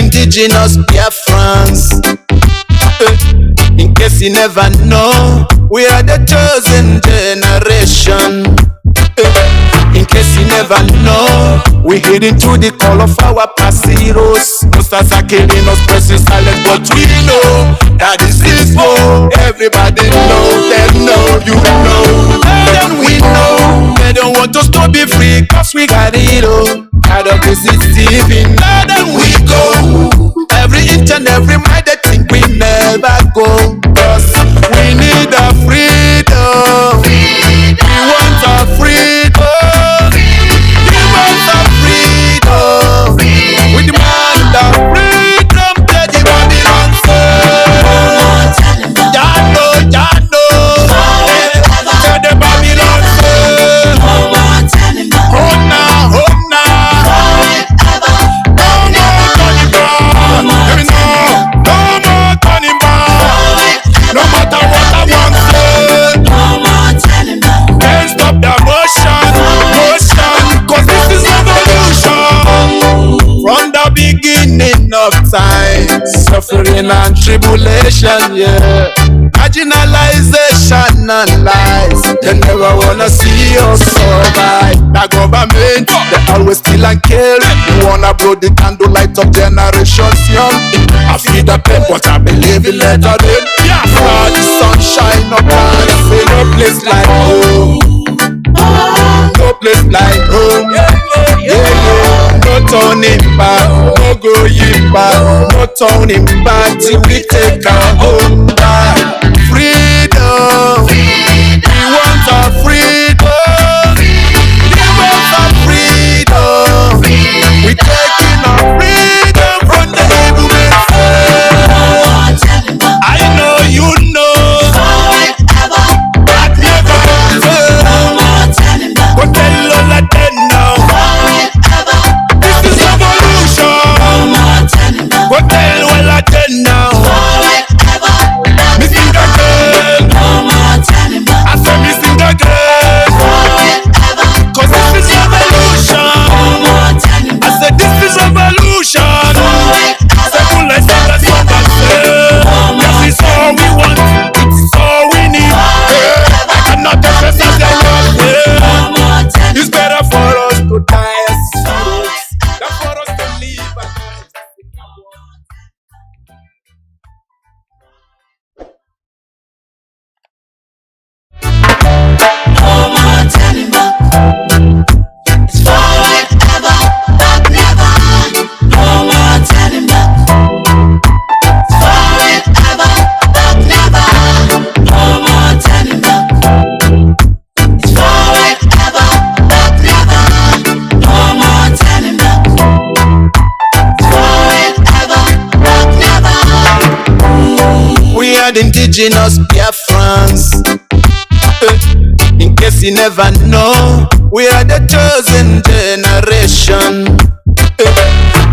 indigenous Biafrans. In case you never know, we are the chosen generation. In case you never know, we hid into the call of our past heroes. Monsters are killing us, pressing silence, but we know that this is war. Everybody know, they know, you know, and we know they don't want us to be free, cause we got it all. Out of this is deceiving, now then we go. Every inch and every mile they think we never go, cause we need our freedom. We want our freedom. We want our freedom. We demand our freedom. Tell the Babylon Jano, Jano. Tell the Babylon Hona, Hona. No matter what I want to, can't stop the motion, cause this is revolution. From the beginning of time, suffering and tribulation, yeah. Marginalization and lies, they never wanna see us survive. The government, they always kill and kill. You wanna blow the candlelight of generations young. I feel the pain, but I believe in later day. Biafra, the sunshine of God. Say no place like home, no place like home. Yeah. No turning back, no going back, no turning back till we take our home back. Freedom, we want our freedom. We want our freedom. We taking our freedom from the evil men. I know you know that never go tell all of them now. This is revolution. Go tell all of them now. Missing again. I said missing again. Cause this is revolution. I said this is revolution. Simple as that song I said. This is all we want. It's all we need. I cannot confess as I want. It's better for us to die as heroes than for us to live and die. No more turning back. It's forward ever, back never. No more turning back. It's forward ever, back never. No more turning back. It's forward ever, back never. No more turning back. It's forward ever, back never. We are the indigenous Biafrans. In case you never know, we are the chosen generation.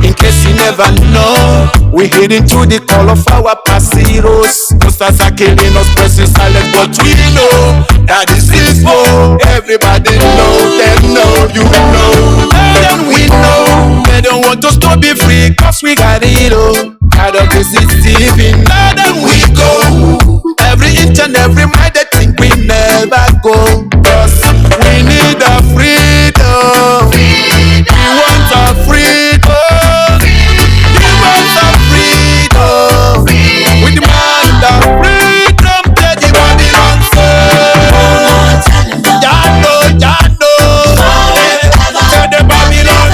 In case you never know, we hid into the call of our past heroes. Monsters are killing us, pressing silence, but we know that this is war. Everybody know, they know, you know, and we know they don't want us to be free, cause we got it all. Out of this is deceiving, now then we go. Every inch and every mile they think we never go, cause we need our freedom. We want our freedom. We want our freedom. We demand our freedom. Tell the Babylon Jano, Jano. Tell the Babylon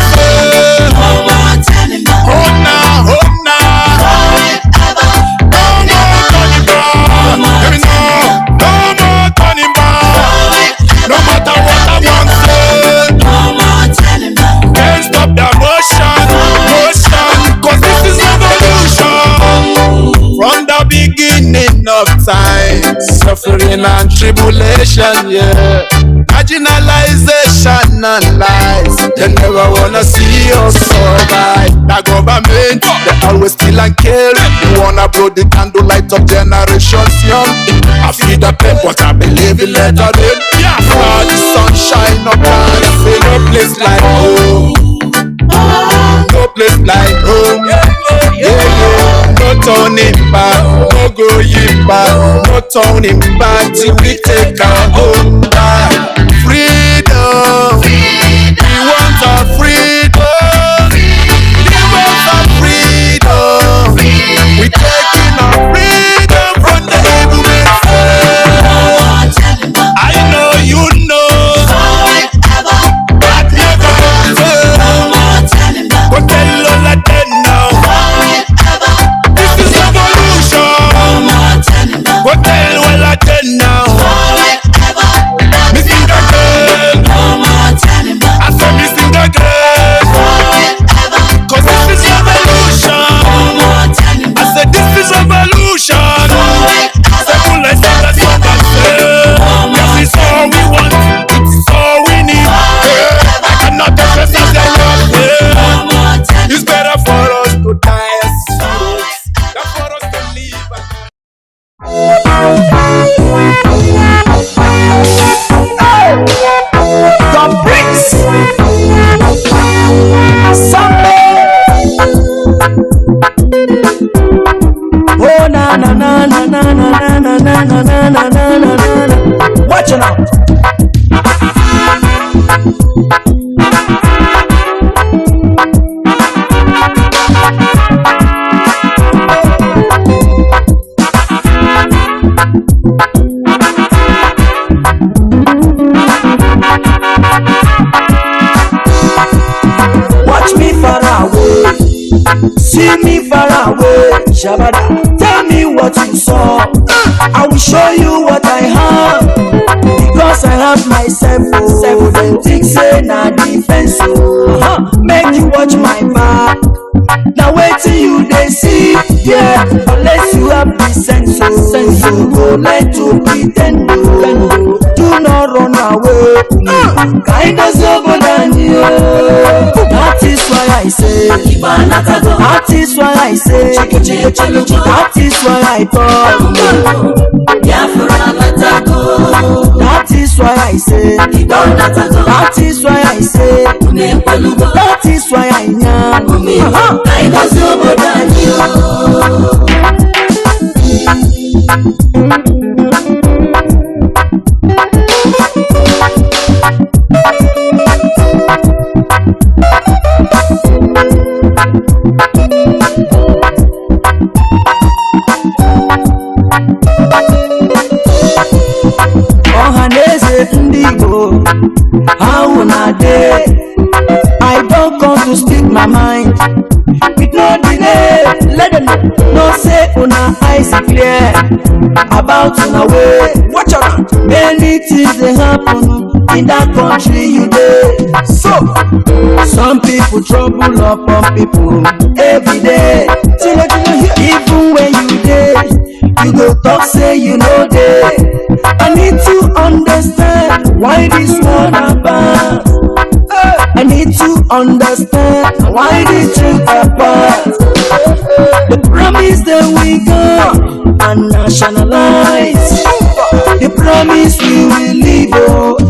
Hona, Hona. No matter what I want to, can't stop the motion, cause this is revolution. From the beginning of time, suffering and tribulation, yeah. Marginalization and lies, they never wanna see us survive. The government, they always kill and kill. You wanna blow the candlelight of generations young. I feel the pain, but I believe in later day. Biafra, the sunshine of God. Say no place like home, no place like home. going back, no turning back till we take our own back. Freedom, we want our freedom. Give us our freedom. We taking our freedom from the evil men. I know you know. Forever, but never. No more turning back. Go tell all of them now. Forever, this is revolution. No more turning back. Go tell all of them now. Forever, missing again. No more turning back. I said missing again. Forever, 'cause this is revolution. No more turning back. I said this is revolution. Seven like that, that's what I said. This is all we want. It's all we need. I cannot express as I love. It's better for us to die as heroes than for us to live. The bricks. Oh na na na na na na na na na na na na na. Watch it out. Watch me far away, see me far away. Shabada, tell me what you saw. I will show you what I have, because I have myself. Seven things say na defense. Make you watch my back. Now wait till you they see, yeah. Unless you have the sense, you go like to pretend. Do not run away. Kind of sober than you. That is why I say. That is why I say. That is why I talk. That is why I say. That is why I say. That is why I am. How na day? I don't come to speak my mind with no delay. Let them know say una eyes clear about una way. Watch out, many things they happen in that country you dey. So some people trouble upon people every day. Even when you dey, you go talk say you know dey. I need to understand why this one about. I need to understand why this truth apart. The promise that we got and nationalize. The promise we will live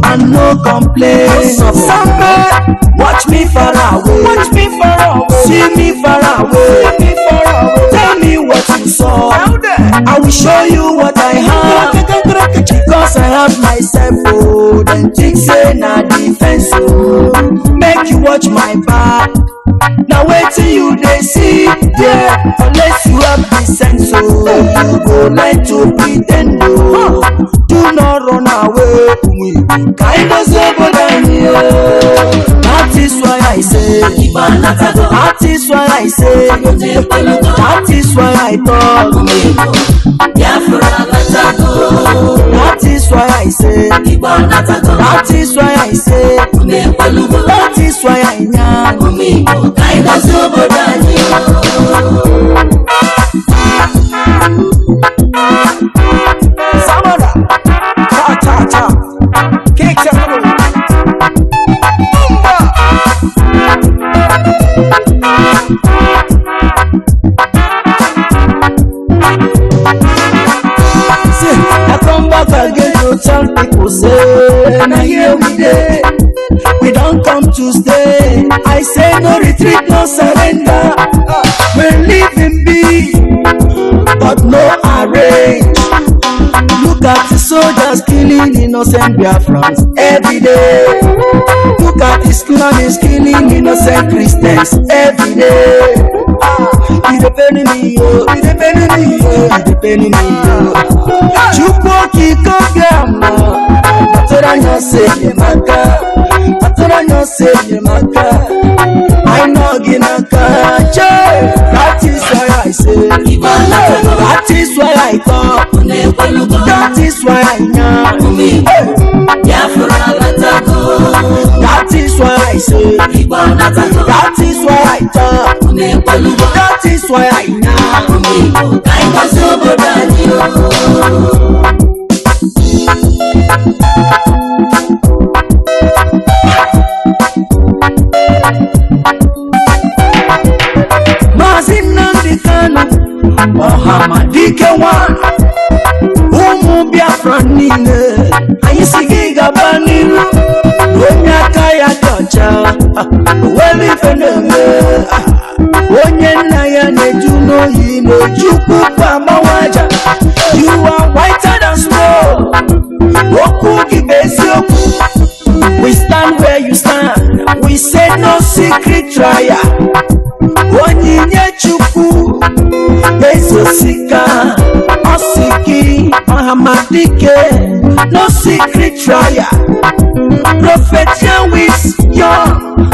and no complaints. Somebody watch me far away. Watch me far away. See me far away. See me far away. Tell me what you saw. I will show you what I have. Because I have myself. Then things say na defense. Make you watch my back. Now wait till you they see, yeah. Unless you have the sense, you go like to pretend. Do not run away. Kind of sober than you. That is why I say. That is why I say. That is why I talk. That is why I say. That is why I say. That is why I am. Kind of sober than you. Samara, cha cha cha, cake samara. See, I come back again to tell people say, now here we dey. We don't come to stay. I say no retreat, no surrender. We're living big, but no array. killers killing innocent Biafrans every day. Look at Islam is killing innocent Christians every day. It depends me, yo. It depends me, yo. It depends me, yo. Chupoki kogama, atoranyo se maka, atoranyo se maka. I know ginaka, that is why I say, that is why I talk, that is why I know, that is why I say, that is why I talk, that is why I know. Mazi Nnamdi Kanu, Nnamdi Umu Biafra nile, ayisigi gabaniru, onya kaya docha, weli feneme, onye naya nejuno yine jukupa mawaja. You are whiter than snow, oku gibesi oku. We stand where you stand, we say no secret trial. Onyinye chukwu ezosika osiki Mahamadike, no secret trial. Prophet Yahweh's young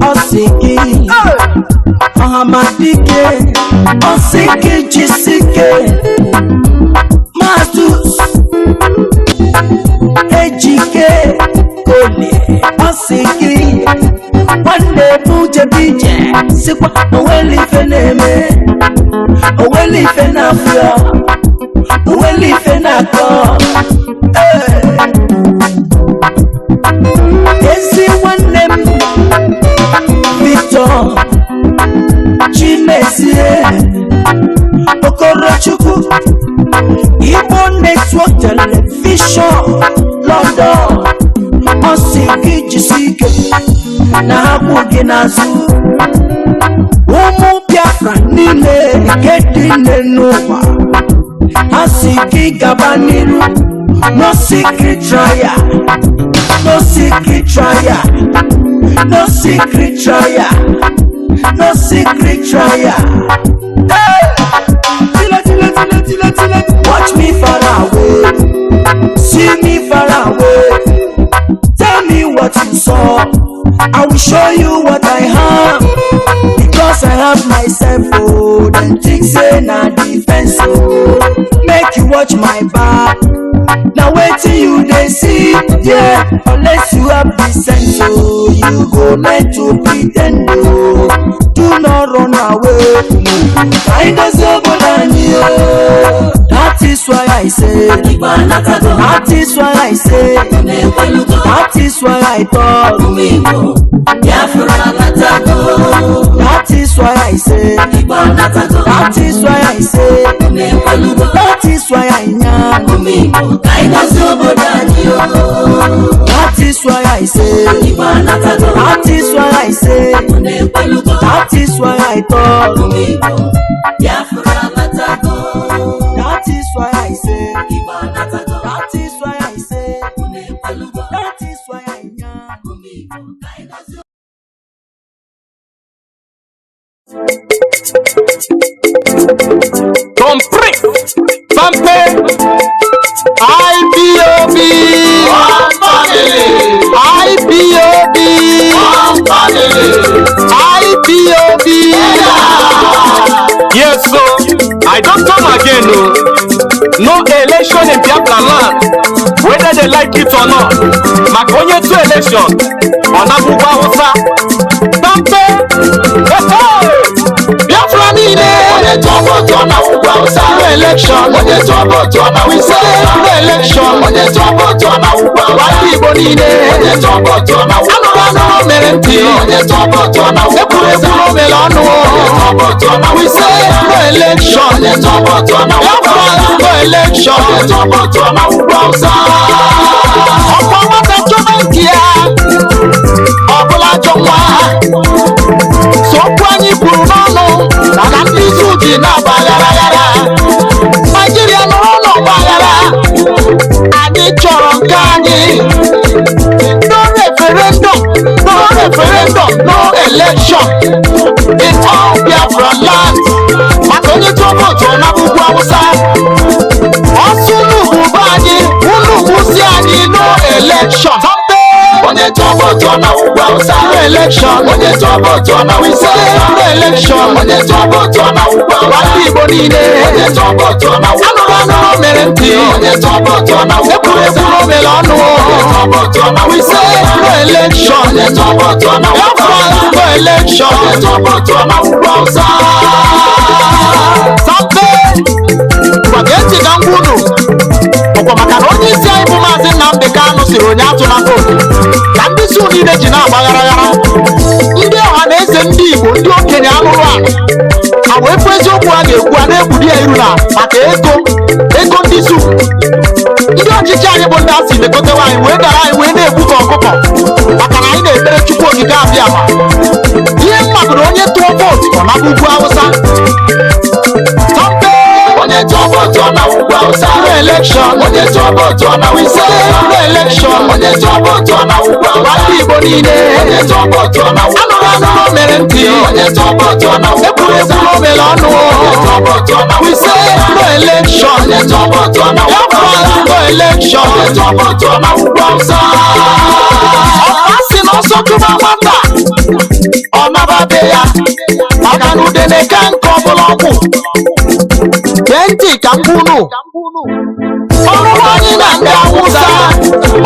osiki Mahamadike, osiki jisike Matus ejike kole osiki Wande buje bije, sikwa oweli feneme, oweli fenafia, oweli fenako. Ezi wanem, Victor, Chimezie, Okorochukwu, Igbo Network Television, London, Osiki Jisike. Na hapugi nazu Umu Biafra nile Kedine nuwa Asiki gabaniru No secret trial, no secret trial, no secret trial, no secret trial. Hey! Watch me far away, see me far away. Tell me what you saw, I will show you what I have. Because I have myself, oh, then things say na defense, oh. Make you watch my back. Now wait till you they see, yeah. Unless you have the sense, oh, you go learn to pretend, oh. Do not run away. Find us over than you. That is why I say, that is why I say, that is why I talk. That is why I say, that is why I say, that is why I know. That is why I say, that is why I say, that is why I talk. That is why I say, that is why I say, that is why I know. Compris, Pampe, IPOB, IPOB, IPOB. Yes, so I don't come again, no election in Biafra land, whether they like it or not. Makonye to election, on Abuba Hosa, Pampe, Biafra nile, no election, we say no election, white people nile, no merenti, we say no election, Biafra no election, na ndị Zuji na bagara Nigeria no bagara Hausa. Osunu Ubani, Ulu Musiani, no election. When they talk about Jona Hausa, no election. When they talk about Jona, we say no election. When they talk about Jona Hausa, Wadi Bonine. When they talk about Jona Hausa, no Melenti. When they talk about Jona Hausa, no Melano. We say no election. When they talk about Jona Hausa, no election. When they talk about Jona Hausa, something. Spaghetti Gangunu. Maka na onye isi anyị bụ Mazi Nnamdi Kanu siri onye atụ na votu ka ndị si niile ji na-agbagharaghara ndị ọha na-eze ndị Igbo ndị okenye anụrụ a wee fụ eziokwu a ga-ekwu a na-egbudi ya iru na maka ego ndị su ndị ọchịchị anyị bụ ndị a si lekotewa anyị wee gara anyị wee na-egbu ka ọkụkọ maka na anyị na-ekpere Chukwu okike abịa ma ihe mma bụ na onye tụọ vootu ọ naba ugwu Hausa. When they talk about Jona Hausa, no election. When they talk about Jona, we say no election. When they talk about Jona Hausa, Wadi Bonine. When they talk about Jona Hausa, no Melenti. When they talk about Jona Hausa, no Melano. When they talk about Jona, we say no election. When they talk about Jona Hausa, no election. When they talk about Jona Hausa, Opasi no Sokuma Mata. Onababeya. Maganu dene kan koboloku. Genti Kambunu Ọmọwani na ndị Hausa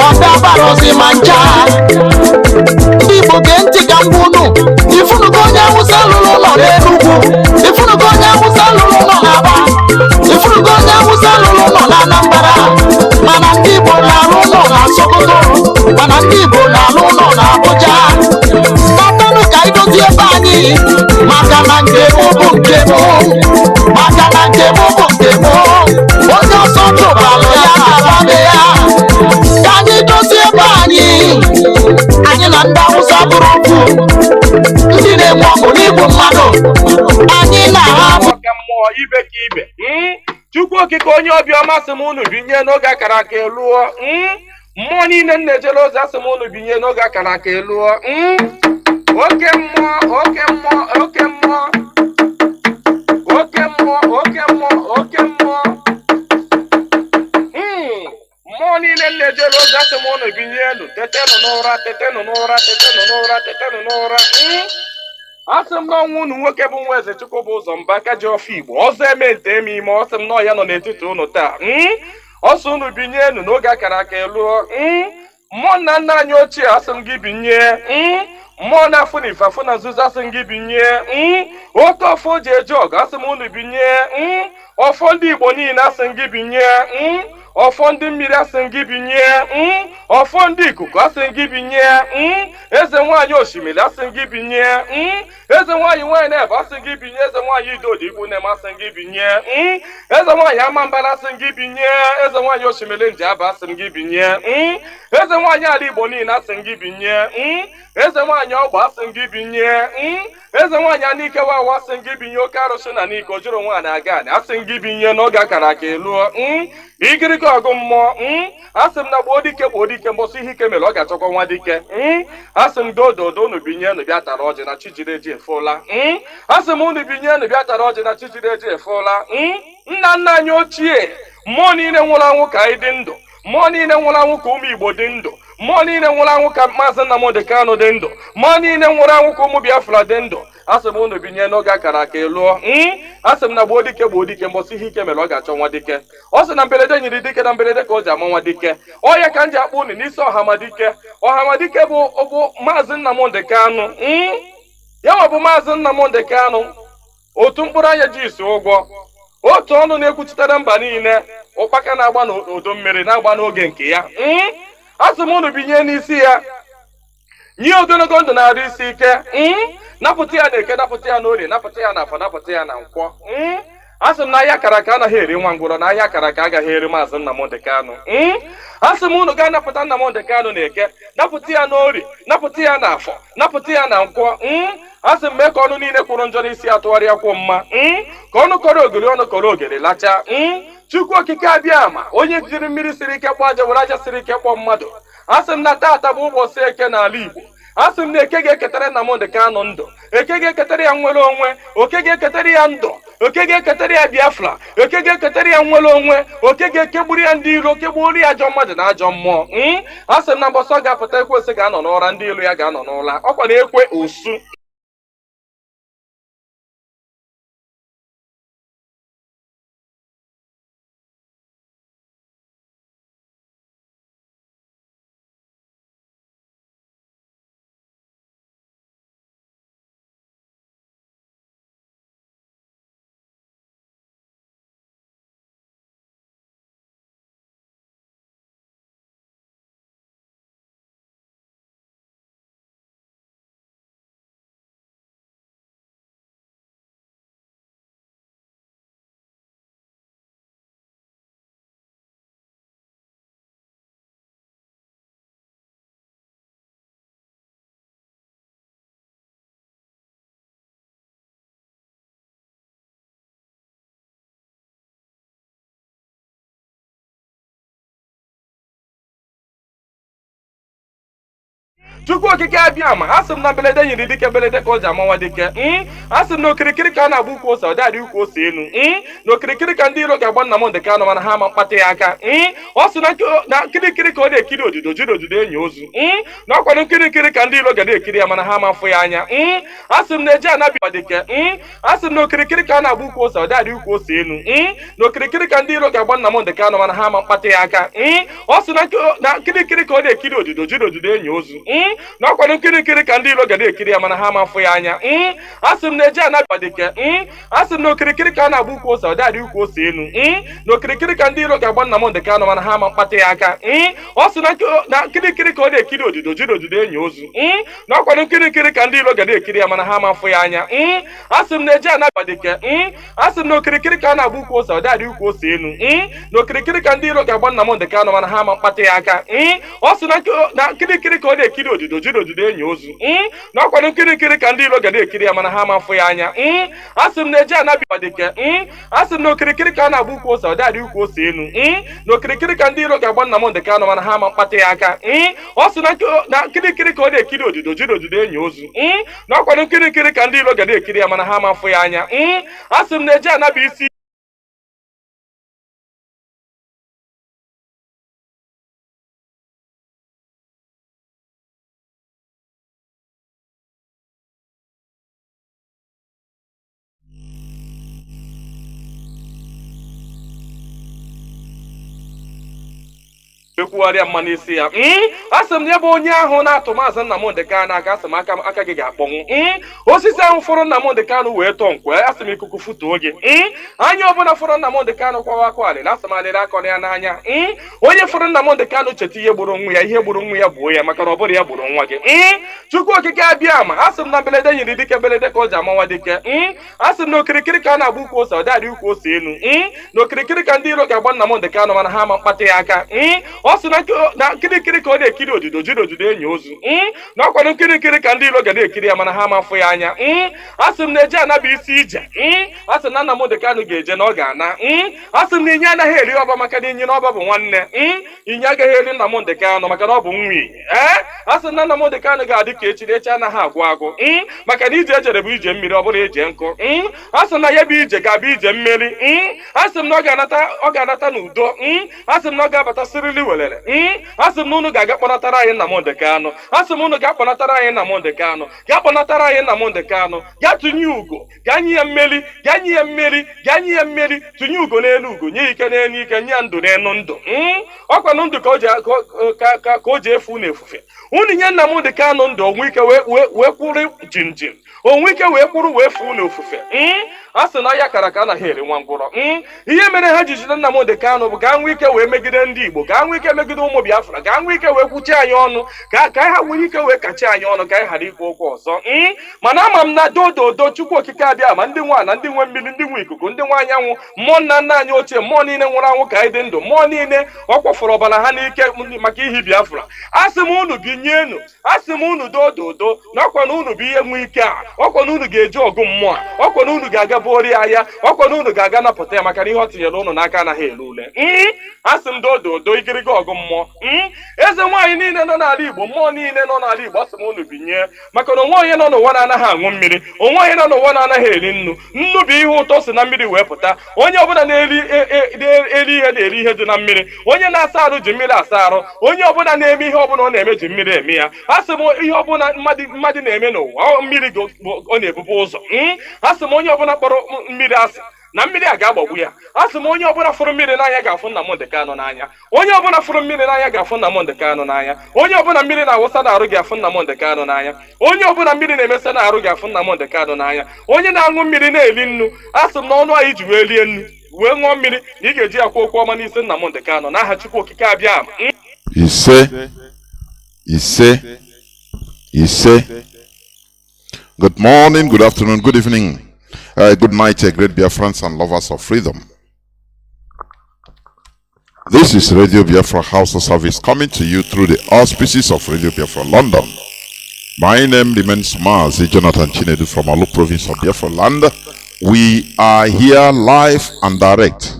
Ọbịa Barozi Manja Ndị Igbo genti Kambunu Ifunugo onye Hausa lụrụ nọ n'Enugu Ifunugo onye Hausa lụrụ nọ n'Aba Ifunugo onye Hausa lụrụ nọ n'Anambra Mana ndị Igbo na-alụ nọ na Sokoto Mana ndị Igbo na-alụ nọ n'Abuja Tatanụ ka idozi ebe anyị Maka na nke bụ nke bụ Maka na nke bụ nke bụ onye ọsọ chụbalụ ya na-ababe ya ka anyị dozie ebe anyị na ndị Hausa bụrụ okwu ndị na-enwe ọgụ n'igbu mmadụ anyị na-ahapụ mmụọ ibe ka ibe Chukwu okike onye obiọma sị m unu binye n'oge akara aka eluo mmụọ niile na-ejere ozi asị m unu binye n'oge akara aka eluo oke mmụọ oke mmụọ oke mmụọ oke mmụọ oke mmụọ oke mmụọ mmụọ niile na-ejere ozi asị m unu binye elu tetenụ n'ụra tetenụ n'ụra tetenụ n'ụra tetenụ n'ụra asị m n'ọnwa unu nwoke bụ nwa eze Chukwu bụ ụzọ mba aka ji ọfọ Igbo ọzọ eme nte eme ime ọsị m nọ ya nọ n'etiti unu taa ọsọ unu binye elu n'oge akara aka eluo mmụọ nna nna anyị ochie asị m gị binye mmụọ na-afụ na ife afụ na nzuzo asị m gị binye oke ọfọ ji eje ọgụ asị m unu binye ọfọ ndị Igbo niile asị m gị binye ọfọ ndị mmiri asị m gị binye ọfọ ndị ikuku asị m gị binye eze nwaanyị osimiri asị m gị binye eze nwaanyị na-ebe asị m gị binye eze nwaanyị idodi ikwu na-eme asị m gị binye eze nwaanyị amambara asị m gị binye eze nwaanyị osimiri nji aba asị m gị binye eze nwaanyị ala Igbo niile asị m gị binye eze nwaanyị ọgba asị m gị binye eze nwaanyị anike wawa asị m gị binye oke arụsị na n'iko jụrụ nwaanyị aga anị asị m gị binye n'oge akara aka eluo igirigi ọgụ mmụọ asị m na gboo dike mbọsị ihe ike mere ọ ga-achọkwa nwa dike asị m dododo unu binye unu bịa tara ọjị na chijiri eji efola asị m unu binye unu bịa tara ọjị na chijiri eji efola nna nna anyị ochie mmụọ niile nwụrụ anwụ ka anyị dị ndụ mmụọ niile nwụrụ anwụ ka ụmụ Igbo dị ndụ mmụọ niile nwụrụ anwụ ka Mazi Nnamdi Kanu dị ndụ mmụọ niile nwụrụ anwụ ka ụmụ Biafra dị ndụ asị m unu binye n'oge akara aka eluo asị m na gboo dike mbọsị ihe ike mere ọ ga-achọ nwa dike ọ sị na mberede nyiri dike na mberede ka o ji ama nwa dike ọya ka m ji akpọ unu n'isi ọhamadike bụ Mazi Nnamdi Kanu ya nwa bụ Mazi Nnamdi Kanu otu mkpụrụ anya ji isi ụgwọ otu ọnụ na-ekwuchitere mba niile ụkpaka na-agba n'udu mmiri na-agba n'oge nke ya asị m unu binye n'isi ya nye ogologo ndụ na-arụ isi ike napụta ya na eke napụta ya na orie napụta ya na afọ napụta ya na nkwọ asị m na ahịa akara aka anaghị eri nwa ngwụrọ na ahịa akara aka agaghị eri Mazi Nnamdi Kanu asị m unu ga-anapụta Nnamdi Kanu na eke napụta ya na orie napụta ya na afọ napụta ya na nkwọ asị m mee ka ọnụ niile kwụrụ njọ n'isi atụgharịa kwụ mma ka ọnụ kọrọ ogiri ọnụ kọrọ ogiri lacha Chukwu okike abịa ma onye jiri mmiri siri ike kpọọ aja were aja siri ike kpọọ mmadụ asị m na taata bụ ụbọchị eke n'ala Igbo asị m na eke ga-eketara Nnamdi Kanu ndụ eke ga-eketara ya nwere onwe oke ga-eketara ya ndụ oke ga-eketara ya Biafra, oke ga-eketara ya nwere onwe, oke ga-ekegburu ya ndị iro, kegburu ya ajọ mmadụ na ajọ mmụọ. A sị m na mbọsọ ga-apụta Ekwensu ga-anọ n'ụra, ndị ilo ya ga-anọ n'ụra. Ọkwa na ekwe osu. Chukwu okike abịa ma asị m na belede nyiri dike belede ka o ji amawa dike. Asị m na okirikiri ka a na-agba ukwu ose, ọ dadị ukwu ose elu. Na okirikiri ka ndị iro ga-agba Nnamdi Kanu mana ha ama mkpata ya aka. Ọ sị na kirikiri ka ọ na-ekiri odido jiri odido enyi ozu. Na ọkwanụ kirikiri ka ndị iro ga na-ekiri ya mana ha ama afụ ya anya. Asị m na eji anabiwa dike. Asị m na okirikiri ka a na-agba ukwu ose, ọ dadị ukwu ose elu. Na okirikiri ka ndị iro ga-agba Nnamdi Kanu mana ha ama mkpata ya aka. Ọ sị na kirikiri ka ọ na-ekiri odido jiri odido enyi ozu. N'ọkwanụ nkirikiri ka ndị iro ga na-ekiri ya mana ha ama afụ ya anya. Asị m na eji anabiwa dike. Asị m na okirikiri ka a na-agba ukwu ose, ọ dadị ukwu ose elu. Na okirikiri ka ndị iro ga-agba Nnamdi Kanu mana ha ama mkpata ya aka. Ọ sị na nkirikiri ka ọ na-ekiri odido jiri odido enyi ozu. N'ọkwanụ nkirikiri ka ndị iro ga na-ekiri ya mana ha ama afụ ya anya. Asị m na eji anabiwa dike. Asị m na okirikiri ka a na-agba ukwu ose, ọ dadị ukwu ose elu. Na okirikiri ka ndị iro ga-agba Nnamdi Kanu mana ha ama mkpata ya aka. Ọ sị na nkirikiri ka ọ na-ekiri odido jiri odido enyi ozu. N'ọkwanụ nkirikiri ka ndị iro ga na-ekiri ya mana ha ama afụ ya anya. Asị m na eji anabiwa dike. Asị m na okirikiri ka a na-agba ukwu ose, ọ dadị ukwu ose elu. Na okirikiri ka ndị iro ga-agba Nnamdi Kanu mana ha ama mkpata ya aka. Ọ sị na nkirikiri ka ọ na-ekiri odido jiri odido enyi ozu. N'ọkwanụ nkirikiri ka ndị iro ga na-ekiri ya mana ha ama afụ ya anya. Asị m na eji anabi isi ekwugharịa mma n'isi ya. Asị m na ya bụ onye ahụ na-atụ Maazị Nnamdi Kanu aka, asị m aka gị ga-akpọnwụ. Osisi ahụ fọrọ Nnamdi Kanu wee tọọ nkwe, asị m ikuku futuo gị. Anya ọbụla fọrọ Nnamdi Kanu kwawa akwa alịrị, asị m alịrị akọ ya n'anya. Onye fọrọ Nnamdi Kanu cheta ihe gburu nwa ya, ihe gburu nwa ya gbuo ya, maka na ọ bụrụ ya gburu nwa gị. Chukwu okike abịa ma asị m na belede nyiri dike belede ka o ji amawa dike. Asị m na okirikiri ka a na-agba ukwu ose, ọ dadị ukwu ose elu. Na okirikiri ka ndị iro ga-agba Nnamdi Kanu mana ha ama mkpata ya aka. Ọ sị na nkirikiri ka ọ na-ekiri odido jiri odido enyi ozu. N'ọkwanụ nkirikiri ka ndị iro ga na-ekiri ya mana ha ama afụ ya anya. Asị m na eji anabi isi ije. Asị na Nnamdi Kanu ga-eje na ọ ga-ana. Asị m na inye anaghị eri ọba maka na inye na ọba bụ nwanne. Inye agaghị eri Nnamdi Kanu maka na ọ bụ nwa inye. Asị na Nnamdi Kanu ga-adị ka echi anaghị agwụ agwụ. Maka na ije ejere bụ ije mmiri, ọ bụrụ eje nkụ. Asị na ya bụ ije ga-abụ ije mmeri. Asị m na ọ ga-anata n'udo. Asị m na ọ ga-abata sirili welere. Asị m na unu ga-aga kpọnatara anyị Nnamdi Kanu. Asị m unu ga-akpọnatara anyị Nnamdi Kanu. Ga-akpọnatara anyị Nnamdi Kanu. Ga tụnye ugo, ga nye ya mmeri, ga nye ya mmeri, ga nye ya mmeri. Tụnye ugo n'elu ugo, nye ike n'elu ike, nye ndụ n'elu ndụ. Ọkwanụ ndụ ka o ji efu n'efufe. Unu nye Nnamdi Kanu ndụ, onwe ike wee kwụrụ jinjin, onwe ike wee kwụrụ wee fuo n'ofufe. Asị na ya kara ka anaghị eri nwa ngwụrọ. Ihe mere ha ji jide Nnamdi Kanu bụ ka nwee ike wee megide ndị Igbo, ka nwee ike megide ụmụ Biafra, ka nwee ike wee kwuchie anyị ọnụ, ka ha nwee ike wee kachi anyị ọnụ, ka anyị ghara ikwu okwu ọzọ. Mana ama m na dododo Chukwu okike abịa ma ndị nwa na ndị nwe mmiri, ndị nwe ikuku, ndị nwe anyanwụ, mmụọ nna nna anyị ochie, mmụọ niile nwụrụ anwụ ka anyị dị ndụ, mmụọ niile ọ kwafọrọ ọbara ha n'ike maka ihi Biafra. Asị m unu binyenu, asị m unu dododo na ọkwa na unu bụ ihe nwe ike a, ọkwa na unu ga-eji ọgụ mmụọ, ọkwa na unu ga-aga bụori ahịa, ọkwa na unu ga-aga napụta ya maka na ihe ọ tinyere unu n'aka anaghị ele ule. Asị m dododo ikirigo ife ọgụ mmụọ. Eze nwaanyị niile nọ n'ala Igbo, mmụọ niile nọ n'ala Igbo, asị m unu binye, maka na onwe onye nọ n'ụwa na-anaghị aṅụ mmiri, onwe onye nọ n'ụwa na-anaghị eri nnu. Nnu bụ ihe ụtọ si na mmiri wee pụta. Onye ọbụla na-eri ihe na-eri ihe dị na mmiri. Onye na-asa arụ ji mmiri asa arụ. Onye ọbụla na-eme ihe ọbụla ọ na-eme ji mmiri eme ya. Asị m ihe ọbụla mmadụ na-eme n'ụwa, mmiri ọ na-ebube ụzọ. Asị m onye ọbụla kpọrọ mmiri asị na mmiri a ga-agbagbu ya. Asị m onye ọbụla fụrụ mmiri n'anya ga-afụ Nnamdi Kanu n'anya. Onye ọbụla fụrụ mmiri n'anya ga-afụ Nnamdi Kanu n'anya. Onye ọbụla mmiri na-awụsa n'arụ ga-afụ Nnamdi Kanu n'anya. Onye ọbụla mmiri na-emesa n'arụ ga-afụ Nnamdi Kanu n'anya. Onye na-aṅụ mmiri na-eli nnu, asị m na ọnụ anyị ji wee lie nnu wee ṅụọ mmiri na ị ga-eji akwa okwu ọma n'isi Nnamdi Kanu n'aha Chukwu okike abịa. Ise. Good morning, good afternoon, good evening, good night, great Biafrans and lovers of freedom. This is Radio Biafra House of Service coming to you through the auspices of Radio Biafra London. My name remains Mazi Jonathan Chinedu from Alu province of Biafra land. We are here live and direct.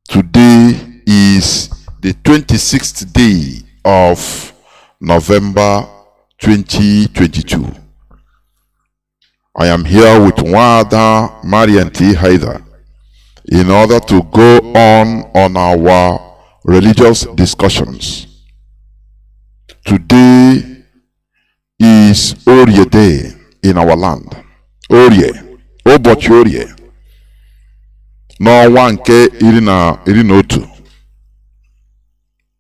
Today is the 26th day of November 2022. I am here with Wada Marien in order to go on our religious discussions. Today is Orie Day in our land. Orie, Obochi Orie. No one ke irinotu.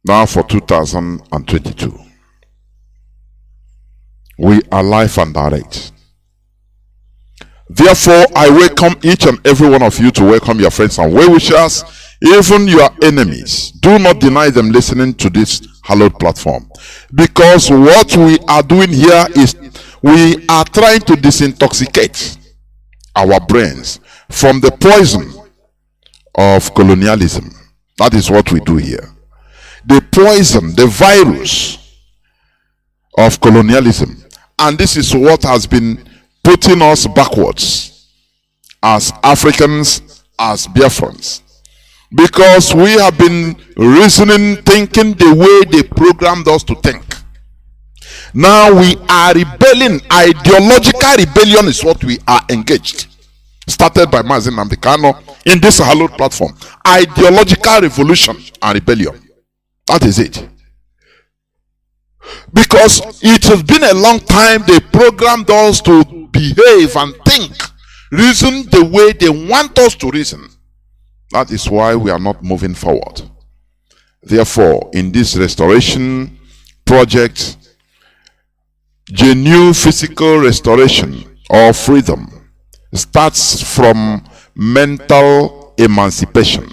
Now for 2022. We are live and direct. Therefore, I welcome each and every one of you to welcome your friends and well-wishers, even your enemies. Do not deny them listening to this hallowed platform. Because what we are doing here is we are trying to disintoxicate our brains from the poison of colonialism. That is what we do here. The poison, the virus of colonialism. And this is what has been putting us backwards as Africans, as Biafrans. Because we have been reasoning, thinking the way they programmed us to think. Now we are rebelling. Ideological rebellion is what we are engaged. Started by Mazi Nnamdi Kanu in this hallowed platform. Ideological revolution and rebellion. That is it. Because it has been a long time they programmed us to behave and think, reason the way they want us to reason. That is why we are not moving forward. Therefore, in this restoration project, genuine physical restoration or freedom starts from mental emancipation.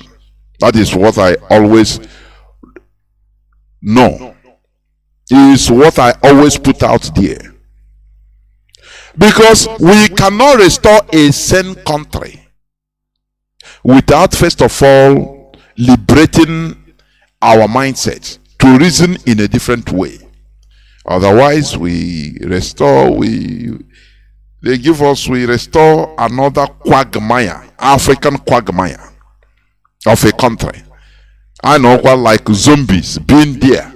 That is what I always know. Is what I always put out there. Because we cannot restore a sane country without first of all liberating our mindset to reason in a different way. Otherwise we restore another quagmire, African quagmire of a country. I know what, like zombies being there.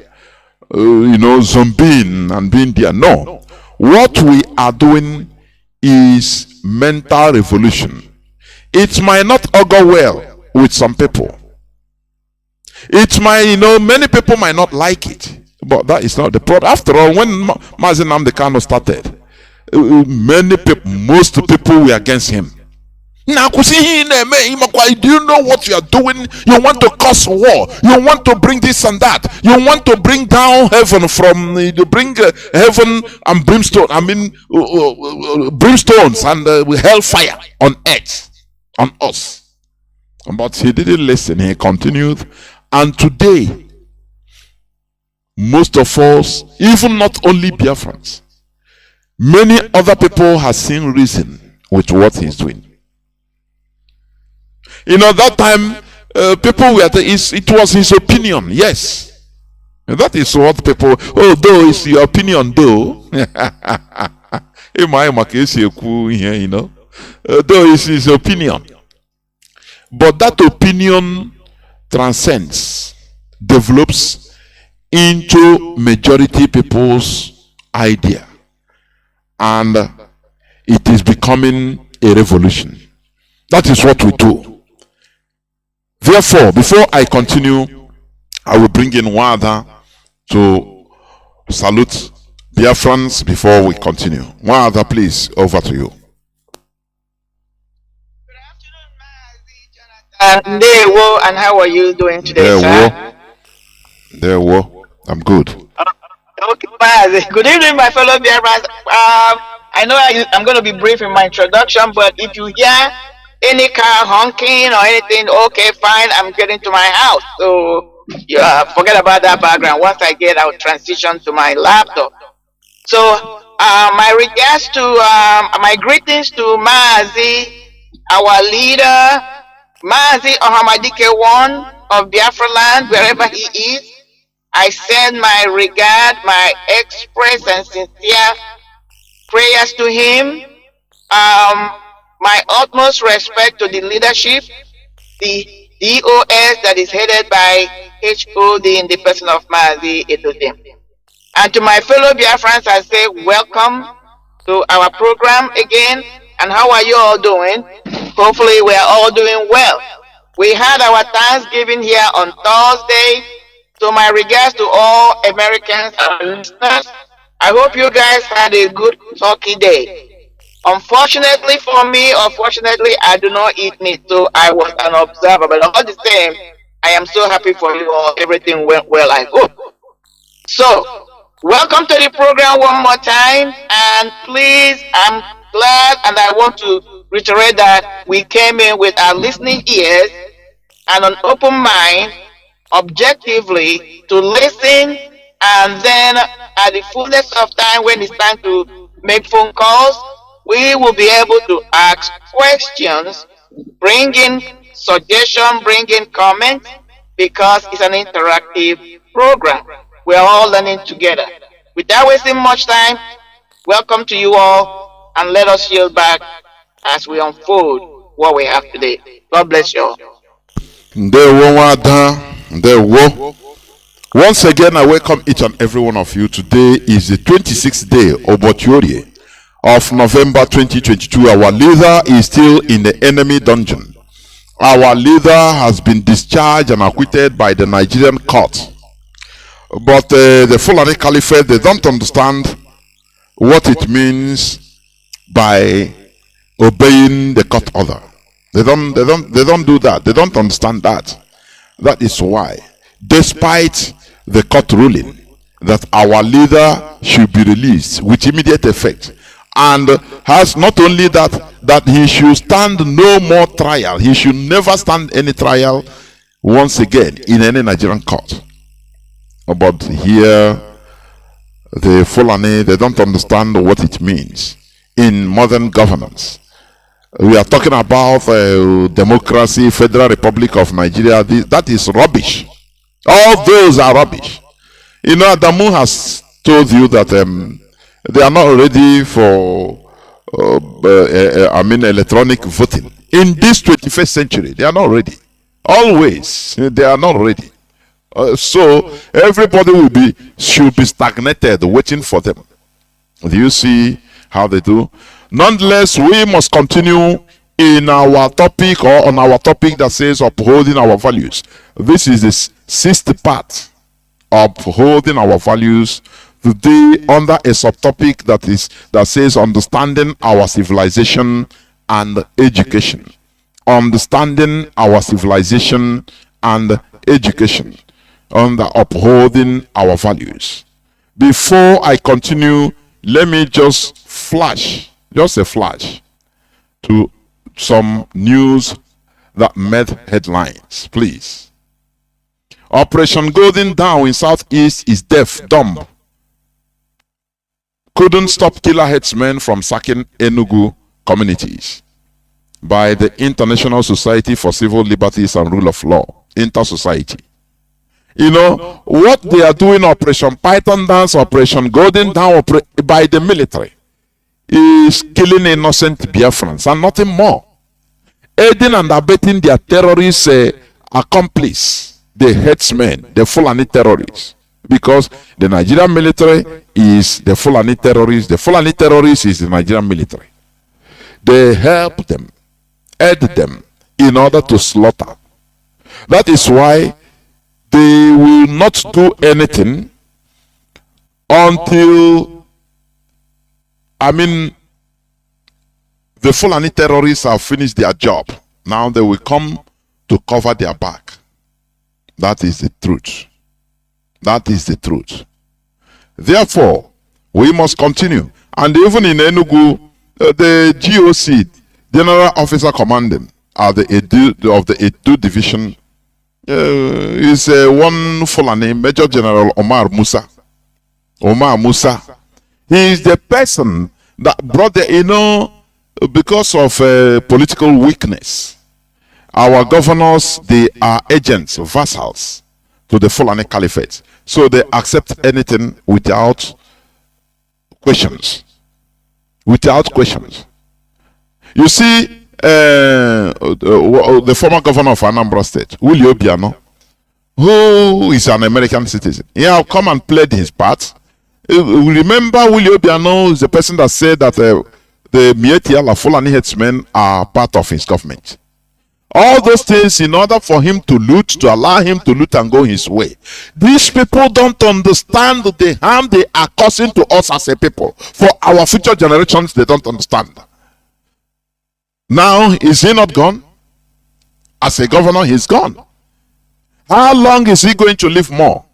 Zombieing and being there. No. What we are doing is mental revolution. It might not augur well with some people. It might, many people might not like it. But that is not the problem. After all, when Mazi Nnamdi Kanu started, most people were against him. Now, do you know what you are doing? You want to cause war. You want to bring this and that. You want to bring down heaven heaven and brimstone. Brimstones and hellfire on earth, on us. But he didn't listen. He continued. And today, most of us, even not only Biafrans, many other people have seen reason with what he's doing. That time, people were, it was his opinion, yes. That is what people, though it's your opinion, though. Though it's his opinion. But that opinion transcends develops into majority people's idea, and it is becoming a revolution. That is what we do. Therefore, before I continue, I will bring in Wada to salute Biafrans before we continue. Wada, please, over to you. Ndewo, and how are you doing today, sir? I'm good. Okay, Mazi. Good evening, my fellow Biafrans. I know I'm going to be brief in my introduction, but if you hear any car honking or anything, okay, fine, I'm getting to my house. So forget about that background. Once I get, I'll transition to my laptop. So my regards to, my greetings to Mazi, our leader, Mazi Ohamadike one of Biafra land, wherever he is. I send my regard, my express and sincere prayers to him. My utmost respect to the leadership, the DOS that is headed by HOD in the person of Mazi Edodem. And to my fellow Biafrans, I say welcome to our program again. And how are you all doing? Hopefully we are all doing well. We had our Thanksgiving here on Thursday. So my regards to all Americans and listeners. I hope you guys had a good turkey day. Unfortunately for me, unfortunately, I do not eat meat, so I was an observer. But all the same, I am so happy for you all. Everything went well, I hope. So, welcome to the program one more time. And please, I'm glad and I want to reiterate that we came in with our listening ears and an open mind, objectively to listen, and then at the fullness of time, when it's time to make phone calls, we will be able to ask questions, bring in suggestions, bring in comments, because it's an interactive program. We're all learning together. Without wasting much time, welcome to you all, and let us yield back as we unfold what we have today. God bless you all. Once again, I welcome each and every one of you. Today is the 26th day of November 2022. Our leader is still in the enemy dungeon. Our leader has been discharged and acquitted by the Nigerian court. But the Fulani Caliphate, they don't understand what it means by obeying the court order. They don't do that. They don't understand that. That is why, despite the court ruling that our leader should be released with immediate effect, and has not only that he should stand no more trial, he should never stand any trial once again in any Nigerian court. But here, the Fulani, they don't understand what it means in modern governance. We are talking about democracy, Federal Republic of Nigeria. That is rubbish. All those are rubbish. You know, Adamu has told you that they are not ready for, electronic voting. In this 21st century, they are not ready. Always, they are not ready. So everybody should be stagnated, waiting for them. Do you see how they do? Nonetheless, we must continue in our topic, or on our topic that says upholding our values. This is the sixth part of upholding our values. Today, under a subtopic that says understanding our civilization and education. Understanding our civilization and education. Under upholding our values. Before I continue, let me just a flash to some news that made headlines, please. Operation Golden Dawn in Southeast is deaf, dumb. Couldn't stop killer headsmen from sacking Enugu communities by the International Society for Civil Liberties and Rule of Law, Inter-Society. You know, what they are doing, Operation Python Dance, Operation Golden Dawn, by the military, is killing innocent Biafrans and nothing more. Aiding and abetting their terrorist accomplice, the headsmen, the Fulani terrorists. Because the Nigerian military is the Fulani terrorists. The Fulani terrorists is the Nigerian military. They help them, aid them in order to slaughter. That is why they will not do anything until, the Fulani terrorists have finished their job. Now they will come to cover their back. That is the truth. That is the truth. Therefore, we must continue. And even in Enugu, the GOC, General Officer Commanding of the Edu Division, is one Fulani, Major General Omar Musa. Omar Musa. He is the person that brought because of political weakness, our governors, they are agents, vassals to the Fulani Caliphate. So they accept anything without questions. Without questions. You see, the former governor of Anambra State, Willie Obiano, who is an American citizen, he has come and played his part. Remember, Willie Obiano is the person that said that the Mieti Ala Fulani headsmen are part of his government. All those things in order for him to loot, to allow him to loot and go his way. These people don't understand the harm they are causing to us as a people. For our future generations, they don't understand. Now, is he not gone? As a governor, he's gone. How long is he going to live more?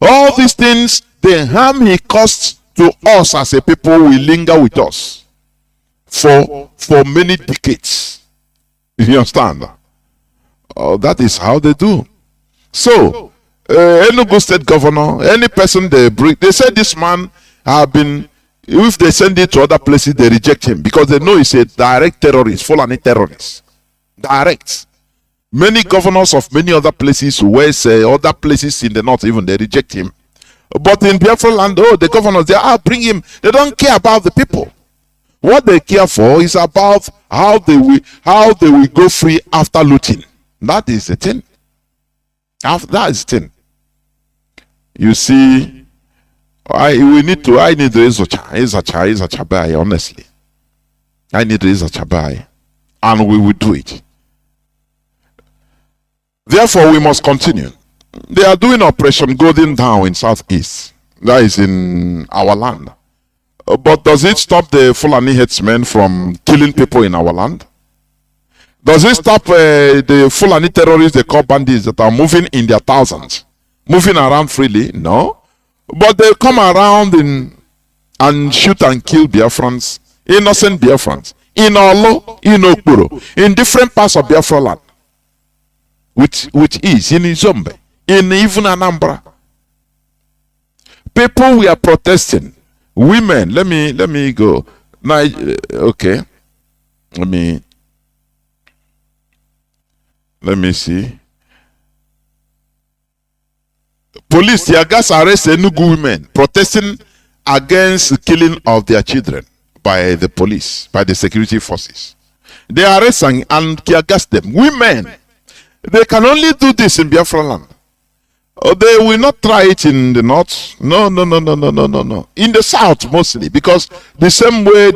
All these things, the harm he caused to us as a people will linger with us for many decades. You understand? That is how they do. So, Enugu State Governor, any person they bring, they say this man have been, if they send it to other places, they reject him because they know he's a direct terrorist, Fulani terrorist. Direct. Many governors of many other places, west, other places in the north, even they reject him. But in Biafra land, the governors, they bring him. They don't care about the people. What they care for is about how they will go free after looting. That is the thing. That is the thing. You see, I need Izachabai, honestly. I need Izachabai. And we will do it. Therefore, we must continue. They are doing Operation Golden Dawn in Southeast. That is in our land. But does it stop the Fulani headsmen from killing people in our land? Does it stop the Fulani terrorists, they call bandits, that are moving in their thousands, moving around freely? No. But they come around and shoot and kill Biafrans, innocent Biafrans, in Olo, in Okpuro, in different parts of Biafra land, which is in Izombe, in even Anambra. People were protesting. Women, let me go. Now, okay. Let me see. Police, tear gas arrest Enugu women protesting against the killing of their children by the police, by the security forces. They arrest and tear gas them. Women, they can only do this in Biafra land. They will not try it in the north. No. In the south mostly, because the same way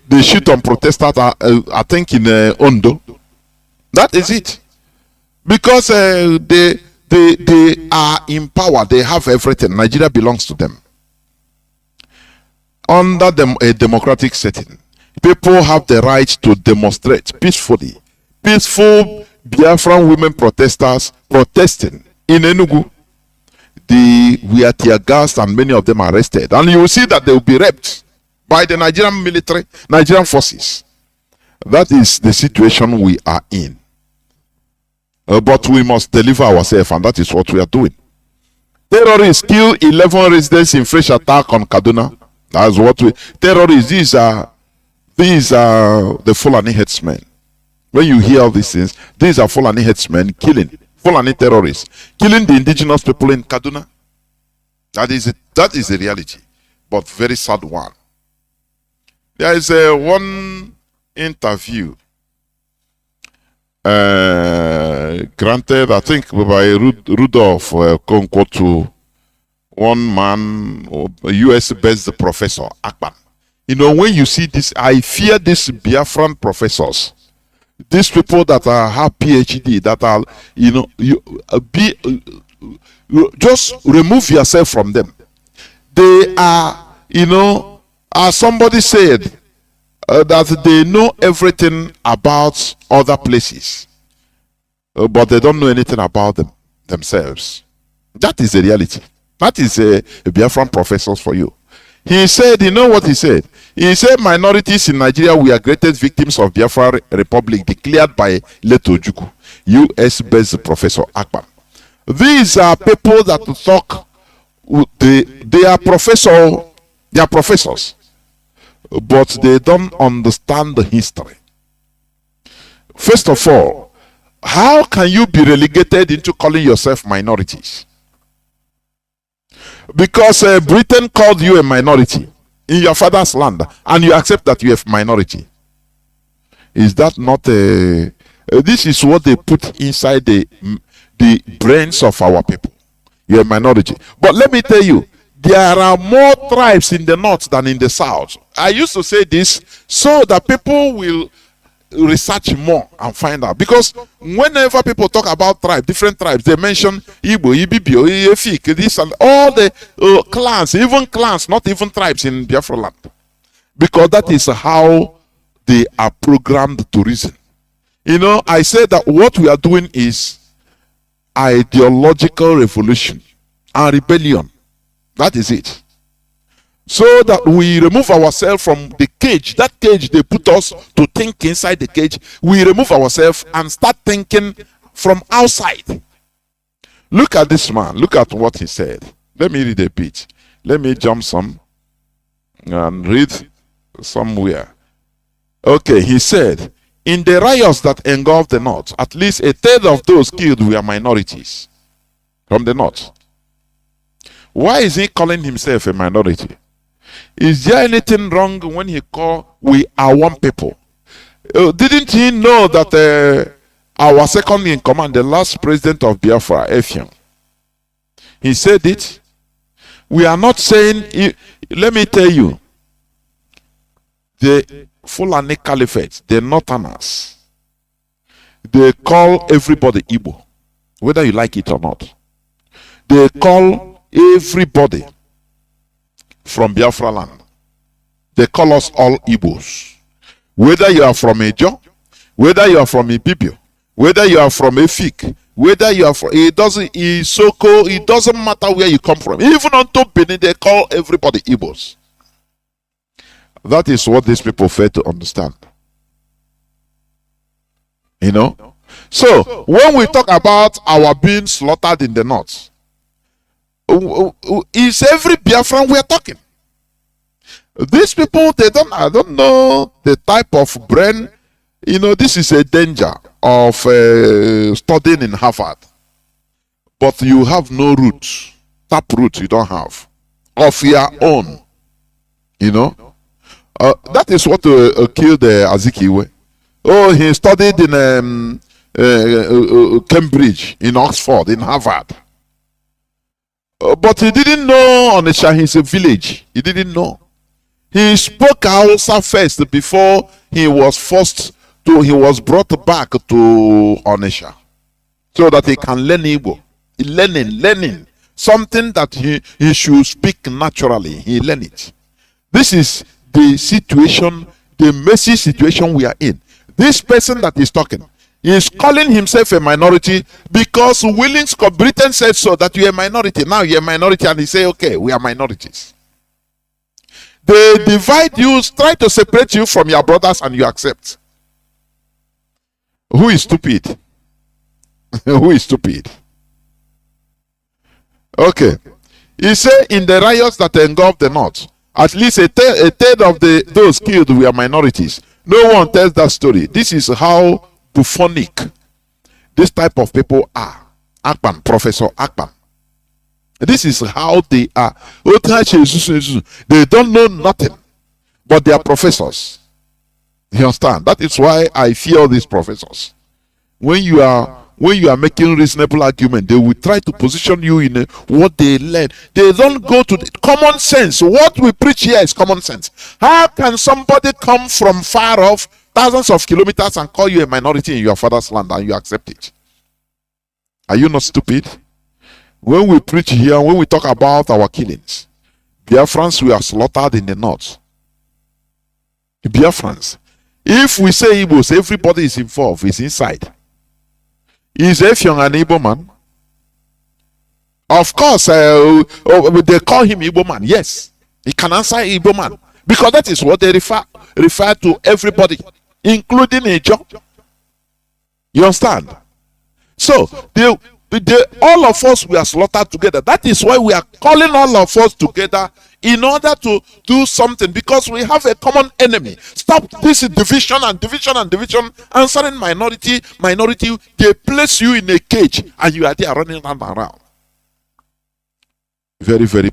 they shoot on protesters, I think in Ondo. That is it. Because they are in power. They have everything. Nigeria belongs to them. Under a democratic setting, people have the right to demonstrate peacefully. Peaceful Biafran women protesters protesting in Enugu, we are tear gassed and many of them are arrested. And you will see that they will be raped by the Nigerian military, Nigerian forces. That is the situation we are in. But we must deliver ourselves, and that is what we are doing. Terrorists kill 11 residents in fresh attack on Kaduna. That's what we... Terrorists, these are the Fulani headsmen. When you hear all these things, these are Fulani headsmen killing. Fulani terrorists killing the indigenous people in Kaduna. That is the reality, but very sad one. There is one interview. granted, I think, by Rudolph Conquo to one man, a US-based professor, Akpan. You know, when you see this, I fear these Biafran professors, these people that have PhD, that are, you know, just remove yourself from them. They are, you know, as somebody said, that they know everything about other places, but they don't know anything about themselves. That is the reality. That is a Biafran professors for you. He said, you know what he said? He said minorities in Nigeria were greatest victims of Biafra Republic declared by Leto Ojukwu, US-based Professor Akpan. These are people that talk, they are professors, but they don't understand the history. First of all, how can you be relegated into calling yourself minorities? Because Britain called you a minority in your father's land, and you accept that you have minority. Is that not a... this is what they put inside the brains of our people. You're a minority. But let me tell you, there are more tribes in the north than in the south. I used to say this so that people will research more and find out. Because whenever people talk about tribes, different tribes, they mention Igbo, Ibibio, Efik, this and all the clans, even clans, not even tribes in Biafra land. Because that is how they are programmed to reason. You know, I say that what we are doing is ideological revolution and rebellion. That is it. So that we remove ourselves from the cage, that cage they put us to think inside the cage. We remove ourselves and start thinking from outside. Look at this man. Look at what he said. Let me read a bit. Let me jump some and read somewhere. Okay, he said, in the riots that engulfed the north, at least a third of those killed were minorities from the north. Why is he calling himself a minority? Is there anything wrong when he called we are one people? Didn't he know that our second in command, the last president of Biafra, Efion, he said it? We are not saying, let me tell you, the Fulani Caliphate, the Northerners, they call everybody Igbo, whether you like it or not. They call everybody from Biafra land. They call us all Igbos. Whether you are from Ejo, whether you are from Ibibio, whether you are from Efik, whether you are from, it doesn't matter where you come from. Even on top Benin, they call everybody Igbos. That is what these people fail to understand. You know? So, when we talk about our being slaughtered in the north, is every Biafran we are talking? These people, I don't know the type of brain. You know, this is a danger of studying in Harvard. But you have no roots. Tap roots you don't have. Of your own. You know? That is what killed Azikiwe. Oh, he studied in Cambridge, in Oxford, in Harvard. But he didn't know Onisha is a village. He didn't know. He spoke Hausa first before he was he was brought back to Onisha. So that he can learn Igbo. Learning. Something that he should speak naturally. He learned it. This is the situation, the messy situation we are in. This person that is talking, he is calling himself a minority because Britain said so, that you are a minority. Now you are a minority, and he say, okay, we are minorities. They divide you, try to separate you from your brothers, and you accept. Who is stupid? Who is stupid? Okay. He said in the riots that engulfed the north, at least a third of those killed were minorities. No one tells that story. This is how buffonic this type of people are. Akpan, Professor Akpan. This is how they are. They don't know nothing, but they are professors. You understand? That is why I fear these professors. When you are when you are making reasonable argument, they will try to position you in what they learn. They don't go to the common sense. What we preach here is common sense. How can somebody come from far off, thousands of kilometers, and call you a minority in your father's land and you accept it? Are you not stupid? When we preach here, when we talk about our killings, Biafrans were slaughtered in the north. Biafrans. If we say Igbos, everybody is involved, is inside. Is Effiong an Igbo man? Of course, they call him Igbo man. Yes, he can answer Igbo man. Because that is what they refer to everybody, including Ijo. You understand? So, all of us were slaughtered together. That is why we are calling all of us together in order to do something, because we have a common enemy. Stop this division and division and division. Answering minority, they place you in a cage and you are there running around. Very, very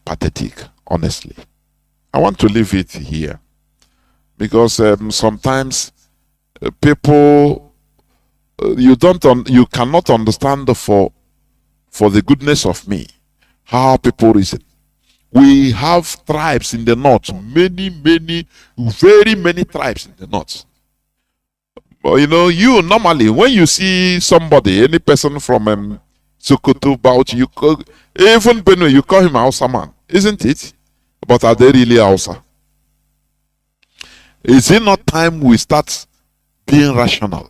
pathetic, honestly. I want to leave it here because sometimes people you cannot understand for the goodness of me how people reason. We have tribes in the north, very many tribes in the north. But you normally, when you see somebody, any person from Sokoto, Bauchi, even Benue, you call him Hausa man, isn't it? But are they really Hausa? Is it not time we start being rational?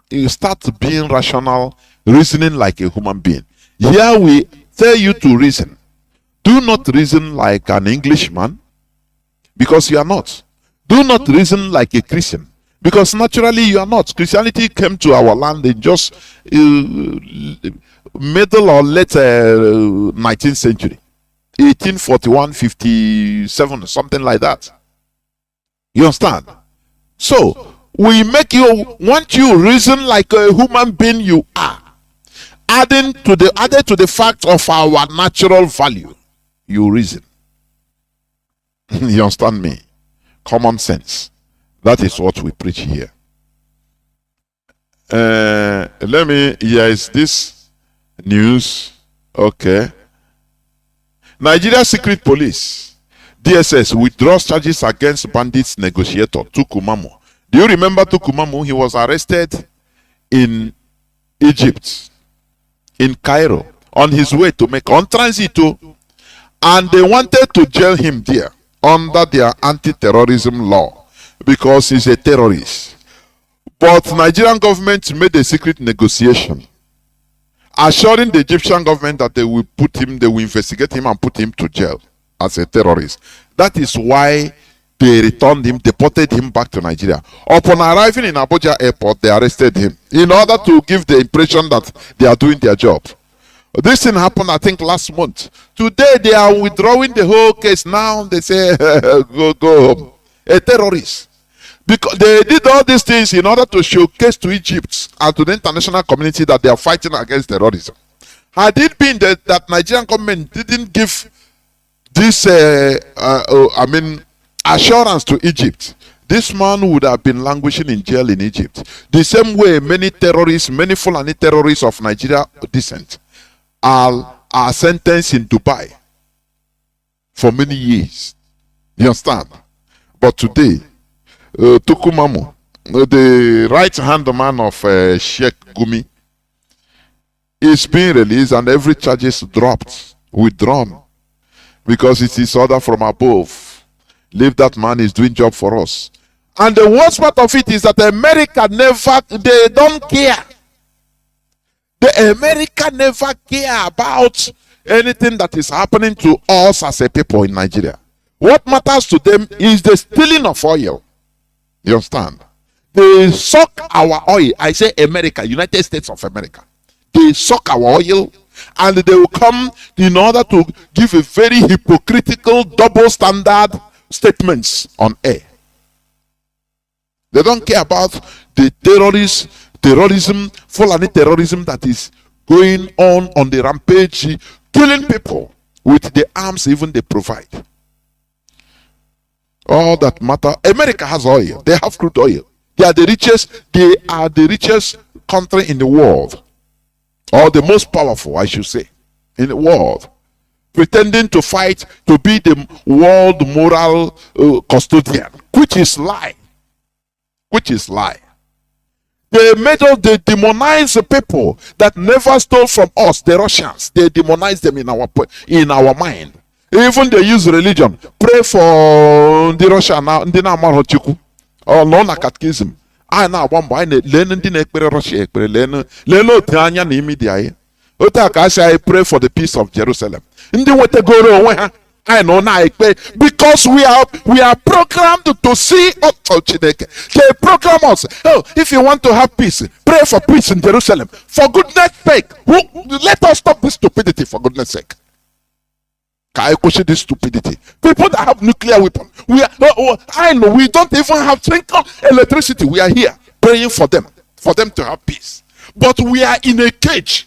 You start being rational, reasoning like a human being. Here we tell you to reason. Do not reason like an Englishman, because you are not. Do not reason like a Christian, because naturally you are not. Christianity came to our land in just middle or late 19th century. 1841, 57, something like that. You understand? So, we want you reason like a human being you are. Added to the fact of our natural value. You reason. You understand me? Common sense. That is what we preach here. Here is this news. Okay. Nigeria Secret Police, DSS, withdraws charges against bandits negotiator Tukumamu. Do you remember Tukumamu? He was arrested in Egypt, in Cairo, on his way to make on transit to. And they wanted to jail him there under their anti-terrorism law because he's a terrorist. But Nigerian government made a secret negotiation, assuring the Egyptian government that they will investigate him and put him to jail as a terrorist. That is why they returned him, deported him back to Nigeria. Upon arriving in Abuja airport, they arrested him in order to give the impression that they are doing their job. This thing happened, I think, last month. Today, they are withdrawing the whole case. Now, they say, go home. A terrorist. Because they did all these things in order to showcase to Egypt and to the international community that they are fighting against terrorism. Had it been that Nigerian government didn't give this, assurance to Egypt, this man would have been languishing in jail in Egypt. The same way many Fulani terrorists of Nigeria descent are sentenced in Dubai for many years. You understand? But today, Tukumamu, the right-hand man of Sheikh Gumi, is being released and every charge is withdrawn, because it is order from above. Leave that man, is doing job for us. And the worst part of it is that America they don't care. The America never care about anything that is happening to us as a people in Nigeria. What matters to them is the stealing of oil. You understand? They suck our oil. I say America, United States of America. They suck our oil and they will come in order to give a very hypocritical, double standard statements on air. They don't care about the terrorism, Fulani terrorism that is going on the rampage, killing people with the arms even they provide. All that matter, America has oil. They have crude oil. They are the richest country in the world, or the most powerful, I should say, in the world, pretending to fight to be the world moral custodian, which is lie. Which is lie. They made us, they demonize the people that never stole from us, the Russians. They demonize them in our mind. Even they use religion. Pray for the Russian now, the Namarochiku, or no na catechism. I now one by Lenin didn't Russia, Leno Tanya Nimidia. I pray for the peace of Jerusalem. In the water go I know now because we are programmed to see they program us. Oh, if you want to have peace, pray for peace in Jerusalem. For goodness sake, let us stop this stupidity. For goodness sake, I question this stupidity. People that have nuclear weapons, I know we don't even have electricity. We are here praying for them to have peace, but we are in a cage.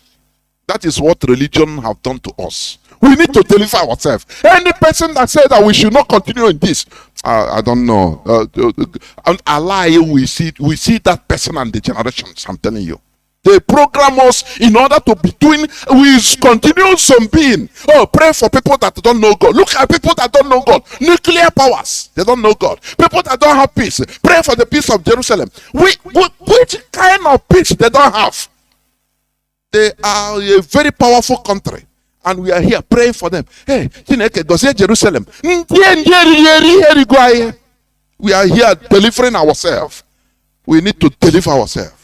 That is what religion have done to us. We need to deliver ourselves. Any person that says that we should not continue in this, I don't know. A lie, we see that person and the generations. I'm telling you, they program us in order to be doing. We continue some being. Oh, pray for people that don't know God. Look at people that don't know God. Nuclear powers, they don't know God. People that don't have peace, pray for the peace of Jerusalem. Which kind of peace they don't have? They are a very powerful country, and we are here praying for them. Hey, go say Jerusalem. We are here delivering ourselves. We need to deliver ourselves.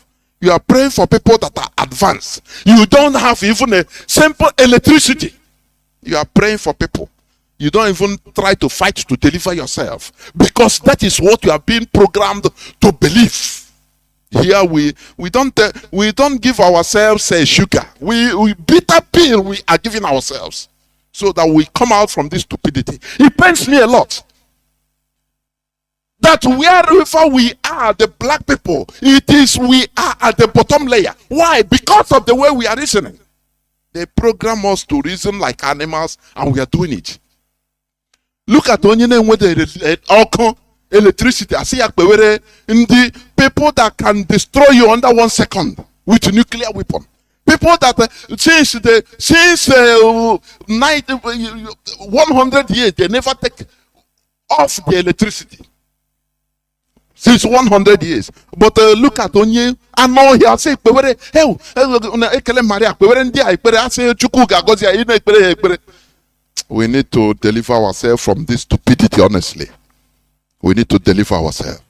You are praying for people that are advanced. You don't have even a simple electricity. You are praying for people. You don't even try to fight to deliver yourself, because that is what you are being programmed to believe. Here we don't give ourselves a sugar. We bitter pill we are giving ourselves so that we come out from this stupidity. It pains me a lot that wherever we are, the black people, we are at the bottom layer. Why? Because of the way we are reasoning. They program us to reason like animals, and we are doing it. Look at Onyene with the electricity. I see the people that can destroy you under 1 second with a nuclear weapon. People that since 100 years they never take off the electricity. Since 100 years. But look at Onye. I know here. I say, we need to deliver ourselves from this stupidity, honestly. We need to deliver ourselves.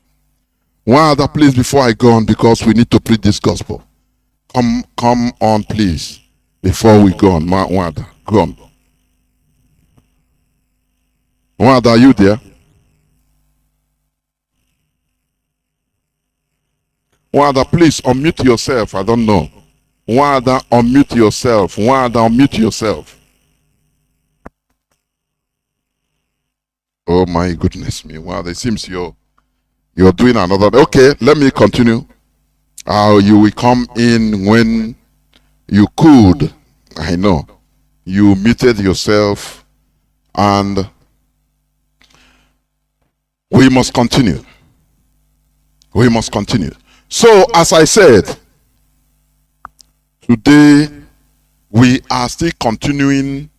One other place before I go on, because we need to preach this gospel. Come on, please. Before we go on, one other, go on. One other, are you there? One other, please unmute yourself. I don't know. One other, unmute yourself. One other, unmute yourself. Oh my goodness me! Wow, it seems you're doing another. Okay, let me continue. You will come in when you could. I know you muted yourself, and we must continue. We must continue. So, as I said, today we are still continuing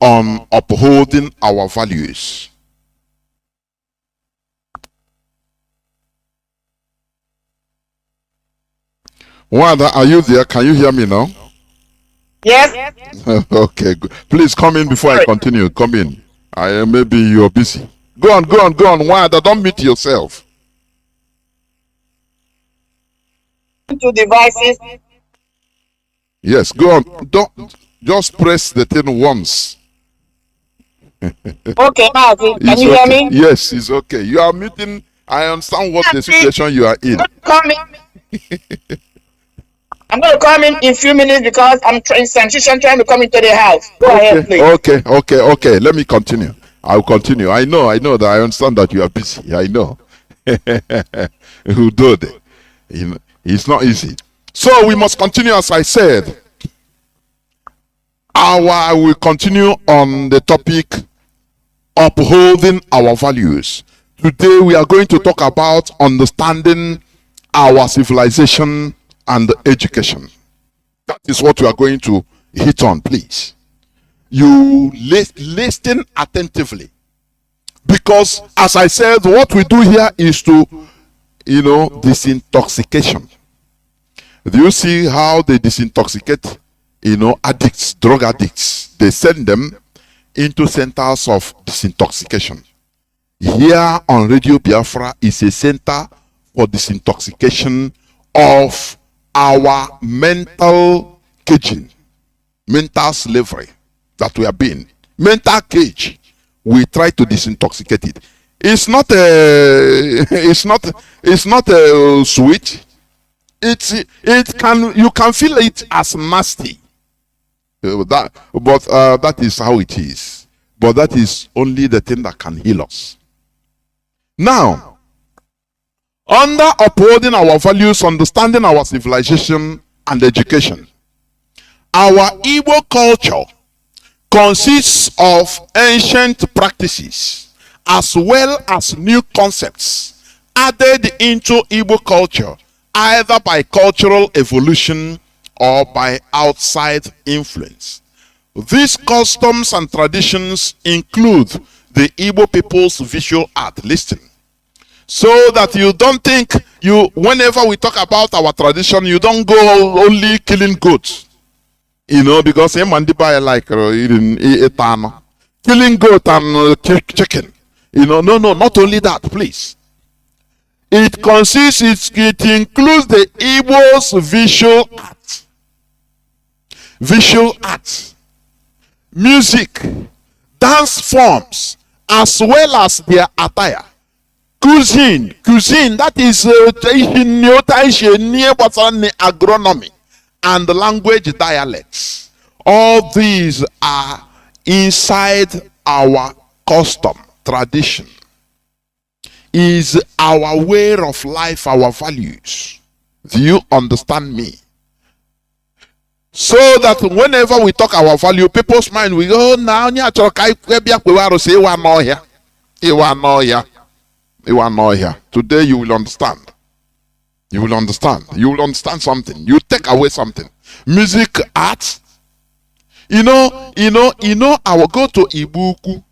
on upholding our values. Wanda, are you there? Can you hear me now? Yes. Okay, good. Please come in before I continue. Come in. Maybe you're busy. Go on. Wanda, don't mute yourself. Two devices. Yes, go on. Don't just press the thing once. Okay, Mazi, can you hear me? Yes, it's okay. You are muting. I understand what the situation you are in. I'm going to come in a few minutes because I'm in transition trying to come into the house. Go ahead, please. Okay. Let me continue. I'll continue. I know that I understand that you are busy. I know. Who do it? It's not easy. So we must continue, as I said. I will continue on the topic upholding our values. Today we are going to talk about understanding our civilization and education. That is what we are going to hit on, please. You listen attentively. Because, as I said, what we do here is to, disintoxication. Do you see how they disintoxicate, addicts, drug addicts? They send them into centers of disintoxication. Here on Radio Biafra is a center for disintoxication of our mental caging, mental slavery that we have been, mental cage. We try to disintoxicate it. It's not a sweet. You can feel it as nasty. But that is how it is. But that is only the thing that can heal us. Now, under upholding our values, understanding our civilization and education, our Igbo culture consists of ancient practices as well as new concepts added into Igbo culture, either by cultural evolution or by outside influence. These customs and traditions include the Igbo people's visual art. Listen, so that you don't think whenever we talk about our tradition, you don't go only killing goats. Because Mandiba like killing goat and chicken. No, not only that, please. It includes the Igbo's visual art, music, dance forms, as well as their attire. Cuisine, that is agronomy and language dialects. All these are inside our custom, tradition. Is our way of life, our values. Do you understand me? So that whenever we talk our value, people's mind we go now. Today you will understand. You will understand. You will understand something. You take away something. Music, art. I will go to Ibuku.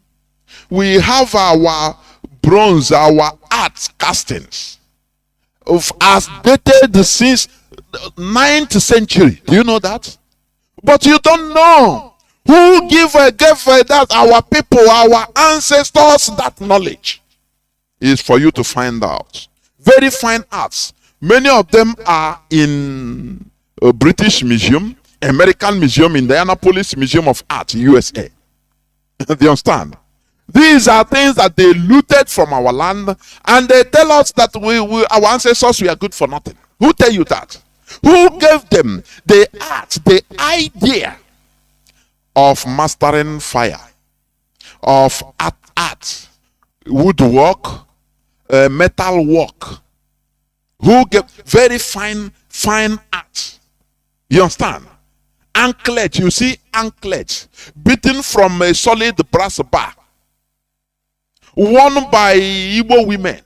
We have our bronze, our art castings of as dated since 9th century. Do you know that? But you don't know who gave that our people, our ancestors, that knowledge. Is for you to find out. Very fine arts. Many of them are in a British Museum, American Museum, Indianapolis Museum of Art, USA. Do you understand? These are things that they looted from our land, and they tell us that our ancestors were good for nothing. Who tell you that? Who gave them the art, the idea of mastering fire, of art, woodwork, metal work? Who gave very fine art? You understand? Anklet, you see anklet beaten from a solid brass bar, worn by Igbo women.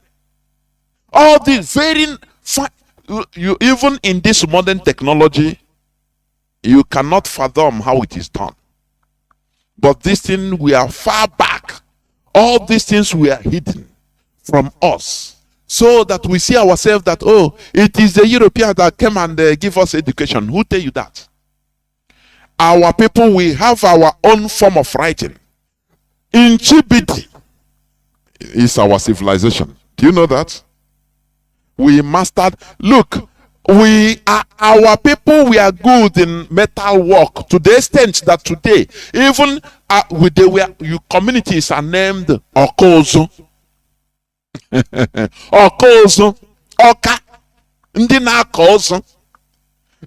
All these very fine. You even in this modern technology, you cannot fathom how it is done. But this thing, we are far back. All these things were hidden from us, so that we see ourselves that, oh, it is the European that came and give us education. Who tell you that? Our people, we have our own form of writing. In Chibiti is our civilization. Do you know that? We mastered. Look, our people, we are good in metal work to the extent that today, even your communities are named Okozo. Okozo, Oka, Ndina Kozo.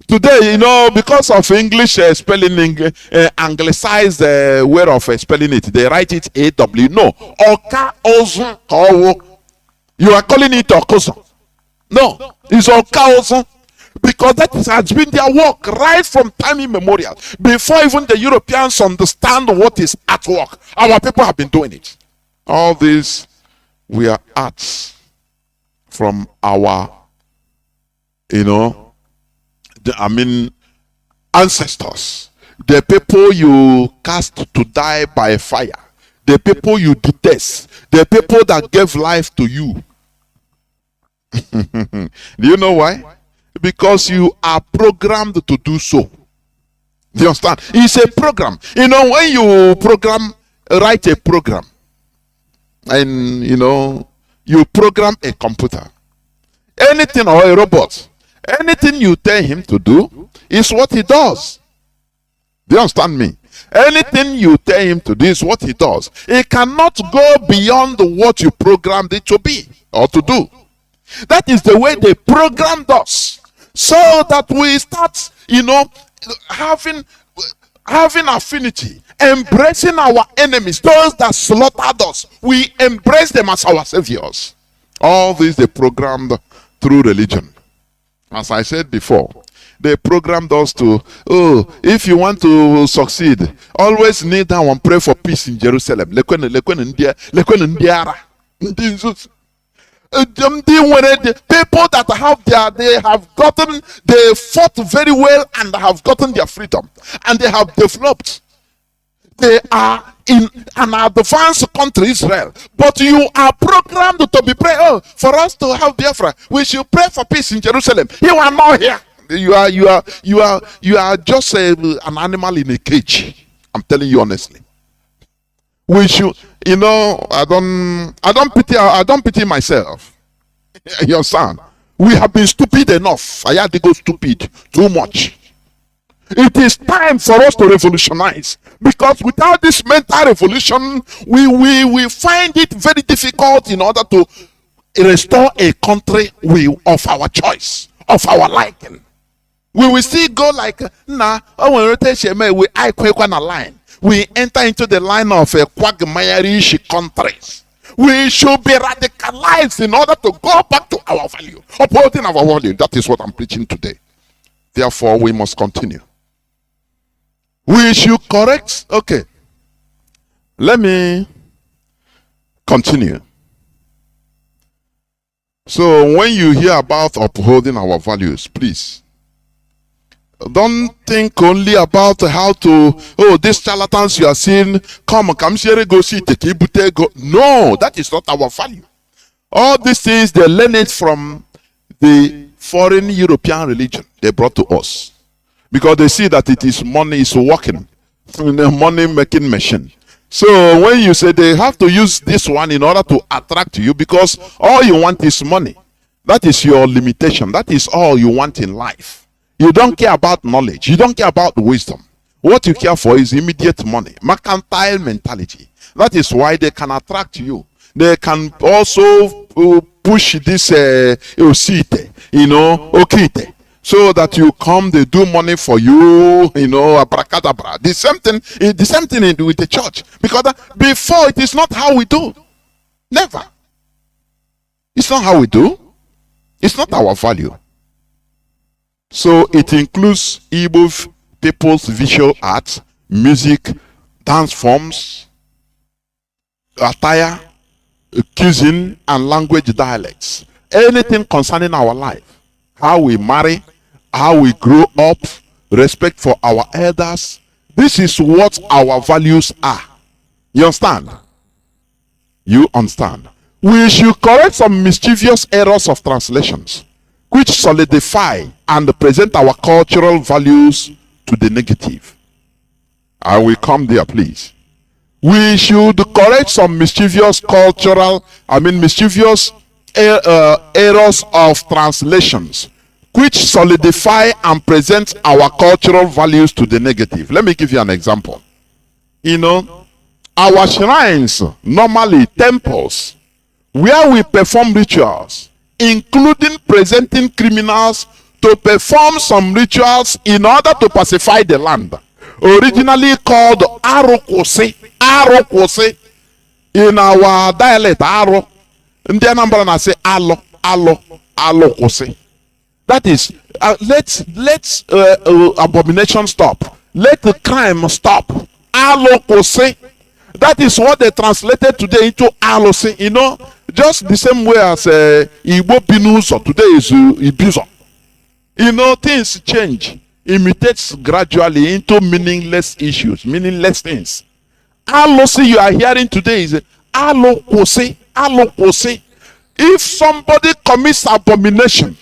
Today, because of English spelling, anglicized way of spelling it, they write it AW. No, Oka Ozo Kowo. You are calling it Okozo. No, it's Oka Ozo. Because that has been their work right from time immemorial. Before even the Europeans understand what is artwork, our people have been doing it. All these were arts from our, ancestors, the people you cast to die by fire, the people you detest, the people that gave life to you. Do you know why? Because you are programmed to do so. Do you understand? It's a program. You know, when you write a program, and you program a computer, anything, or a robot, anything you tell him to do is what he does. Do you understand me? Anything you tell him to do is what he does. He cannot go beyond what you programmed it to be or to do. That is the way they programmed us, so that we start, having affinity, embracing our enemies, those that slaughtered us. We embrace them as our saviors. All this they programmed through religion. As I said before, they programmed us to, if you want to succeed, always kneel down and pray for peace in Jerusalem. The people that they fought very well and have gotten their freedom, and they have developed. They are in an advanced country, Israel, but you are programmed to be praying. For us to have Biafra, we should pray for peace in Jerusalem. You are not here. You are just an animal in a cage. I'm telling you honestly. We should, I don't pity myself. You understand? We have been stupid enough. I had to go stupid too much. It is time for us to revolutionize, because without this mental revolution, we find it very difficult in order to restore a country of our choice, of our liking. We will still go like, we enter into the line of a quagmire-ish countries. We should be radicalized in order to go back to our value, upholding our value. That is what I'm preaching today. Therefore, we must continue. We should correct. Okay, let me continue. So when you hear about upholding our values, please don't think only about how to, these charlatans you are seeing, come here, go see, go. No, that is not our value. All these things, they learn it from the foreign European religion they brought to us, because they see that it is money is working in a money making machine. So when you say they have to use this one in order to attract you, because all you want is money, that is your limitation. That is all you want in life. You don't care about knowledge. You don't care about wisdom. What you care for is immediate money, mercantile mentality. That is why they can attract you. They can also push this okite, so that you come, they do money for you, abracadabra. The same thing with the church. Because before, it is not how we do. Never. It's not how we do. It's not our value. So it includes Igbo people's visual art, music, dance forms, attire, cuisine, and language dialects. Anything concerning our life, how we marry, how we grow up, respect for our elders. This is what our values are. You understand? You understand? We should correct some mischievous errors of translations, which solidify and present our cultural values to the negative. I will come there, please. We should correct some mischievous errors of translations, which solidify and present our cultural values to the negative. Let me give you an example. Our shrines, normally temples, where we perform rituals, including presenting criminals to perform some rituals in order to pacify the land, originally called Arokose. Arokose. In our dialect, Aro. In the Anambra, say Alo, Alokose. That is, let's abomination stop. Let the crime stop. Alokose. That is what they translated today into Alose. Just the same way as Igbo Binuso today is Ibizo. You know, things change. It mutates gradually into meaningless issues, meaningless things. Alosi you are hearing today is alokose, alokose. If somebody commits abomination,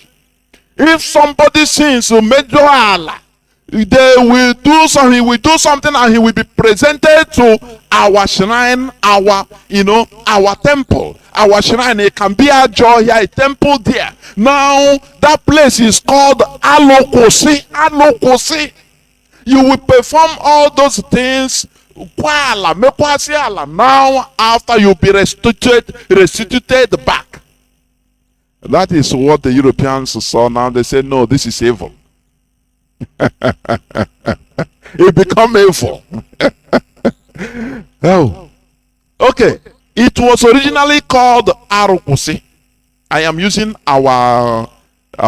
if somebody sins major Allah, they will do something, he will do something, and he will be presented to our shrine, our our temple, our shrine. It can be a joy here, a temple there. Now that place is called alokose, alokose. You will perform all those things. Now after you be restituted back. That is what the Europeans saw. Now they say, no, this is evil. It become evil. Oh, okay. It was originally called Arukusi. I am using our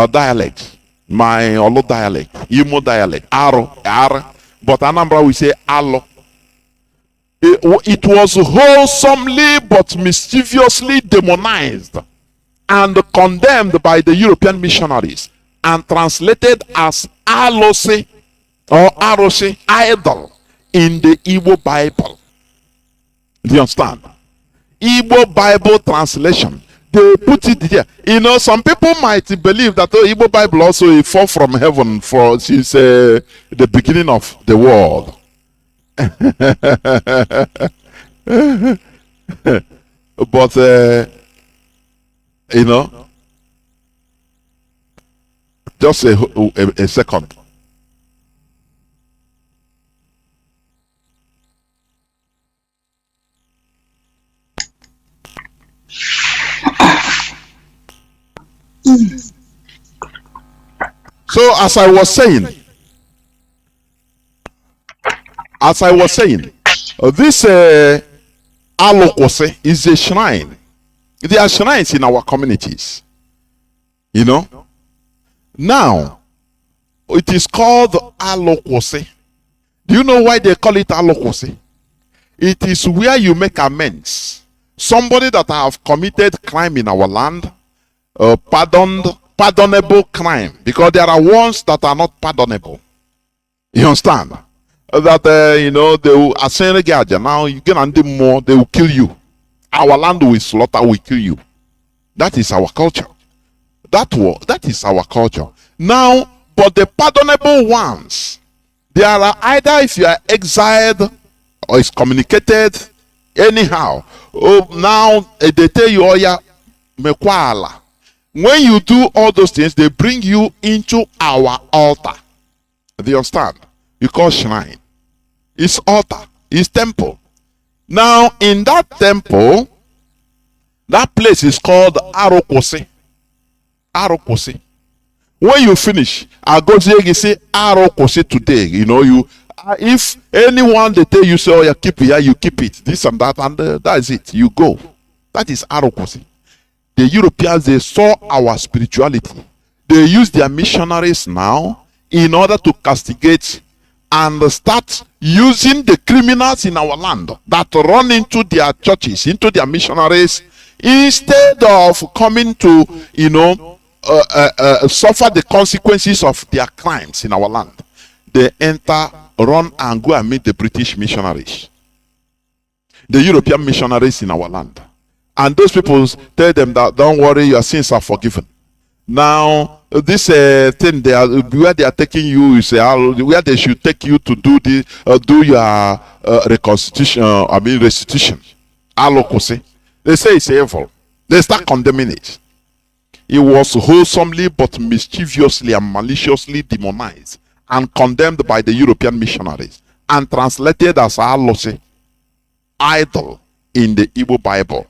dialect, my Olo dialect, Imo dialect, Aro, Ar, but Anambra we say Alo. It was wholesomely but mischievously demonized and condemned by the European missionaries and translated as Alose or Arose, idol, in the Igbo Bible. Do you understand? Igbo Bible translation. They put it there. You know, some people might believe that the Igbo Bible also fall from heaven since the beginning of the world. But you know, just a second. So as I was saying, this Alokose is a shrine. There are shrines in our communities. You know. Now, it is called Alokose. Do you know why they call it Alokose? It is where you make amends. Somebody that have committed crime in our land, pardonable crime, because there are ones that are not pardonable. You understand? That you know, they will assign a gadget. Now you get on them more, they will kill you. Our land will slaughter, will kill you. That is our culture. That is our culture. Now, but the pardonable ones, they are either if you are exiled or it's communicated anyhow. Oh, now they tell you, oh yeah, mekwala. When you do all those things, they bring you into our altar. Do you understand? You call shrine. It's altar. It's temple. Now, in that temple, that place is called Arokose. Arokose. When you finish, I go to you say Arokose today. You know, you if anyone they tell you say, oh, you keep it here, you keep it. This and that, and that is it. You go. That is Arokose. The Europeans, they saw our spirituality. They use their missionaries now in order to castigate and start using the criminals in our land that run into their churches, into their missionaries, instead of coming to, you know, suffer the consequences of their crimes in our land. They enter, run and go and meet the British missionaries, the European missionaries in our land. And those people tell them that, don't worry, your sins are forgiven. Now, this thing they are, where they are taking you is where they should take you to do the do your restitution. Alokose. They say it's evil. They start condemning it. It was wholesomely but mischievously and maliciously demonized and condemned by the European missionaries and translated as Alose, idol, in the Igbo Bible.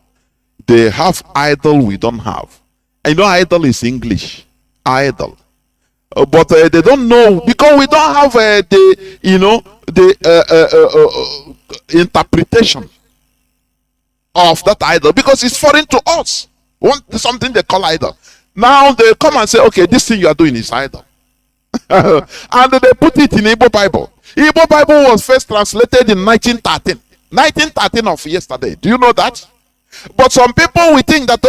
They have idol we don't have. I know idol is English, idol, but they don't know because we don't have the, you know, the interpretation of that idol because it's foreign to us. Something they call idol. Now they come and say, okay, this thing you are doing is idol, and they put it in Igbo Bible. Igbo Bible was first translated in 1913. 1913 of yesterday. Do you know that? But some people will think that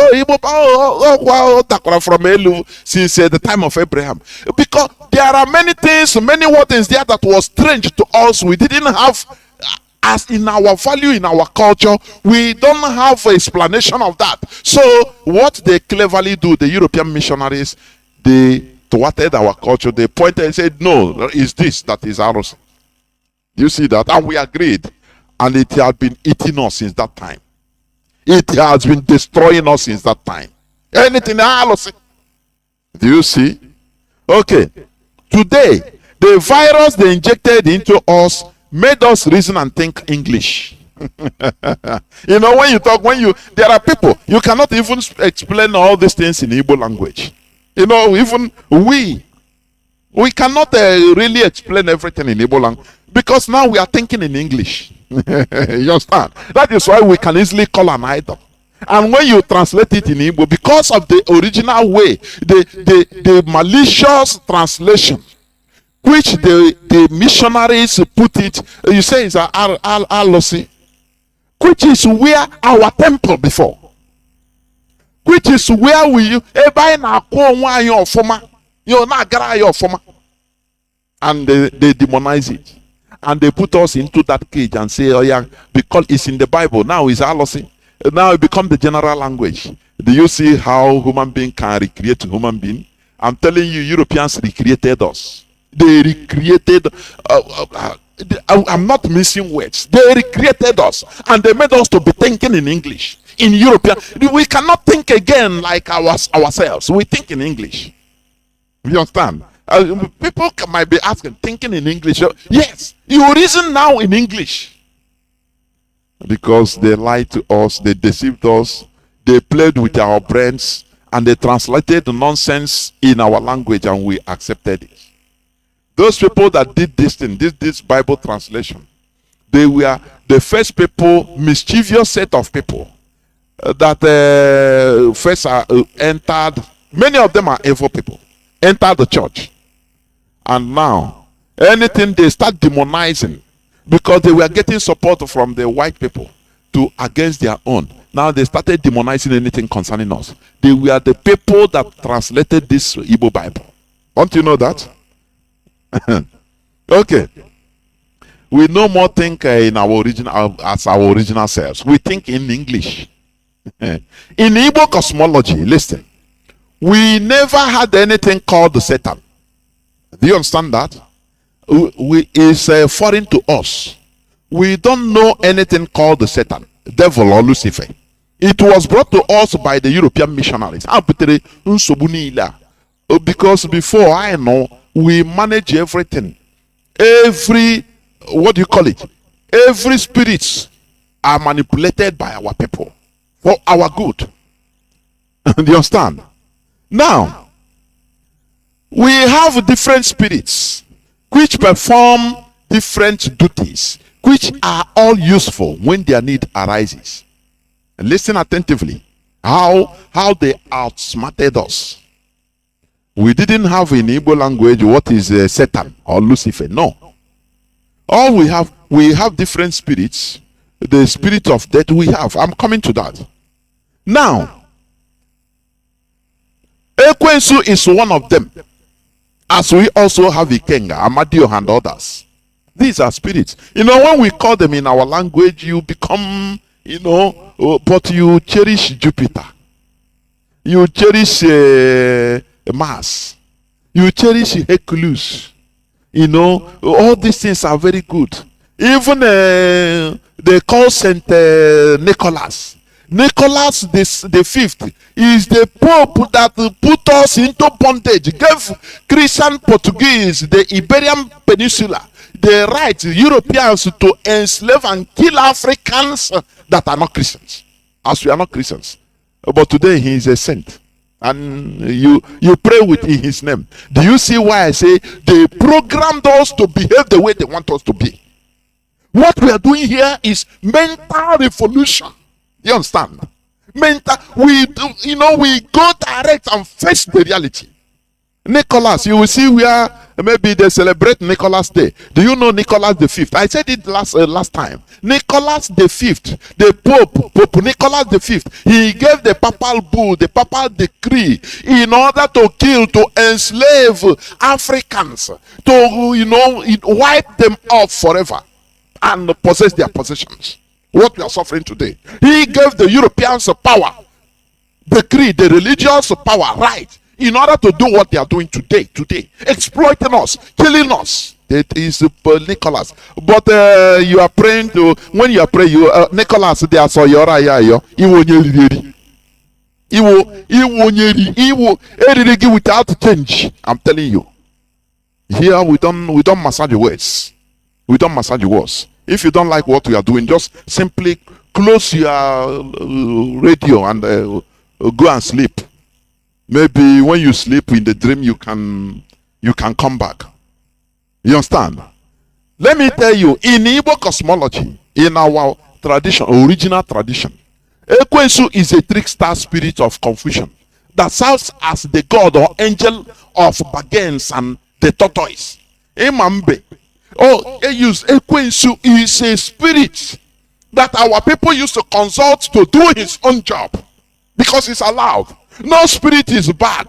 Takora from Elu since the time of Abraham, because there are many things, many things there that was strange to us. We didn't have, as in our value, in our culture, we don't have an explanation of that. So what they cleverly do, the European missionaries, they thwarted our culture. They pointed and said, no, it's this that is ours. You see that? And we agreed. And it had been eating us since that time. It has been destroying us since that time. Anything else? Do you see? Okay. Today, the virus they injected into us made us reason and think English. You know, there are people, you cannot even explain all these things in Igbo language. You know, even we cannot really explain everything in Igbo language, because now we are thinking in English. You understand? That is why we can easily call an idol. And when you translate it in Igbo, because of the original way, the malicious translation, which the missionaries put it, you say it's Alosi, which is where our temple before, which is where we and they demonize it. And they put us into that cage and say, oh yeah, because it's in the Bible. Now it's Alosi. Now it becomes the general language. Do you see how human being can recreate human being? I'm telling you, Europeans recreated us. They recreated, I'm not missing words. They recreated us. And they made us to be thinking in English. In European, we cannot think again like ourselves. We think in English. You understand? People might be asking, thinking in English. Yes, you reason now in English. Because they lied to us, they deceived us, they played with our brains, and they translated the nonsense in our language, and we accepted it. Those people that did this thing, this Bible translation, they were the first people, mischievous set of people that first entered. Many of them are evil people, entered the church. And now, anything they start demonizing, because they were getting support from the white people to against their own. Now they started demonizing anything concerning us. They were the people that translated this Igbo Bible. Don't you know that? Okay. We no more think in our original as our original selves. We think in English. In Igbo cosmology, listen, we never had anything called the Satan. Do you understand that? It's foreign to us. We don't know anything called the Satan, devil, or Lucifer. It was brought to us by the European missionaries. Because before I know, we manage everything. Every, what do you call it? Every spirits are manipulated by our people for our good. Do you understand? Now, we have different spirits which perform different duties, which are all useful when their need arises. And listen attentively how they outsmarted us. We didn't have in Igbo language what is Satan or Lucifer. No. All we have different spirits. The spirit of death we have. I'm coming to that. Now, Ekwensu is one of them. As we also have Ikenga, Amadio, and others. These are spirits. You know, when we call them in our language, you become, you know, but you cherish Jupiter. You cherish Mars. You cherish Hercules. You know, all these things are very good. Even they call Saint Nicholas. Nicholas the Fifth is the Pope that put us into bondage, gave Christian Portuguese, the Iberian Peninsula, the right, Europeans, to enslave and kill Africans that are not Christians, as we are not Christians. But today he is a saint, and you pray with in his name. Do you see why I say they programmed us to behave the way they want us to be? What we are doing here is mental revolution. You understand? Mental, we go direct and face the reality. Nicholas, you will see where maybe they celebrate Nicholas Day. Do you know Nicholas the Fifth? I said it last time. Nicholas the Fifth, the Pope Nicholas the Fifth, he gave the papal bull, the papal decree, in order to kill, to enslave Africans, to wipe them off forever and possess their possessions. What we are suffering today. He gave the Europeans power, decree, the religious power, right, in order to do what they are doing today, exploiting us, killing us. That is Nicholas. But you are praying to, when you are praying, Nicholas, they are so yora ya he will without change. I'm telling you. Here we don't massage words. We don't massage words. If you don't like what we are doing, just simply close your radio and go and sleep. Maybe when you sleep in the dream, you can come back. You understand? Let me tell you, in Igbo cosmology, in our tradition, original tradition, Ekwensu is a trickster spirit of confusion that serves as the god or angel of bargains and the tortoise. Imambe. Ekwensu is a spirit that our people used to consult to do his own job because it's allowed. No spirit is bad.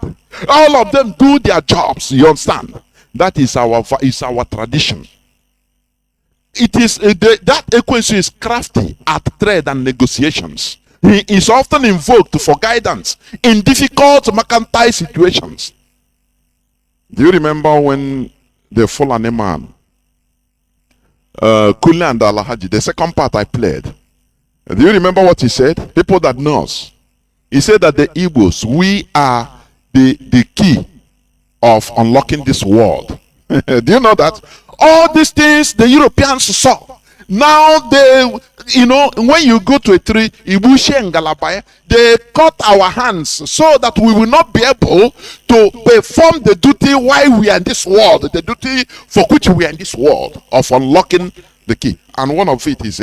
All of them do their jobs. You understand? That is our tradition. It is that Ekwensu is crafty at trade and negotiations. He is often invoked for guidance in difficult mercantile situations. Do you remember when the Fulani man, Kule and Alahaji, the second part I played? Do you remember what he said? People that knows. He said that the Igbos, we are the key of unlocking this world. Do you know that? All these things the Europeans saw. Now they, when you go to a tree, they cut our hands so that we will not be able to perform the duty while we are in this world, the duty for which we are in this world of unlocking the key. And one of it is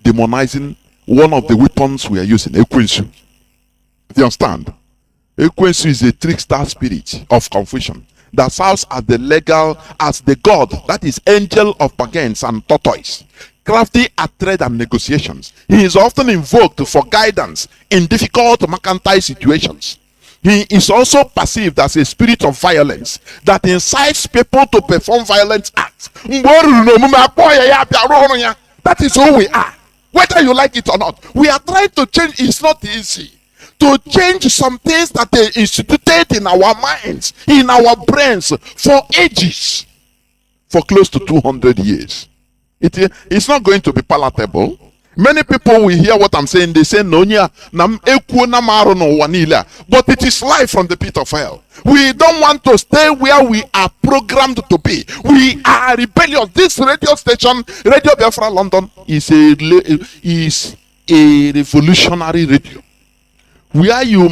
demonizing one of the weapons we are using, Ekwensu. Do you understand? Ekwensu is a trickster spirit of confusion that serves as the god, that is angel of bargains and tortoise, crafty at trade and negotiations. He is often invoked for guidance in difficult mercantile situations. He is also perceived as a spirit of violence that incites people to perform violent acts. That is who we are. Whether you like it or not, we are trying to change. It's not easy to change some things that they instituted in our minds, in our brains for ages, for close to 200 years. It's not going to be palatable. Many people will hear what I'm saying. They say, but it is life from the pit of hell. We don't want to stay where we are programmed to be. We are rebellious. This radio station, Radio Biafra London, is a revolutionary radio. Where you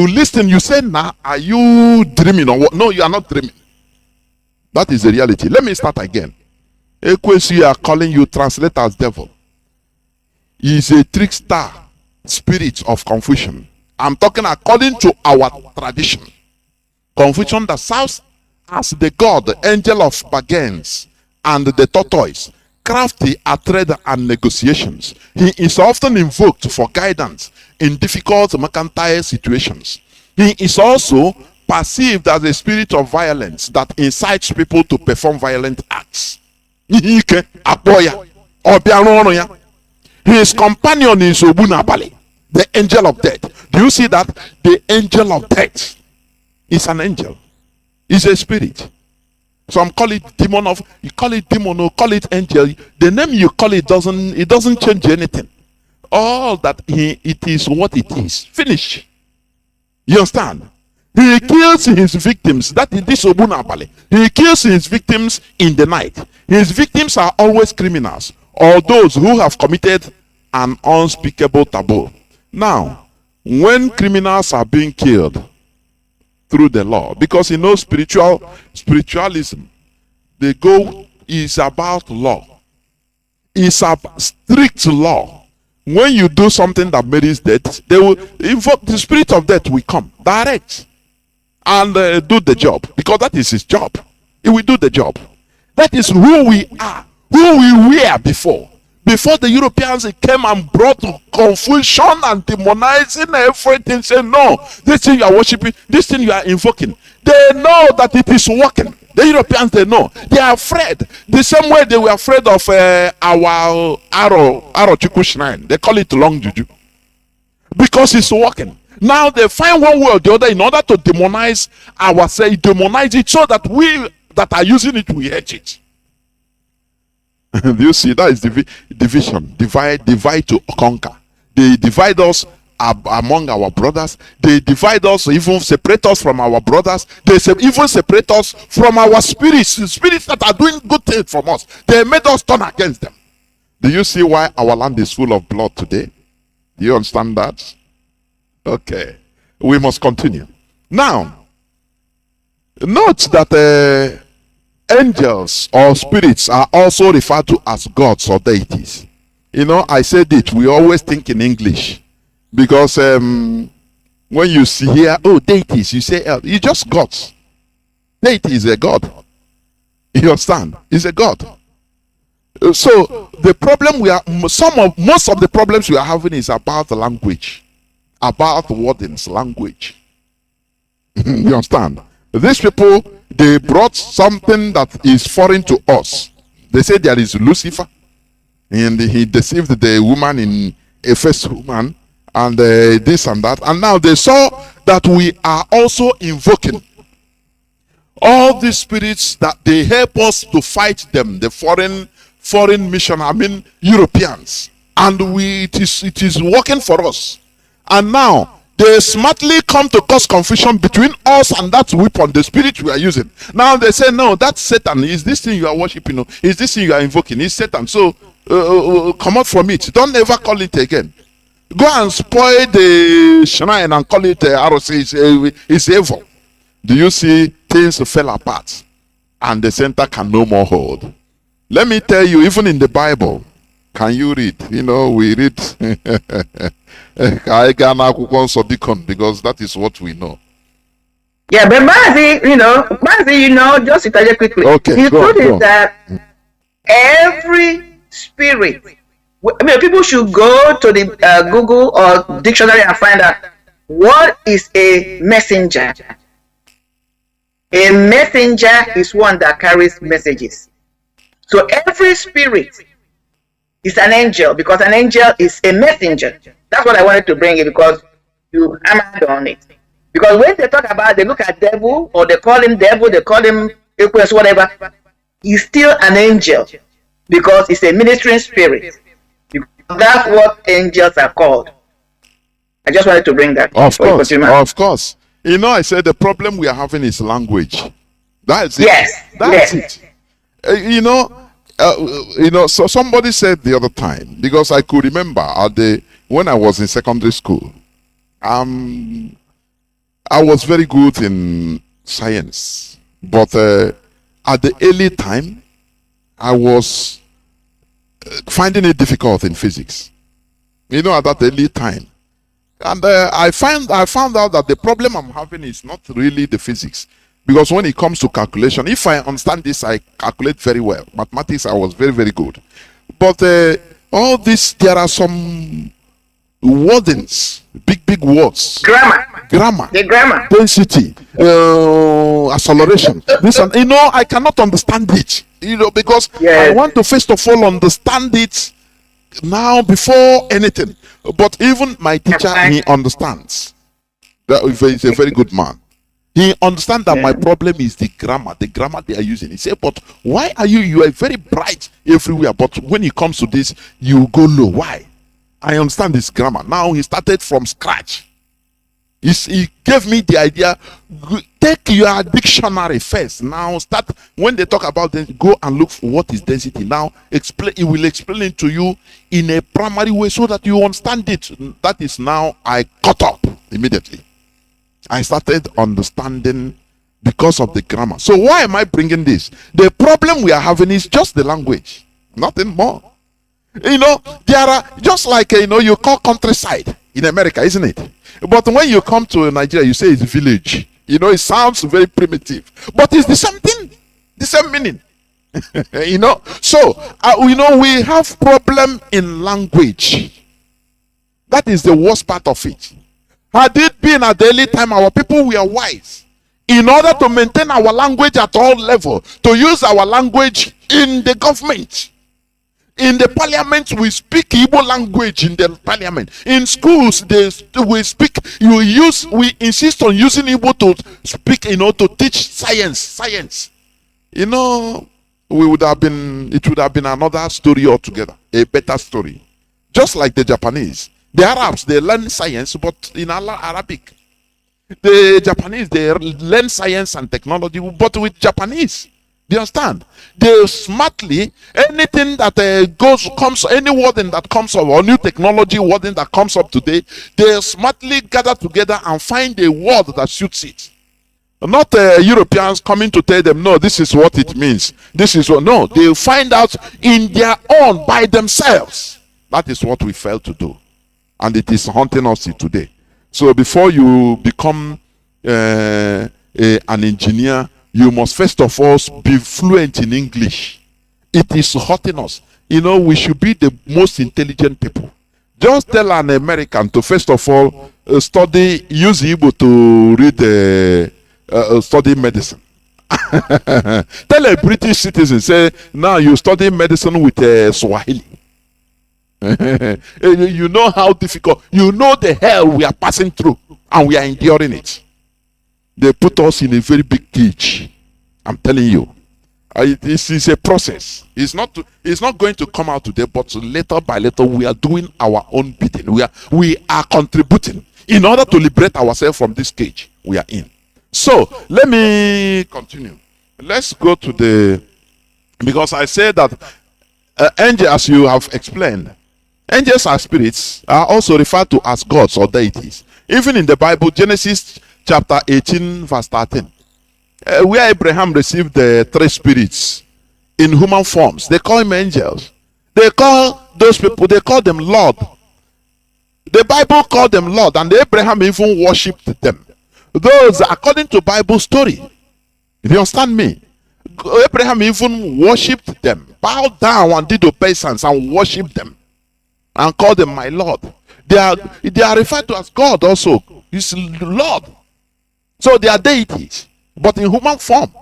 listen, you say, nah, are you dreaming or what? No, you are not dreaming. That is the reality. Let me start again. Ekwensu are calling you, translate as devil. He is a trickster spirit of confusion. I'm talking according to our tradition. Confusion that serves as the god, the angel of bargains, and the tortoise, crafty at trade and negotiations. He is often invoked for guidance in difficult mercantile situations. He is also perceived as a spirit of violence that incites people to perform violent acts. His companion is Obunabali, the angel of death. Do you see that? The angel of death is an angel. It's a spirit. Some call it demon or call it angel. The name you call it doesn't change anything. All that it is what it is. Finish. You understand? He kills his victims. That is this Obunabali. He kills his victims in the night. His victims are always criminals or those who have committed an unspeakable taboo. Now, when criminals are being killed through the law, because spiritualism, the goal is about law. It's a strict law. When you do something that merits death, they will invoke the spirit of death will come direct and do the job, because that is his job. It will do the job. That is who we are, who we were before. Before the Europeans came and brought confusion and demonizing everything, saying, no, this thing you are worshiping, this thing you are invoking, they know that it is working. The Europeans, they know. They are afraid. The same way they were afraid of our Arochukwu shrine. They call it long juju. Because it's working. Now they find one way or the other in order to demonize ourselves, demonize it so that we that are using it, we hate it. Do you see? That is division. Divide to conquer. They divide us among our brothers. They divide us, even separate us from our brothers. They even separate us from our spirits, the spirits that are doing good things from us. They made us turn against them. Do you see why our land is full of blood today? Do you understand that? Okay. We must continue. Now, note that angels or spirits are also referred to as gods or deities. You know, I said it, we always think in English. Because when you see here, oh, deities, you say, you just gods. Deity is a god. You understand? It's a god. So the problem most of the problems we are having is about the language, about wordings, language. You understand? These people, they brought something that is foreign to us. They say there is Lucifer, and he deceived the woman in a first woman, and this and that. And now they saw that we are also invoking all these spirits that they help us to fight them, the foreign mission, I mean Europeans. And it is working for us. And now they smartly come to cause confusion between us and that weapon, the spirit we are using. Now they say, no, that's Satan. Is this thing you are worshiping? Is this thing you are invoking? It's Satan. So come out from it. Don't ever call it again. Go and spoil the shrine and call it ROC. It's evil. Do you see? Things fell apart and the center can no more hold. Let me tell you, even in the Bible, can you read? You know, we read because that is what we know. Yeah, but Mazi, just to tell you quickly. Okay, the truth is that every spirit, I mean, people should go to the Google or dictionary and find out what is a messenger. A messenger is one that carries messages. So every spirit is an angel, because an angel is a messenger. That's what I wanted to bring it, because you hammered on it. Because when they talk about, they look at devil, or they call him devil, they call him Equus, whatever, he's still an angel, because it's a ministering spirit. That's what angels are called. I just wanted to bring that. Of course. You know, I said the problem we are having is language. That's it. Yes. That's it. So somebody said the other time, because I could remember when I was in secondary school, I was very good in science, but at the early time, I was finding it difficult in physics. You know, at that early time. And I found out that the problem I'm having is not really the physics. Because when it comes to calculation, if I understand this, I calculate very well. Mathematics, I was very, very good. But all this, there are some wordings, big words. Grammar. The grammar. Density. Acceleration. This and, I cannot understand it. Because I want to first of all understand it now before anything. But even my teacher, he understands. That he's a very good man. He understands that my problem is the grammar they are using. He said, but why are you are very bright everywhere, but when it comes to this, you go low. Why? I understand this grammar. Now he started from scratch. He gave me the idea, take your dictionary first. Now start, when they talk about density, go and look for what is density. Now it will explain it to you in a primary way so that you understand it. That is now I caught up immediately. I started understanding because of the grammar. So why am I bringing this? The problem we are having is just the language, nothing more. There are, just like, you call countryside in America, isn't it? But when you come to Nigeria, you say it's village. It sounds very primitive. But it's the same thing. The same meaning. So we have problem in language. That is the worst part of it. Had it been at the early time, our people were wise in order to maintain our language at all level, to use our language in the government. In the parliament, we speak Igbo language in the parliament. In schools, we insist on using Igbo to speak, to teach science. It would have been another story altogether, a better story. Just like the Japanese. The Arabs, they learn science, but in Arabic. The Japanese, they learn science and technology, but with Japanese. Do you understand? They smartly, anything that any wording that comes up, or new technology wording that comes up today, they smartly gather together and find a word that suits it. Not Europeans coming to tell them, no, this is what it means. This is what, no, they find out in their own, by themselves. That is what we failed to do. And it is haunting us today. So before you become an engineer, you must first of all be fluent in English. It is hurting us. We should be the most intelligent people. Just tell an American to first of all use Igbo to read, study medicine. Tell a British citizen, say, now you study medicine with Swahili. You know how difficult, the hell we are passing through, and we are enduring it. They put us in a very big cage. I'm telling you, this is a process. It's not going to come out today, but little by little we are doing our own bidding. We are contributing in order to liberate ourselves from this cage we are in. So let me continue. Let's go to because I said that angels, as you have explained, angels are spirits, are also referred to as gods or deities. Even in the Bible, Genesis chapter 18 verse 13, where Abraham received the three spirits in human forms, they call him angels. They call those people, they call them Lord. The Bible called them Lord, and Abraham even worshipped them. Those, according to Bible story, if you understand me, Abraham even worshipped them, bowed down and did obeisance and worshipped them and called them my Lord. They are referred to as God also. He's Lord. So they are deities, but in human form.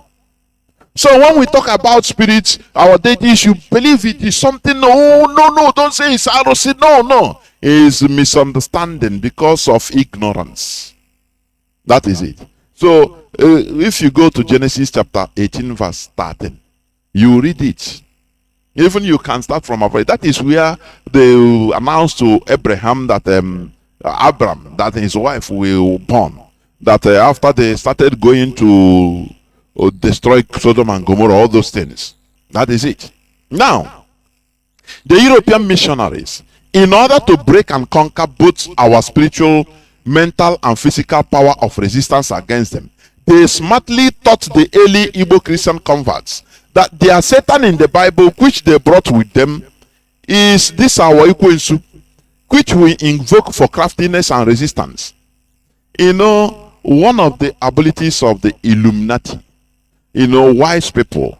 So when we talk about spirits, our deities, you believe it is something. No, don't say it's ROC. No. It's misunderstanding because of ignorance. That is it. So if you go to Genesis chapter 18 verse 13, you read it. Even you can start from Abraham. That is where they announced to Abraham that Abram, that his wife will born. That after they started going to destroy Sodom and Gomorrah, all those things. That is it. Now, the European missionaries, in order to break and conquer both our spiritual, mental, and physical power of resistance against them, they smartly taught the early Igbo Christian converts that their Satan in the Bible, which they brought with them, is this our Ekwensu, which we invoke for craftiness and resistance. One of the abilities of the Illuminati, wise people,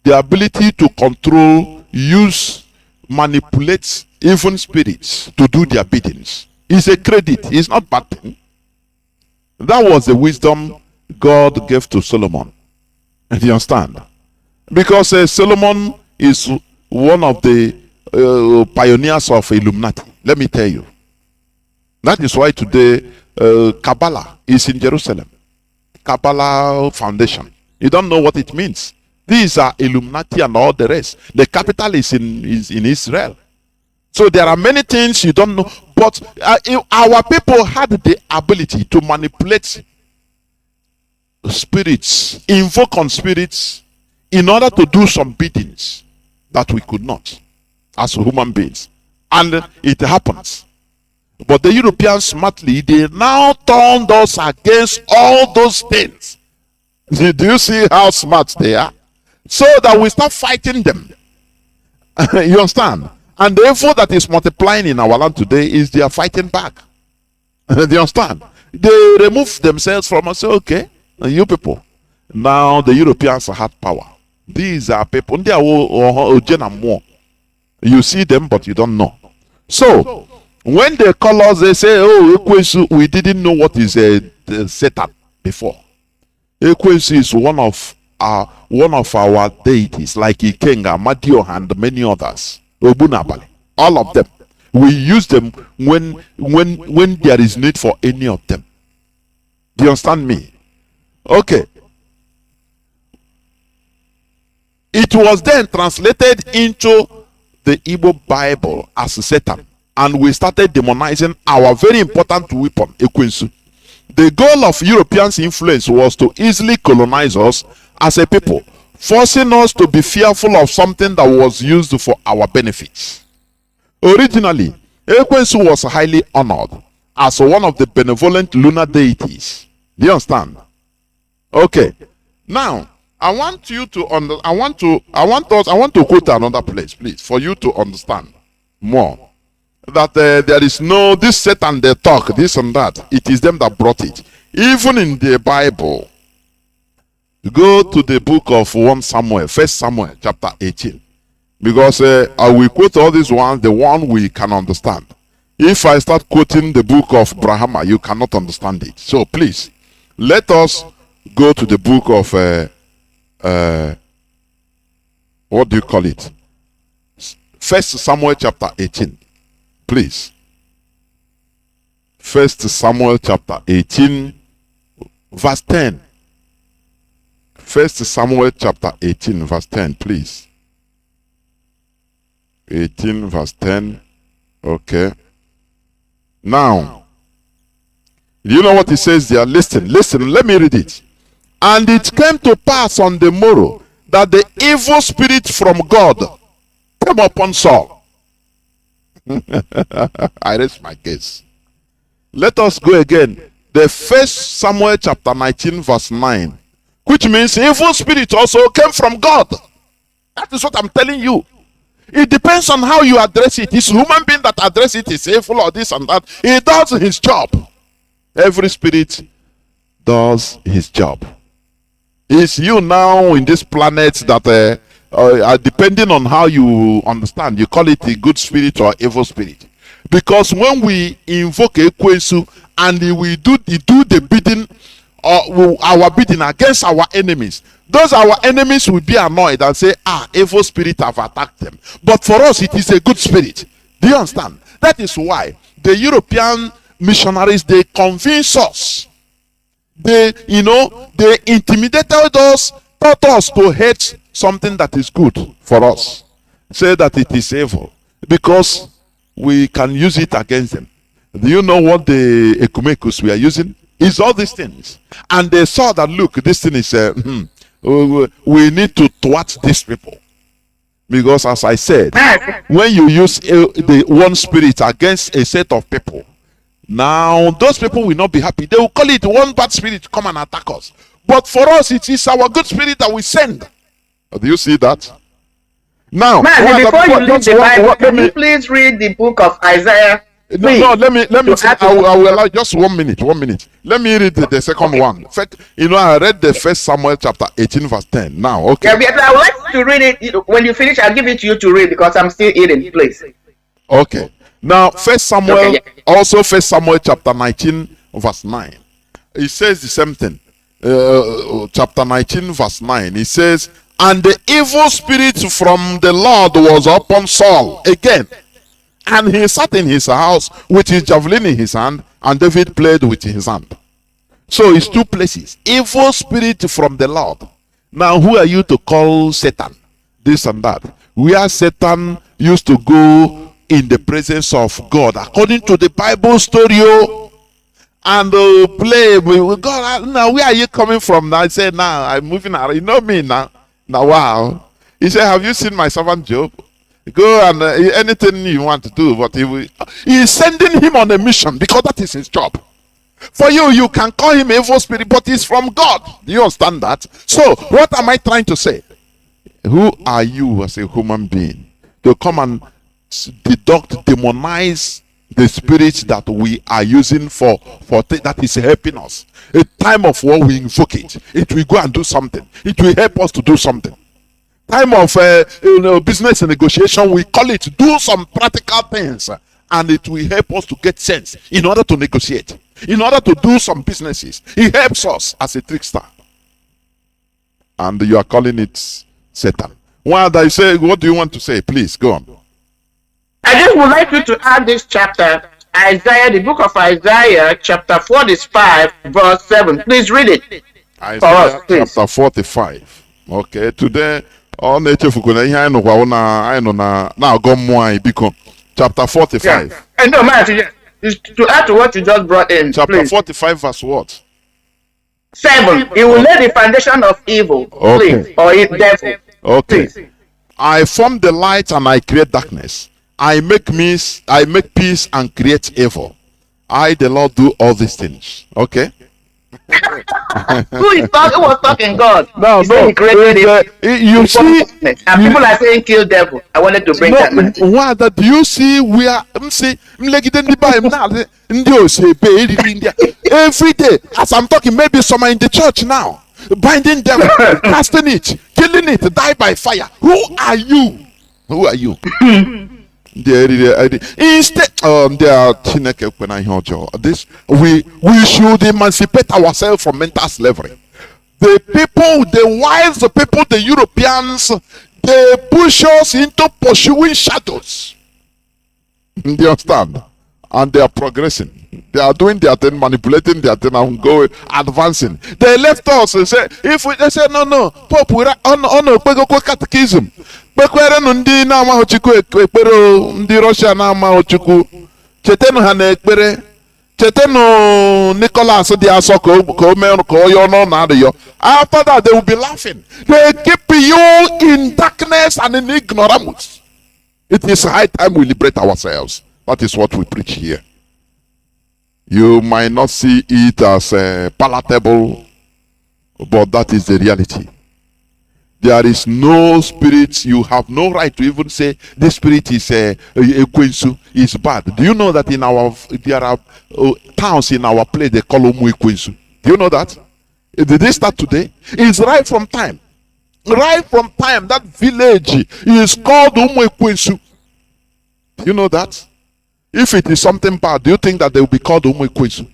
the ability to control, use, manipulate even spirits to do their biddings, is a credit. It's not bad thing. That was the wisdom God gave to Solomon. And you understand? Because Solomon is one of the pioneers of Illuminati. Let me tell you. That is why today Kabbalah is in Jerusalem. Kabbalah Foundation. You don't know what it means. These are Illuminati and all the rest. The capital is in Israel. So there are many things you don't know. But our people had the ability to manipulate spirits, invoke on spirits, in order to do some biddings that we could not as human beings. And it happens. But the Europeans smartly, they now turned us against all those things. Do you see how smart they are? So that we start fighting them. You understand? And the effort that is multiplying in our land today is they are fighting back. Do you understand? They remove themselves from us. Say, okay, you people. Now the Europeans have power. These are people. They are more. You see them, but you don't know. So when they call us, they say, "Oh, Ekwensu, we didn't know what is Satan before." Ekwensu is one of our deities, like Ikenga, Madio, and many others. Obunabale, all of them. We use them when there is need for any of them. Do you understand me? Okay. It was then translated into the Igbo Bible as Satan, and we started demonizing our very important weapon, Ekwensu. The goal of Europeans' influence was to easily colonize us as a people, forcing us to be fearful of something that was used for our benefits. Originally, Ekwensu was highly honored as one of the benevolent lunar deities. Do you understand? Okay. Now, I want to quote another place, please, for you to understand more. That there is no, this Satan, they talk, this and that. It is them that brought it. Even in the Bible, go to the book of 1 Samuel, 1 Samuel, chapter 18. Because I will quote all these ones, the one we can understand. If I start quoting the book of Brahma, you cannot understand it. So please, let us go to the book of, what do you call it? 1 Samuel chapter 18. Please. 1 Samuel chapter 18, verse 10. 1 Samuel chapter 18, verse 10, please. 18, verse 10. Okay. Now, do you know what it says there? Listen, let me read it. And it came to pass on the morrow that the evil spirit from God came upon Saul. I raise my case. Let us go again. The 1 Samuel chapter 19, verse 9. Which means evil spirit also came from God. That is what I'm telling you. It depends on how you address it. It's human being that address it is evil or this and that. He does his job. Every spirit does his job. It's you now in this planet that depending on how you understand, you call it a good spirit or evil spirit. Because when we invoke Ekwensu and we do the bidding, our bidding against our enemies, those our enemies will be annoyed and say, evil spirit have attacked them. But for us, it is a good spirit. Do you understand? That is why the European missionaries, they convince us. They intimidated us, taught us to hate something that is good for us. Say that it is evil because we can use it against them. Do you know what the ekumekus we are using? It's all these things. And they saw that, look, this thing is, we need to thwart these people. Because as I said, when you use the one spirit against a set of people, now those people will not be happy. They will call it one bad spirit to come and attack us. But for us, it is our good spirit that we send. Do you see that? Now, Mazi, before you leave the Bible, can you please read the book of Isaiah? No, let me I will allow just 1 minute. Let me read the second one. In fact, I read the 1 Samuel chapter 18, verse 10. Now, okay. Yeah, I would like to read it. When you finish, I'll give it to you to read because I'm still eating, please. Okay. Now, 1 Samuel, also 1 Samuel chapter 19, verse 9. It says the same thing. Chapter 19, verse 9. It says, and the evil spirit from the Lord was upon Saul again. And he sat in his house with his javelin in his hand, and David played with his hand. So it's two places. Evil spirit from the Lord. Now, who are you to call Satan? This and that. Where Satan used to go in the presence of God, according to the Bible story, and play with God. Now, where are you coming from? Now, I said, now I'm moving around. You know me now. Now, wow. He said, have you seen my servant Job? Go and anything you want to do, but he is sending him on a mission because that is his job. For you, you can call him evil spirit, but he's from God. Do you understand that? So, what am I trying to say? Who are you as a human being to come and demonize the spirit that we are using for that is helping us? A time of war, we invoke it. It will go and do something. It will help us to do something. time of business negotiation, we call it do some practical things, and it will help us to get sense in order to negotiate, in order to do some businesses. He helps us as a trickster. And you are calling it Satan. What do you want to say? Please go on. I just would like you to add this chapter, Isaiah, the book of Isaiah, chapter 45, verse 7. Please read it. Isaiah for us, please. chapter 45. Okay, today all nature chapter 45. Yeah. And no, man, to add to what you just brought in. Chapter please. 45, verse what? 7. He will lay the foundation of evil, Okay. please, or devil. Okay. Please. I form the light and I create darkness. I make peace and create evil. I, the Lord, do all these things. Okay. Who is talking? Who was talking? God. No, He said he created it. You see, and people are saying kill devil. I wanted to bring that message. What that you see? We are every day as I'm talking. Maybe someone in the church now binding devil, casting it, killing it, die by fire. Who are you? Who are you? Instead, this we should emancipate ourselves from mental slavery. The people, the wise people, the Europeans, they push us into pursuing shadows. Do you understand? And they are progressing. They are doing their thing, manipulating their thing, and going advancing. They left us and say, they say no, Pope, we on catechism. Kpekwere ndị na-amaghị Chukwu ekpere, ndị Russia na-amaghị Chukwu. Chetenu ha na-ekpere. Chetenu Nicholas dị asọ ka o mee ka o yọọ n'ọnụ adịghị. After that, they will be laughing. They keep you in darkness and in ignoramus. It is high time we liberate ourselves. That is what we preach here. You might not see it as palatable, but that is the reality. There is no spirit. You have no right to even say this spirit is Ekwensu is bad. Do you know that there are towns in our place they call Umu Ekwensu? Do you know that? Did they start today? It's right from time. Right from time that village is called Umu Ekwensu. Do you know that? If it is something bad, do you think that they will be called Umu Ekwensu?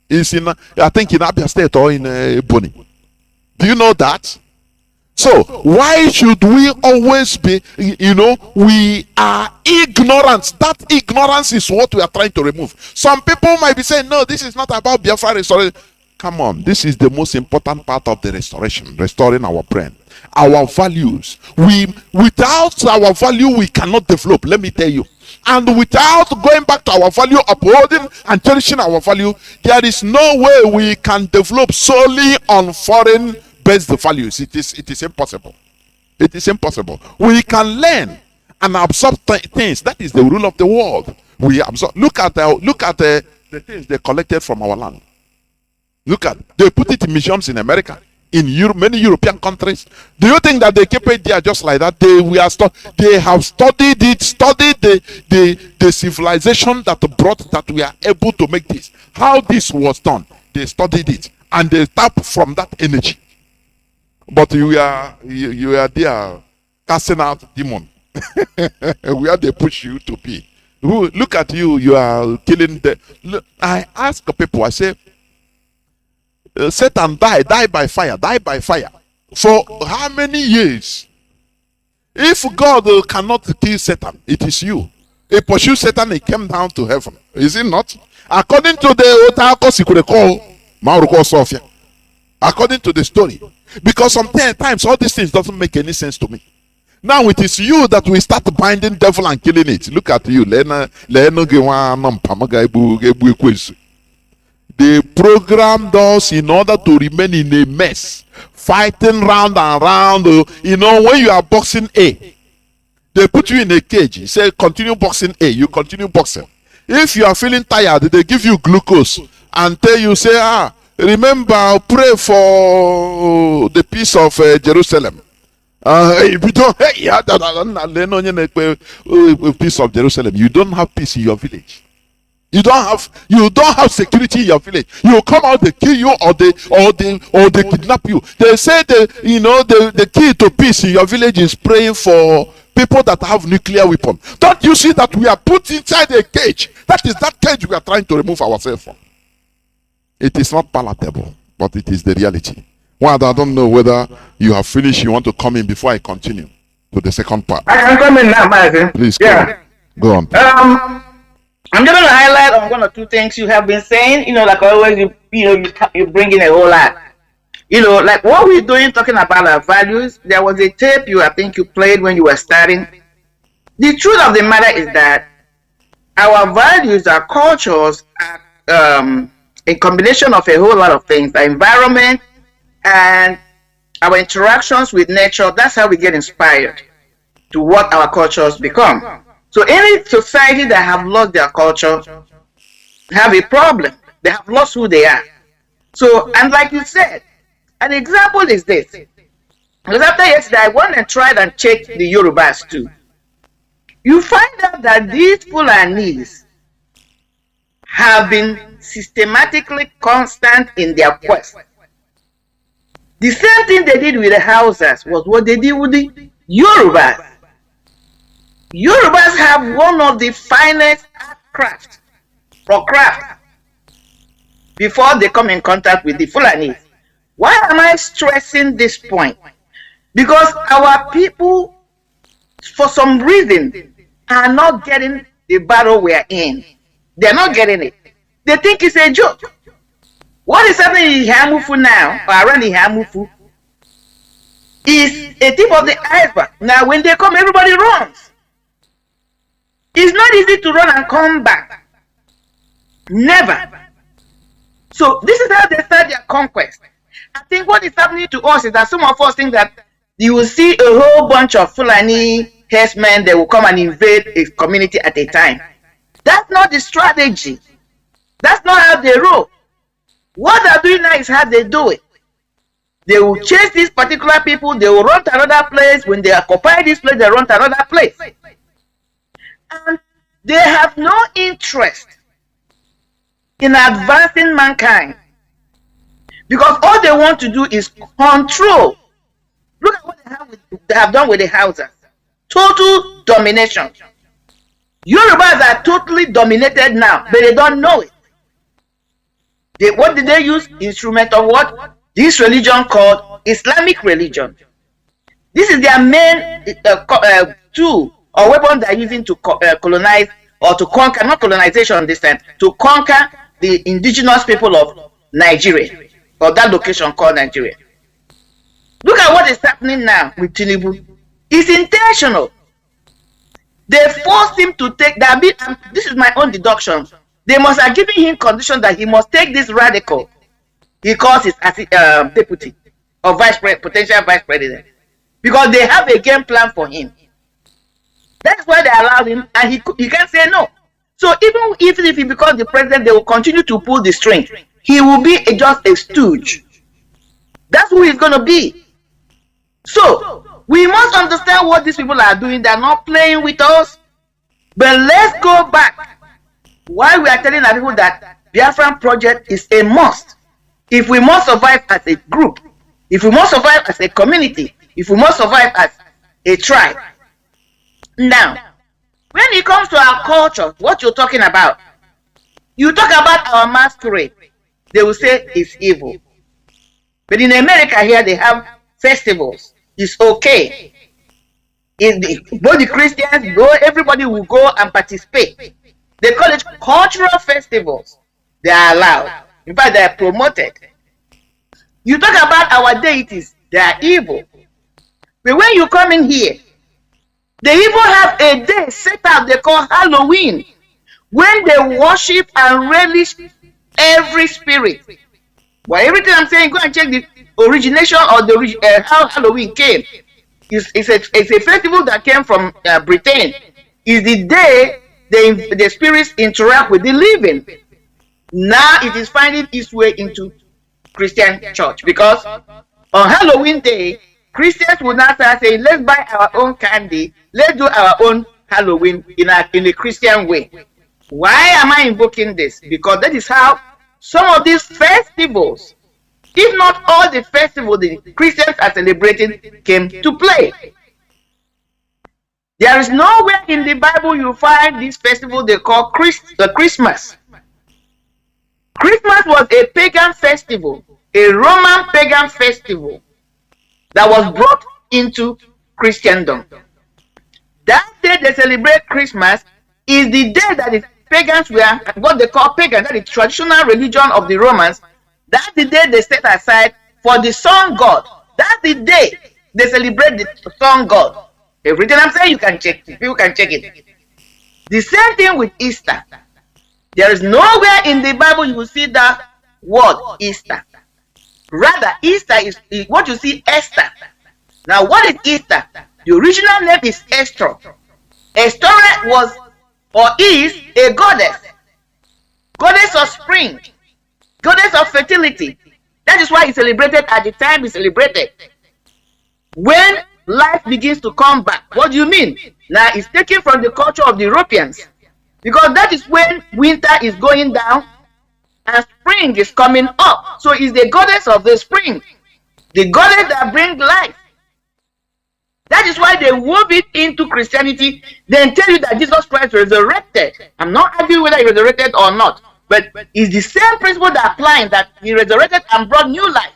It's in I think in Abia State or in Ebonyi. Do you know that? So why should we always be, we are ignorant. That ignorance is what we are trying to remove. Some people might be saying, no, this is not about Biafra restoration. Come on, this is the most important part of the restoration, restoring our brain, our values. Without our value, we cannot develop, let me tell you. And without going back to our value, upholding and cherishing our value, there is no way we can develop solely on foreign based values. It is impossible. It is impossible. We can learn and absorb things. That is the rule of the world. We absorb. Look at the things they collected from our land. They put it in museums in America, in Europe, many European countries. Do you think that they keep it there just like that? They have studied it, studied the civilization that brought that we are able to make this. How this was done. They studied it and they tap from that energy. But you are there casting out demon. Where they push you to be. Look at you, you are killing the. I ask people, I say, Satan die by fire, die by fire. For how many years? If God cannot kill Satan, it is you. He pursued Satan, he came down to heaven. Is it not? According to the Sophia. According to the story. Because sometimes all these things doesn't make any sense to me. Now it is you that will start binding devil and killing it. Look at you. They programmed us in order to remain in a mess, fighting round and round. When you are boxing A, they put you in a cage. They say continue boxing A. You continue boxing. If you are feeling tired, they give you glucose and tell you, say, remember, pray for the peace of Jerusalem. If you don't, peace of Jerusalem, you don't have peace in your village. You don't have security in your village. You come out, they kill you, or they kidnap you. They say the key to peace in your village is praying for people that have nuclear weapons. Don't you see that we are put inside a cage? That is that cage we are trying to remove ourselves from. It is not palatable, but it is the reality. Well, I don't know whether you have finished. You want to come in before I continue to the second part. I can come in now, Mazi. Please, Yeah. go on. I'm just gonna highlight on one or two things you have been saying. Like always, you bring in a whole lot. Like what we're doing, talking about our values. There was a tape I think you played when you were starting. The truth of the matter is that our values, our cultures, are a combination of a whole lot of things: the environment and our interactions with nature. That's how we get inspired to what our cultures become. So any society that have lost their culture have a problem. They have lost who they are. So, and like you said, an example is this. Because after yesterday, I went and tried and checked the Yorubas too. You find out that these Fulanis have been systematically constant in their quest. The same thing they did with the Hausas was what they did with the Yorubas. Yorubas have one of the finest craft before they come in contact with the Fulanis. Why am I stressing this point? Because our people, for some reason, are not getting the battle we are in. They're not getting it. They think it's a joke. What is happening in Ihamufu now, or around Ihamufu, is a tip of the iceberg. Now, when they come, everybody runs. It's not easy to run and come back. Never. So this is how they start their conquest. I think what is happening to us is that some of us think that you will see a whole bunch of Fulani herdsmen that will come and invade a community at a time. That's not the strategy. That's not how they roll. What they're doing now is how they do it. They will chase these particular people, they will run to another place. When they occupy this place, they run to another place. And they have no interest in advancing mankind, because all they want to do is control. Look at what they have done with the Hausas. Total domination. Yorubas are totally dominated now, but they don't know it. What did they use? Instrument of what? This religion called Islamic religion. This is their main tool or weapon they're using to colonize or to conquer, not colonization this time, to conquer the indigenous people of Nigeria, or that location called Nigeria. Look at what is happening now with Tinubu. It's intentional. They forced him to take that bit. This is my own deduction. They must have given him condition that he must take this radical. He calls his deputy or potential vice president, because they have a game plan for him. That's why they allowed him, and he can't say no. So even if he becomes the president, they will continue to pull the string. He will be just a stooge. That's who he's going to be. So we must understand what these people are doing. They're not playing with us. But let's go back. Why we are telling our people that Biafran project is a must. If we must survive as a group, if we must survive as a community, if we must survive as a tribe. Now, when it comes to our culture, what you're talking about, you talk about our masquerade, they will say it's evil. But in America here, they have festivals. It's okay. Both the Christians go, everybody will go and participate. They call it cultural festivals. They are allowed. In fact, they are promoted. You talk about our deities, they are evil. But when you come in here, they even have a day set up they call Halloween, when they worship and relish every spirit. Well, everything I'm saying, go and check the origination or the how Halloween came. It's a festival that came from Britain. It's the day the spirits interact with the living. Now it is finding its way into Christian church, because on Halloween day, Christians will now start saying, let's buy our own candy, let's do our own Halloween in a Christian way. Why am I invoking this? Because that is how some of these festivals, if not all the festivals the Christians are celebrating, came to play. There is nowhere in the Bible you find this festival they call Christmas. Christmas was a pagan festival, a Roman pagan festival that was brought into Christendom. That day they celebrate Christmas is the day that the pagans were what they call pagan, that is the traditional religion of the Romans. That's the day they set aside for the sun god. That's the day they celebrate the sun god. Everything I'm saying, you can check it. People can check it. The same thing with Easter. There is nowhere in the Bible you will see that word Easter. Rather, Easter is what you see Esther. Now, what is Easter? The original name is Esther. Esther was or is a goddess. Goddess of spring. Goddess of fertility. That is why it's celebrated at the time it's celebrated. When life begins to come back. What do you mean? Now, it's taken from the culture of the Europeans. Because that is when winter is going down and spring is coming up. So it's the goddess of the spring. The goddess that brings life. That is why they wove it into Christianity. Then tell you that Jesus Christ resurrected. I'm not arguing whether he resurrected or not. But it's the same principle that applies, that he resurrected and brought new life.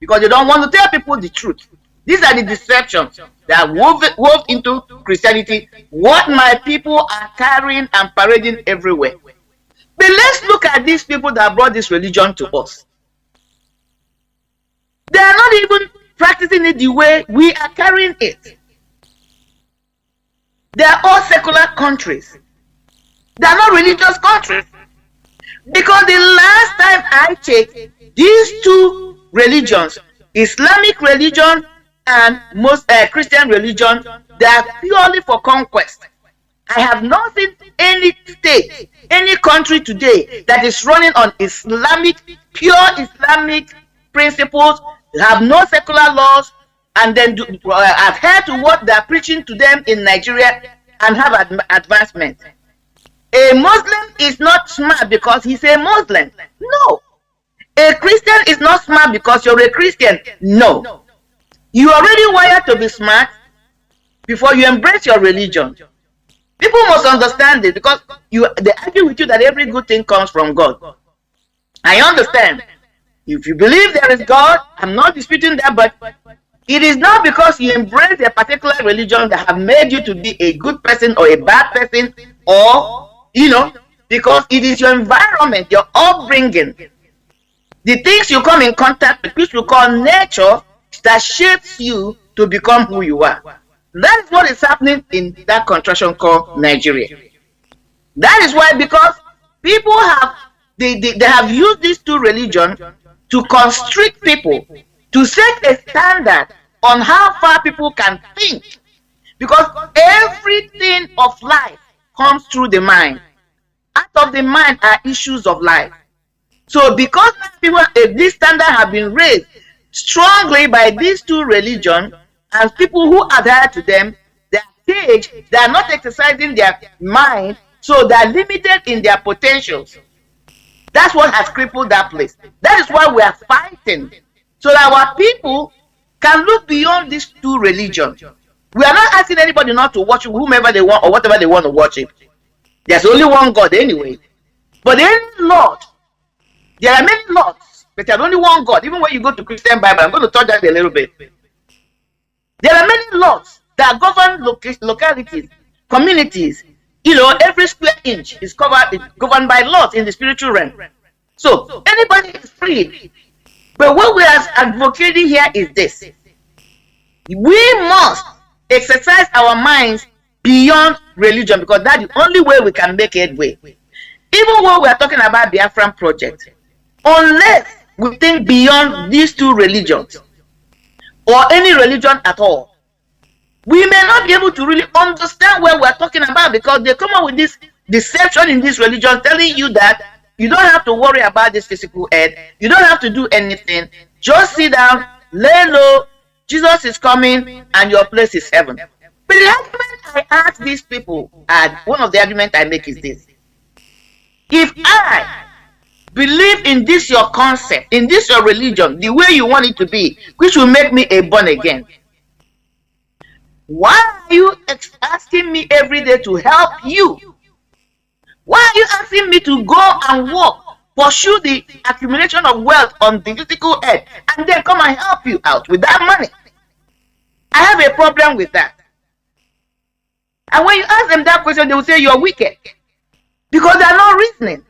Because they don't want to tell people the truth. These are the deceptions that wove into Christianity. What my people are carrying and parading everywhere. But let's look at these people that brought this religion to us. They are not even practicing it the way we are carrying it. They are all secular countries. They are not religious countries. Because the last time I checked, these two religions, Islamic religion and most Christian religion, they are purely for conquest. I have not seen any state, any country today that is running on Islamic, pure Islamic principles, have no secular laws, and then adhere to what they are preaching to them in Nigeria and have advancement. A Muslim is not smart because he's a Muslim. No. A Christian is not smart because you're a Christian. No. You are already wired to be smart before you embrace your religion. People must understand it, because they argue with you that every good thing comes from God. I understand. If you believe there is God, I'm not disputing that, but it is not because you embrace a particular religion that have made you to be a good person or a bad person, or, because it is your environment, your upbringing, the things you come in contact with, which we call nature, that shapes you to become who you are. That is what is happening in that contraction called Nigeria. That is why, because people have they have used these two religions to constrict people, to set a standard on how far people can think. Because everything of life comes through the mind. Out of the mind are issues of life. So because people, this standard have been raised strongly by these two religions, and people who adhere to them, they are caged, they are not exercising their mind, so they are limited in their potentials. That's what has crippled that place. That is why we are fighting, so that our people can look beyond these two religions. We are not asking anybody not to worship whomever they want or whatever they want to worship. There's only one God anyway. But any Lord, there are many lords, but there's only one God. Even when you go to Christian Bible, I'm going to touch that a little bit. There are many laws that govern localities, communities. Every square inch is governed by laws in the spiritual realm. So anybody is free. But what we are advocating here is this: we must exercise our minds beyond religion, because that's the only way we can make headway. Even when we are talking about Biafran project, unless we think beyond these two religions, or any religion at all, we may not be able to really understand what we're talking about, because they come up with this deception in this religion, telling you that you don't have to worry about this physical head, you don't have to do anything, just sit down, lay low, Jesus is coming, and your place is heaven. But the argument I ask these people, and one of the arguments I make is this: If I believe in this your concept, in this your religion, the way you want it to be, which will make me a born again, why are you asking me every day to help you? Why are you asking me to go and work, pursue the accumulation of wealth on the physical earth, and then come and help you out with that money? I have a problem with that. And when you ask them that question, they will say you're wicked, because they are not reasoning.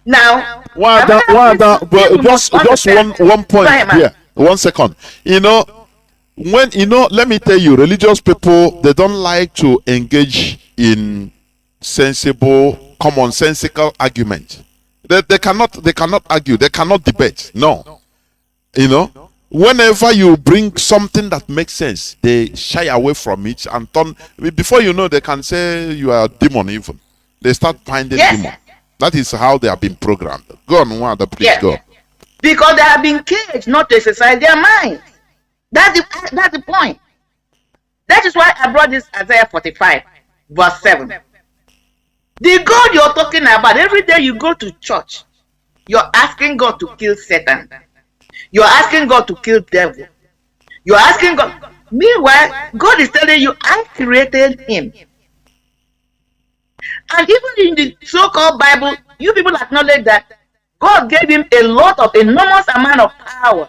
Now, but just one point here. 1 second. Let me tell you, religious people, they don't like to engage in sensible, commonsensical argument. They cannot argue, they cannot debate. No. Whenever you bring something that makes sense, they shy away from it and turn. Before you know, they can say you are a demon even. They start finding demon. That is how they have been programmed. Go on, Wanda, please go. Because they have been caged not to exercise their minds. That's the point. That is why I brought this Isaiah 45, verse 7. The God you're talking about, every day you go to church, you're asking God to kill Satan. You're asking God to kill devil. You're asking God. Meanwhile, God is telling you, I created him. And even in the so-called Bible, you people acknowledge that God gave him a lot of enormous amount of power.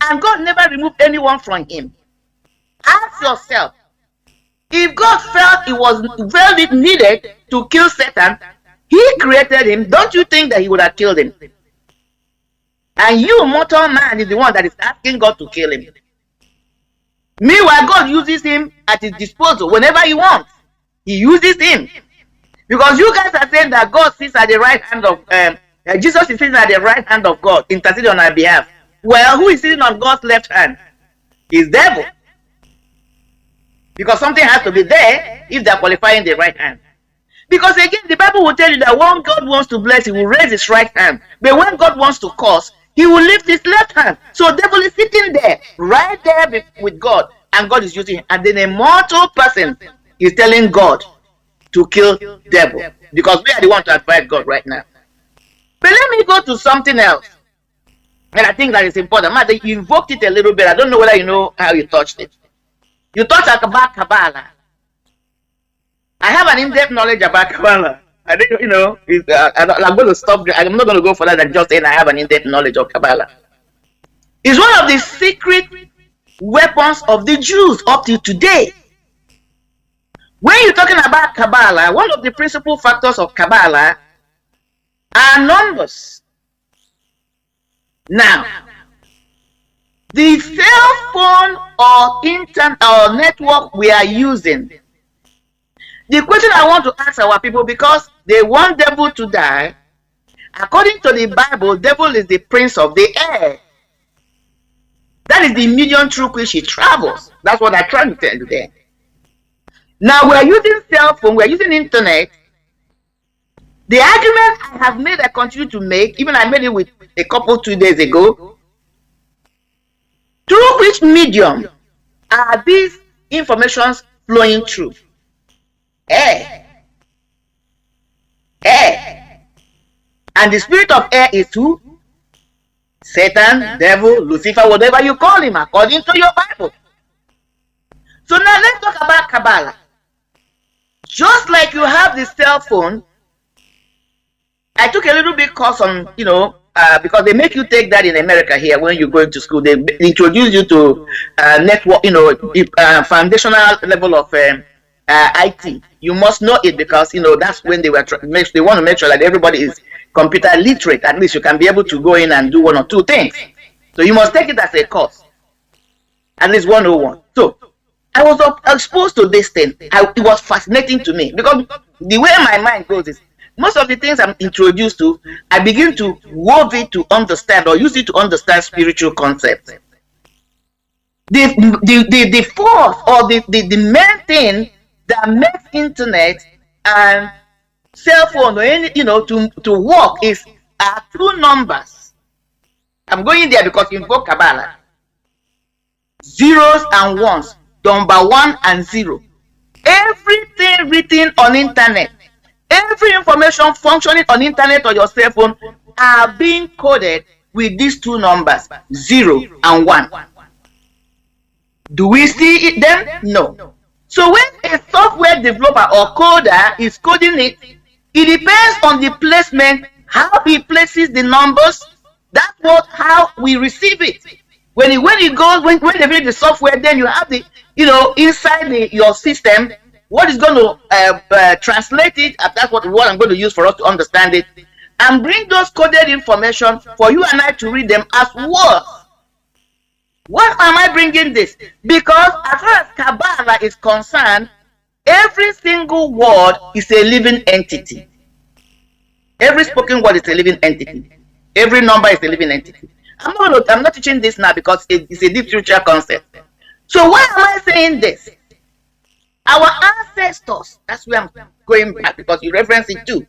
And God never removed anyone from him. Ask yourself, if God felt it was very needed to kill Satan, he created him, don't you think that he would have killed him? And you, mortal man, is the one that is asking God to kill him. Meanwhile, God uses him at his disposal whenever he wants. He uses him. Because you guys are saying that God sits at the right hand of, Jesus is sitting at the right hand of God, interceding on our behalf. Well, who is sitting on God's left hand? Is devil. Because something has to be there if they're qualifying the right hand. Because again, the Bible will tell you that when God wants to bless, he will raise his right hand. But when God wants to curse, he will lift his left hand. So devil is sitting there, right there with God. And God is using him. And then a mortal person is telling God to kill devil. Because we are the one to fight God right now. But let me go to something else. And I think that is important. Mazi, you invoked it a little bit. I don't know whether you know how you touched it. You touched about Kabbalah. I have an in-depth knowledge about Kabbalah. I think, I'm going to stop. I'm not going to go for that and just saying I have an in-depth knowledge of Kabbalah. It's one of the secret weapons of the Jews up to today. When you're talking about Kabbalah, one of the principal factors of Kabbalah are numbers. Now, the cell phone or internet or network we are using, the question I want to ask our people, because they want devil to die, according to the Bible, devil is the prince of the air. That is the medium through which he travels. That's what I'm trying to tell you there. Now, we are using cell phone, we are using internet. The argument I have made, I continue to make, even I made it with a couple 2 days ago. Through which medium are these informations flowing through? Air. Air. And the spirit of air is who? Satan, devil, Lucifer, whatever you call him, according to your Bible. So now let's talk about Kabbalah. Just like you have the cell phone, I took a little bit course on, because they make you take that in America here when you go into school. They introduce you to network, foundational level of IT. You must know it because, that's when they want to make sure that everybody is computer literate. At least you can be able to go in and do one or two things. So you must take it as a course. At least 101. So I was exposed to this thing. It was fascinating to me because the way my mind goes is, most of the things I'm introduced to, I begin to weave it to understand or use it to understand spiritual concepts. The force or the main thing that makes internet and cell phone or any, to work is two numbers. I'm going there because in book Kabbalah, zeros and ones, number 1 and 0. Everything written on internet Every information functioning on internet or your cell phone are being coded with these two numbers, 0 and 1. Do we see them? No. So when a software developer or coder is coding it, it depends on the placement, how he places the numbers. That's how we receive it. When they build the software, then you have the, inside your system, what is going to translate it. That's what I'm going to use for us to understand it, and bring those coded information for you and I to read them as words. Why am I bringing this? Because as far as Kabbalah is concerned, every single word is a living entity. Every spoken word is a living entity. Every number is a living entity. I'm not teaching this now because it's a deep spiritual concept. So why am I saying this? Our ancestors, that's where I'm going back because you reference it too.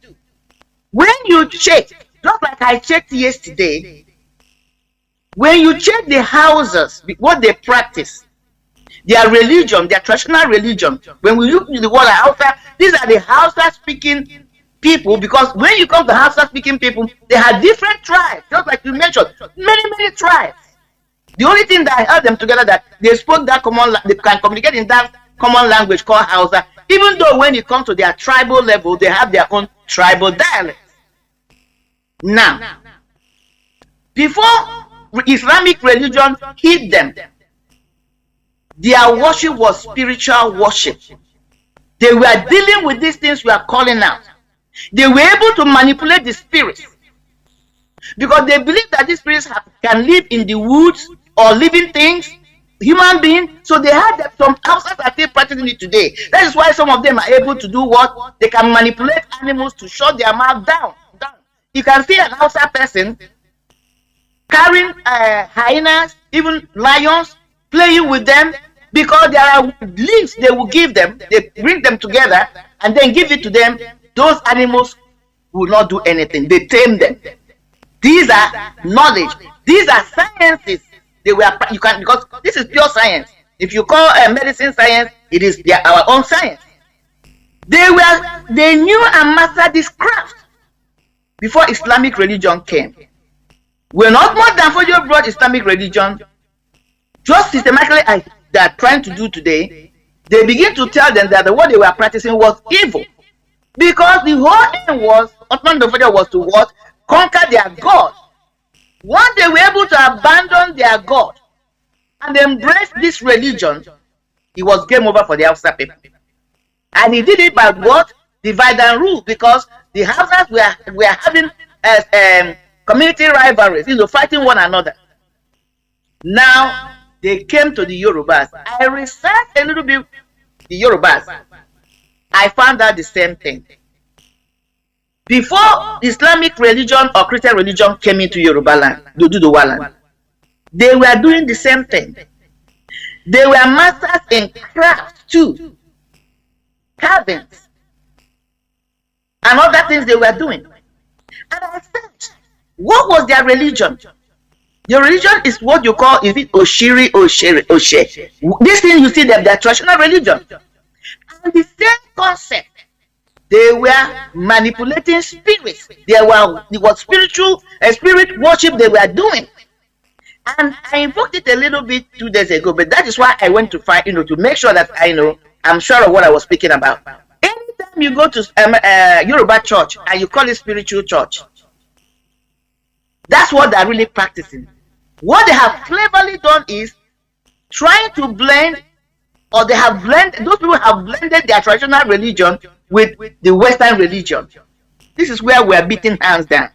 When you check, just like I checked yesterday, when you check the houses, what they practice, their religion, their traditional religion, when we look at the word Hausa, these are the Hausa speaking people, because when you come to Hausa speaking people, they have different tribes, just like you mentioned, many tribes. The only thing that I heard them together, that they spoke that common, they can communicate in that common language called Hausa, even though when you come to their tribal level, they have their own tribal dialect. Now, before Islamic religion hit them, their worship was spiritual worship. They were dealing with these things we are calling out. They were able to manipulate the spirits because they believe that these spirits can live in the woods or living things, human beings. So they had some houses that are still practicing it today. That is why some of them are able to do what? They can manipulate animals to shut their mouth down. You can see an outside person carrying hyenas, even lions, playing with them, because there are leaves they will give them. They bring them together and then give it to them. Those animals will not do anything. They tame them. These are knowledge. These are sciences. Because this is pure science. If you call medicine science, it is our own science. They knew and mastered this craft before Islamic religion came. When Ottoman Danfodio brought Islamic religion, just systematically as they are trying to do today, they begin to tell them that what they were practicing was evil. Because the whole aim was, Ottoman Danfodio was to what? Conquer their God. Once they were able to abandon their God and embrace this religion, it was game over for the Hausa people. And he did it by what? Divide and rule, because the Hausas were having community rivalries, fighting one another. Now they came to the Yorubas. I researched a little bit the Yorubas. I found out the same thing. Before Islamic religion or Christian religion came into Yoruba land, Duduwa land, they were doing the same thing. They were masters in craft too, carvings, and other things they were doing. And I said, what was their religion? Their religion is what you call, is it Oshiri, Oshe? This thing you see them, their traditional religion. And the same concept, they were manipulating spirits. It was spirit worship they were doing. And I invoked it a little bit 2 days ago, but that is why I went to find, to make sure that I'm sure of what I was speaking about. Anytime you go to Yoruba church and you call it spiritual church, that's what they're really practicing. What they have cleverly done is trying to blend, or those people have blended their traditional religion with the Western religion. This is where we're beating hands down.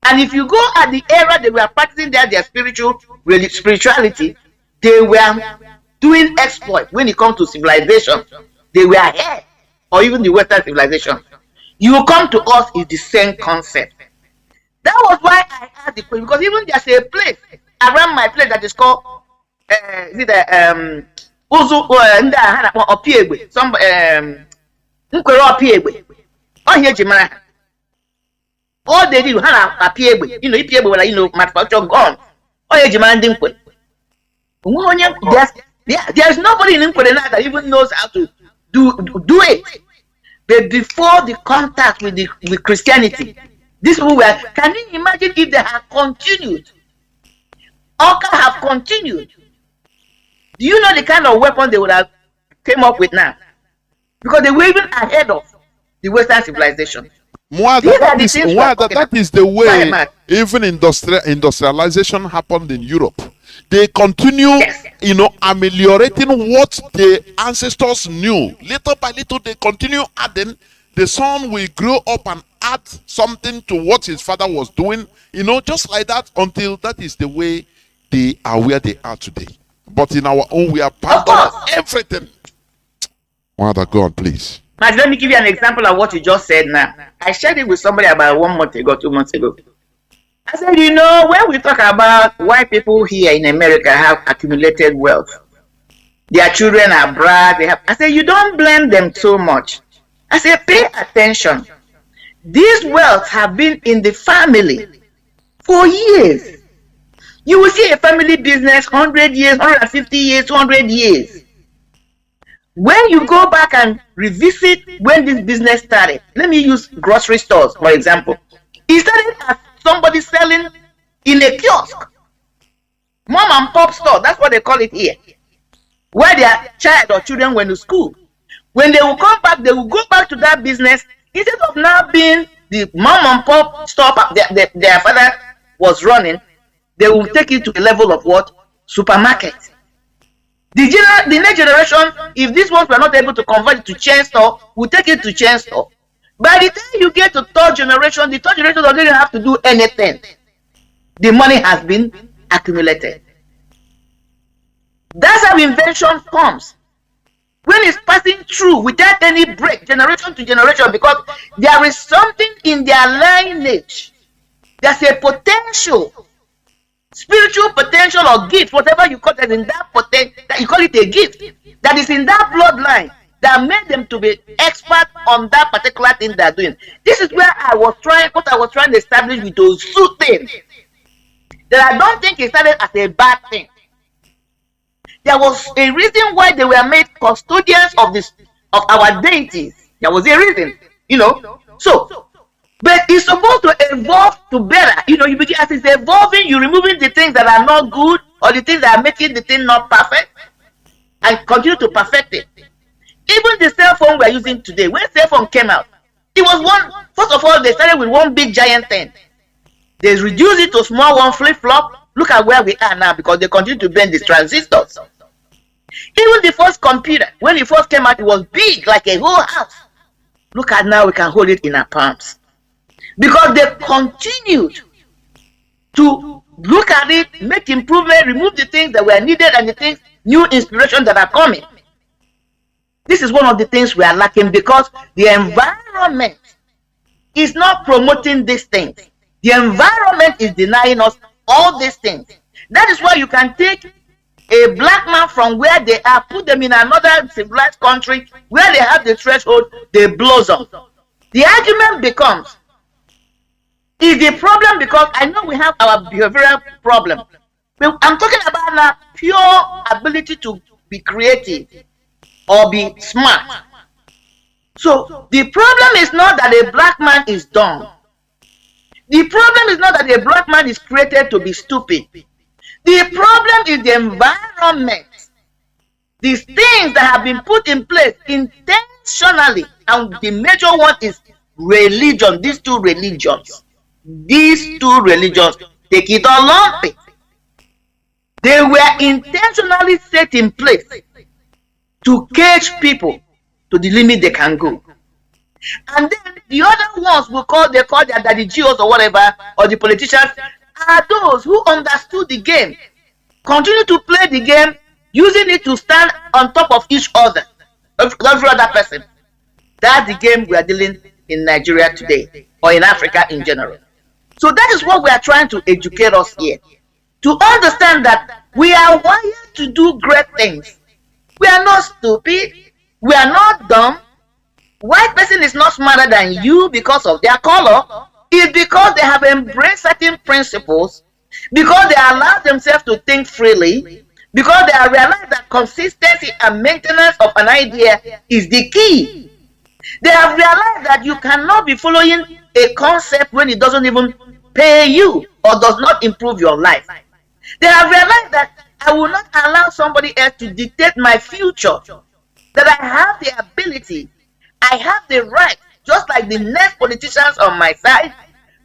And if you go at the era they were practicing their spirituality, they were doing exploit when it comes to civilization. They were ahead, or even the Western civilization. You come to us is the same concept. That was why I asked the question, because even there's a place around my place that is called Uzu Opiegwe. Some Nkwero Opiegwe. Oh, here Jimara. All they did was Opiegwe. Opiegwe were manufacture gone. Oh, here Jimara Dinkwe. There's nobody in Nkwero that even knows how to do it. But before the contact with Christianity, these people were, can you imagine if they had continued? Oka have continued. Do you know the kind of weapon they would have came up with now? Because they were even ahead of the Western civilization. That is the way even industrialization happened in Europe. They continue, Yes. Ameliorating what the ancestors knew. Little by little, they continue adding. The son will grow up and add something to what his father was doing, just like that, until that is the way they are where they are today. But in our own, we are part of everything. Mother, go on, please. Mazi, let me give you an example of what you just said now. I shared it with somebody about 1 month ago, 2 months ago. I said, when we talk about why people here in America have accumulated wealth, their children are brave, I said, you don't blame them so much. I said, pay attention. These wealth have been in the family for years. You will see a family business 100 years, 150 years, 200 years. When you go back and revisit when this business started, let me use grocery stores, for example. It started as somebody selling in a kiosk. Mom and pop store, that's what they call it here. Where their child or children went to school. When they will come back, they will go back to that business. Instead of now being the mom and pop store their father was running, they will take it to the level of what? Supermarket. The next generation, if these ones were not able to convert it to chain store, will take it to chain store. By the time you get to third generation, the third generation doesn't have to do anything. The money has been accumulated. That's how invention comes. When it's passing through without any break, generation to generation, because there is something in their lineage. There's a potential, spiritual potential or gift, whatever you call it, in that potential, that you call it a gift, that is in that bloodline that made them to be expert on that particular thing they're doing. This is where what I was trying to establish with those two things. That I don't think it started as a bad thing. There was a reason why they were made custodians of our deities. There was a reason, So, but it's supposed to evolve to better. You begin as it's evolving, you're removing the things that are not good or the things that are making the thing not perfect, and continue to perfect it. Even the cell phone we're using today, when cell phone came out, it was one. First of all, they started with one big giant thing. They reduced it to small one, flip-flop. Look at where we are now, because they continue to bend these transistors. Even the first computer, when it first came out, it was big, like a whole house. Look at now, we can hold it in our palms. Because they continued to look at it, make improvement, remove the things that were needed and the things, new inspiration that are coming. This is one of the things we are lacking, because the environment is not promoting these things. The environment is denying us all these things. That is why you can take a black man from where they are, put them in another civilized country where they have the threshold, they blossom. The argument becomes, is the problem because I know we have our behavioral problem. But I'm talking about now pure ability to be creative or be smart. So the problem is not that a black man is dumb. The problem is not that a black man is created to be stupid. The problem is the environment. These things that have been put in place intentionally, and the major one is religion. These two religions, take it or lump it. They were intentionally set in place to cage people to the limit they can go. And then the other ones they call their daddy geos or whatever, or the politicians, are those who understood the game, continue to play the game, using it to stand on top of each other, every other person. That's the game we are dealing in Nigeria today, or in Africa in general. So that is what we are trying to educate us here, to understand that we are wired to do great things. We are not stupid. We are not dumb. White person is not smarter than you because of their color. It's because they have embraced certain principles, because they allow themselves to think freely, because they have realized that consistency and maintenance of an idea is the key. They have realized that you cannot be following a concept when it doesn't even pay you or does not improve your life. They have realized that I will not allow somebody else to dictate my future, that I have the ability, I have the right, just like the next politicians on my side,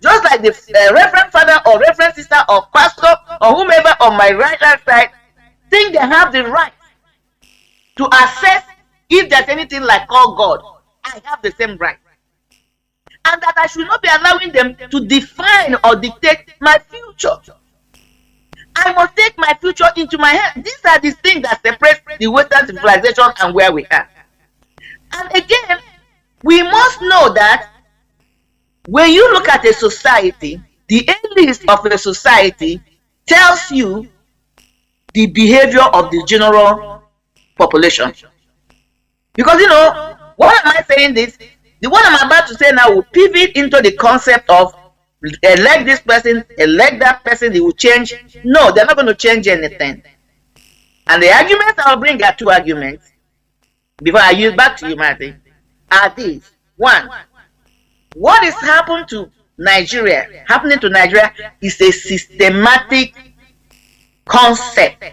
just like the reverend father or reverend sister or pastor or whomever on my right hand side, think they have the right to assess if there's anything like called God. I have the same right. And that I should not be allowing them to define or dictate my future. I must take my future into my hands. These are the things that separate the Western civilization and where we are. And again, we must know that when you look at a society, the elite of a society tells you the behavior of the general population. Because, you know, why am I saying this? The one I'm about to say now will pivot into the concept of elect this person, elect that person, they will change. No, they're not going to change anything. And the arguments I'll bring are two arguments. Before I use back to you, Mazi, are these. One, what is happening to Nigeria is a systematic concept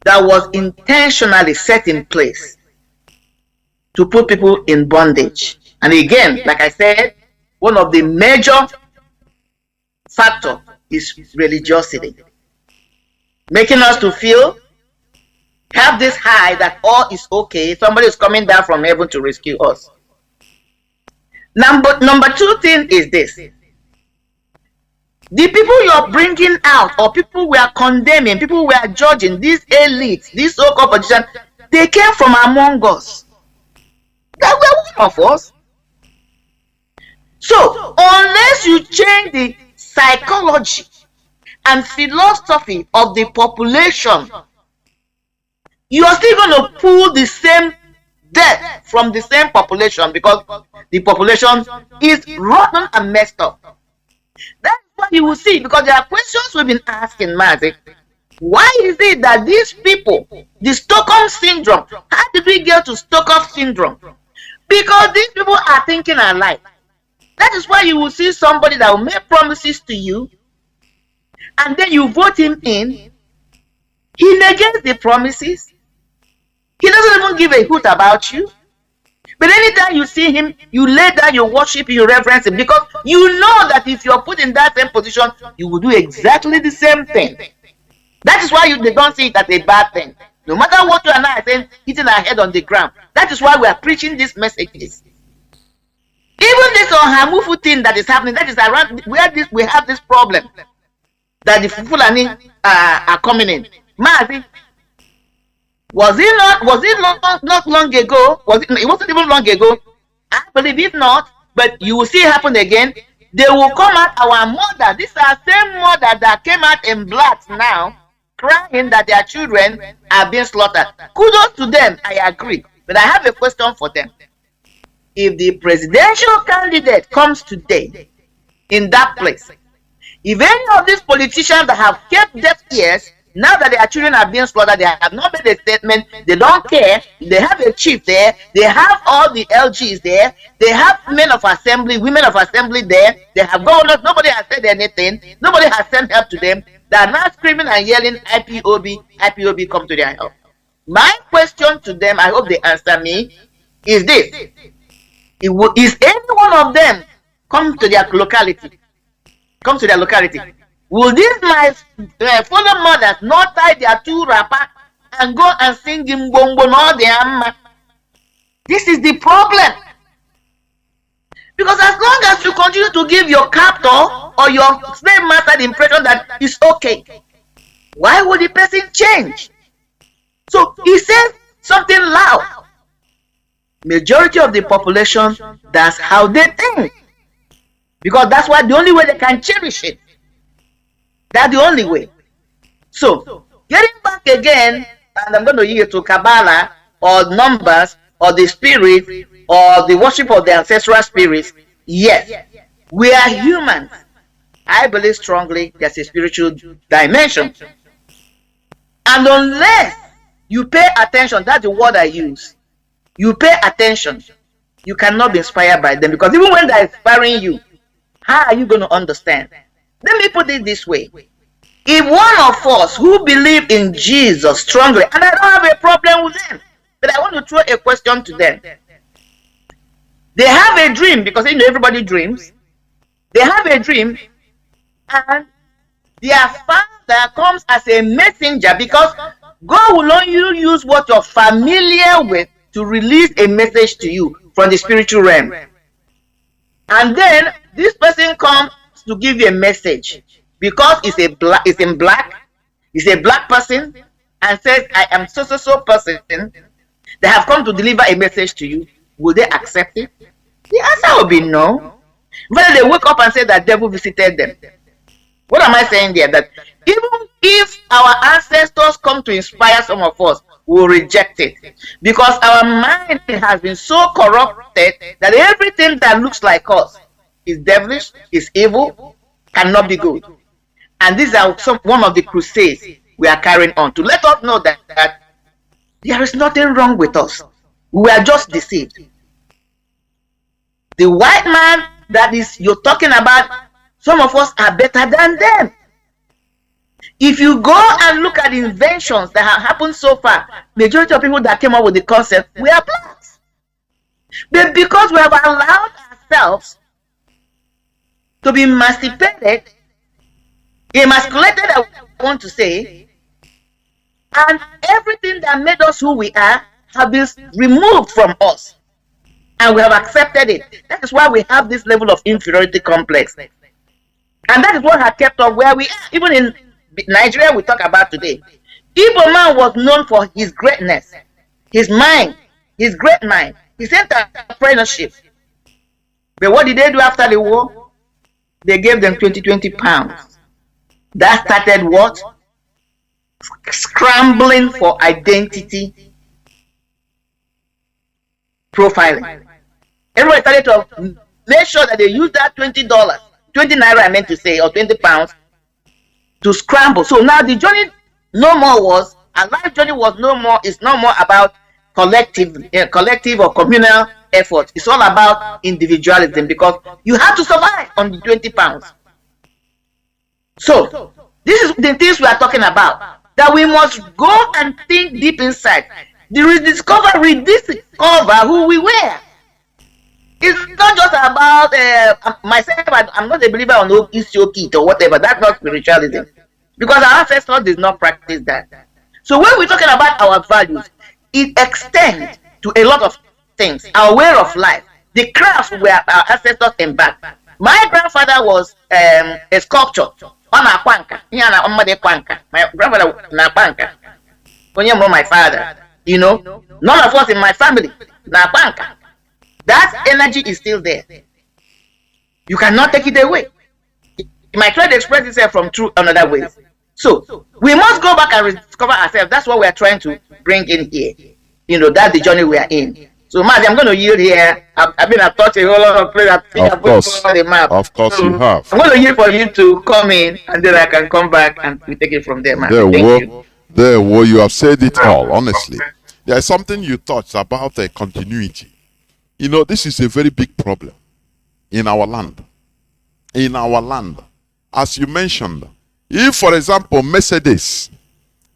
that was intentionally set in place to put people in bondage. And again, like I said, one of the major factors is religiosity, making us to feel, have this high that all is okay, somebody is coming down from heaven to rescue us. Number two thing is this: the people you're bringing out, or people we are condemning, people we are judging, these elites, these so-called politicians, they came from among us. They were one of us. So, unless you change the psychology and philosophy of the population, you are still going to pull the same death from the same population, because the population is rotten and messed up. That's what you will see, because there are questions we've been asking, Mazi. Why is it that these people, the Stockholm syndrome, how did we get to Stockholm syndrome? Because these people are thinking alike. That is why you will see somebody that will make promises to you, and then you vote him in. He negates the promises. He doesn't even give a hoot about you. But anytime you see him, you lay down, you worship, you reverence him, because you know that if you're put in that same position, you will do exactly the same thing. That is why they don't see it as a bad thing. No matter what you and I are saying, hitting our head on the ground. That is why we are preaching these messages. Even this Hamufu thing that is happening, that is around where we have this problem that the Fulani are coming in. Mazi, was it not long ago? It wasn't even long ago. I believe if not, but you will see it happen again. They will come at our mother. These are same mother that came out in blacks now, crying that their children are being slaughtered. Kudos to them, I agree. But I have a question for them. If the presidential candidate comes today in that place, if any of these politicians that have kept deaf ears, now that their children are being slaughtered, they have not made a statement, they don't care, they have a chief there, they have all the LGs there, they have men of assembly, women of assembly there, they have governors, nobody has said anything, nobody has sent help to them, they are now screaming and yelling, IPOB, come to their help. My question to them, I hope they answer me, is this: is any one of them come to their locality? Will these my fellow mothers not tie their two wrapper and go and sing in bongo no de? This is the problem. Because as long as you continue to give your captor or your slave master the impression that it's okay, why would the person change? So he says something loud. Majority of the population, that's how they think. Because that's why the only way they can cherish it. That's the only way. So, getting back again, and I'm going to yield to Kabbalah, or numbers, or the spirit, or the worship of the ancestral spirits. Yes, we are humans. I believe strongly there's a spiritual dimension. And unless you pay attention, that's the word I use. You pay attention You cannot be inspired by them, because even when they're inspiring you, how are you going to understand? Let me put it this way. If one of us who believe in Jesus strongly, and I don't have a problem with them, but I want to throw a question to them. They have a dream, because everybody dreams. They have a dream, and their father comes as a messenger, because God will only use what you're familiar with to release a message to you from the spiritual realm. And then this person comes to give you a message, because it's in black, it's a black person, and says, I am so person. They have come to deliver a message to you. Will they accept it? The answer will be no. When they wake up and say that devil visited them. What am I saying there? That even if our ancestors come to inspire some of us, we'll reject it, because our mind has been so corrupted that everything that looks like us is devilish, is evil, cannot be good. And these are one of the crusades we are carrying on, to let us know that there is nothing wrong with us. We are just deceived. The white man that is you're talking about, some of us are better than them. If you go and look at the inventions that have happened so far, majority of people that came up with the concept, we are blacks. But because we have allowed ourselves to be emasculated, I want to say, and everything that made us who we are have been removed from us, and we have accepted it. That is why we have this level of inferiority complex, and that is what has kept us where we are. Even in Nigeria, we talk about today, Igbo man was known for his greatness, his mind, his great mind, his entrepreneurship. But what did they do after the war? They gave them 20 pounds. That started what? Scrambling for identity profiling. Everybody started to make sure that they use that $20, 20 naira I meant to say, or 20 pounds, to scramble. So now the journey no more was, and life journey was no more, it's no more about collective or communal effort. It's all about individualism, because you have to survive on the 20 pounds. So this is the things we are talking about, that we must go and think deep inside. Rediscover who we were. It's not just about myself. I'm not a believer on Isiokit or whatever. That's not spiritualism, because our ancestors did not practice that. So when we're talking about our values, it extends to a lot of things. Our way of life, the crafts where our ancestors embarked. My grandfather was a sculptor. My grandfather na banker. My father, none of us in my family na banker. That energy is still there. You cannot take it away. It might try to express itself from through another way. So we must go back and rediscover ourselves. That's what we are trying to bring in here. That's the journey we are in. So Mazi, I'm going to yield here. I've touched a whole lot of places. Of course, you have. I'm going to yield for you to come in, and then I can come back and we take it from there, man. You have said it all, honestly. There is something you touched about the continuity. This is a very big problem in our land. In our land, as you mentioned, if, for example, Mercedes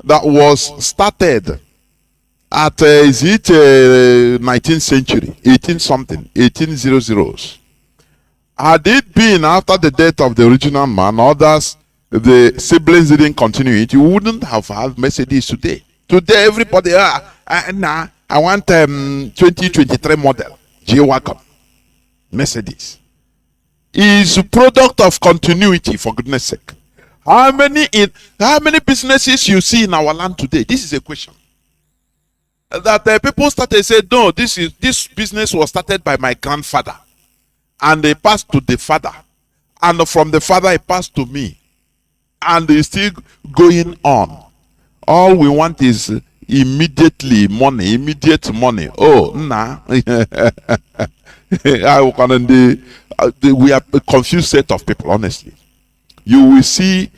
that was started at 19th century, 1800s, had it been after the death of the original man, others, the siblings didn't continue it, you wouldn't have had Mercedes today. Today, everybody, I want 2023 model G-Wagon. Mercedes is a product of continuity, for goodness sake. How many businesses you see in our land today? This is a question that people started to say, no, this business was started by my grandfather, and they passed to the father, and from the father it passed to me, and it's still going on. All we want is immediate money. Oh, nah. We are a confused set of people, honestly. You will see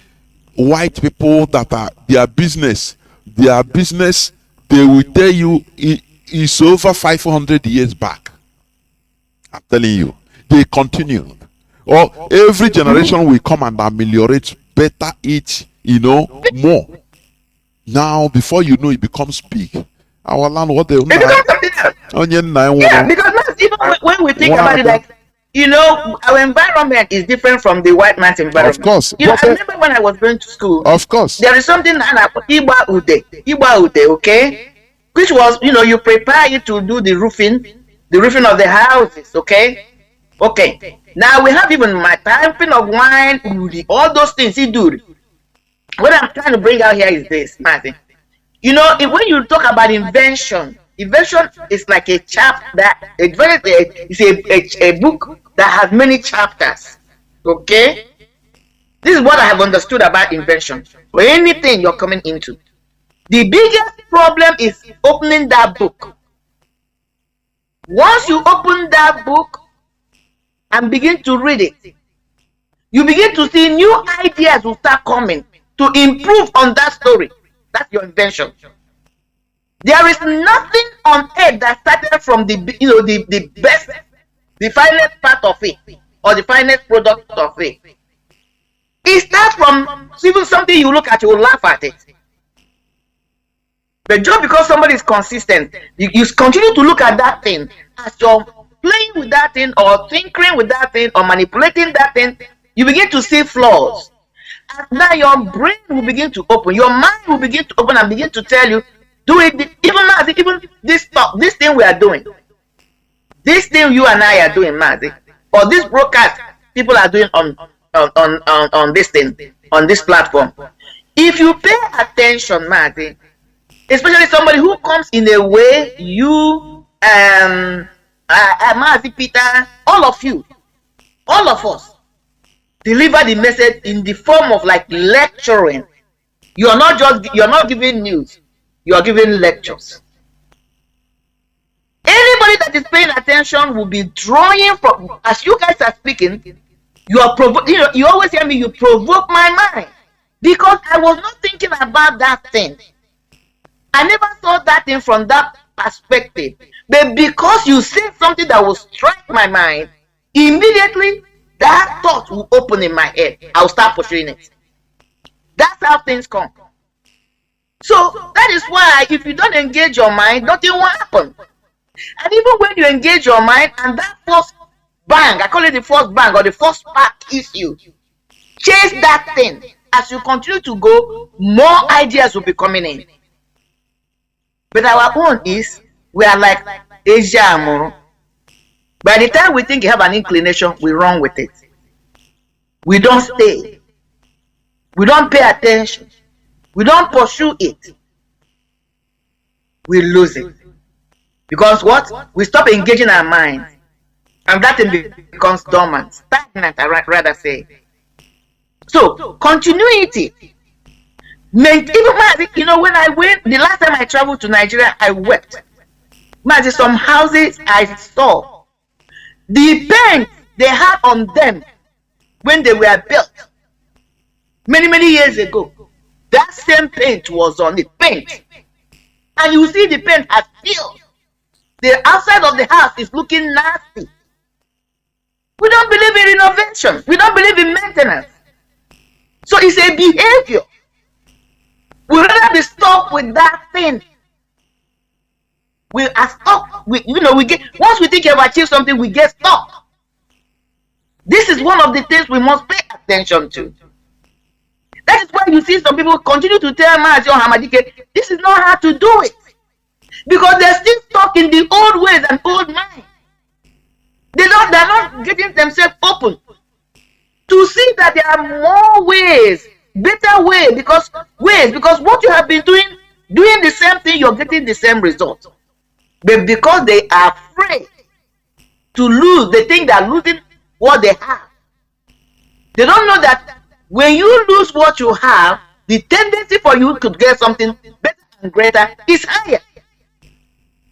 white people that are their business, they will tell you it's over 500 years back. I'm telling you, they continue. Or every generation will come and ameliorate better it, more. Now, before you know, it becomes big. Our land, what they It becomes something else. Yeah, because even when we think about it, like, our environment is different from the white man's environment. Of course. I remember when I was going to school. Of course. There is something that Iba Ude, okay? Which was, you prepare it to do the roofing of the houses, okay? Okay. Now we have even my piping of wine, all those things he do. What I'm trying to bring out here is this, Mazi. When you talk about invention is like a it's a book that has many chapters. Okay? This is what I have understood about invention. For anything you're coming into, the biggest problem is opening that book. Once you open that book and begin to read it, you begin to see new ideas will start coming to improve on that story. That's your invention. There is nothing on earth that started from the best, the finest part of it, or the finest product of it. It starts from even something you look at, you will laugh at it. But just because somebody is consistent, you continue to look at that thing as you're playing with that thing, or tinkering with that thing, or manipulating that thing, you begin to see flaws. And now your brain will begin to open, your mind will begin to open and begin to tell you, do it. Even this thing we are doing, this thing you and I are doing, Mazi, or this broadcast people are doing on this thing, on this platform. If you pay attention, Mazi, especially somebody who comes in a way, you, Mazi, Peter, all of you, all of us, deliver the message in the form of like lecturing. You're not giving news, you are giving lectures. Anybody that is paying attention will be drawing from, as you guys are speaking, you are you always hear me, you provoke my mind, because I was not thinking about that thing. I never saw that thing from that perspective. But because you said something that will strike my mind, immediately that thought will open in my head. I'll start pursuing it. That's how things come. So that is why if you don't engage your mind, nothing will happen. And even when you engage your mind and that first bang, I call it the first bang or the first spark issue, chase that thing. As you continue to go, more ideas will be coming in. But our own is, we are like Asia Amoro. By the time we think you have an inclination, we run with it. We don't stay. We don't pay attention. We don't pursue it. We lose it. Because what? We stop engaging our minds. And that thing becomes dormant. Stagnant, I rather say. So, continuity. Even, when I went, the last time I traveled to Nigeria, I wept. Imagine some houses I saw. The paint they had on them when they were built many years ago, that same paint was on the paint. And you see the paint has peeled. The outside of the house is looking nasty. We don't believe in renovation. We don't believe in maintenance. So it's a behavior. We rather be stuck with that thing. We are stuck. We get, once we think we have achieved something, we get stuck. This is one of the things we must pay attention to. That is why you see some people continue to tell Mazi or Hamadike, this is not how to do it. Because they're still stuck in the old ways and old mind. They're not getting themselves open to see that there are more ways, better ways, because what you have been doing the same thing, you're getting the same result. But because they are afraid to lose, they think they're losing what they have. They don't know that when you lose what you have, the tendency for you to get something better and greater is higher.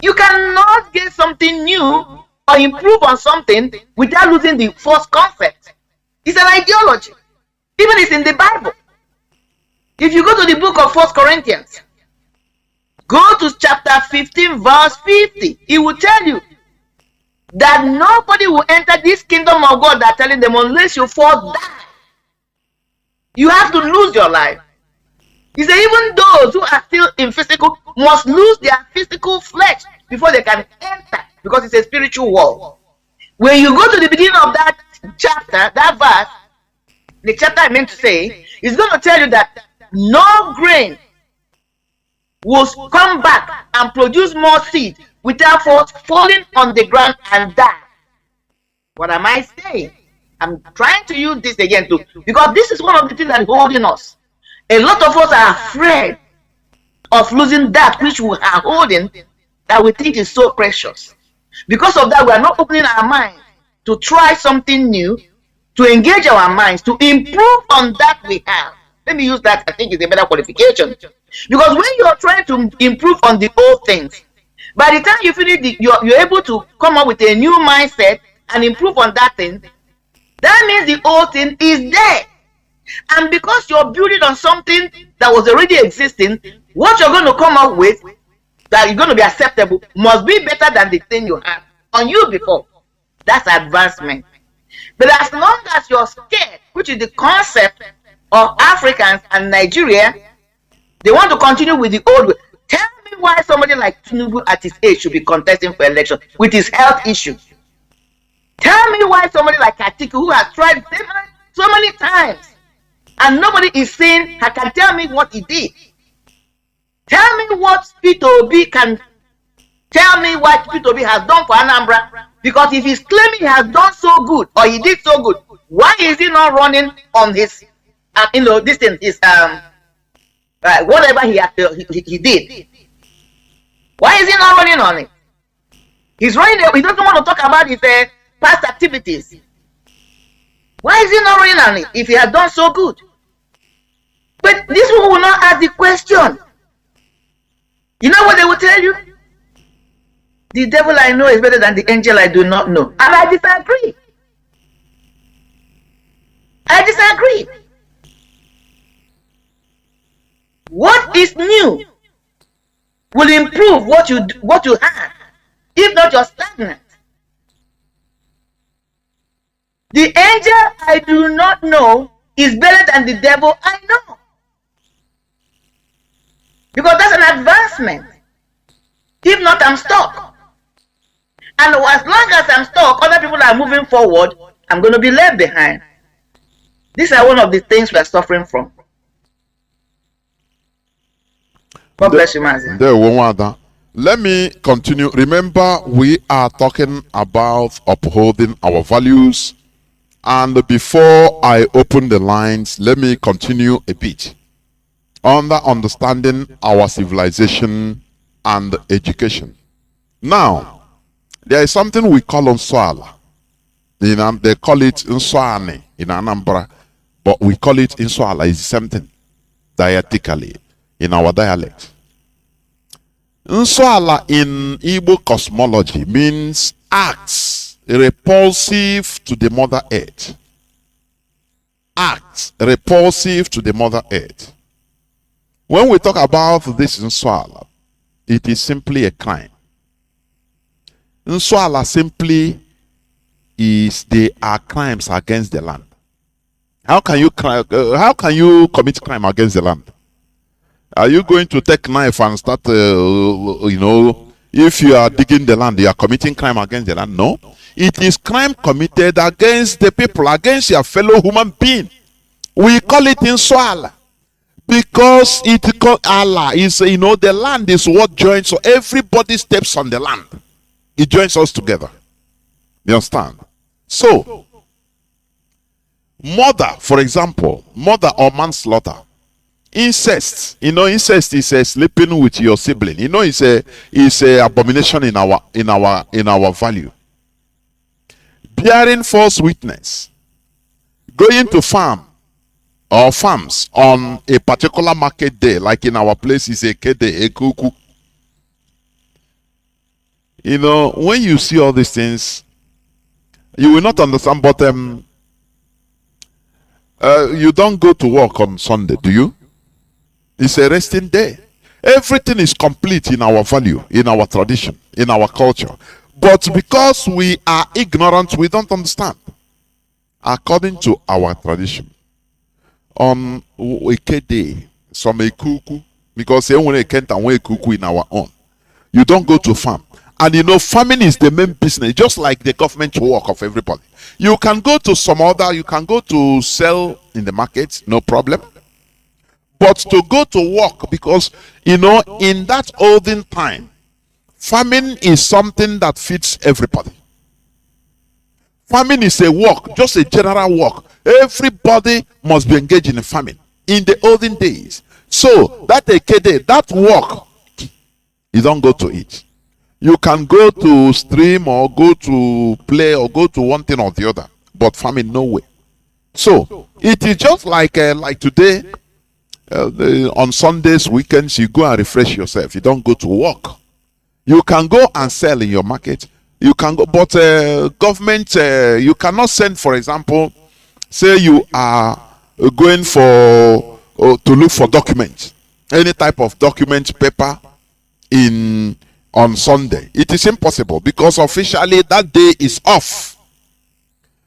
You cannot get something new or improve on something without losing the first concept. It's an ideology. Even it's in the Bible. If you go to the book of 1 Corinthians, go to chapter 15, verse 50, it will tell you that nobody will enter this kingdom of God. That telling them unless you fall die, you have to lose your life. He said even those who are still in physical must lose their physical flesh before they can enter, because it's a spiritual war. When you go to the beginning of that chapter, that verse, the chapter I meant to say, is going to tell you that no grain will come back and produce more seed without falling on the ground and die. What am I saying? I'm trying to use this again too, because this is one of the things that is holding us. A lot of us are afraid of losing that which we are holding, that we think is so precious. Because of that, we are not opening our minds to try something new, to engage our minds, to improve on that we have. Let me use that, I think it's a better qualification. Because when you are trying to improve on the old things, by the time you finish, you're able to come up with a new mindset and improve on that thing. That means the old thing is there. And because you're building on something that was already existing, what you're going to come up with that is going to be acceptable must be better than the thing you had on you before. That's advancement. But as long as you're scared, which is the concept of Africans and Nigeria, they want to continue with the old way. Tell me why somebody like Tinubu at his age should be contesting for election with his health issues. Tell me why somebody like Atiku, who has tried so many times, and nobody is saying, I can tell me what he did. Tell me what Peter Obi can tell me what Peter Obi has done for Anambra. Because if he's claiming he has done so good, or he did so good, why is he not running on his, this thing, his, whatever he did? Why is he not running on it? He's running, he doesn't want to talk about his past activities. Why is he not running on it if he has done so good? But these people will not ask the question. You know what they will tell you? The devil I know is better than the angel I do not know. And I disagree. I disagree. What is new will improve what you have. If not, you're stagnant. The angel I do not know is better than the devil I know. Because that's an advancement. If not, I'm stuck. And as long as I'm stuck, other people are moving forward, I'm going to be left behind. These are one of the things we are suffering from. God bless you, Mazi. Let me continue. Remember, we are talking about upholding our values. And before I open the lines, let me continue a bit. Under understanding our civilization and education. Now, there is something we call Nswala. They call it Nswane in Anambra, but we call it Nswala. It's something dialectically in our dialect. Nswala in Igbo cosmology means acts repulsive to the Mother Earth. Acts repulsive to the Mother Earth. When we talk about this Nswala, it is simply a crime. Nswala simply is they are crimes against the land. How can you commit crime against the land? Are you going to take knife and start, if you are digging the land, you are committing crime against the land? No. It is crime committed against the people, against your fellow human being. We call it Nswala. Because Allah is, the land is what joins, so everybody steps on the land. It joins us together. You understand? So, murder, for example, murder or manslaughter, incest. Incest is sleeping with your sibling. It's a abomination in our value. Bearing false witness, going to farm or farms on a particular market day, like in our place is a kede, a kuku. When you see all these things, you will not understand. But you don't go to work on Sunday, do you? It's a resting day. Everything is complete in our value, in our tradition, in our culture. But because we are ignorant, we don't understand. According to our tradition, on Eke Day, some Ekuku, because we can't Ekuku in our own. You don't go to farm. And you know, farming is the main business, just like the government work of everybody. You can go to some other, you can go to sell in the market, no problem. But to go to work, because you know, in that olden time, farming is something that fits everybody. Farming is a work, just a general work. Everybody must be engaged in farming in the olden days. So that Ekede, that work, you don't go to it. You can go to stream or go to play or go to one thing or the other, but farming no way. So it is just like today, on Sundays, weekends, you go and refresh yourself. You don't go to work. You can go and sell in your market. You can go, but government, you cannot send, for example, say you are going for to look for documents, any type of document, paper on Sunday. It is impossible because officially that day is off.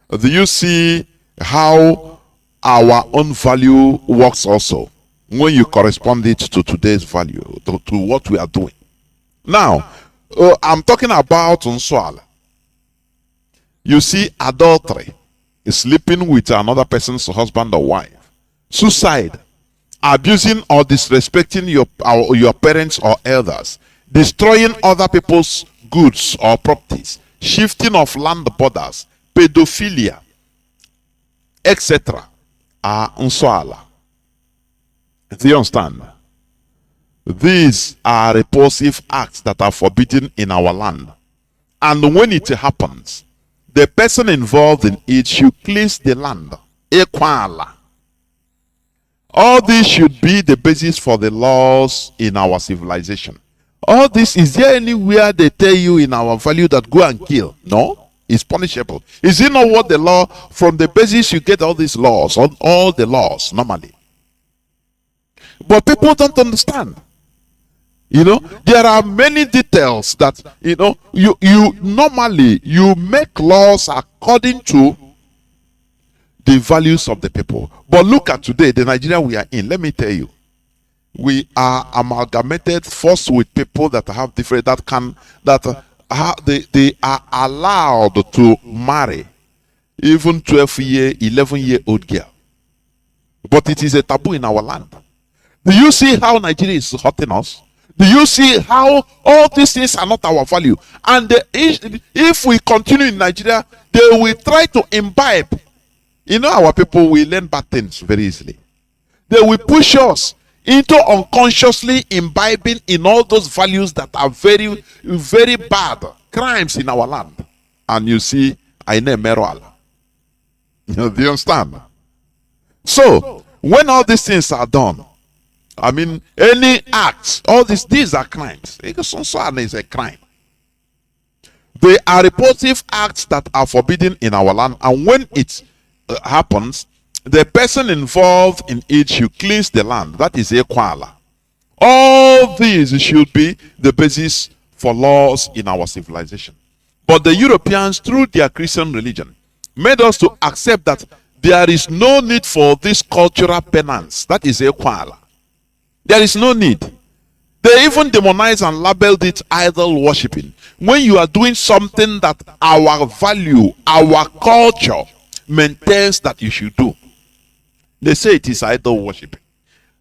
Do you see how our own value works also when you correspond it to today's value, to what we are doing? Now, I'm talking about Unswala. You see, adultery is sleeping with another person's husband or wife. Suicide, abusing or disrespecting your parents or elders. Destroying other people's goods or properties, shifting of land borders, pedophilia, etc. are unswala. Do you understand? These are repulsive acts that are forbidden in our land. And when it happens, the person involved in it should cleanse the land. Equala. All this should be the basis for the laws in our civilization. All this, is there anywhere they tell you in our value that go and kill? No, it's punishable. Is it not what the law, from the basis you get all these laws, all the laws normally? But people don't understand. You know, there are many details that, you know, you normally you make laws according to the values of the people. But look at today, the Nigeria we are in. Let me tell you, we are amalgamated first with people that have different, they are allowed to marry even 12-year, 11-year-old girl. But it is a taboo in our land. Do you see how Nigeria is hurting us? Do you see how all these things are not our value? And if we continue in Nigeria, they will try to imbibe. You know, our people will learn bad things very easily. They will push us into unconsciously imbibing in all those values that are very, very bad crimes in our land. And you see, I know Meroal. Do you understand? So, when all these things are done, I mean, any acts, all these are crimes. Because is a crime. They are repulsive acts that are forbidden in our land, and when it happens, the person involved in it should cleanse the land. That is equala. All these should be the basis for laws in our civilization. But the Europeans, through their Christian religion, made us to accept that there is no need for this cultural penance. That is equala. There is no need. They even demonized and labeled it idol worshipping. When you are doing something that our value, our culture maintains that you should do, they say it is idol worshipping.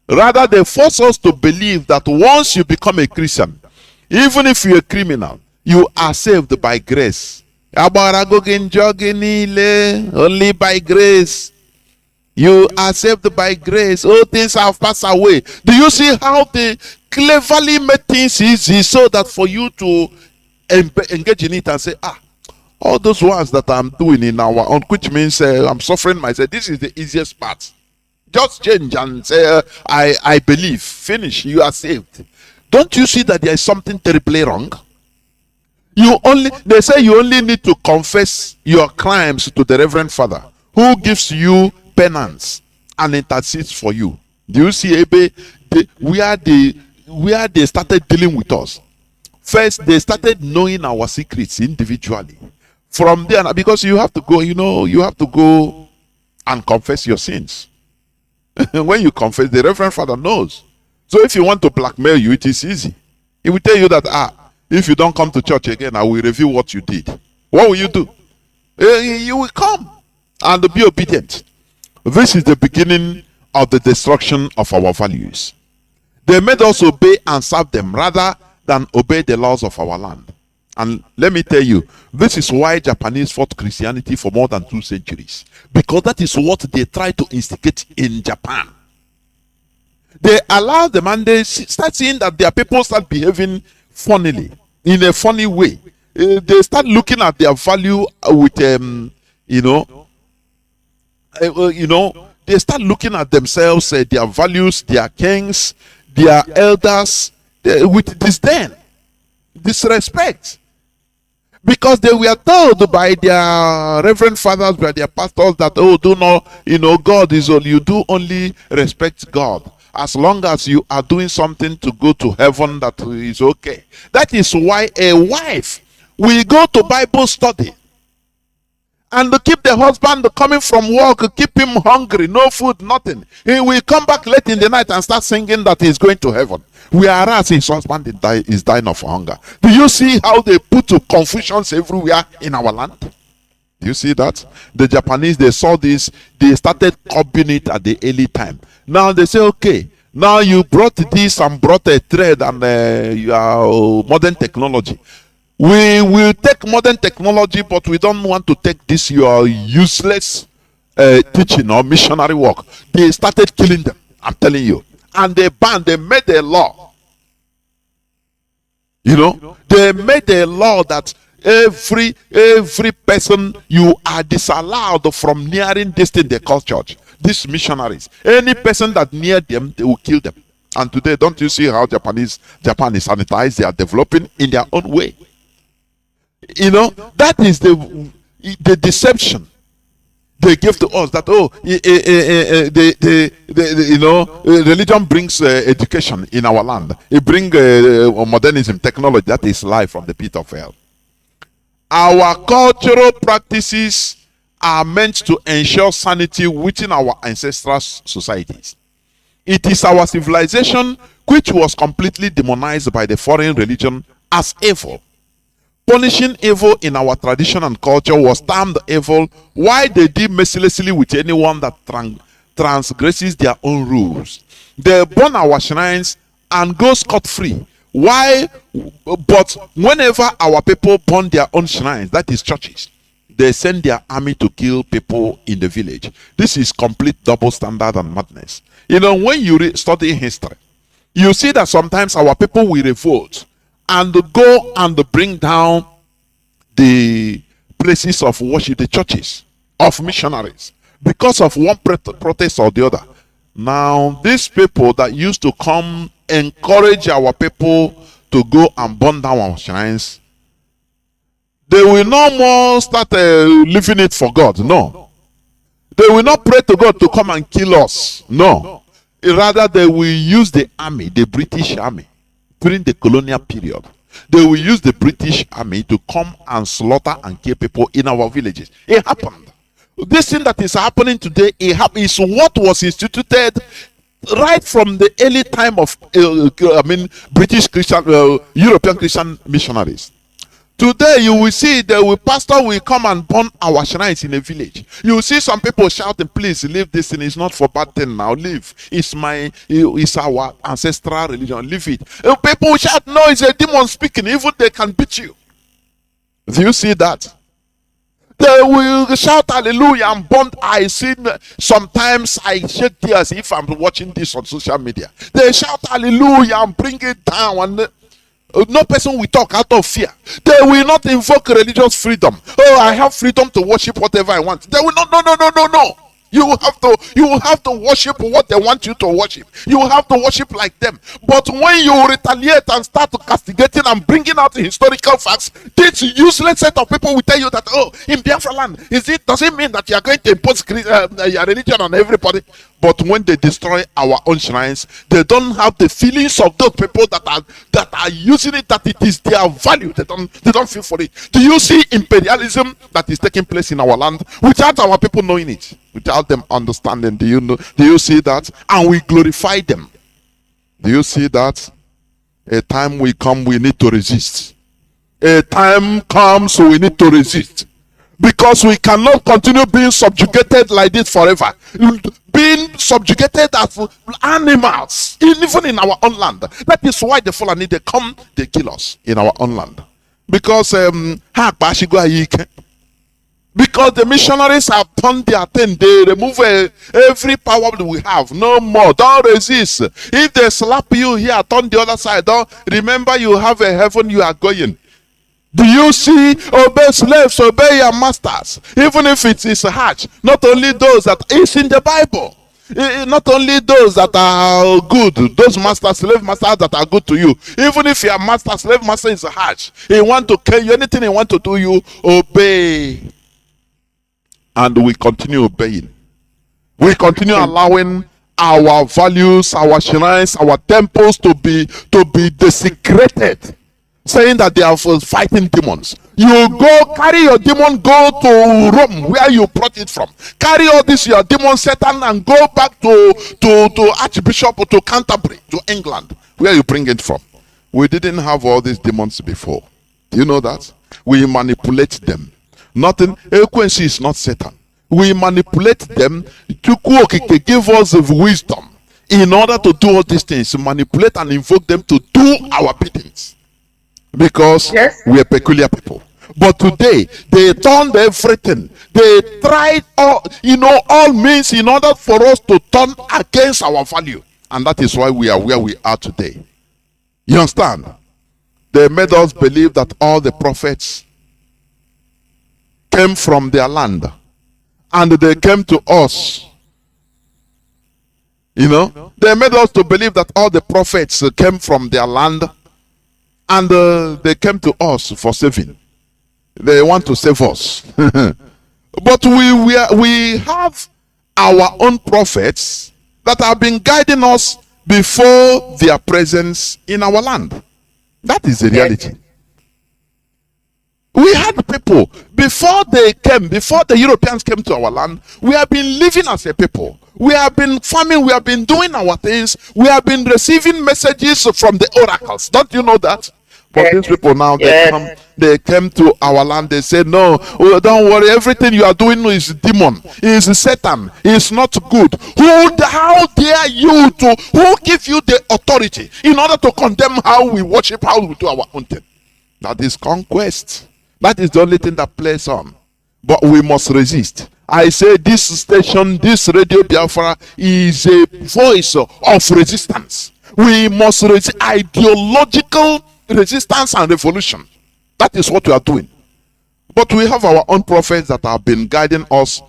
Rather, they force us to believe that once you become a Christian, even if you're a criminal, you are saved by grace. Only by grace. You are saved by grace. All things have passed away. Do you see how they cleverly make things easy so that for you to engage in it and say, all those ones that I'm doing in our own, which means I'm suffering myself, this is the easiest part. Just change and say, I believe. Finish. You are saved. Don't you see that there is something terribly wrong? They say you only need to confess your crimes to the Reverend Father, who gives you penance and intercedes for you. Do you see where they started dealing with us? First, they started knowing our secrets individually. From there, because you have to go, you have to go and confess your sins. When you confess, the Reverend Father knows. So if you want to blackmail you, it is easy. He will tell you that, if you don't come to church again, I will review what you did. What will you do? You will come and be obedient. This is the beginning of the destruction of our values. They made us obey and serve them rather than obey the laws of our land. And let me tell you, this is why Japanese fought Christianity for more than 2 centuries. Because that is what they tried to instigate in Japan. They allowed them and they start seeing that their people start behaving funnily, in a funny way. They start looking at their value with, they start looking at themselves, their values, their kings, their elders, with disdain, disrespect. Because they were told by their reverend fathers, by their pastors that, do not, God is all. You do only respect God. As long as you are doing something to go to heaven, that is okay. That is why a wife will go to Bible study and to keep the husband coming from work, keep him hungry, no food, nothing. He will come back late in the night and start singing that he's going to heaven. Whereas his husband is dying of hunger. Do you see how they put confusions everywhere in our land? Do you see that? The Japanese, they saw this, they started copying it at the early time. Now they say, okay, now you brought this and brought a thread and your modern technology. We will take modern technology, but we don't want to take this your useless teaching or missionary work. They started killing them, I'm telling you. And they made a law. They made a law that every person, you are disallowed from nearing this thing they call church. These missionaries, any person that near them, they will kill them. And today, don't you see how Japan is sanitized? They are developing in their own way. That is the deception they give to us, that religion brings education in our land. It brings modernism, technology. That is life from the pit of hell. Our cultural practices are meant to ensure sanity within our ancestral societies. It is our civilization which was completely demonized by the foreign religion as evil. Punishing evil in our tradition and culture was termed evil, while they deal mercilessly with anyone that transgresses their own rules. They burn our shrines and go scot-free. Why? But whenever our people burn their own shrines, that is churches, they send their army to kill people in the village. This is complete double standard and madness. When you study history, you see that sometimes our people will revolt and go and bring down the places of worship, the churches of missionaries, because of one protest or the other. Now, these people that used to come encourage our people to go and burn down our shrines, they will no more start living it for God. No. They will not pray to God to come and kill us. No. Rather, they will use the army, the British army, during the colonial period. They will use the British army to come and slaughter and kill people in our villages. It happened. This thing that is happening today, is what was instituted right from the early time of British Christian, European Christian missionaries. Today you will see the pastor will come and burn our shrines in a village. You will see some people shouting, please leave this thing, it's not for bad thing now, leave. It's our ancestral religion, leave it. People shout, no, it's a demon speaking, even they can beat you. Do you see that? They will shout hallelujah and burn. I see sometimes I shed tears if I'm watching this on social media. They shout hallelujah and bring it down, and no person will talk out of fear. They will not invoke religious freedom. Oh, I have freedom to worship whatever I want. They will not. No. You will have to worship what they want you to worship. You will have to worship like them. But when you retaliate and start castigating and bringing out the historical facts, this useless set of people will tell you that, oh, in Biafra land, does it mean that you are going to impose your religion on everybody? But when they destroy our own shrines, they don't have the feelings of those people that are using it, that it is their value. They don't feel for it. Do you see imperialism that is taking place in our land without our people knowing it, without them understanding? Do you see that? And we glorify them. Do you see that? A time will come, we need to resist. A time comes, we need to resist. Because we cannot continue being subjugated like this forever. Being subjugated as animals, even in our own land. That is why the Fulani, they come, they kill us in our own land. Because because the missionaries have turned their thing, they remove every power that we have. No more. Don't resist. If they slap you here, turn the other side. Don't remember you have a heaven you are going. Do you see? Obey slaves, obey your masters, even if it is harsh. Not only those that is in the Bible, not only those that are good, those masters, slave masters that are good to you. Even if your master, slave master is harsh, he want to kill you, anything he want to do, you obey. And we continue obeying. We continue allowing our values, our shrines, our temples to be desecrated, saying that they are fighting demons. You go carry your demon, go to Rome where you brought it from. Carry all this your demon Satan and go back to Archbishop or to Canterbury, to England, where you bring it from. We didn't have all these demons before. Do you know that? We manipulate them. Nothing. Eloquence is not Satan. We manipulate them to give us wisdom in order to do all these things. Manipulate and invoke them to do our biddings. Because we are peculiar people. But today they turned everything. They tried all means in order for us to turn against our value. And that is why we are where we are today. You understand? They made us believe that all the prophets came from their land. And they came to us. They made us to believe that all the prophets came from their land. And they came to us for saving. They want to save us. But we have our own prophets that have been guiding us before their presence in our land. That is the reality. We had people before the Europeans came to our land. We have been living as a people. We have been farming. We have been doing our things. We have been receiving messages from the oracles. Don't you know that? But these people now, they came to our land. They said, no, don't worry. Everything you are doing is demon. Is Satan. It's not good. How dare you who give you the authority in order to condemn how we worship, how we do our own thing? That is conquest. That is the only thing that plays on. But we must resist. I say this station, this Radio Biafra is a voice of resistance. We must resist ideological resistance and revolution. That is what we are doing. But we have our own prophets that have been guiding us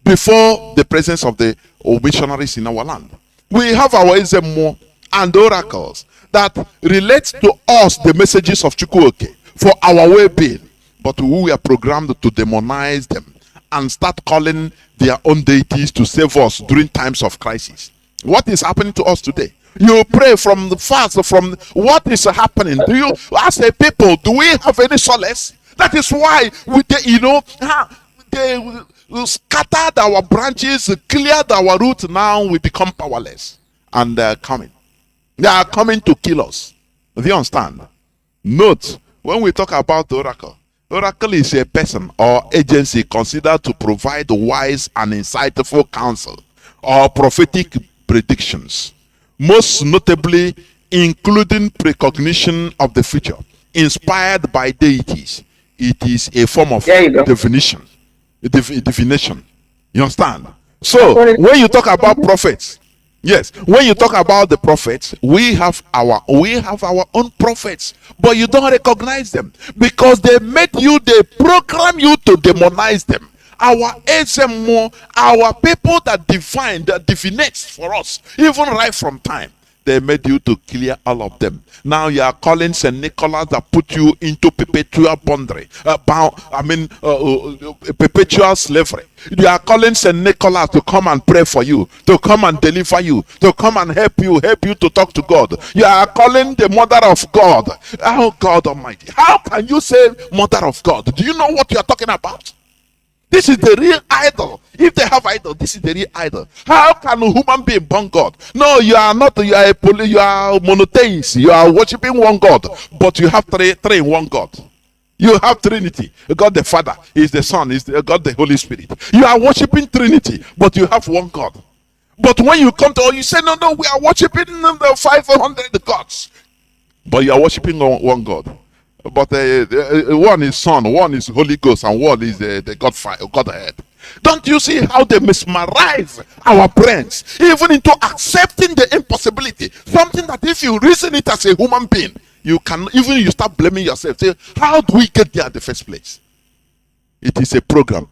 before the presence of the missionaries in our land. We have our Ezemo and oracles that relate to us the messages of Chukwuoke for our well-being. But we are programmed to demonize them and start calling their own deities to save us during times of crisis. What is happening to us today? You pray from the fast, from what is happening. Do you, as a people, do we have any solace? That is why they scattered our branches, cleared our roots. Now we become powerless, and they are coming. They are coming to kill us. Do you understand? Note, when we talk about the oracle, oracle is a person or agency considered to provide wise and insightful counsel or prophetic predictions, most notably including precognition of the future, inspired by deities. It is a form of divination. Divination. You understand? So when you talk about prophets, yes, when you talk about the prophets, we have our own prophets, but you don't recognize them because they program you to demonize them. Our SMO, our people that divinates for us, even right from time, They made you to clear all of them. Now you are calling St. Nicholas that put you into perpetual bondage, perpetual slavery. You are calling St. Nicholas to come and pray for you, to come and deliver you, to come and help you to talk to God. You are calling the mother of God. Oh God Almighty. How can you say mother of God? Do you know what you are talking about? This is the real idol. If they have idol, this is the real idol. How can a human being born God? No, you are not. You are monotheist. You are worshiping one God, but you have three in one God. You have Trinity. God the Father is the Son, is the God the Holy Spirit. You are worshiping Trinity, but you have one God. But when you come to, you say, no, we are worshiping the 500 gods, but you are worshiping one God. But one is Son, one is Holy Ghost, and one is the Godhead. Don't you see how they mesmerize our brains, even into accepting the impossibility? Something that if you reason it as a human being, you start blaming yourself. Say, how do we get there in the first place? It is a program.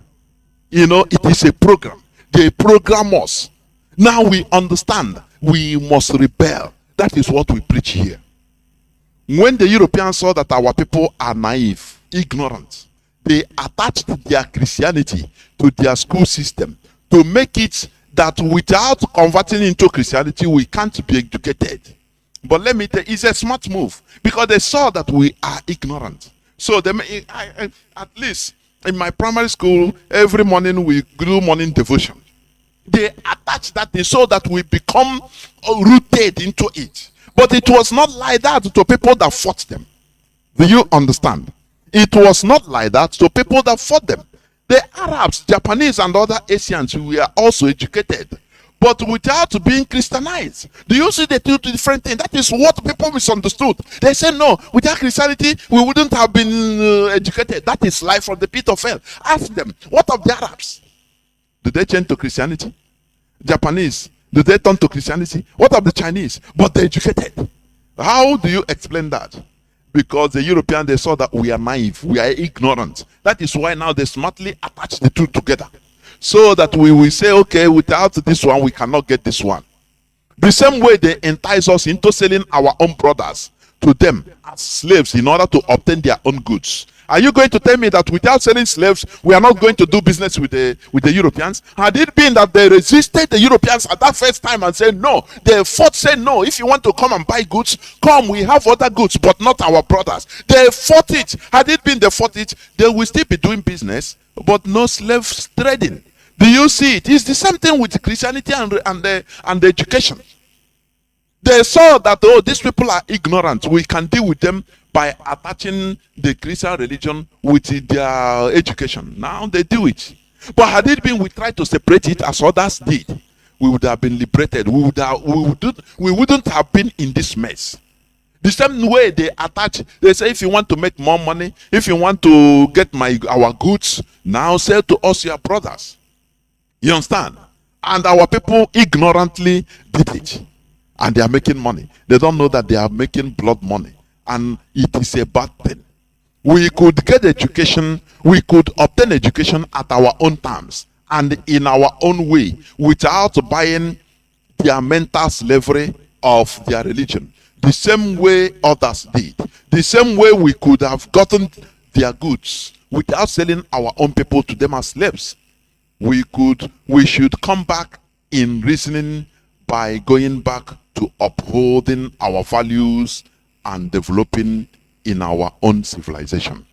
It is a program. They program us. Now we understand we must rebel. That is what we preach here. When the Europeans saw that our people are naive, ignorant, they attached their Christianity to their school system to make it that without converting into Christianity, we can't be educated. But let me tell you, it's a smart move because they saw that we are ignorant. So at least in my primary school, every morning we do morning devotion. They attach that so that we become rooted into it. But it was not like that to people that fought them. Do you understand? It was not like that to people that fought them. The Arabs, Japanese, and other Asians were also educated, but without being Christianized. Do you see the two different things? That is what people misunderstood. They said, no, without Christianity, we wouldn't have been educated. That is life from the pit of hell. Ask them, what of the Arabs? Did they change to Christianity? Japanese, did they turn to Christianity? What of the Chinese? But they educated. How do you explain that? Because the Europeans, they saw that we are naive, we are ignorant. That is why now they smartly attach the two together. So that we will say, okay, without this one, we cannot get this one. The same way they entice us into selling our own brothers to them as slaves in order to obtain their own goods. Are you going to tell me that without selling slaves, we are not going to do business with the Europeans? Had it been that they resisted the Europeans at that first time and said no, they fought, said no, if you want to come and buy goods, come, we have other goods, but not our brothers. They fought it. Had it been they fought it, they will still be doing business, but no slave trading. Do you see it? It's the same thing with Christianity and the education. They saw that, oh, these people are ignorant. We can deal with them by attaching the Christian religion with their education. Now they do it. But had it been we tried to separate it as others did, we would have been liberated. We wouldn't have been in this mess. The same way they attach, they say, if you want to make more money, if you want to get our goods, now sell to us your brothers. You understand? And our people ignorantly did it. And they are making money. They don't know that they are making blood money. And it is a bad thing. We could get education, we could obtain education at our own terms and in our own way without buying their mental slavery of their religion. The same way others did. The same way we could have gotten their goods without selling our own people to them as slaves. We should come back in reasoning by going back to upholding our values and developing in our own civilization.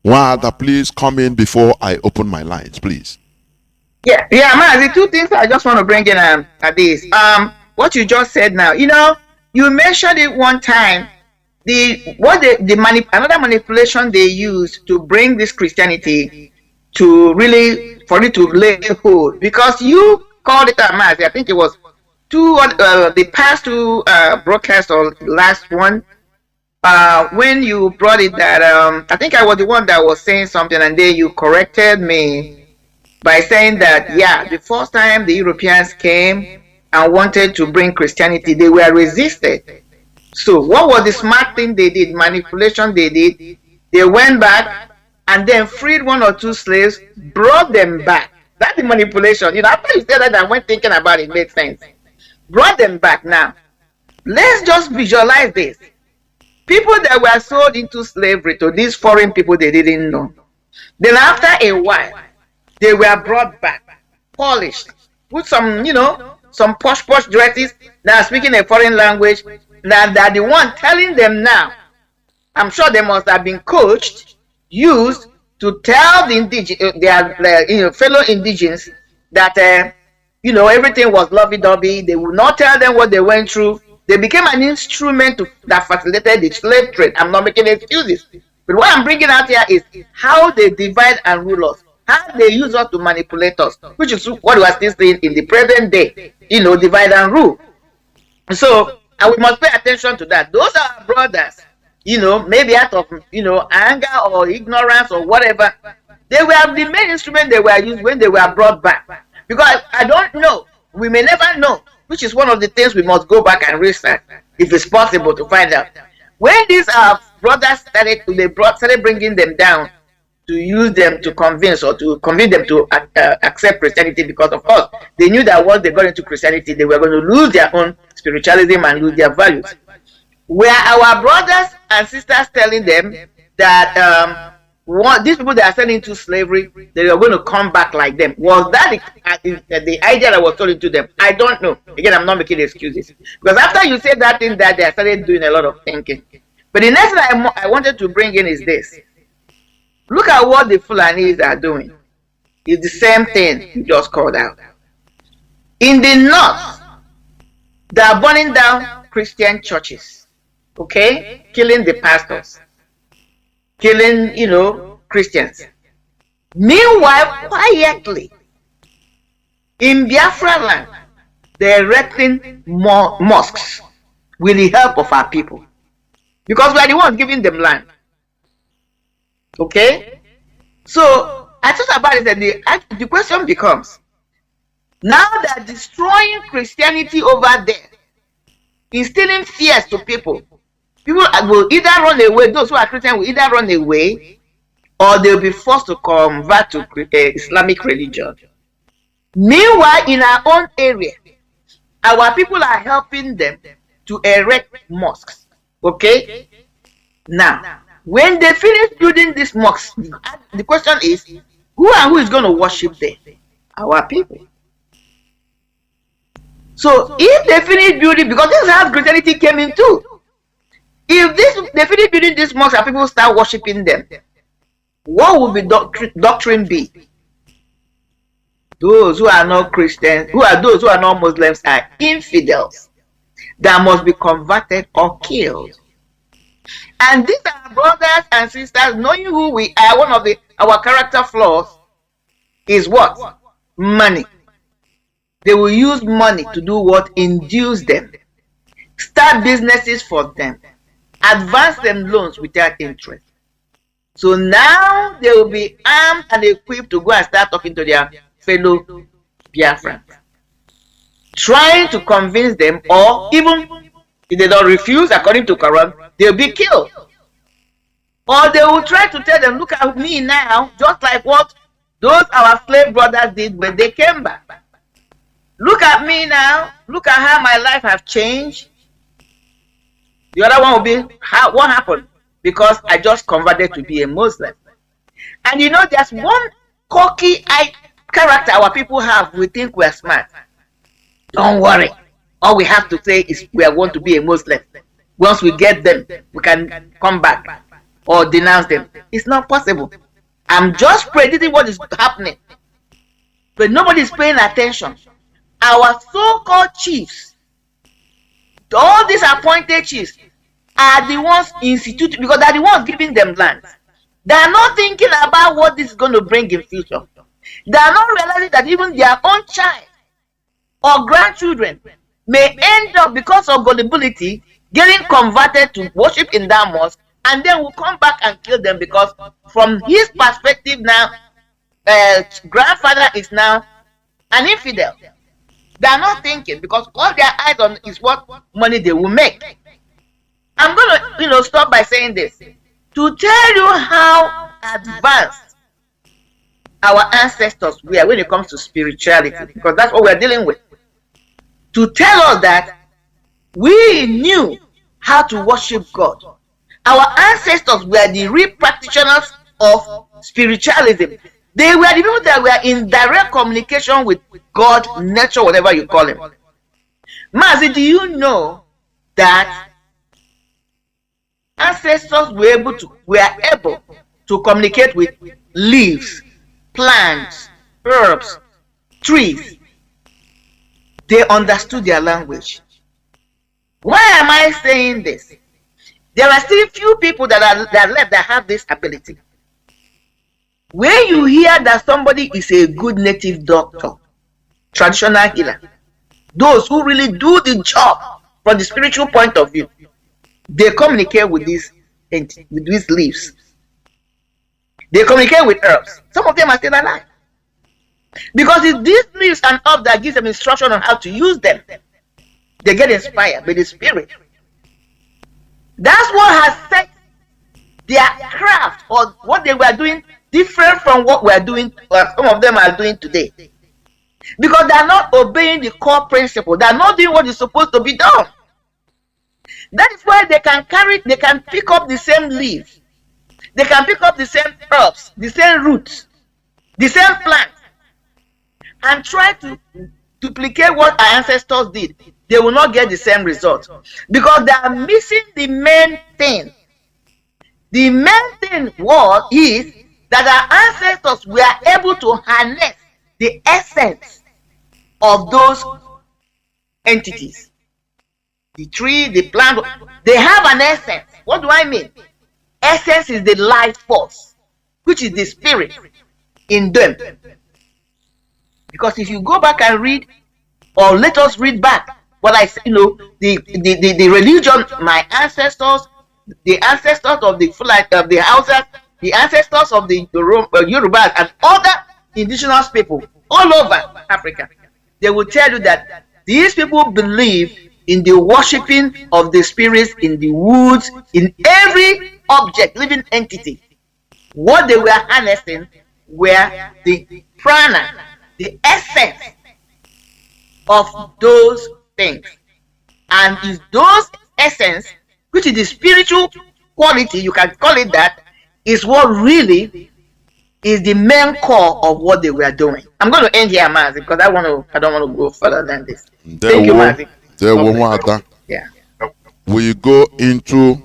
Wanda, please come in before I open my lines, please. Yeah, Mazi, two things I just want to bring in at this. What you just said now, you mentioned it one time. Another manipulation they used to bring this Christianity to really for it to lay hold, because you called it Mazi. I think it was the past two broadcasts or last one. When you brought it that I think I was the one that was saying something, and then you corrected me by saying that the first time the Europeans came and wanted to bring Christianity, they were resisted. So what was the smart thing they did? Manipulation they did. They went back and then freed one or two slaves, brought them back. That's the manipulation. After you said that, I went thinking about it, made sense. Brought them back now. Let's just visualize this. People that were sold into slavery to these foreign people they didn't know. Then after a while, they were brought back, polished, with some, some posh dresses that are speaking a foreign language. That they're the one telling them now. I'm sure they must have been coached, used to tell the their fellow indigenous that everything was lovey-dovey. They would not tell them what they went through. They became an instrument that facilitated the slave trade. I'm not making excuses. But what I'm bringing out here is how they divide and rule us. How they use us to manipulate us, which is what we are still seeing in the present day, divide and rule. So, and we must pay attention to that. Those are our brothers, maybe out of, anger or ignorance or whatever. They were the main instrument they were used when they were brought back. Because I don't know, we may never know, which is one of the things we must go back and research, if it's possible to find out. When these brothers started bringing them down to use them to convince or to convince them to accept Christianity, because of course they knew that once they got into Christianity they were going to lose their own spiritualism and lose their values. Were our brothers and sisters telling them that these people that are selling into slavery, they are going to come back like them? Was that the idea that was told to them? I don't know. Again, I'm not making excuses. Because after you said that thing, that they started doing a lot of thinking. But the next thing I wanted to bring in is this. Look at what the Fulanis are doing. It's the same thing you just called out. In the north, they are burning down Christian churches. Okay? Killing the pastors. Killing, Christians. Meanwhile, quietly, in Biafra land, they're erecting more mosques with the help of our people. Because we are the ones giving them land. Okay? So, I thought about it, that the question becomes, now they're destroying Christianity over there, instilling fears to people. People will either run away, those who are Christian will either run away, or they'll be forced to convert to Islamic religion. Meanwhile, in our own area, our people are helping them to erect mosques. Okay? Now, when they finish building these mosques, the question is, who is going to worship them? Our people. So, if they finish building, because this is how Christianity came in too. If they finish building these mosques and people start worshiping them, what will the doctrine be? Those who are not Christians, those who are not Muslims, are infidels that must be converted or killed. And these are brothers and sisters, knowing who we are. One of our character flaws is what? Money. They will use money to do what? Induce them. Start businesses for them. Advance them loans without interest. So now they will be armed and equipped to go and start talking to their fellow Biafrans, trying to convince them, or even if they don't refuse according to Quran, they'll be killed. Or they will try to tell them, look at me now, just like what those our slave brothers did when they came back. Look at me now, look at how my life has changed. The other one will be, what happened? Because I just converted to be a Muslim. And there's one cocky character our people have. We think we're smart. Don't worry. All we have to say is we want to be a Muslim. Once we get them, we can come back or denounce them. It's not possible. I'm just predicting what is happening. But nobody's paying attention. Our so-called chiefs, all these appointed chiefs, are the ones instituted, because they're the ones giving them land. They are not thinking about what this is going to bring in future. They are not realizing that even their own child or grandchildren may end up, because of gullibility, getting converted to worship in that mosque, and then will come back and kill them, because from his perspective now, grandfather is now an infidel. They are not thinking, because all their eyes on is what money they will make. I'm going to stop by saying this to tell you how advanced our ancestors were when it comes to spirituality, because that's what we're dealing with. To tell us that We knew how to worship God. Our ancestors were the real practitioners of spiritualism. They were the people that were in direct communication with God, nature, whatever you call him. Mazi, do you know that ancestors were able to communicate with leaves, plants, herbs, trees? They understood their language. Why am I saying this? There are still few people that are left that have this ability. When you hear that somebody is a good native doctor, traditional healer, those who really do the job from the spiritual point of view, they communicate with these leaves. They communicate with herbs. Some of them are still alive. Because it's these leaves and herbs that gives them instruction on how to use them. They get inspired by the spirit. That's what has set their craft or what they were doing different from what we are doing, some of them are doing today. Because they are not obeying the core principle. They are not doing what is supposed to be done. That is why they can pick up the same leaves. They can pick up the same herbs, the same roots, the same plants, and try to duplicate what our ancestors did. They will not get the same result because they are missing the main thing. The main thing is that our ancestors were able to harness the essence of those entities. The tree, the plant, they have an essence. What do I mean? Essence is the life force, which is the spirit in them. Because if you go back and read, or let us read back what I say, the religion, my ancestors, the ancestors of the Fulani, of the Hausas, the ancestors of the Yorubas and other indigenous people all over Africa, they will tell you that these people believe in the worshipping of the spirits in the woods, in every object, living entity. What they were harnessing were the prana, the essence of those things. And is those essence, which is the spiritual quality, you can call it that, is what really is the main core of what they were doing. I'm going to end here, Mazi, because I don't want to go further than this. Thank you, Mazi. Yeah. We go into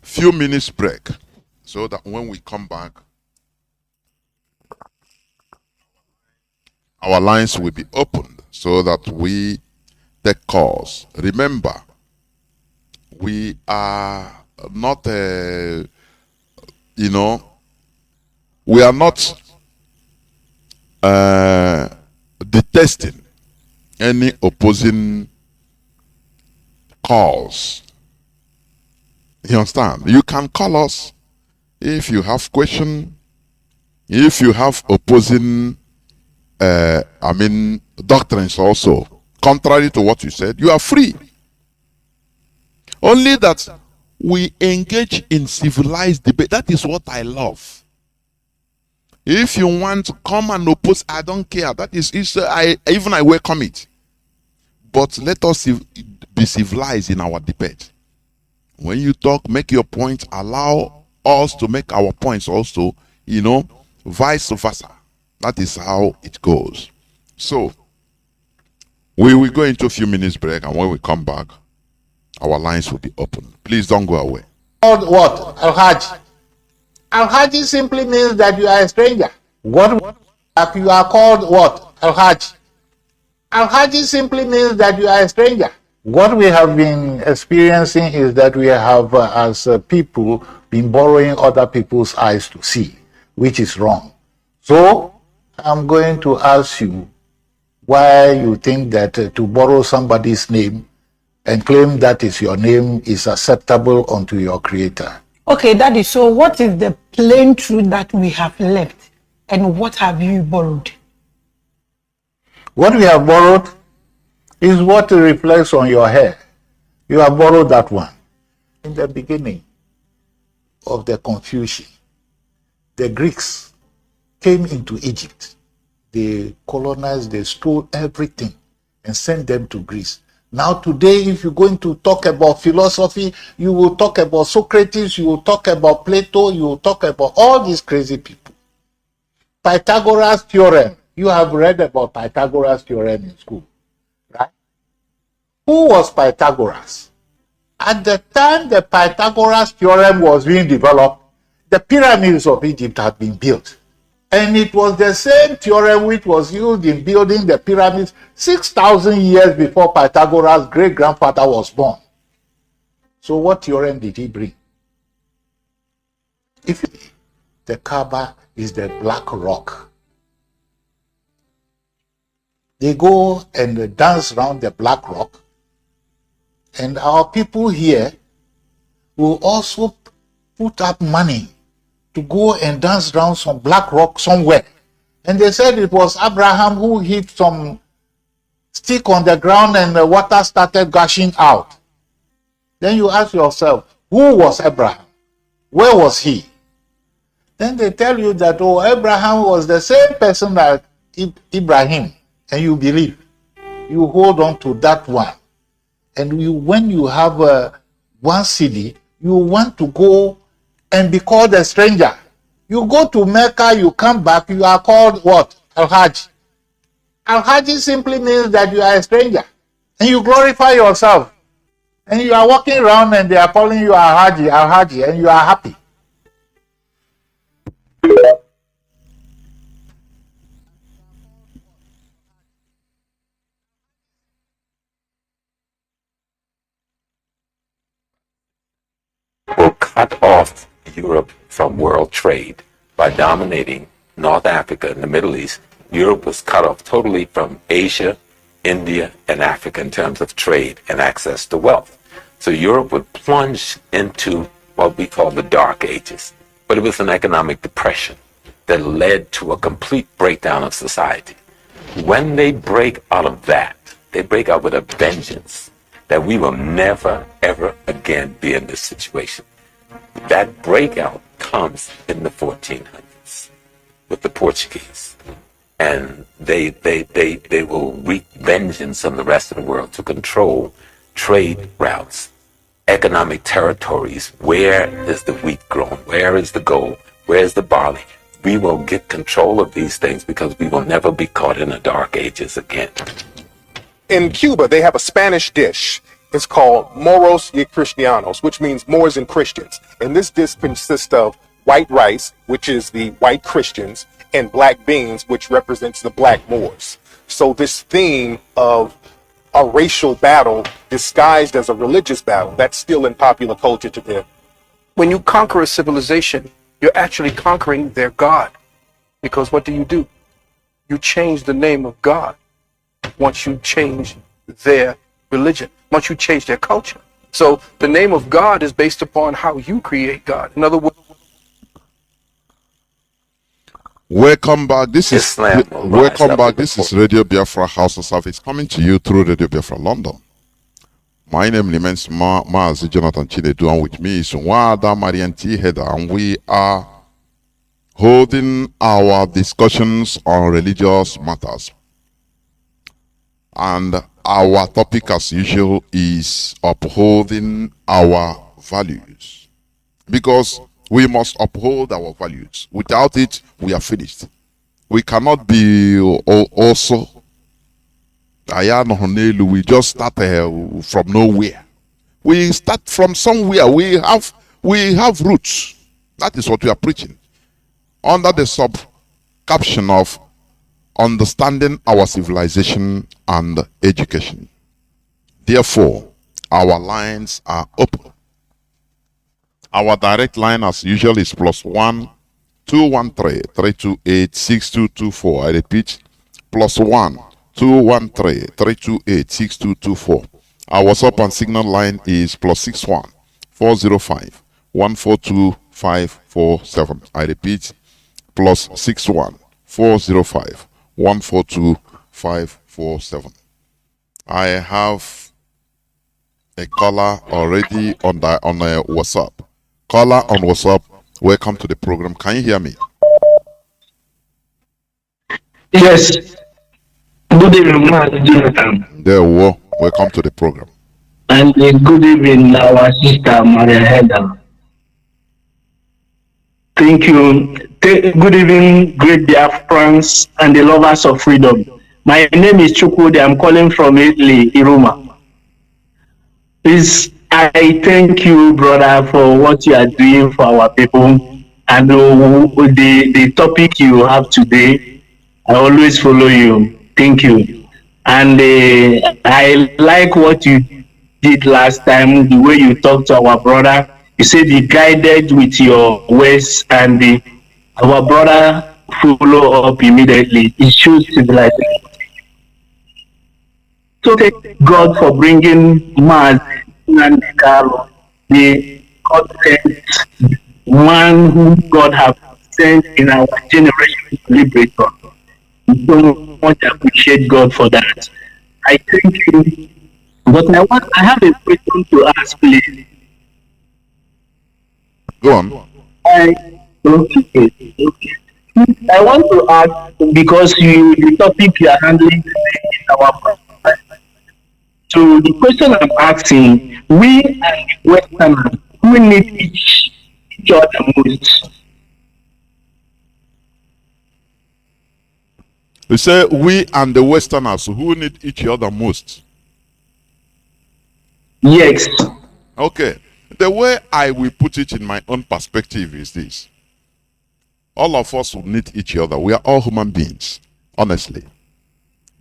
few minutes break so that when we come back, our lines will be opened so that we take calls. Remember, we are not we are not detesting any opposing calls. You understand? You can call us if you have question, if you have opposing doctrines also, contrary to what you said, you are free. Only that we engage in civilized debate. That is what I love. If you want to come and oppose, I don't care. That is, I welcome it. But let us be civilized in our debate. When you talk, make your point, allow us to make our points also, vice versa. That is how it goes. So, we will go into a few minutes break, and when we come back, our lines will be open. Please don't go away. What? Al-Hajj. Al-Hajj simply means that you are a stranger. What? You are called what? Al-Hajj. Al-Hajj simply means that you are a stranger. What we have been experiencing is that we have, as people, been borrowing other people's eyes to see, which is wrong. So, I'm going to ask you why you think that to borrow somebody's name and claim that is your name is acceptable unto your creator. Okay, Daddy, so what is the plain truth that we have left and what have you borrowed? What we have borrowed is what reflects on your hair. You have borrowed that one. In the beginning of the confusion, the Greeks came into Egypt. They colonized, they stole everything and sent them to Greece. Now today, if you're going to talk about philosophy, you will talk about Socrates, you will talk about Plato, you will talk about all these crazy people. Pythagoras theorem. You have read about Pythagoras theorem in school, right? Who was Pythagoras? At the time the Pythagoras theorem was being developed, the pyramids of Egypt had been built. And it was the same theorem which was used in building the pyramids 6,000 years before Pythagoras' great-grandfather was born. So what theorem did he bring? If the Kaaba is the black rock, they go and dance around the black rock, and our people here will also put up money to go and dance around some black rock somewhere. And they said it was Abraham who hit some stick on the ground and the water started gushing out. Then you ask yourself, who was Abraham? Where was he? Then they tell you that, oh, Abraham was the same person that Ibrahim, and you believe. You hold on to that one. And you, when you have one city, you want to go and be called a stranger. You go to Mecca, you come back, you are called what? Al-Hajj. Al-Hajj simply means that you are a stranger. And you glorify yourself. And you are walking around and they are calling you Al-Hajj, Al-Hajj, and you are happy. Will cut off Europe from world trade by dominating North Africa and the Middle East. Europe was cut off totally from Asia, India, and Africa in terms of trade and access to wealth. So Europe would plunge into what we call the Dark Ages. But it was an economic depression that led to a complete breakdown of society. When they break out of that, they break out with a vengeance that we will never, ever again be in this situation. That breakout comes in the 1400s with the Portuguese. And they will wreak vengeance on the rest of the world to control trade routes, economic territories. Where is the wheat grown? Where is the gold? Where is the barley? We will get control of these things because we will never be caught in the Dark Ages again. In Cuba, they have a Spanish dish. It's called Moros y Cristianos, which means Moors and Christians. And this dish consists of white rice, which is the white Christians, and black beans, which represents the black Moors. So this theme of a racial battle disguised as a religious battle, that's still in popular culture today. When you conquer a civilization, you're actually conquering their God. Because what do? You change the name of God once you change their religion, once you change their culture. So the name of God is based upon how you create God. In other words, welcome back. This is Islam will rise welcome up back. with the This is Radio Biafra House of Service coming to you through Radio Biafra London. My name is Mazi Jonathan Chinedu, and with me is Marien Header, and we are holding our discussions on religious matters. And our topic, as usual, is upholding our values. Because we must uphold our values. Without it, we are finished. We cannot be also. We just start from nowhere. We start from somewhere. We have roots. That is what we are preaching. Under the sub-caption of understanding our civilization and education. Therefore, our lines are open. Our direct line, as usual, is +1 213 328 6224. I repeat, +1 213 328 6224. Our WhatsApp and Signal line is +61 405 142 547. I repeat, +61 405 142 547. I have a caller already on WhatsApp. Caller on WhatsApp, welcome to the program. Can you hear me? Yes. Good evening, Jonathan. There we go. Welcome to the program. And good evening, our sister Marien. Thank you. Good evening, great Biafrans and the lovers of freedom. My name is Chukwudi. I'm calling from Italy, Iruma. Please, I thank you, brother, for what you are doing for our people. And the topic you have today, I always follow you. Thank you. And I like what you did last time, the way you talked to our brother. You said you guided with your ways, and our brother follow up immediately. It shows civilization. So thank God for bringing Mazi and Carlo, the content, one whom God has sent in our generation liberator. We so much appreciate God for that. I thank you. But I have a question to ask, please. Go on. Okay. I want to ask, because the topic you are handling today is our problem. So the question I'm asking, we and Westerners, who need each other most? We say we and the Westerners, who need each other most? Yes. Okay. The way I will put it in my own perspective is this. All of us will need each other. We are all human beings, honestly.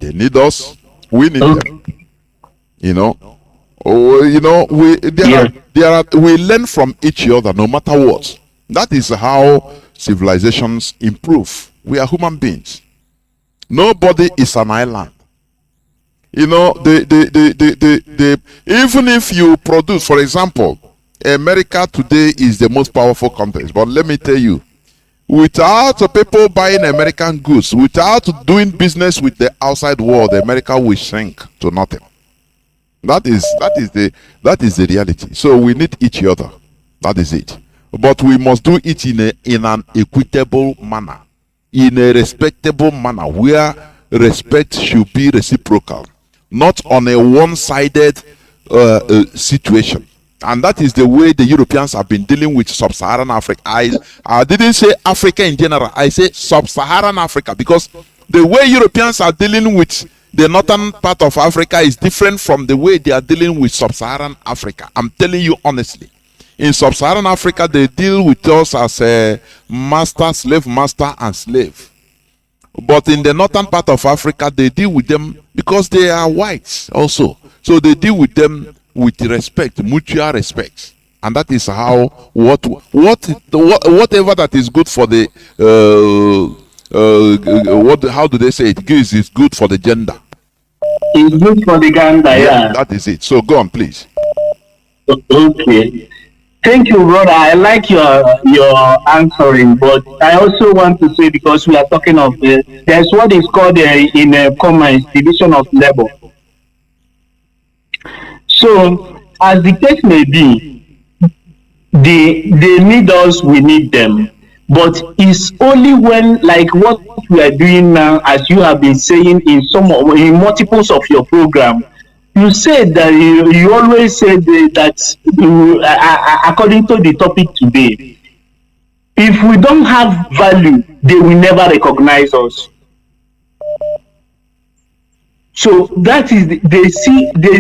They need us. We need them. You know, we learn from each other no matter what. That is how civilizations improve. We are human beings. Nobody is an island. You know, even if you produce, for example, America today is the most powerful country. But let me tell you, without people buying American goods, without doing business with the outside world, America will shrink to nothing. That is the reality. So we need each other. That is it. But we must do it in an equitable manner, in a respectable manner, where respect should be reciprocal, not on a one-sided situation. And that is the way the Europeans have been dealing with sub-Saharan Africa. I didn't say Africa in general. I say sub-Saharan Africa, because the way Europeans are dealing with the northern part of Africa is different from the way they are dealing with sub-Saharan Africa. I'm telling you honestly. In sub-Saharan Africa, they deal with us as a master, and slave. But in the northern part of Africa, they deal with them because they are whites also. So they deal with them with respect, mutual respect. And that is how whatever that is good for the how do they say it? Is good for the gender. It's good for the gender, yeah. That is it. So go on, please. Okay. Thank you, brother. I like your answering, but I also want to say, because we are talking of there's what is called in commerce division of labor. So, as the case may be, they need us, we need them. But it's only when, like what we are doing now, as you have been saying in multiples of your program, you said that you always said that according to the topic today, if we don't have value, they will never recognize us. So that is they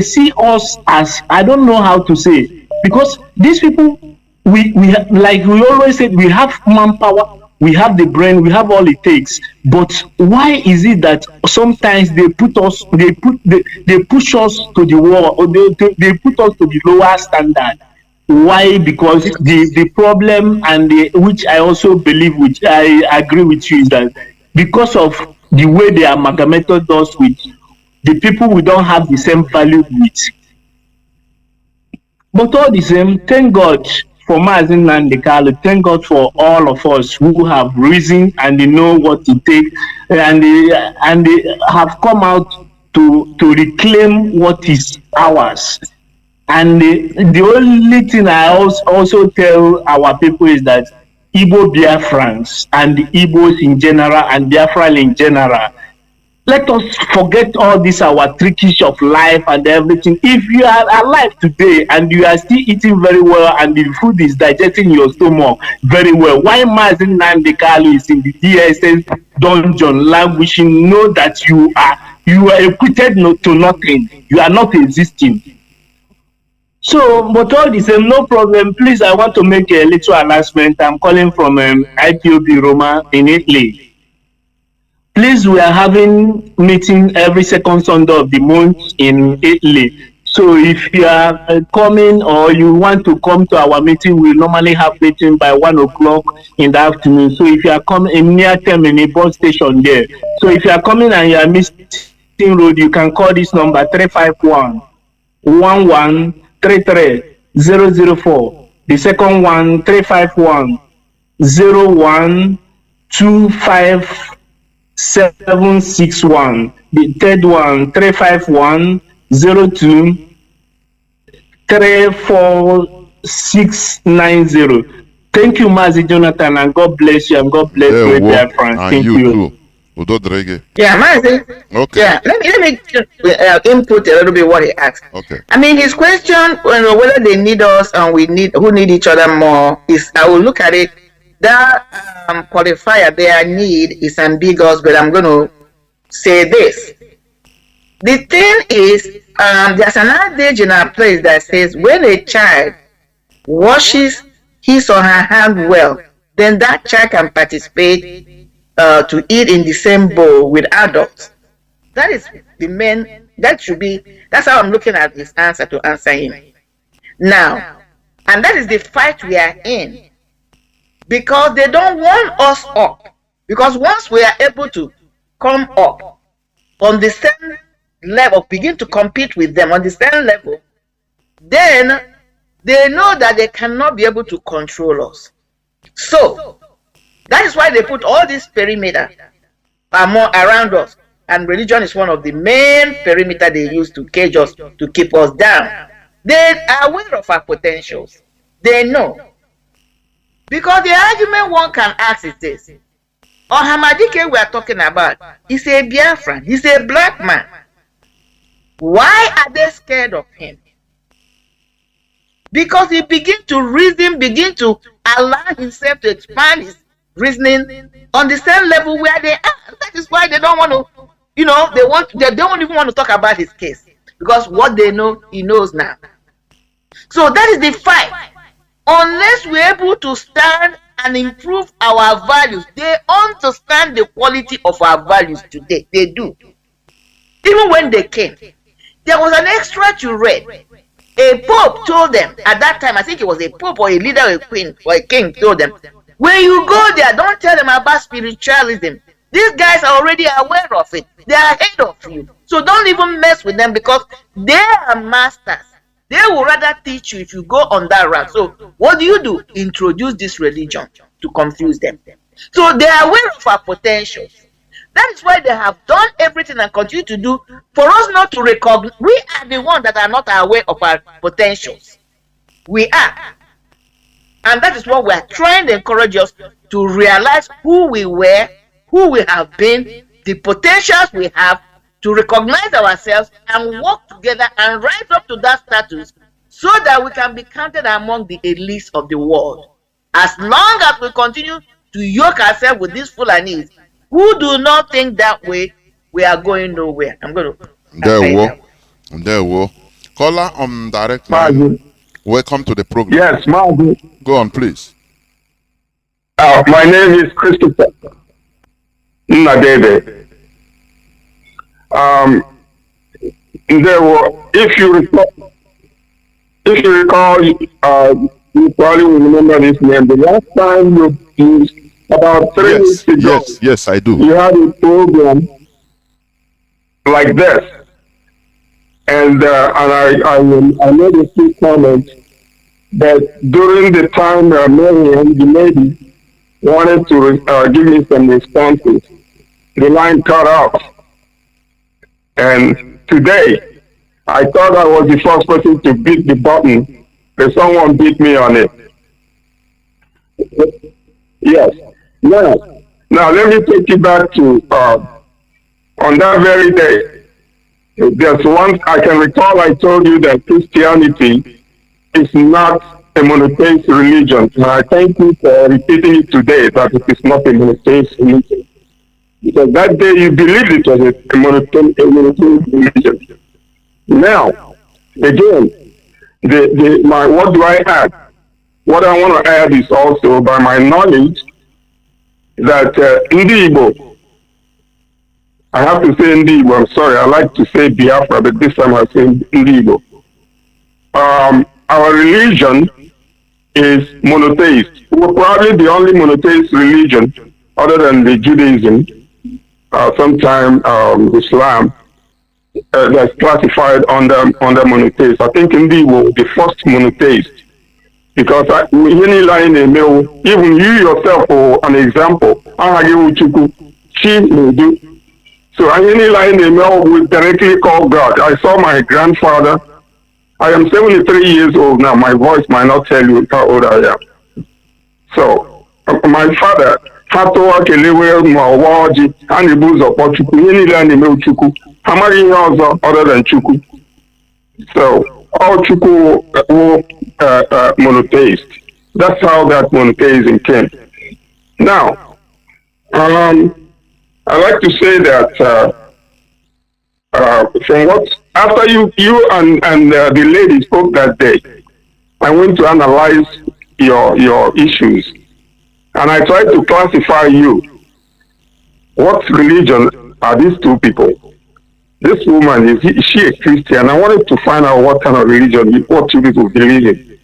see us as, I don't know how to say, because these people, we like we always said, we have manpower, we have the brain, we have all it takes. But why is it that sometimes they push us to the wall, or they put us to the lower standard? Why? Because the problem, and which I also believe, which I agree with you, is that because of the way they amalgamated us with the people we don't have the same value with. But all the same, thank God for Mazi and Nnamdi. Thank God for all of us who have risen and they know what to take, and they have come out to reclaim what is ours. And the only thing I also tell our people is that Igbo Biafrans and the Igbos in general and Biafra in general, Let us forget all this our trickish of life and everything. If you are alive today and you are still eating very well and the food is digesting your stomach very well, why Mazi Nnamdi is in the DSS dungeon languishing? Know that you are equated to nothing. You are not existing. So, but all the same, no problem. Please, I want to make a little announcement. I'm calling from IPOB Roma in Italy. Please, we are having meeting every second Sunday of the month in Italy. So if you are coming or you want to come to our meeting, we normally have meeting by 1 o'clock in the afternoon. So if you are coming in near Termini bus station there. So if you are coming and you are missing road, you can call this number 351 1133 004. The second one 351 0125 761. The third one 351 02 34690. Thank you, Mazi Jonathan, and God bless you, and God bless great Biafrans. Thank you. Too. Yeah, Mazi. Okay. Yeah, let me input a little bit what he asked. Okay. I mean, his question, whether they need us and who need each other more, is, I will look at it. That qualifier, their need, is ambiguous, but I'm going to say this. The thing is, there's an adage in our place that says, when a child washes his or her hand well, then that child can participate to eat in the same bowl with adults. That is the main, that's how I'm looking at his answer to answer him. Now, and that is the fight we are in. Because they don't want us up. Because once we are able to come up on the same level, begin to compete with them on the same level, then they know that they cannot be able to control us. So, that is why they put all this perimeter more around us. And religion is one of the main perimeter they use to cage us, to keep us down. They are aware of our potentials. They know. Because the argument one can ask is this. Hamadike we are talking about is a Biafran. He's a black man. Why are they scared of him? Because he begin to reason, begin to allow himself to expand his reasoning on the same level where they are. That is why they don't want to, they don't even want to talk about his case. Because what they know, he knows now. So that is the fight. Unless we're able to stand and improve our values, they understand the quality of our values today. They do. Even when they came, there was an extract you read. A pope told them at that time, I think it was a pope or a leader or a queen or a king told them, when you go there, don't tell them about spiritualism. These guys are already aware of it. They are ahead of you. So don't even mess with them because they are masters. They will rather teach you if you go on that route. So what do? Introduce this religion to confuse them. So they are aware of our potentials. That is why they have done everything and continue to do for us not to recognize. We are the ones that are not aware of our potentials. We are. And that is what we are trying to encourage us to realize who we were, who we have been, the potentials we have, to recognize ourselves and work together and rise up to that status so that we can be counted among the elites of the world. As long as we continue to yoke ourselves with these Fulanis who do not think that way, we are going nowhere. I'm going to... There we Caller on direct line. Welcome to the program. Yes, Mazi. Go on, please. My name is Christopher Nnamdi. If you recall, you probably will remember this name. The last time you about 3 weeks ago, yes, I do. You had a program like this, and I made a few comments that during the time Marien, the lady, wanted to give me some responses, the line cut off. And today, I thought I was the first person to beat the button, but someone beat me on it. Yes. Now let me take you back to on that very day, there's one I can recall I told you that Christianity is not a monotheist religion. And I thank you for repeating it today that it is not a monotheist religion. Because that day you believed it was a monotheist religion. Now, again, what do I add? What I want to add is also by my knowledge that Ndi Igbo, I have to say Ndi Igbo, I'm sorry, I like to say Biafra, but this time I say Ndi Igbo. Our religion is monotheist. We're probably the only monotheist religion other than the Judaism, sometimes Islam, that's classified under monotheist. I think Ndi Igbo the first monotheist. Because even you yourself, for an example, she will do. So any line will directly call God. I saw my grandfather. I am 73 years old now. My voice might not tell you how old I am. So my father had to work a little more and the booze of Chukwu. Any line Chukwu. How many years other than Chukwu? So all Chukwu monotheist. That's how that monotheism came. Now, I like to say that from what after you and the lady spoke that day, I went to analyze your issues, and I tried to classify you. What religion are these two people? This woman, is she a Christian? I wanted to find out what kind of religion, what two people believe in.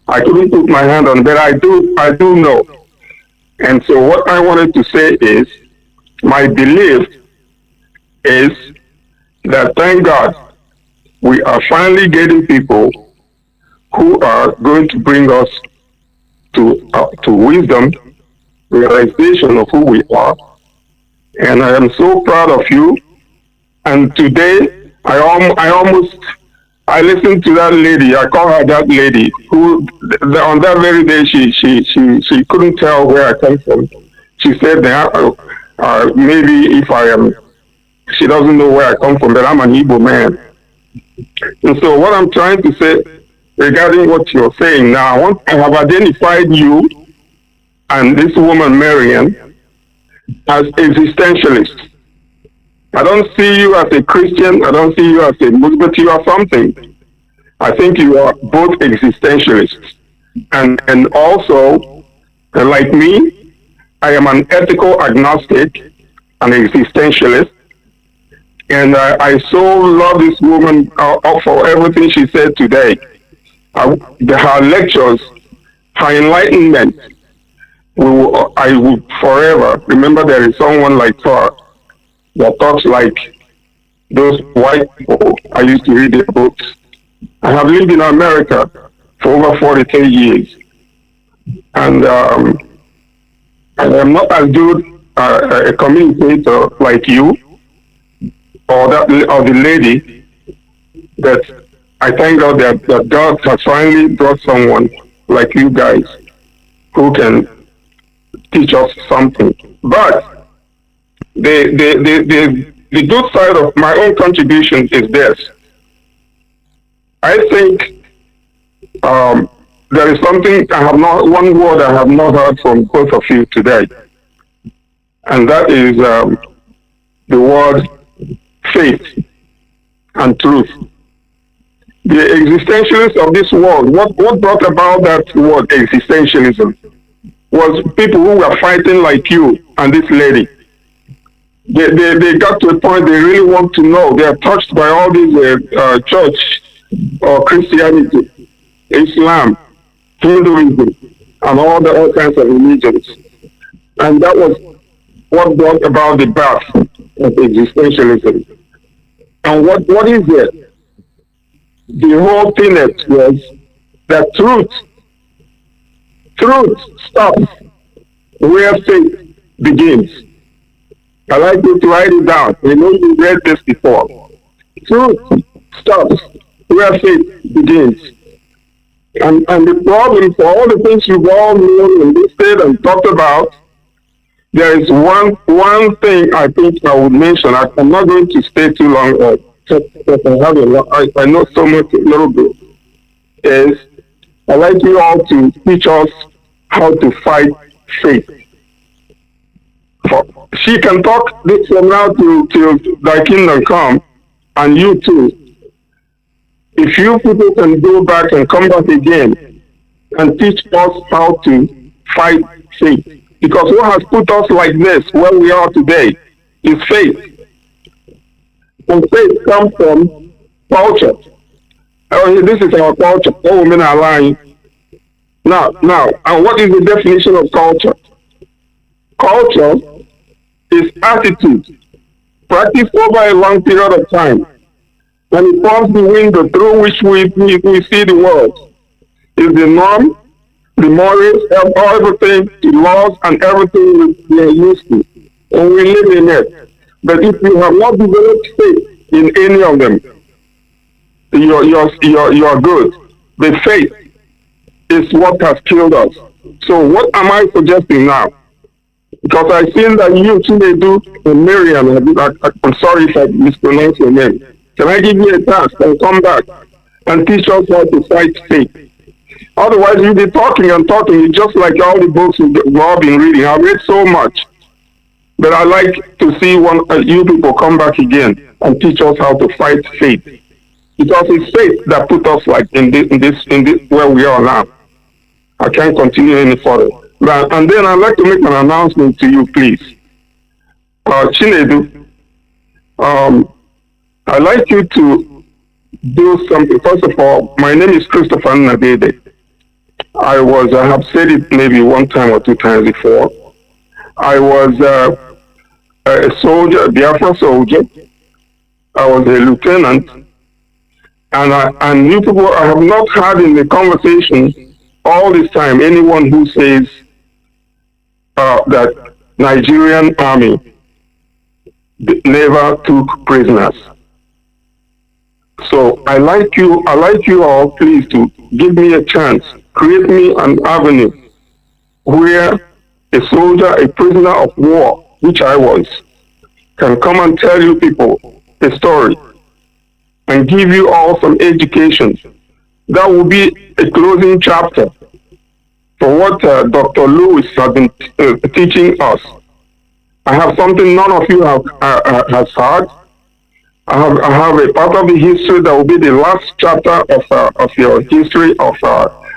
I couldn't put my hand on, but I do know. And so what I wanted to say is, my belief is that thank God, we are finally getting people who are going to bring us to wisdom, realization of who we are. And I am so proud of you. And today, I listened to that lady. I call her that lady who, on that very day, she couldn't tell where I come from. She said that maybe if I am, she doesn't know where I come from, but I'm an Igbo man. And so what I'm trying to say regarding what you're saying now, I have identified you and this woman, Marien, as existentialists. I don't see you as a Christian. I don't see you as a Muslim, but you are something. I think you are both existentialists. And also, like me, I am an ethical agnostic, an existentialist. And I so love this woman for everything she said today. Her lectures, her enlightenment, I would forever remember there is someone like her that talks like those white people. I used to read their books. I have lived in America for over 43 years. And I am not as good a communicator like you or the lady, but I thank God that God has finally brought someone like you guys who can teach us something. But the good side of my own contribution is this. I think there is something one word I have not heard from both of you today, and that is the word faith and truth. The existentialists of this world, what brought about that word existentialism was people who were fighting like you and this lady. They got to a point they really want to know. They are touched by all these church or Christianity, Islam, Hinduism, and all kinds of religions. And that was what brought about the birth of existentialism. And what is it? The whole tenet was that truth stops where faith begins. I like you to write it down. I know you read this before. Truth stops where faith begins. And the problem for all the things you've all known and listed and talked about, there is one thing I think I would mention. I'm not going to stay too long because I have a lot. I know so much a little bit. Is I'd like you all to teach us how to fight faith. She can talk this from now till thy kingdom come, and you too. If you people can go back and come back again and teach us how to fight faith. Because what has put us like this, where we are today, is faith. And faith comes from culture. Oh, this is our culture. Oh, women are lying. Now, and what is the definition of culture? Culture is attitude, practiced over a long period of time, and it forms the window through which we see the world. It's the norm, the morals, everything, the laws, and everything we are used to, and we live in it. But if you have not developed faith in any of them, you're good. The faith is what has killed us. So what am I suggesting now? Because I've seen that you, Chinedu, and Marien, I'm sorry if I mispronounce your name. Can I give you a task and come back and teach us how to fight faith? Otherwise, you'll be talking and talking, just like all the books we've all been reading. I've read so much. But I like to see you people come back again and teach us how to fight faith. Because it's faith that put us like in this where we are now. I can't continue any further. And then I'd like to make an announcement to you, please. Chinedu, I'd like you to do something. First of all, my name is Christopher Nnamdi. I have said it maybe one time or two times before. I was a soldier, a Biafra soldier. I was a lieutenant. And you people, I have not had in the conversation all this time anyone who says that Nigerian army never took prisoners. So I like you all, please, to give me a chance, create me an avenue where a soldier, a prisoner of war, which I was, can come and tell you people a story and give you all some education. That will be a closing chapter for what Dr. Lewis has been teaching us. I have something none of you has heard. I have a part of the history that will be the last chapter of your history of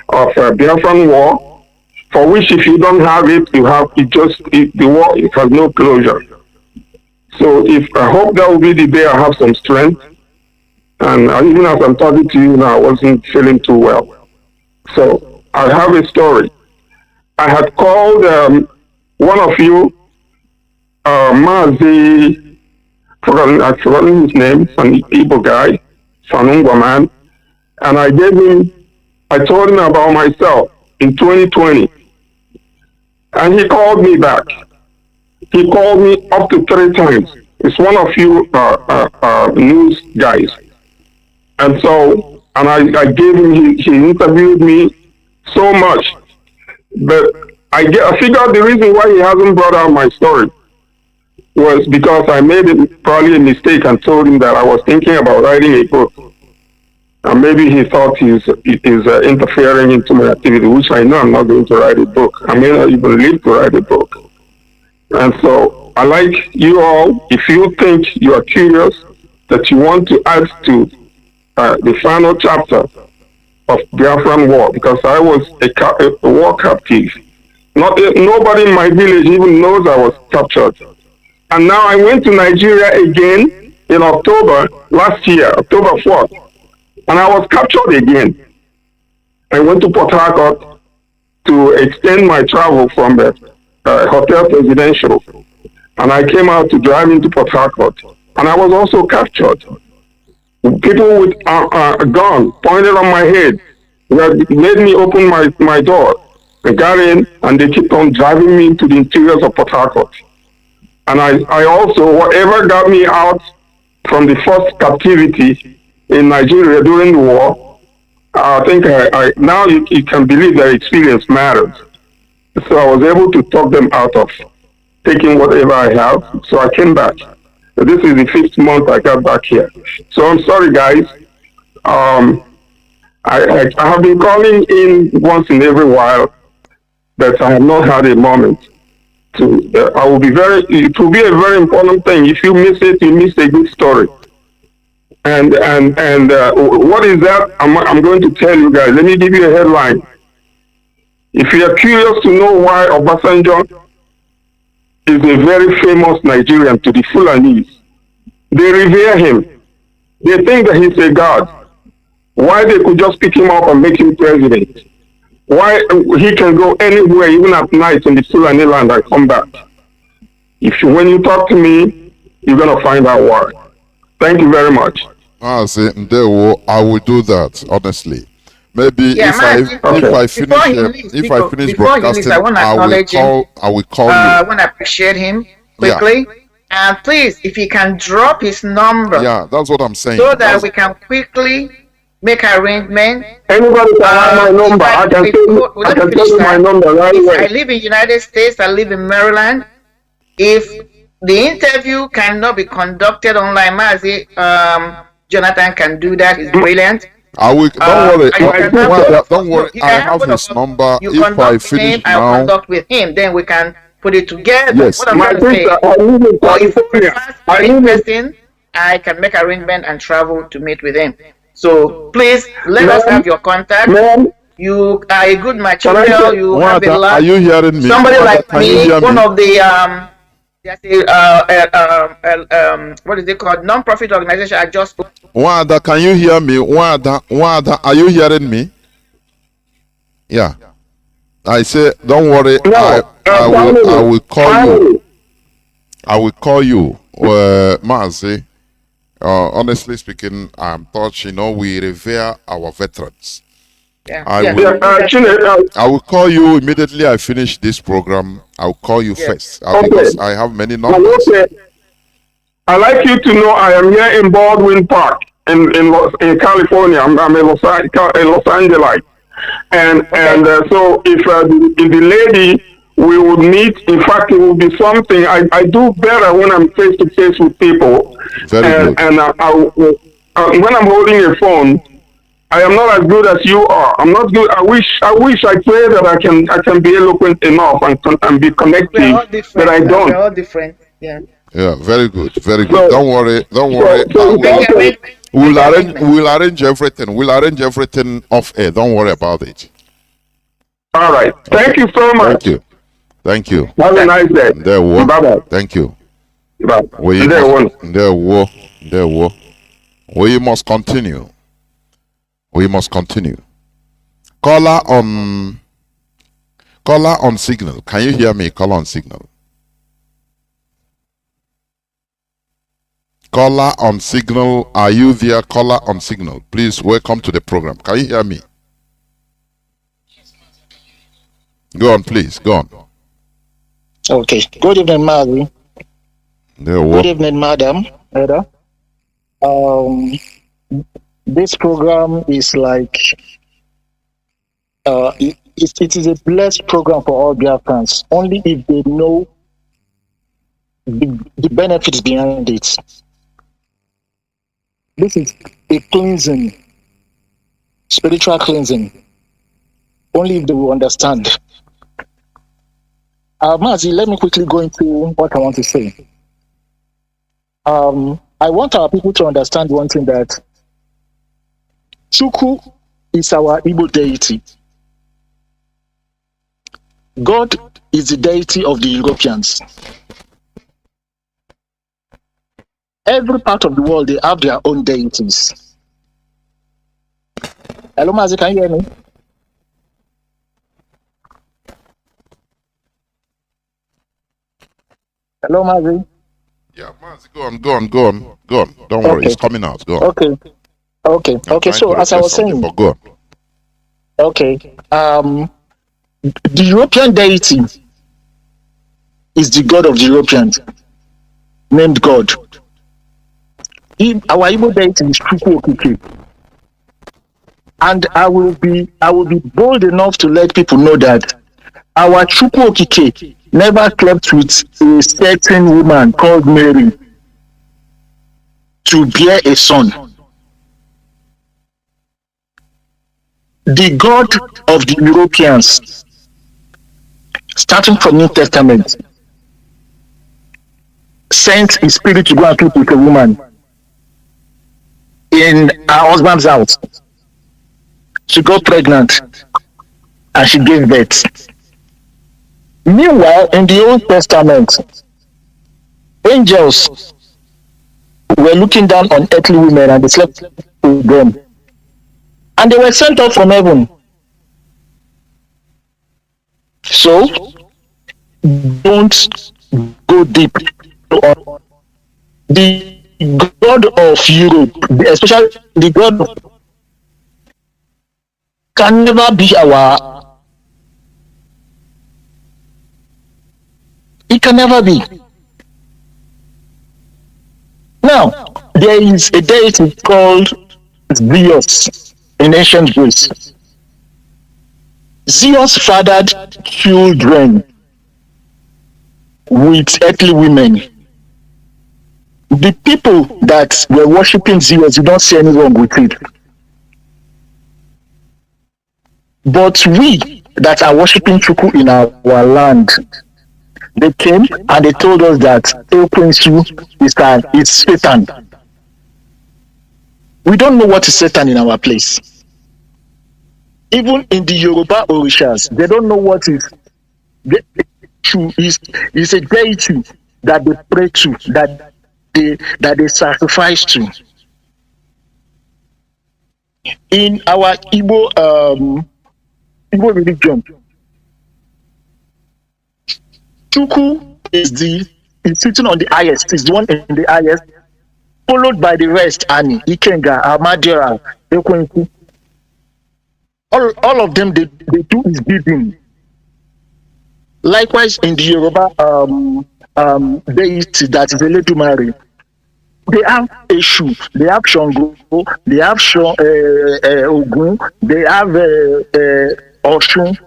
Biafran war, for which if you don't have it, the war it has no closure. So I hope that will be the day I have some strength. And even as I'm talking to you now, I wasn't feeling too well. So I have a story. I had called one of you, Mazi, I've forgotten his name, an Igbo guy, Sanungwa man, and I told him about myself in 2020. And he called me back. He called me up to 3 times. It's one of you news guys. And so, I gave him, he interviewed me so much. But I figured the reason why he hasn't brought out my story was because I made probably a mistake and told him that I was thinking about writing a book. And maybe he thought he's interfering into my activity, which I know I'm not going to write a book. I may not even live to write a book. And so I like you all, if you think you are curious, that you want to add to the final chapter of Biafran war, because I was a war captive. Nobody in my village even knows I was captured. And now I went to Nigeria again in October last year, October 4th, and I was captured again. I went to Port Harcourt to extend my travel from the Hotel Presidential, and I came out to drive into Port Harcourt, and I was also captured. People with a gun pointed on my head made me open my door. I got in, and they kept on driving me into the interiors of Port Harcourt. And I also, whatever got me out from the first captivity in Nigeria during the war, I think now you can believe that experience matters. So I was able to talk them out of taking whatever I have. So I came back. So this is the 5th month I got back here. So I'm sorry, guys. I have been calling in once in every while, but I have not had a moment to. I will be very. It will be a very important thing. If you miss it, you miss a good story. And what is that? I'm going to tell you guys. Let me give you a headline. If you are curious to know why Obasanjo is a very famous Nigerian to the Fulanese, they revere him. They think that he's a god. Why they could just pick him up and make him president? Why he can go anywhere, even at night in the Fulani land, and come back? When you talk to me, you're gonna find out why. Thank you very much. Mazi, I will do that, honestly. Maybe Yeah, if I finish broadcasting, I will call you. I want to appreciate him quickly. Yeah. And please, if he can drop his number. Yeah, that's what I'm saying. So that we can quickly make arrangement. Anybody can have my number. I can tell you my number right away. I live in United States. I live in Maryland. If the interview cannot be conducted online, Mazi, Jonathan can do that. It's brilliant. I will. Don't worry. Don't worry. I have his number. If I finish now, I'll conduct with him. Then we can put it together. Yes. What I'm My trying to say. sister, I live in California. I can make arrangement and travel to meet with him. So please let us have your contact. You are a good material. You have a lot. Are you hearing me? Somebody like me, one of the what is it called? Non-profit organization. I just. Wanda, can you hear me? Wanda, are you hearing me? Yeah. I say, don't worry. I will call you. I will call you, Mazi. Honestly speaking, I'm touched. We revere our veterans. I will call you immediately I finish this program. I'll call you first because I have many numbers. I'd like you to know I am here in Baldwin Park in California. I'm a Los Angeles. So if the lady we would meet, in fact, it will be something. I do better when I'm face to face with people. Very good. And when I'm holding a phone, I am not as good as you are. I'm not good. I pray that I can be eloquent enough and be connected, but I don't. We're all different. Yeah. Yeah, very good, very good. Don't worry. We'll arrange everything. We'll arrange everything off air. Don't worry about it. All right. Thank you so much. Thank you. Have a nice day. Bye-bye. Thank you. Bye. We must continue. We must continue. Caller on signal. Can you hear me? Caller on signal. Caller on signal. Are you there? Caller on signal. Please welcome to the program. Can you hear me? Go on, please. Go on. Okay. Good evening, Mazi. Good evening, Madam. This program is like it is a blessed program for all Biafrans, only if they know the benefits behind it. This is a cleansing, spiritual cleansing, only if they will understand. Mazi, let me quickly go into what I want to say. I want our people to understand one thing, that Chukwu is our Igbo deity. God is the deity of the Europeans. Every part of the world, they have their own deities. Hello, Mazi, can you hear me? Hello, Mazi. Yeah, Mazi, go on. Don't worry, it's coming out. Go on. Okay. So as I was saying, go on. Okay, the European deity is the god of the Europeans, named God. Our Igbo deity is Chukwu Okike, and I will be bold enough to let people know that our Chukwu Okike never slept with a certain woman called Mary to bear a son. The God of the Europeans, starting from New Testament, sent his spirit to go and sleep with a woman in her husband's house. She got pregnant and she gave birth. Meanwhile, in the Old Testament, angels were looking down on earthly women and they slept with them. And they were sent up from heaven. So, don't go deep on the God of Europe, especially the God of, can never be our, it can never be. Now, there is a deity called Zeus in ancient Greece. Zeus fathered children with earthly women. The people that were worshipping Zeus did not see any wrong with it. But we that are worshipping Chukwu in our land, they came and they told us that is Satan. We don't know what is Satan in our place. Even in the Yoruba Orishas, they don't know what is a deity that they pray to, that they sacrifice to. In our Igbo religion, Chukwu is sitting on the highest, is the one in the highest, followed by the rest, Ani, Ikenga, Amadioha, Ekwenku. All of them, they do his bidding. Likewise, in the Yoruba deity that is Eledumare, they have Eshu, they have Shango, they have Ogun, they have Oshun.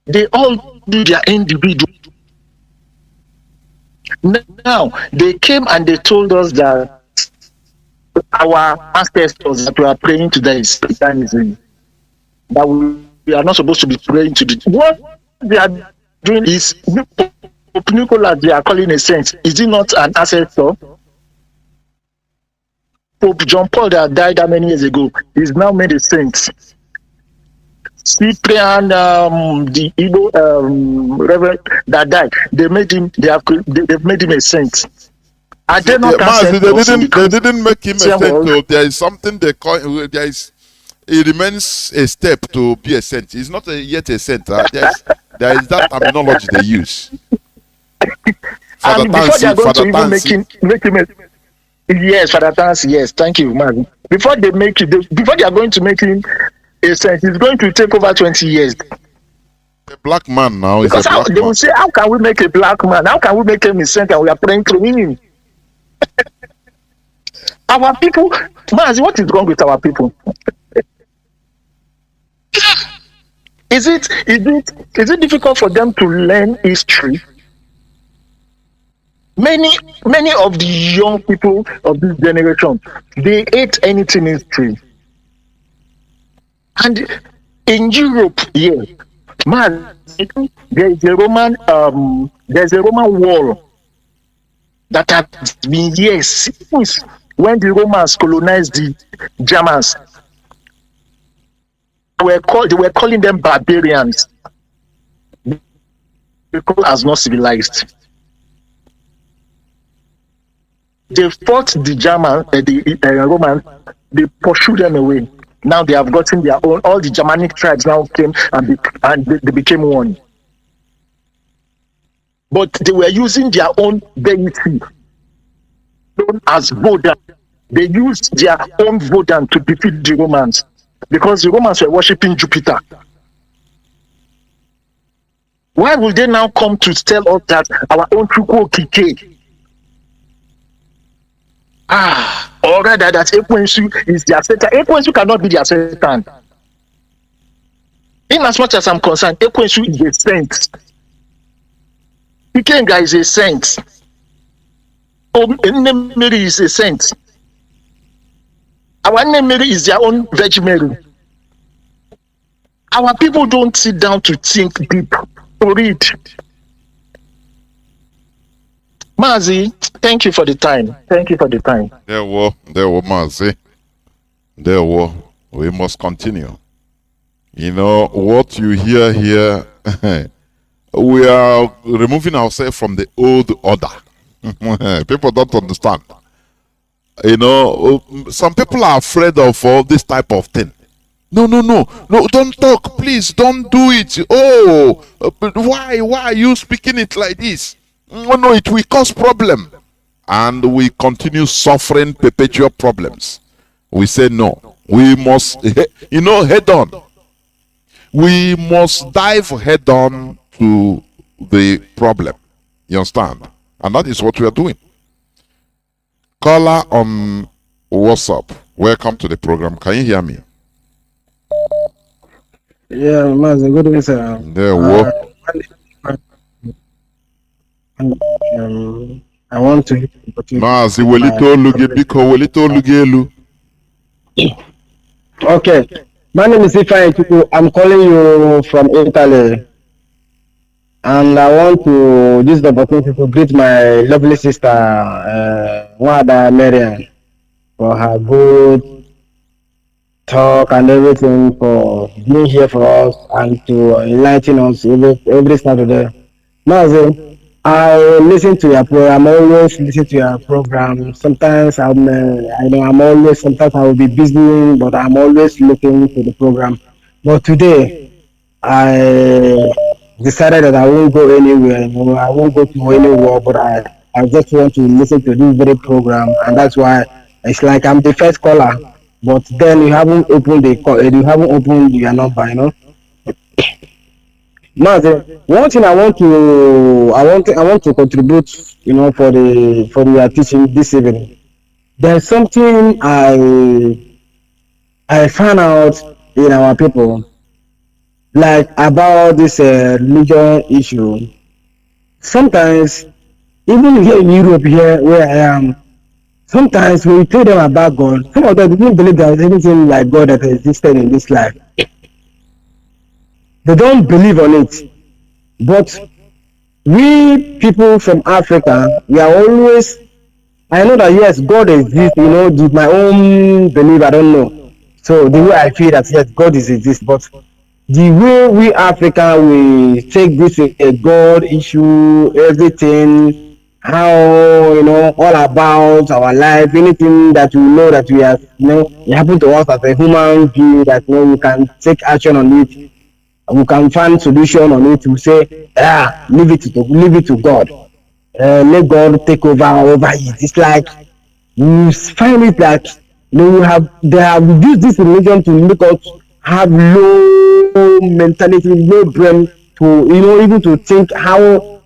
They all do their individual. Now, they came and they told us that our ancestors that we are praying to them is Satanism. That we are not supposed to be praying to the. What they are doing is Pope Nicholas, they are calling a saint. Is he not an ancestor? Pope John Paul that died that many years ago is now made a saint. Cyprian, the Igbo Reverend that died, they've made him a saint. Are they not Mazi, they didn't make him a saint. So there is something they call. It remains a step to be a saint. It's not yet a saint. There is that terminology they use. And before they are going to even make him yes, Father Tansi, yes, thank you, man. Before they are going to make him a saint, it's going to take over 20 years. A black man now is because a black they will say, how can we make a black man? How can we make him a saint and we are praying through him? Our people, Mazi, what is wrong with our people? Is it difficult for them to learn history? Many of the young people of this generation, they hate anything history. And in Europe, yeah, man, there's a Roman wall that has been years since when the Romans colonized the Germans. They were calling them barbarians because as not civilized. They fought the Romans, they pursued them away. Now they have gotten their own, all the Germanic tribes now came and they became one. But they were using their own deity, known as Wodan. They used their own Wodan to defeat the Romans because the Romans were worshipping Jupiter. Why will they now come to tell us that our own Chukwu Okike? Or rather that Ekwensu is their Satan. Ekwensu cannot be their Satan. In as much as I'm concerned, Ekwensu is a saint. Ikenga is a saint. Nnamdi is a saint. Our Nnamdi is their own Virgin Mary. Our people don't sit down to think deep, to read. Mazi, thank you for the time. Thank you for the time. There were Mazi. We must continue. You know, what you hear here, we are removing ourselves from the old order. People don't understand. You know, some people are afraid of all this type of thing. No, don't talk, please, don't do it. Oh, but why are you speaking it like this? No, it will cause problem. And we continue suffering perpetual problems. We say no, we must, head on. We must dive head on to the problem. You understand? And that is what we are doing. Caller on WhatsApp, welcome to the program. Can you hear me? Yeah, Mazi, good evening, sir. There I want to. Mazi, welito lugelu. Okay, my name is Ifeanyi. I'm calling you from Italy, and I want to use the opportunity to greet my lovely sister, Marien, for her good talk and everything, for being here for us and to enlighten us every Saturday. Mazi, I listen to your program. I'm always listen to your program. Sometimes sometimes I will be busy, but I'm always looking to the program. But today, I decided that I won't go anywhere. I won't go to anywhere, but I just want to listen to this very program, and that's why it's like I'm the first caller. But then you haven't opened you haven't opened your number, Mazi, one thing I want to contribute, for your teaching this evening. There's something I found out in our people, like about this religion issue. Sometimes, even here in Europe, here where I am, sometimes when you tell them about God, some of them don't believe there is anything like God that existed in this life. They don't believe on it. But we people from Africa, we are always, I know that yes, God exists, my own belief, I don't know. So the way I feel that yes, God exists, but the way we Africa, we take this God issue, everything, how, all about our life, anything that we know that we have, it happened to us as a human being that, we can take action on it. We can find solution on it to say, leave it to God. Let God take over it. It's like you find it that they have used this religion to make us have low mentality, low brain to even to think how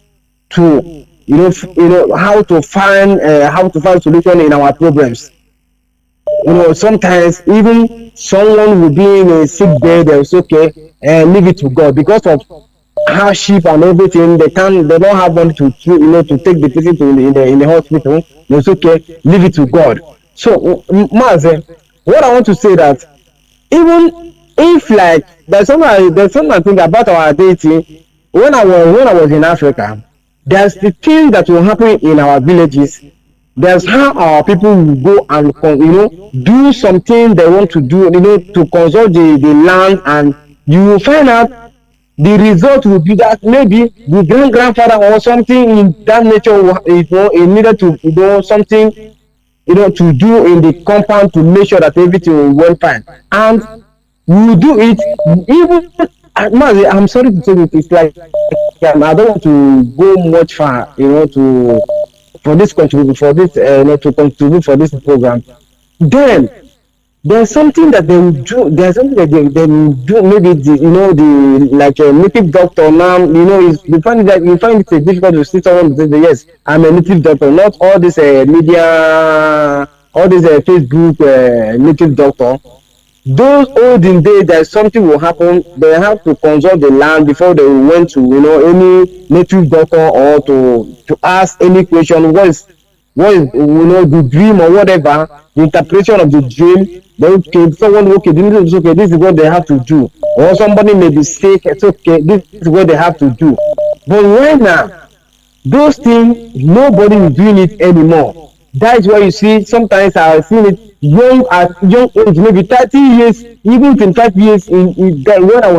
to how to find solution in our problems. Sometimes even someone will be in a sick bed, they'll say, okay, leave it to God because of hardship and everything. They don't have money to take the person to in the hospital. They'll say, okay, leave it to God. So, Mazi, what I want to say that even if like there's something I think about our deity. When I was in Africa, there's the thing that will happen in our villages. There's how our people will go and do something they want to do, to consult the land, and you will find out the result will be that maybe the grandfather or something in that nature, he needed to something to do in the compound to make sure that everything will went fine, and we do it even. Mazi, I'm sorry to say it, it's like I don't want to go much far, for this contribute for this to contribute for this program. Then there's something that they will do. There's something that they will do. Maybe the like a native doctor now. You find it difficult to see someone who says yes, I'm a native doctor. Not all this media, all this Facebook native doctor. those olden days that something will happen, they have to consult the land before they went to any native doctor or to ask any question. What is the dream or whatever, the interpretation of the dream. Then okay, someone okay, this is okay, this is what they have to do. Or somebody may be sick, it's okay, this is what they have to do. But right now, those things nobody is doing it anymore. That is why you see sometimes I've seen it young at young age, maybe 30 years, even 25 years that when I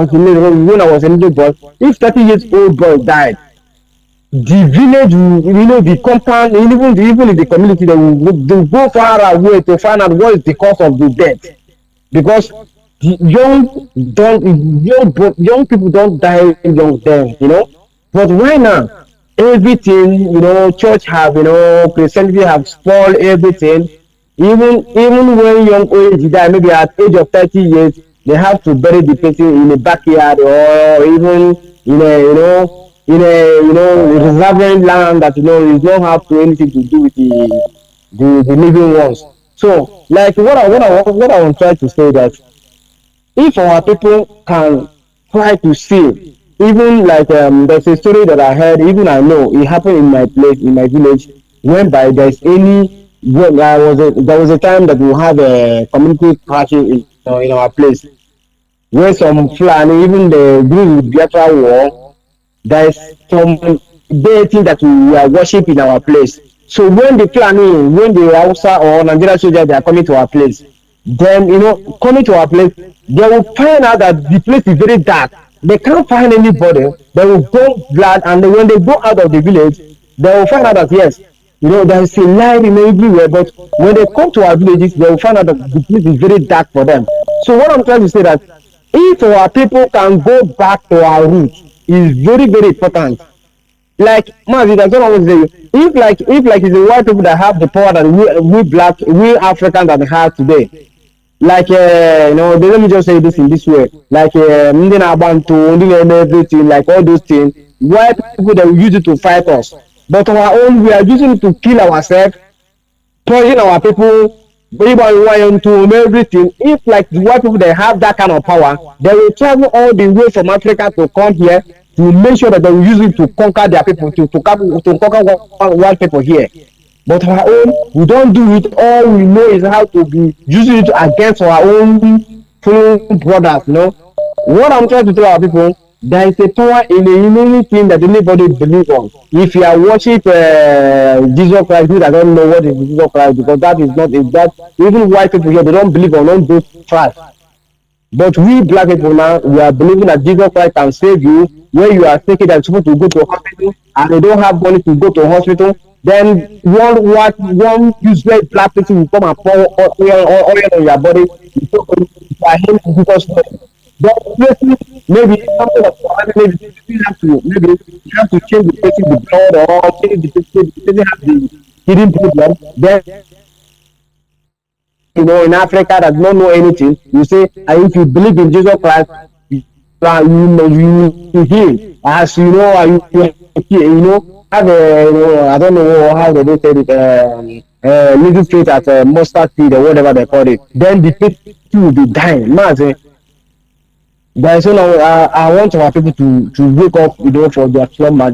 was a little boy, if 30 years old boy died, the village the compound, even in the community, they will go far away to find out what is the cause of the death, because the young people don't die young then, but right now everything, church have, Christianity have spoiled everything. Even when young age die, maybe at age of 30 years, they have to bury the person in a backyard, or even in a reserving land that is not have to anything to do with the living ones. So like what I want to try to say that if our people can try to see, even like there's a story that I heard, even I know it happened in my place, in my village, whereby there's there was a time that we had a community crashing in our place, where some Fulani, even the during the Biafra war, there is some deity that we are worship in our place. So when the Hausa or Nigerian soldiers, they are coming to our place, then coming to our place, they will find out that the place is very dark. They can't find anybody. They will go blood, and when they go out of the village, they will find out that yes, there is a light in everywhere. But when they come to our villages, they will find out that the place is very dark for them. So what I'm trying to say that if our people can go back to our roots, is very very important. Like Mazi, that's what I was saying. If it's the white people that have the power that we Africans that have today, like let me just say this in this way, like everything, like all those things, white people that we use it to fight us, but our own we are using it to kill ourselves, poison our people. Everybody want to everything. If like the white people they have that kind of power, they will travel all the way from Africa to come here to make sure that they will use it to conquer their people, to conquer white people here. But our own, we don't do it. All we know is how to be using it against our own fellow brothers. What I'm trying to tell our people, there is a power in anything that anybody believes on. If you are worship Jesus Christ, you don't know what is Jesus Christ, because that is not that. Even white people here, they don't believe on those Christ. But we black people now, we are believing that Jesus Christ can save you. Where you are thinking that you're supposed to go to hospital and they don't have money to go to hospital, then one useless black person will come and pour oil on your body. Because maybe something that maybe you have to change the person the blood, or change the person have the hidden problem. Then in Africa that don't know anything, you say, and if you believe in Jesus Christ, you heal. As you have I don't know how they say it, little faith at mustard seed or whatever they call it. Then the person will be dying. Man, there is I want our people to wake up, for their slumber.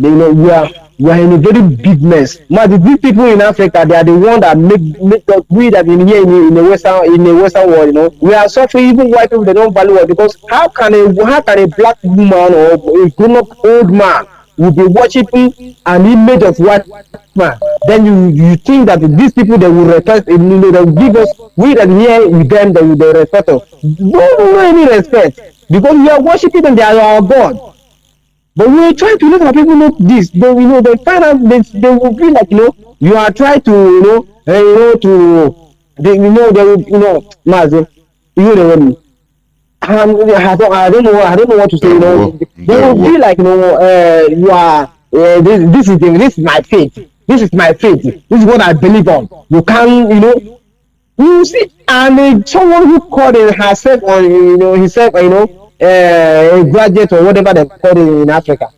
We are in a very big mess. Man, the big people in Africa, they are the ones that make us, we that in here in the western world, we are suffering. Even white people, they don't value us, because how can a black woman or a grown-up old man will be worshiping an image of white man? Then you think that these people, they will respect, they will give us, we that here with them, they will respect us. No any respect, because we are worshiping them, they are our God. But we are trying to let our people know this. They find out they will be like, you are trying to, they will, Mazi, I don't know what to say. They will be like, you are. This is my faith. This is my faith. This is what I believe on. You can, you see, and someone who called herself or himself, a graduate or whatever they call it in Africa.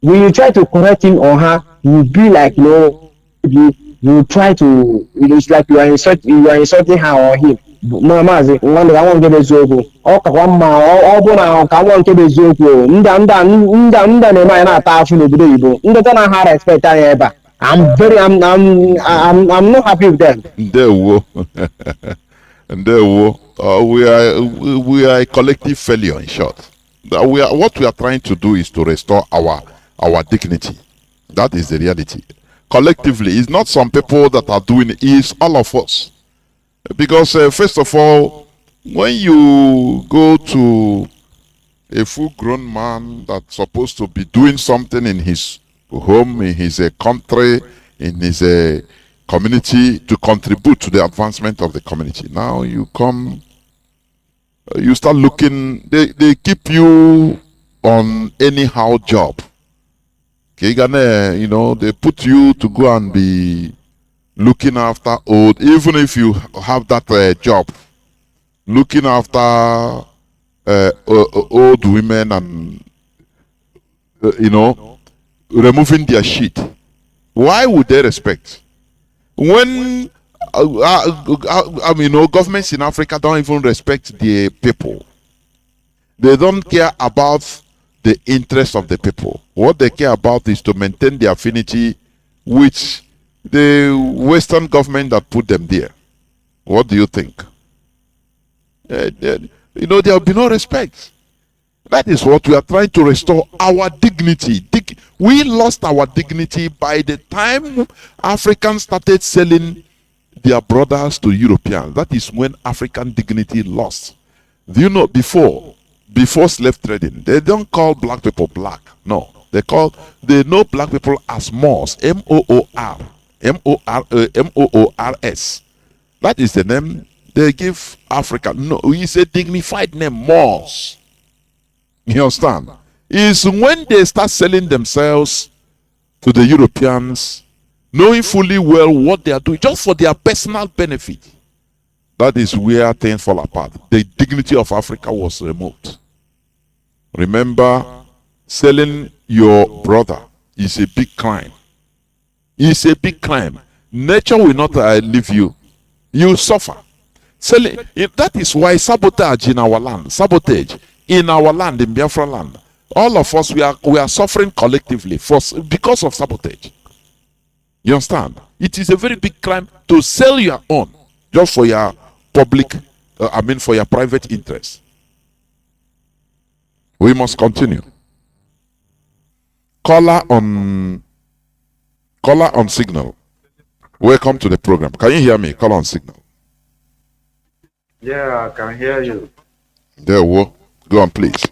When you try to correct him or her, you will be like, the you try to, it's like you are insulting her or him. Mazi, one day I won't get a zogo. Oh, Kawama, oh, Bona, I won't get a zogo. Nda, ne mai na ta fu no bido yibo. Nda na ha respect I ever. I'm not happy with them. There we and there we are a collective failure, in short. That what we are trying to do is to restore our dignity. That is the reality. Collectively, it's not some people that are doing it, it's all of us. Because first of all, when you go to a full-grown man that's supposed to be doing something in his home, in his country, in his community, to contribute to the advancement of the community, now you come, you start looking, they keep you on anyhow job. Okay, you know, they put you to go and be looking after old, even if you have that job, looking after old women and you know, removing their shit. Why would they respect when you know, governments in Africa don't even respect the people? They don't care about the interest of the people. What they care about is to maintain the affinity with the Western government that put them there. What do you think? You know, there will be no respect. That is what we are trying to restore, our dignity. We lost our dignity by the time Africans started selling their brothers to Europeans. That is when African dignity lost. Do you know, before slave trading, they don't call black people black. No, they know black people as Moors, M-O-O-R. M-O-O-R-S. That is the name they give Africa. No, it's a dignified name, Moors. You understand? It's when they start selling themselves to the Europeans, knowing fully well what they are doing, just for their personal benefit. That is where things fall apart. The dignity of Africa was removed. Remember, selling your brother is a big crime. It's a big crime. Nature will not leave you. You suffer. That is why sabotage in our land, in Biafra land, all of us, we are suffering collectively because of sabotage. You understand? It is a very big crime to sell your own just for your public, for your private interest. We must continue. Caller on signal. Welcome to the program. Can you hear me? Call on signal. Yeah, I can hear you. There we go on, please.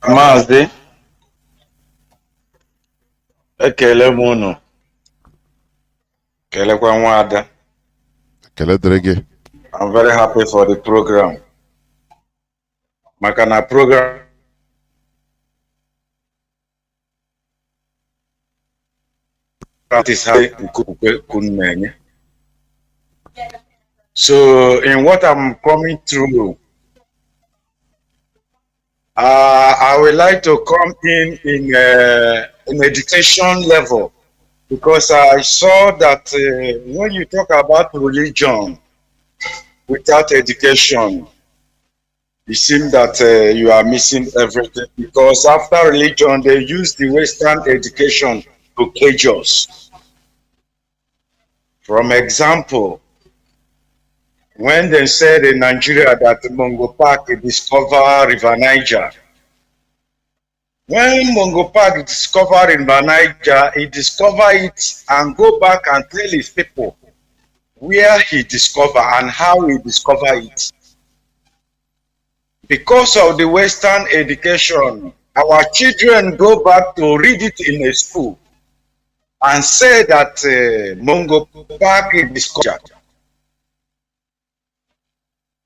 Mazi. Ekele munu. Ekele kwa mwada. Ekele drege. I'm very happy for the program. Makana program. So in what I'm coming through, I would like to come in education level, because I saw that when you talk about religion without education, it seems that you are missing everything, because after religion, they use the Western education to cage us. From example, when they said in Nigeria that Mungo Park discovered River Niger, when Mungo Park discovered River Niger, he discovered it and go back and tell his people where he discovered and how he discovered it. Because of the Western education, our children go back to read it in a school and say that Mungo Park is discovered.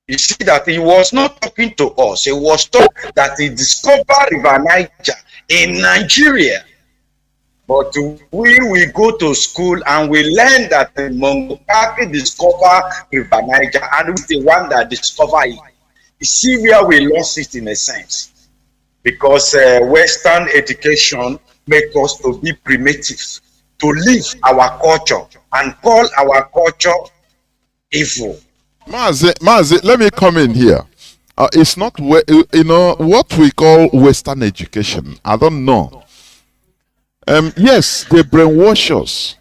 You see that he was not talking to us. He was talking that he discovered River Niger in Nigeria. But we go to school and we learn that Mungo Park discovered River Niger, and was the one that discovered it. You see where we lost it in a sense. Because Western education makes us to be primitive, to leave our culture and call our culture evil. Mazi, let me come in here. It's not what we call Western education. I don't know. Yes, they brainwash us.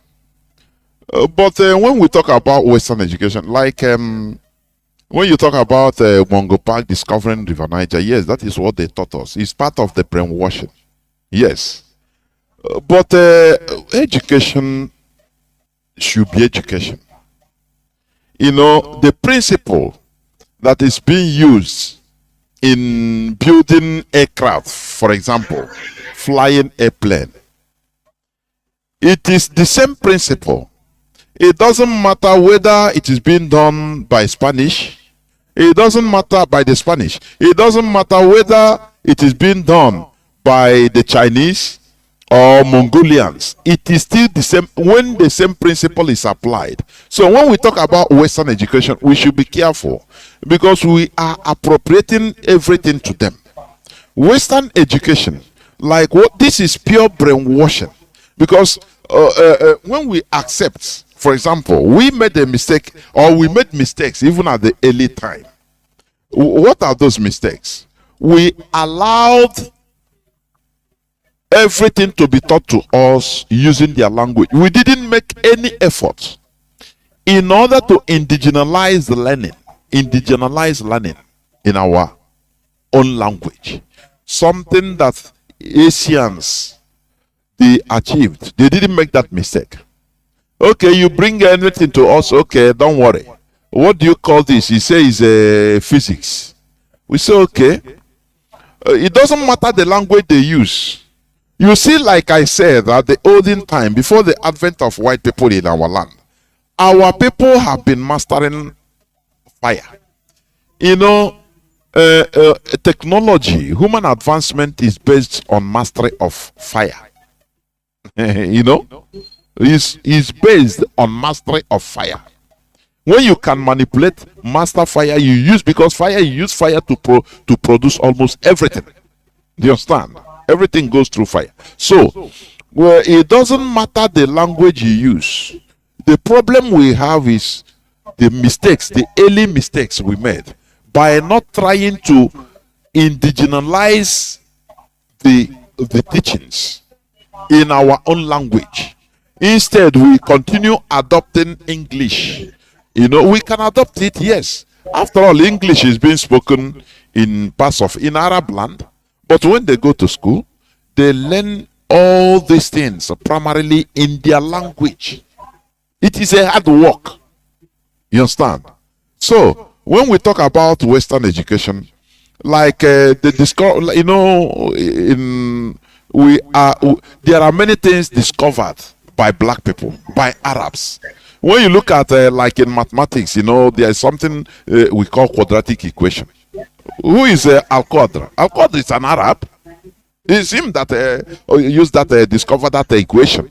But when we talk about Western education, like when you talk about Mongo Park discovering River Niger, yes, that is what they taught us. It's part of the brainwashing. Yes. But education should be education. The principle that is being used in building aircraft, for example, flying airplane, it is the same principle. It doesn't matter whether it is being done by Spanish. It doesn't matter by the Spanish. It doesn't matter whether it is being done by the Chinese or Mongolians. It is still the same when the same principle is applied. So when we talk about Western education, we should be careful because we are appropriating everything to them. Western education, like what this is pure brainwashing. Because when we accept, for example, we made a mistake or we made mistakes even at the early time. What are those mistakes? We allowed everything to be taught to us using their language. We didn't make any effort in order to indigenize learning in our own language. Something that Asians, they achieved. They didn't make that mistake. Okay, you bring anything to us, okay, don't worry. What do you call this? He says physics. We say, okay. It doesn't matter the language they use. You see, like I said, at the olden time, before the advent of white people in our land, our people have been mastering fire. Technology, human advancement is based on mastery of fire. Is based on mastery of fire. When you can manipulate, master fire, you use fire to produce almost everything. Do you understand? Everything goes through fire. So, it doesn't matter the language you use. The problem we have is the early mistakes we made by not trying to indigenize the teachings in our own language. Instead, we continue adopting English. We can adopt it, yes. After all, English is being spoken in parts of Arab land. But when they go to school, they learn all these things primarily in their language. It is a hard work. You understand? So, when we talk about Western education, like there are many things discovered by black people, by Arabs. When you look at like in mathematics, there is something we call quadratic equation. Who is Al-Qadr? Al-Qadr is an Arab. It's him that discovered that equation.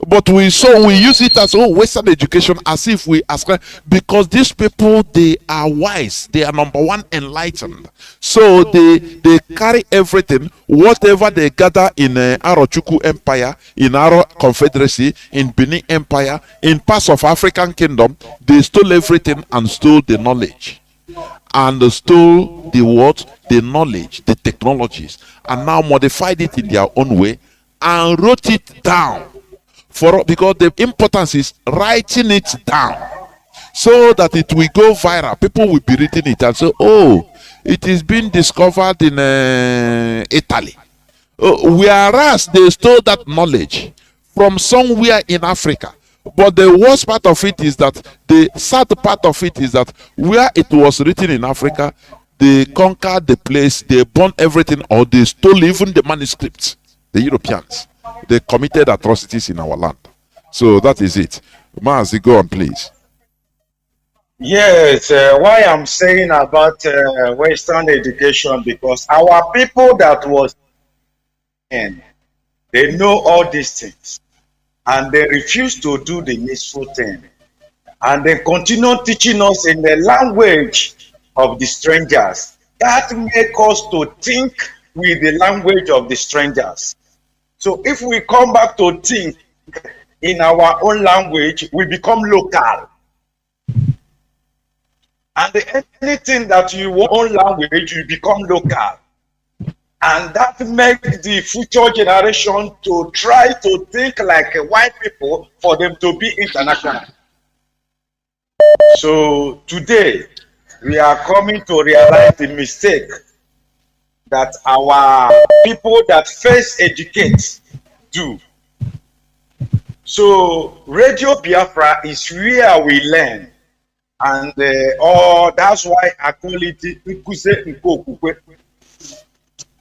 But we use it as Western education, as if we ascribe, because these people, they are wise, they are number one enlightened. So they carry everything, whatever they gather in Arochukwu Empire, in Aro Confederacy, in Benin Empire, in parts of African Kingdom, they stole everything and stole the knowledge. And stole the knowledge, the technologies, and now modified it in their own way and wrote it down. Because the importance is writing it down so that it will go viral. People will be reading it and say, oh, it is being discovered in Italy. Whereas they stole that knowledge from somewhere in Africa. But the worst part of it is that, the sad part of it is that where it was written in Africa, they conquered the place, they burned everything, or they stole even the manuscripts. The Europeans, they committed atrocities in our land. So that is it. Mazi, go on, please. Yes, why I'm saying about Western education, because our people that was in, they know all these things, and they refuse to do the needful thing, and they continue teaching us in the language of the strangers. That make us to think with the language of the strangers. So if we come back to think in our own language, we become local. And anything that you want own language, you become local. And that makes the future generation to try to think like white people for them to be international. So today, we are coming to realize the mistake that our people that first educate do. So Radio Biafra is where we learn. And that's why I call it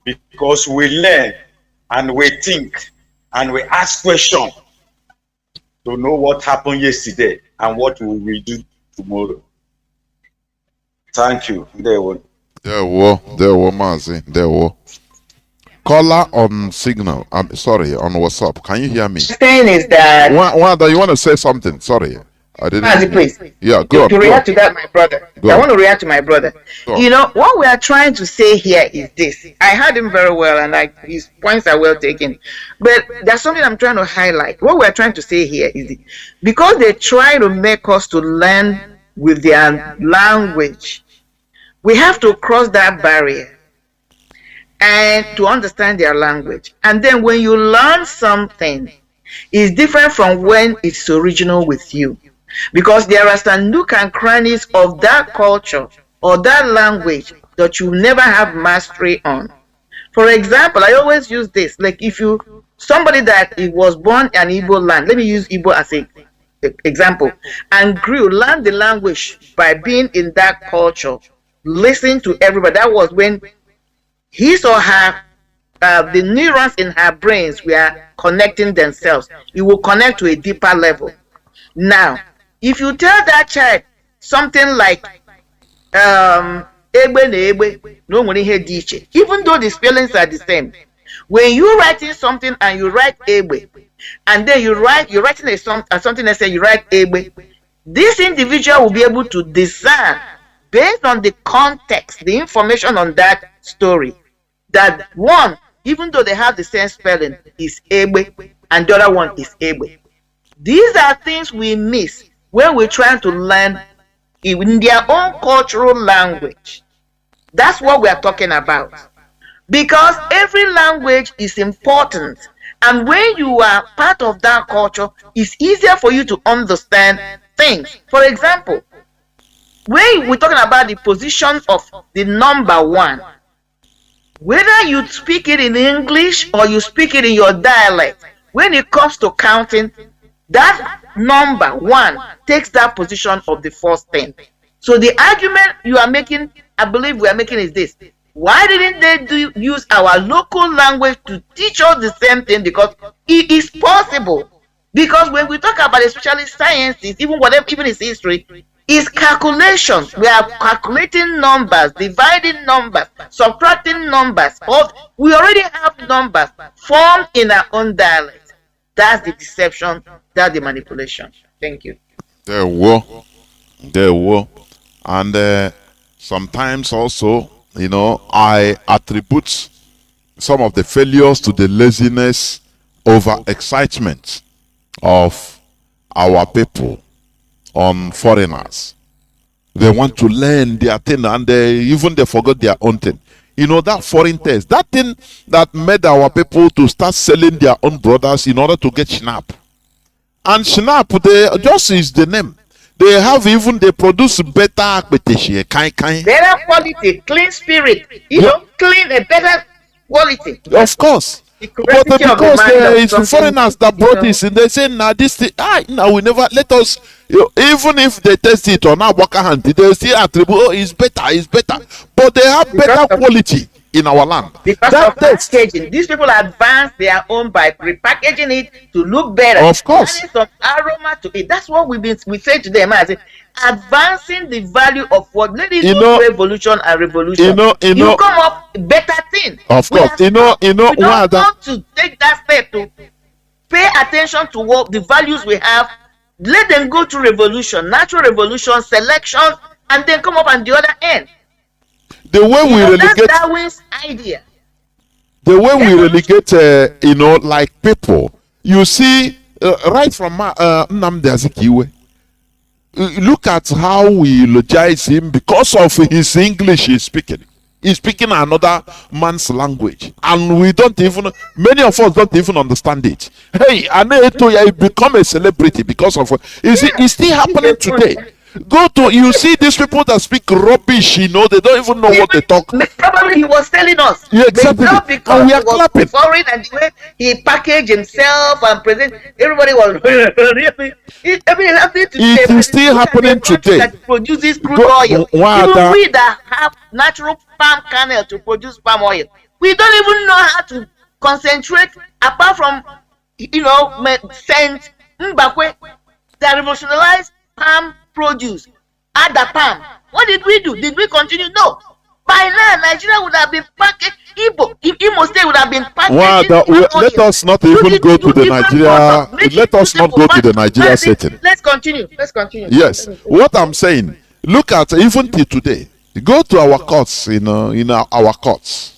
because we learn and we think and we ask questions to know what happened yesterday and what we will do tomorrow. Thank you. There were Mazi. There were. Caller on signal. I'm sorry, on WhatsApp. Can you hear me? The thing is that Wanda, you want to say something? Sorry. I didn't. Mazi, please. Yeah, go to react to that, my brother. I want to react to my brother. You know, what we are trying to say here is this. I heard him very well, and his points are well taken. But there's something I'm trying to highlight. What we are trying to say here is this. Because they try to make us to learn with their language, we have to cross that barrier and to understand their language. And then when you learn something, it's different from when it's original with you. Because there are some nook and crannies of that culture or that language that you never have mastery on. For example, I always use this. Like if somebody that was born in Igbo land, let me use Igbo as an example, and learned the language by being in that culture, listening to everybody. That was when his or her, the neurons in her brains were connecting themselves. It will connect to a deeper level. Now, if you tell that child something like even though the spellings are the same, when you're writing something and you write Egbe, and then you're writing something that says you write Egbe, this individual will be able to discern based on the context, the information on that story, that one, even though they have the same spelling, is Egbe, and the other one is Egbe. These are things we miss when we're trying to learn in their own cultural language. That's what we are talking about. Because every language is important. And when you are part of that culture, it's easier for you to understand things. For example, when we're talking about the position of the number one, whether you speak it in English or you speak it in your dialect, when it comes to counting, that number one takes that position of the first thing. So the argument you are making, I believe we are making, is this. Why didn't they use our local language to teach us the same thing? Because it is possible. Because when we talk about especially sciences, even its history, is calculations. We are calculating numbers, dividing numbers, subtracting numbers. We already have numbers formed in our own dialect. That's the deception, that's the manipulation. Thank you. There were. And sometimes also, I attribute some of the failures to the laziness, over excitement of our people on foreigners. They want to learn their thing and they forgot their own thing. That foreign test, that thing that made our people to start selling their own brothers in order to get Schnapp. And Schnapp, just is the name. They produce better better quality, clean spirit, clean a better quality. Of course. But because it's the foreigners that brought this, and they say, this thing, we never let us, even if they test it on our worker hand, they still attribute, it's better. But they have better quality in our land. Because of packaging. These people advance their own by repackaging it to look better. Of course. Adding some aroma to it. That's what we say to them. Advancing the value of what. Let it go to evolution and revolution. You come up with better thing. Of course. We don't want to take that step to pay attention to what the values we have. Let them go to revolution, natural revolution, selection, and then come up on the other end. The way we relegate Darwin's idea. The way we relegate, like people, you see, right from Nnamdi Azikiwe. Look at how we eulogize him because of his English he's speaking. He's speaking another man's language, and we don't even, many of us don't even understand it. Hey, Eto'o become a celebrity because of it's still happening today. Go to, you see these people that speak rubbish, you know, they don't even know what they talk. Probably he was telling us. Yeah, exactly. Not because And we are he was clapping. foreign and the way he packaged himself and present, everybody was really. Everything happening today. It is still happening today. That produces crude oil. Even we that have natural palm kernel to produce palm oil, we don't even know how to concentrate apart from, you know, Saint Mbakwe that revolutionized palm produce. Add the palm. What did we do? Did we continue? No. By now, Nigeria would have been packaged. Imo State would have been packaged. Let us not even go to the Nigeria. Let us not go to the Nigeria setting. Let's continue. Let's continue. Yes. What I'm saying, look at even till today. Go to our courts, in our courts.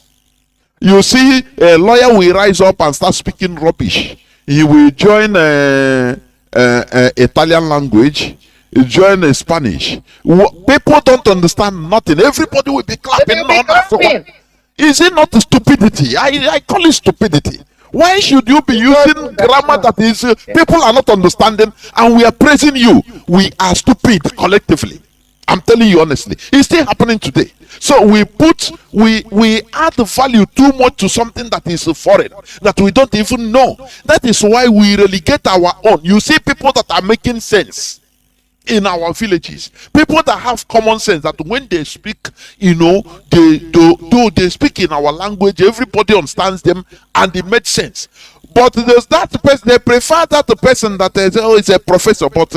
You see a lawyer will rise up and start speaking rubbish. He will join Italian language. Join Spanish. People don't understand nothing. Everybody will be clapping. Is it not stupidity? I call it stupidity. Why should you be using grammar that is people are not understanding and we are praising you? We are stupid collectively. I'm telling you honestly, it's still happening today. So we add value too much to something that is foreign, that we don't even know. That is why we relegate our own. You see people that are making sense in our villages, people that have common sense, that when they speak, you know, they speak in our language, everybody understands them and it makes sense. But there's that person, they prefer that person that is a professor, but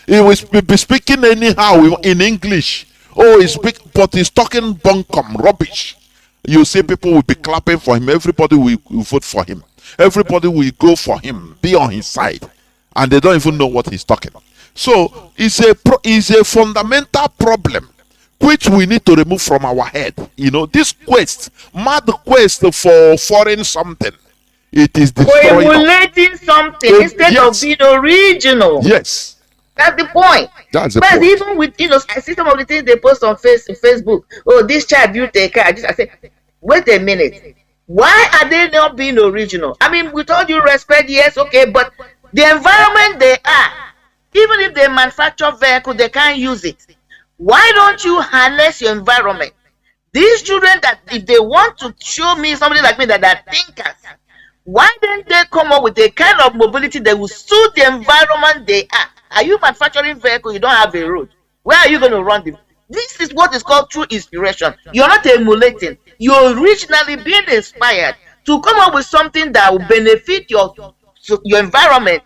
he will be speaking anyhow in English. But he's talking bunkum rubbish. You see people will be clapping for him, everybody will vote for him, everybody will go for him, be on his side, and they don't even know what he's talking about. So it's a fundamental problem which we need to remove from our head. You know, this mad quest for foreign something, it is destroying. For emulating something instead of being original. Yes. That's the point. That's the but point. Even with, you know, I see some of the things they post on Facebook. Oh, this child built a car. I say, wait a minute. Why are they not being original? I mean, with all due respect, yes, okay, but the environment they are, even if they manufacture vehicle, they can't use it. Why don't you harness your environment? These children that if they want to show me somebody like me that are thinkers, why don't they come up with a kind of mobility that will suit the environment they are? Are you manufacturing vehicle? You don't have a road. Where are you going to run them? This is what is called true inspiration. You're not emulating. You're originally being inspired to come up with something that will benefit your environment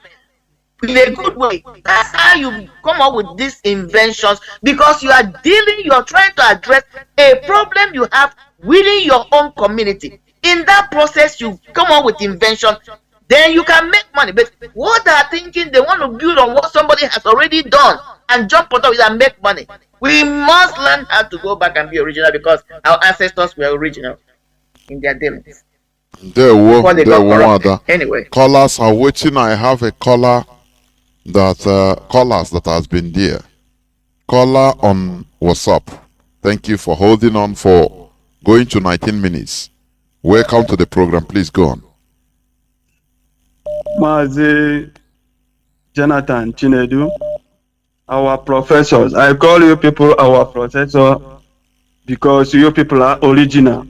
in a good way. That's how you come up with these inventions, because you are trying to address a problem you have within your own community. In that process, you come up with invention, then you can make money. But what they are thinking, they want to build on what somebody has already done and jump on top of it and make money. We must learn how to go back and be original, because our ancestors were original in their dealings. Anyway, callers are waiting. I have a caller callers that has been there. Caller on WhatsApp. Thank you for holding on for going to 19 minutes. Welcome to the program. Please go on. Mazi, Jonathan, Chinedu, our professors. I call you people our professor because you people are original.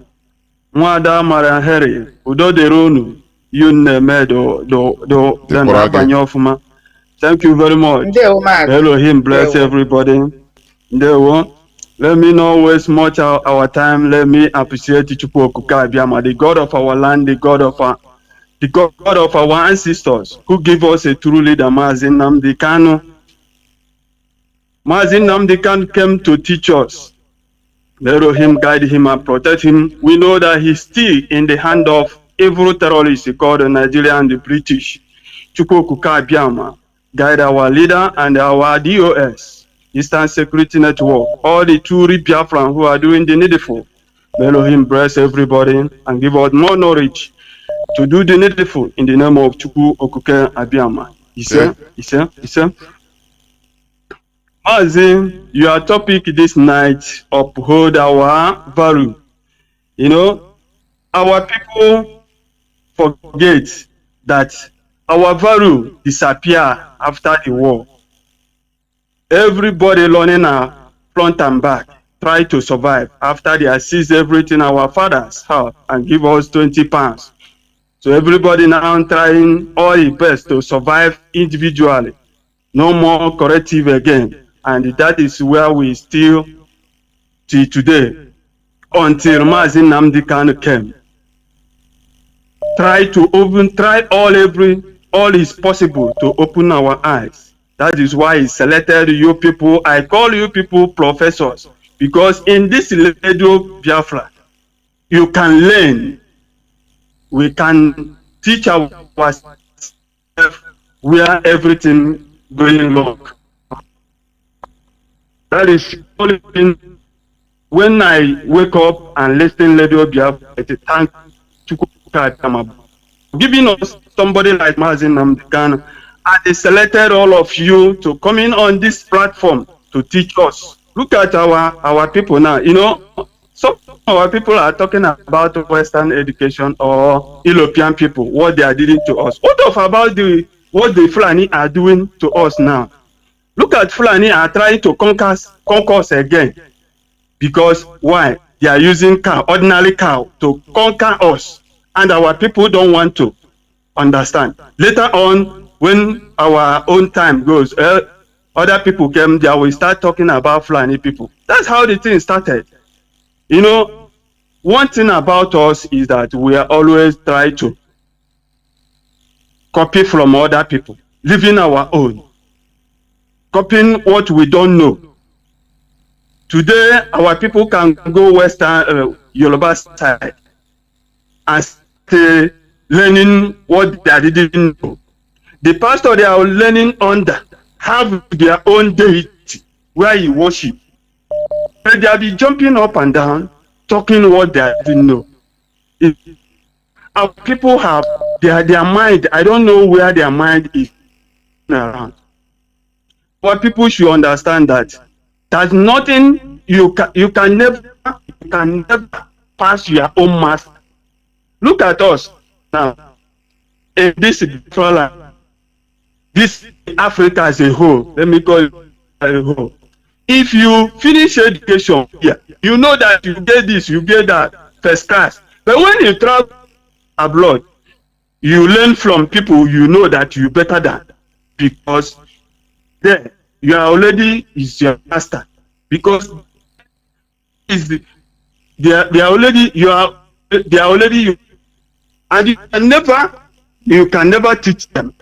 Mwada Marien, Udo Derunu, Yunne Thank you very much. Elohim bless everybody. Let me not waste much our time. Let me appreciate the God of our land, the God of our ancestors, who give us a true leader, Mazi Nnamdi Kanu. Mazi Nnamdi Kanu came to teach us. Let him guide him and protect him. We know that he's still in the hand of evil terrorists called the Nigeria and the British. Guide our leader and our DOS, Eastern Security Network, all the true Biafrans who are doing the needful. May Elohim bless everybody and give us more knowledge to do the needful in the name of Chukwu Okuke Abiyama. Mazi, your topic this night, uphold our value. You know, our people forget that our value disappear after the war. Everybody learning our front and back, try to survive after they seize everything our fathers have and give us 20 pounds. So everybody now trying all his best to survive individually. No more corrective again. And that is where we still till today, until Mazi Nnamdi Kanu came. Try all is possible to open our eyes. That is why he selected you people. I call you people professors, because in this radio Biafra, you can learn. We can teach ourselves where everything going wrong. That is only thing. When I wake up and listen to radio Biafra, I thank you giving us somebody like Mazi Nnamdi Kanu, and they selected all of you to come in on this platform to teach us. Look at our people now. You know, some of our people are talking about Western education or European people, what they are doing to us. What about what the Fulani are doing to us now? Look at Fulani are trying to conquer us again. Because why? They are using ordinary cow to conquer us. And our people don't want to understand. Later on, when our own time goes, other people came there, we start talking about Fulani people. That's how the thing started. You know, one thing about us is that we are always trying to copy from other people, leaving our own, copying what we don't know. Today, our people can go Western Yoruba side and learning what they didn't know. The pastor they are learning under have their own deity where he worship. But they'll be jumping up and down, talking what they didn't know. Our people have their mind. I don't know where their mind is around. But people should understand that there's nothing you can never pass your own master. Look at us now in this Africa as a whole. Let me call it a whole. If you finish education here, you know that you get this, you get that first class. But when you travel abroad, you learn from people you know that you better than, because there you are already is your master. Because they are already you. And you can never teach them.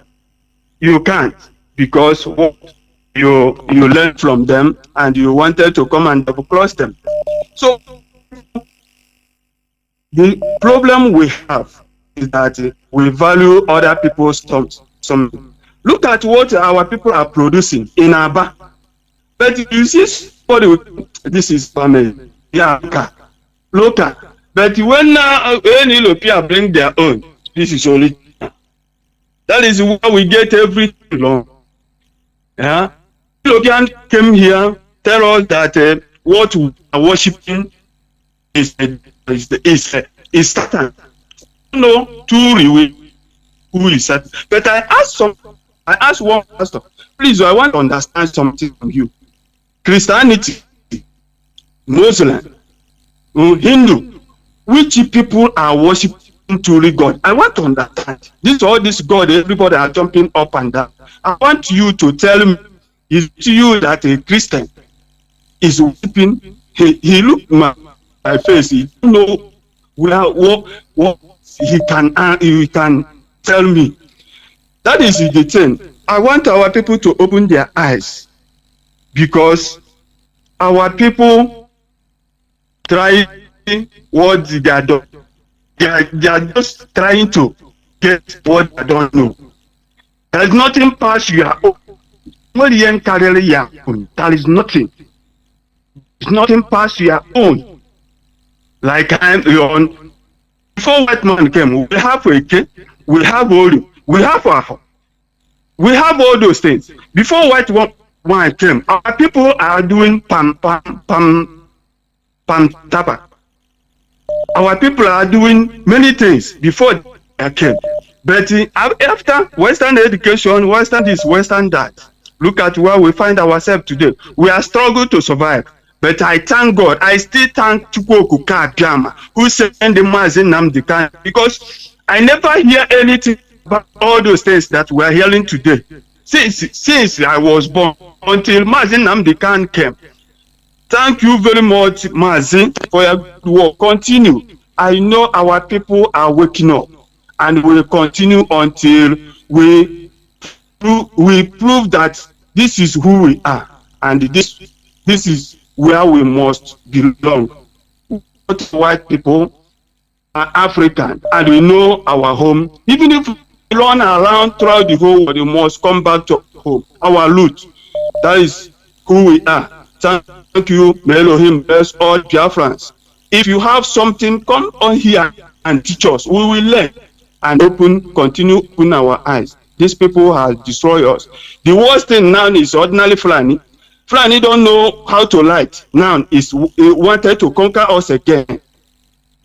You can't, because what you learn from them and you wanted to come and double cross them. So the problem we have is that we value other people's some. Look at what our people are producing in Aba. But you see somebody, this is family, yeah, local. But when Europeans bring their own, this is only. That is why we get everything wrong. Yeah, Europeans came here, tell us that what we are worshiping is Satan. No, who is Satan? But I asked one pastor, please, I want to understand something from you. Christianity, Muslim, Hindu. Which people are worshiping truly God? I want to understand. All this God, everybody are jumping up and down. I want you to tell me, is it you that a Christian is worshiping? He looked my face. He don't know what he can tell me. That is the thing. I want our people to open their eyes, because our people try what they are doing. They are just trying to get what I don't know. There is nothing past your own. There is nothing. It's nothing past your own. Like I'm on. Before white man came, we have a king, we have oil, we have our. We have all those things. Before white one came, our people are doing pam tapa. Our people are doing many things before they came. But after Western education, Western this, Western that, look at where we find ourselves today. We are struggling to survive. But I thank God. I still thank Chukwu Biafra who sent the Mazi Nnamdi, because I never hear anything about all those things that we are hearing today. Since I was born until Mazi Nnamdi came. Thank you very much, Mazi, for your work. Continue. I know our people are waking up, and we will continue until we prove that this is who we are, and this is where we must belong. White people are African, and we know our home. Even if we run around throughout the whole world, we must come back to home, our root. That is who we are. Thank you. May Elohim bless all Biafrans. If you have something, come on here and teach us. We will learn and continue open our eyes. These people have destroyed us. The worst thing now is ordinary Fulani. Fulani don't know how to light. Now is wanted to conquer us again.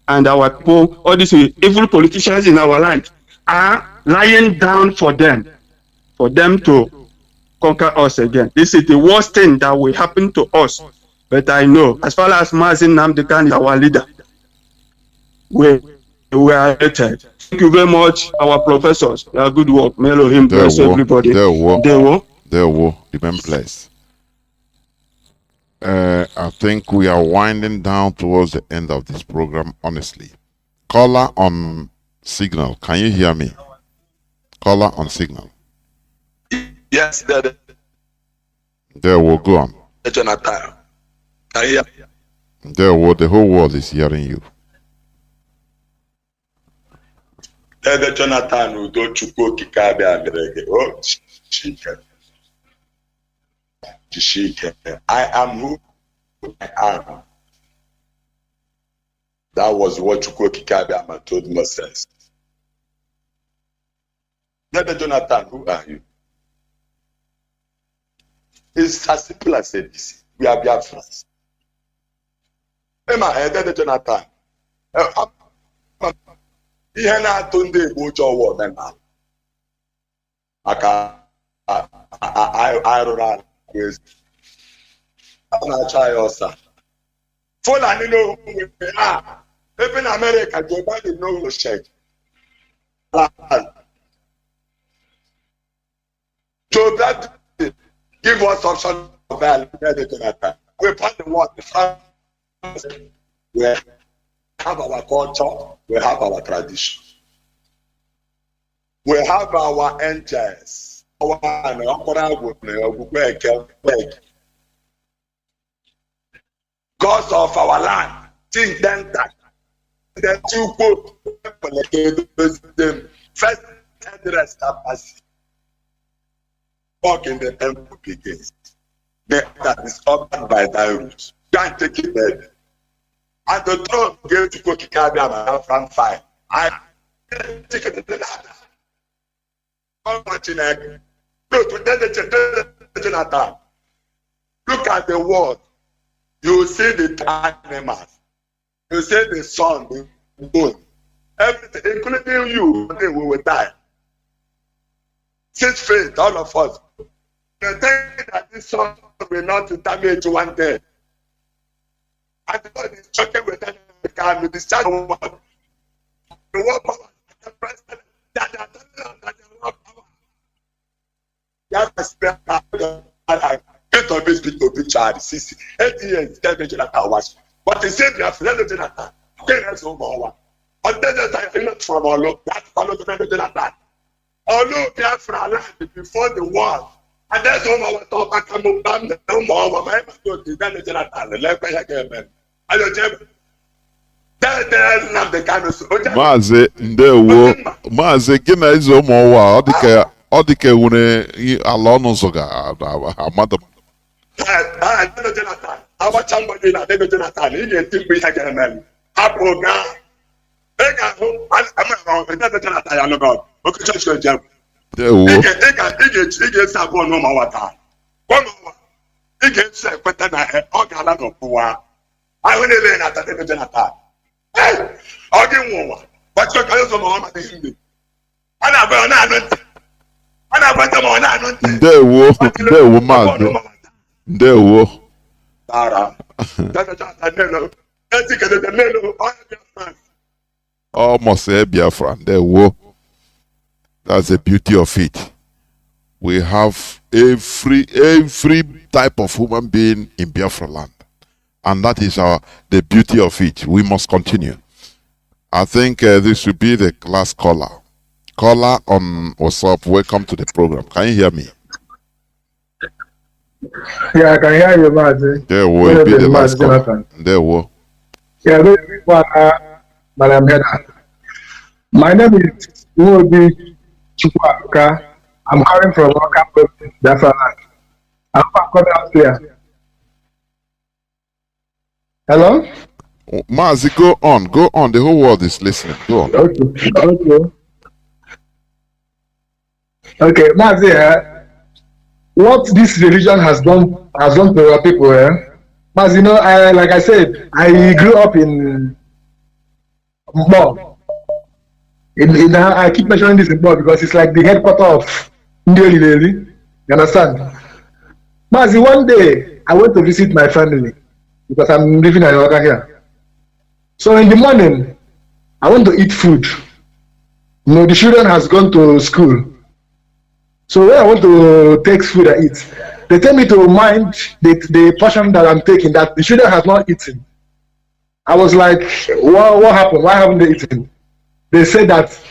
And our people, all these evil politicians in our land, are lying down for them to conquer us again. This is the worst thing that will happen to us. But I know, as far as Mazi Nnamdi is our leader, we are hated. Thank you very much, our professors. Your good work. May Elohim bless everybody. Remain blessed. I think we are winding down towards the end of this program, honestly. Caller on signal. Can you hear me? Caller on signal. Yes, Daddy. There will go on. Jonathan. Can you hear me? There will, the whole world is hearing you. Daddy Jonathan Udo Chukwu Kikabe Amerege. Oh, Chishike. I am who I am. That was what Chukwu Kikabe told Moses. Daddy Jonathan, who are you? It's as simple as this. We are Biafrans. Daddy Jonathan. Ihe na-atụ ndị Igbo ụjọ ọwụwa omenala maka arụrụ ala ezi a na-achọ anyị ọsa Fulani n'onwe ebe na Amerịka Joe Biden n'ụlọ shek Joe Biden give us option of value. We part the world. We have our culture. We have our tradition. We have our angels. Gods of our land. Think then that. Then you put them first address that walk in the temple begins. That is covered by thy roots. Can't take it there. And the throne gave to Kokikabi from fire. I take it to the ladder. Look at the world. You see the animals. You see the sun, the moon. Everything, including you, we will die. Since faith, all of us. The thing that this sun will not damage one day. And God is talking with them, can be discharged the war power, the president, that power. You have to spend get on this big to charge 60, 80 years, 10 million hours. But the same, you have to let the Jonathan. Okay, that's no more. And then the time, not from all of that, follow the Jonathan. Although Biafra land before the war, and that's all our talk. I come up, no more. My God, the Jonathan, let me again. I don't tell you. That's not the kind of. Mazi, ndewo. Mazi, gina izo mwa. Odike une alono zoga. Amada. Jonathan. Our somebody na Jonathan. He get to be again, man. Apoga. I'm Jonathan. I know God. Okay, just go jump. ị ga-esi abụọ n'ụma wata ị ga-esi ekweta na ọ ga-ala n'ọkpụwa ahụ niile na-ata emeje na taa ọ gị nwe ụwa gbachikọ ka ụzọ ma ọ madịghị ndị a na-agba ọ na-anụ ntị a na-agbacha ma ọ na-anụ ntị ndewo maazị ndewo tara almost a Biafra. Ndewo. That's the beauty of it. We have every type of human being in Biafra land. And that is the beauty of it. We must continue. I think this will be the last caller. Caller on WhatsApp, welcome to the program. Can you hear me? Yeah, I can hear you, Mazi. There will be the last caller. There will. Yeah, Madam Head. My name is Nnamdi Chukwuka. I'm calling from Waka, Biafra land. I'm coming out here. Hello? Mazi, go on. Go on. The whole world is listening. Go on. Okay, Mazi, what this religion has done to our people, Mazi, you know, like I said, I grew up in Mbo. I keep mentioning this in Mbo because it's like the headquarters of Ndeli. You understand? Mazi, one day I went to visit my family because I'm living in Waka here. So in the morning, I want to eat food. You know, the children has gone to school. So when I want to take food and eat, they tell me to mind the portion that I'm taking that the children has not eaten. I was like, what happened? Why haven't they eaten? They said that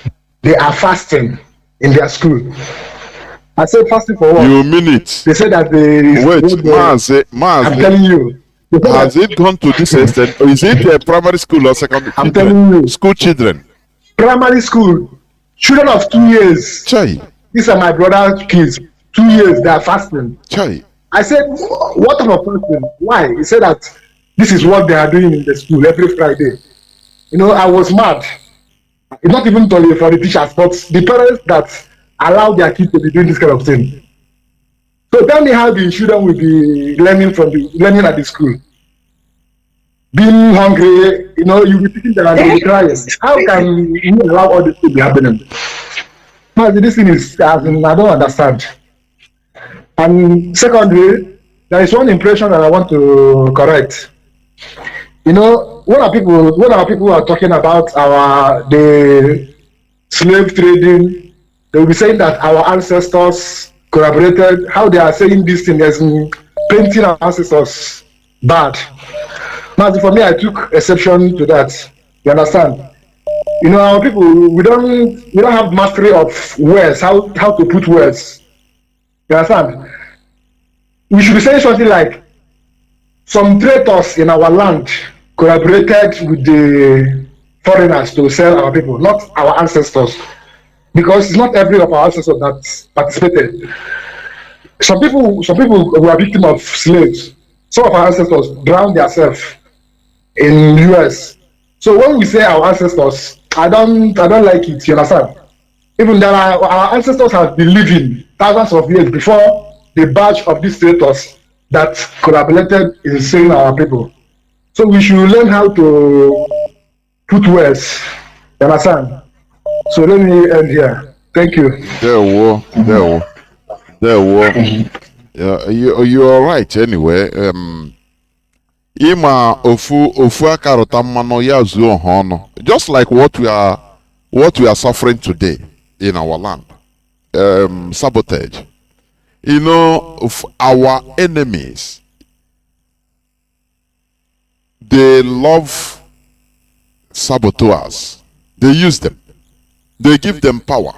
they are fasting in their school. I said, fasting for what? You mean it? They said that they... Wait, Mazi, I'm telling you. Has it gone to this extent? Is it a primary school or secondary I'm children? telling you. School children? Primary school. Children of 2 years. Chai. These are my brother's kids. 2 years, they are fasting. Chai. I said, what type of fasting? Why? He said that this is what they are doing in the school every Friday. You know, I was mad. It's not even for the teachers, but the parents that allow their kids to be doing this kind of thing. So tell me how the children will be learning at the school. Being hungry, you know, you'll be sitting there and you'll be crying. How can you allow all this to be happening? No, this thing is, I don't understand. And secondly, there is one impression that I want to correct. You know, when our people are talking about the slave trading, they will be saying that our ancestors collaborated. How they are saying this thing as painting our ancestors bad. Now, for me, I took exception to that. You understand? You know, our people, we don't have mastery of words, how to put words. You understand? We should be saying something like, some traitors in our land collaborated with the foreigners to sell our people, not our ancestors. Because it's not every of our ancestors that participated. Some people were victims of slaves. Some of our ancestors drowned themselves in the US. So when we say our ancestors, I don't like it, you understand? Even that our ancestors have been living thousands of years before the batch of these traitors that collaborated in selling our people. So we should learn how to put words, you understand? So let me end here. Thank you. There were. Yeah, you are right anyway. Ima ofu akarota mano ya zuo hono. Just like what we are suffering today in our land. Sabotage. You know, of our enemies, they love saboteurs. They use them. They give them power.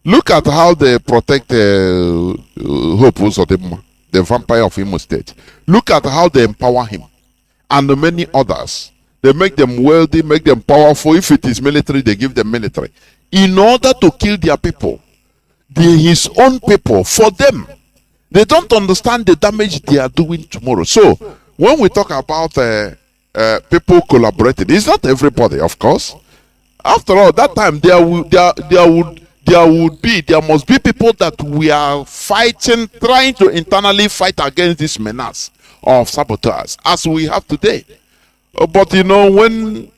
Look at how they protect Hope Uzodimma, the vampire of Imo State. Look at how they empower him. And many others. They make them wealthy, make them powerful. If it is military, they give them military. In order to kill their people. His own people, for them. They don't understand the damage they are doing tomorrow. So, when we talk about people collaborating, it's not everybody, of course. After all, that time, there must be people that we are fighting, trying to internally fight against this menace of saboteurs as we have today. But you know, when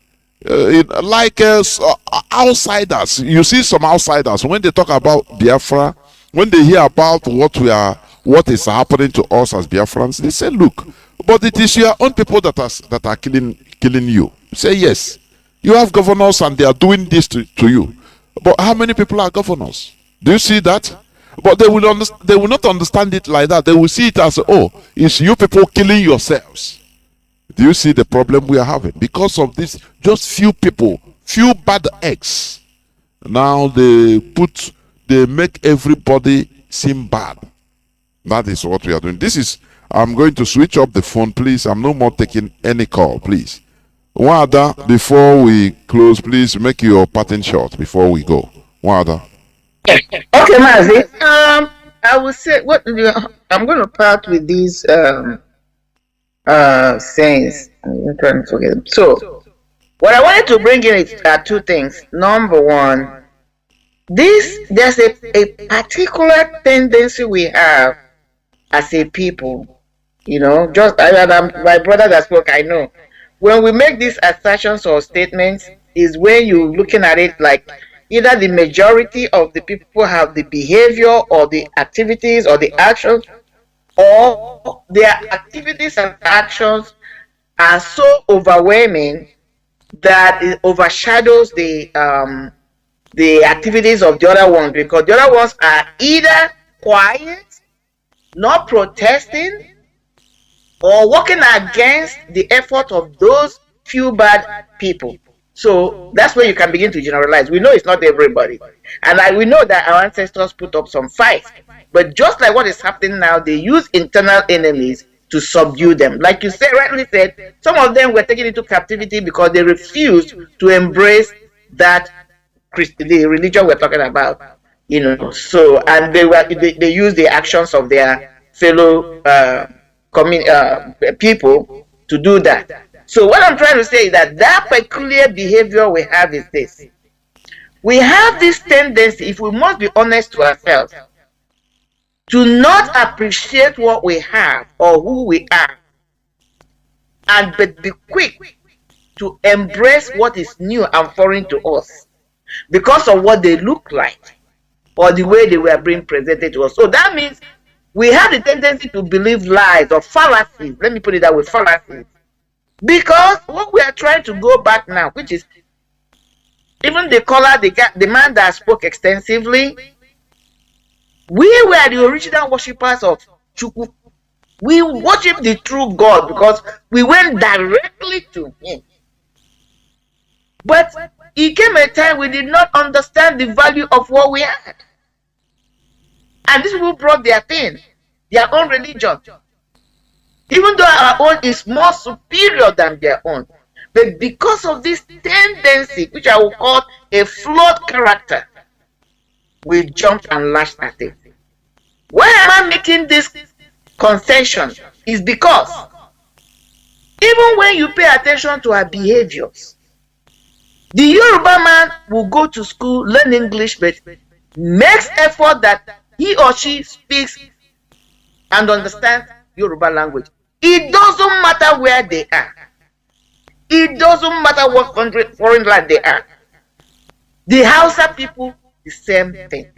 outsiders, you see some outsiders, when they talk about Biafra, when they hear about what is happening to us as Biafrans, they say, look, but it is your own people that are killing you. Say, yes, you have governors and they are doing this to you. But how many people are governors? Do you see that? But they will not understand it like that. They will see it as, oh, it's you people killing yourselves. Do you see the problem we are having? Because of this, just few people, few bad eggs. Now they make everybody seem bad. That is what we are doing. I'm going to switch up the phone, please. I'm no more taking any call, please. Wada, before we close, please make your parting shot before we go. Wada. Okay, Mazi. I will say I'm going to part with these sayings. I'm trying to forget them. So, what I wanted to bring in are two things. Number one, there's a particular tendency we have as a people. You know, my brother that spoke, I know. When we make these assertions or statements, is when you're looking at it like either the majority of the people have the behavior or the activities or the actions, or their activities and actions are so overwhelming that it overshadows the activities of the other ones, because the other ones are either quiet, not protesting, or working against the effort of those few bad people. So that's where you can begin to generalize. We know it's not everybody. And we know that our ancestors put up some fights. But just like what is happening now, they use internal enemies to subdue them. Like you rightly said, some of them were taken into captivity because they refused to embrace the religion we're talking about. You know, so, and they use the actions of their fellow people to do that. So what I'm trying to say is that peculiar behavior we have is this. We have this tendency, if we must be honest to ourselves, to not appreciate what we have or who we are, and but be quick to embrace what is new and foreign to us because of what they look like or the way they were being presented to us. So that means we have the tendency to believe lies or fallacies. Let me put it that way, fallacies. Because what we are trying to go back now, which is even the man that spoke extensively, we were the original worshippers of Chukwu. We worship the true God because we went directly to him. But it came a time we did not understand the value of what we had. And these people brought their thing, their own religion. Even though our own is more superior than their own. But because of this tendency, which I will call a flawed character, we jumped and lashed at it. Why am I making this concession? Is because even when you pay attention to our behaviors, the Yoruba man will go to school, learn English, but makes effort that he or she speaks and understands Yoruba language. It doesn't matter where they are. It doesn't matter what country, foreign land they are. The Hausa people, the same thing.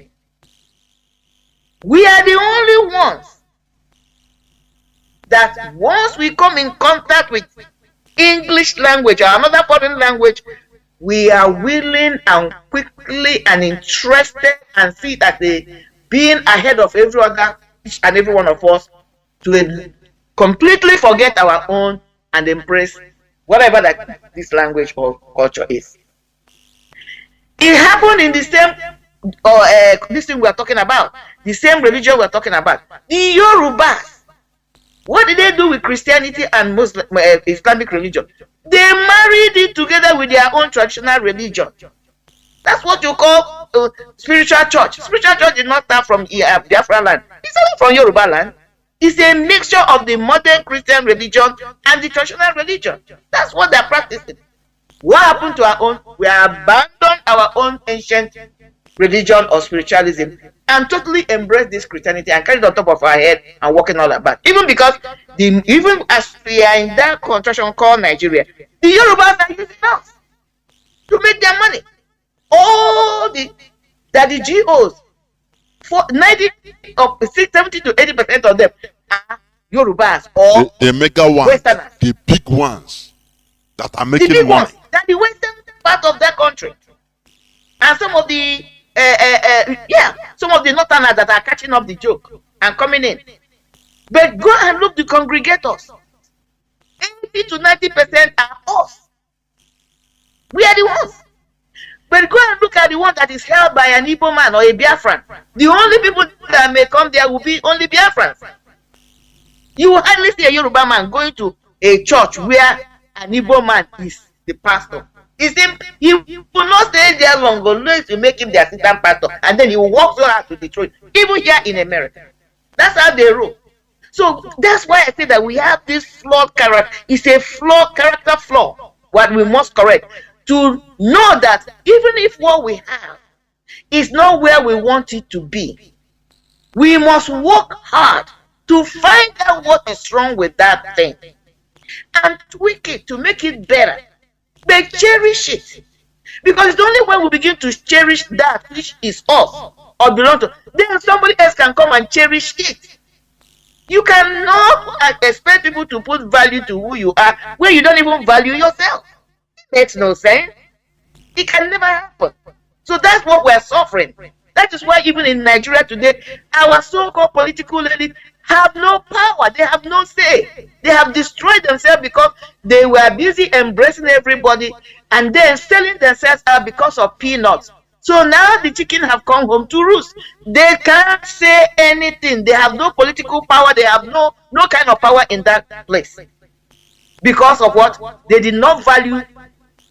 We are the only ones that once we come in contact with English language or another foreign language, we are willing and quickly and interested and see that they being ahead of every other, each and every one of us, to completely forget our own and embrace whatever that this language or culture is. It happened in the same this thing we are talking about, the same religion we are talking about. The Yorubas, what did they do with Christianity and Muslim Islamic religion? They married it together with their own traditional religion. That's what you call spiritual church. Spiritual church did not start from Biafra land. It's not from Yoruba land. It's a mixture of the modern Christian religion and the traditional religion. That's what they're practicing. What happened to our own? We abandoned our own ancient religion or spiritualism and totally embrace this Christianity and carry it on top of our head and walking all about. Even because even as we are in that contraction called Nigeria, the Yorubas are using us to make their money. All the GOs, for 70 to 80% of them are Yorubas or the mega ones, Westerners. the big ones that are The making big money. ones, that the western part of that country, and some of the some of the northerners that are catching up the joke and coming in. But go and look the congregators. 80 to 90% are us. We are the ones. But go and look at the one that is held by an Igbo man or a Biafran. The only people that may come there will be only Biafrans. You will hardly see a Yoruba man going to a church where an Igbo man is the pastor. He will not stay there long unless you make him the assistant pastor, and then he will walk so hard to Detroit, even here in America. That's how they roll. So that's why I say that we have this flawed character. It's a flawed character flaw. What we must correct, to know that even if what we have is not where we want it to be, we must work hard to find out what is wrong with that thing and tweak it to make it better. But cherish it, because it's only when we begin to cherish that which is us or belong to, then somebody else can come and cherish it. You cannot expect people to put value to who you are when you don't even value yourself. It makes no sense. It can never happen. So that's what we're suffering. That is why even in Nigeria today, our so-called political elite have no power. They have no say. They have destroyed themselves because they were busy embracing everybody and then selling themselves out because of peanuts. So now the chicken have come home to roost. They can't say anything. They have no political power. They have no kind of power in that place. Because of what? They did not value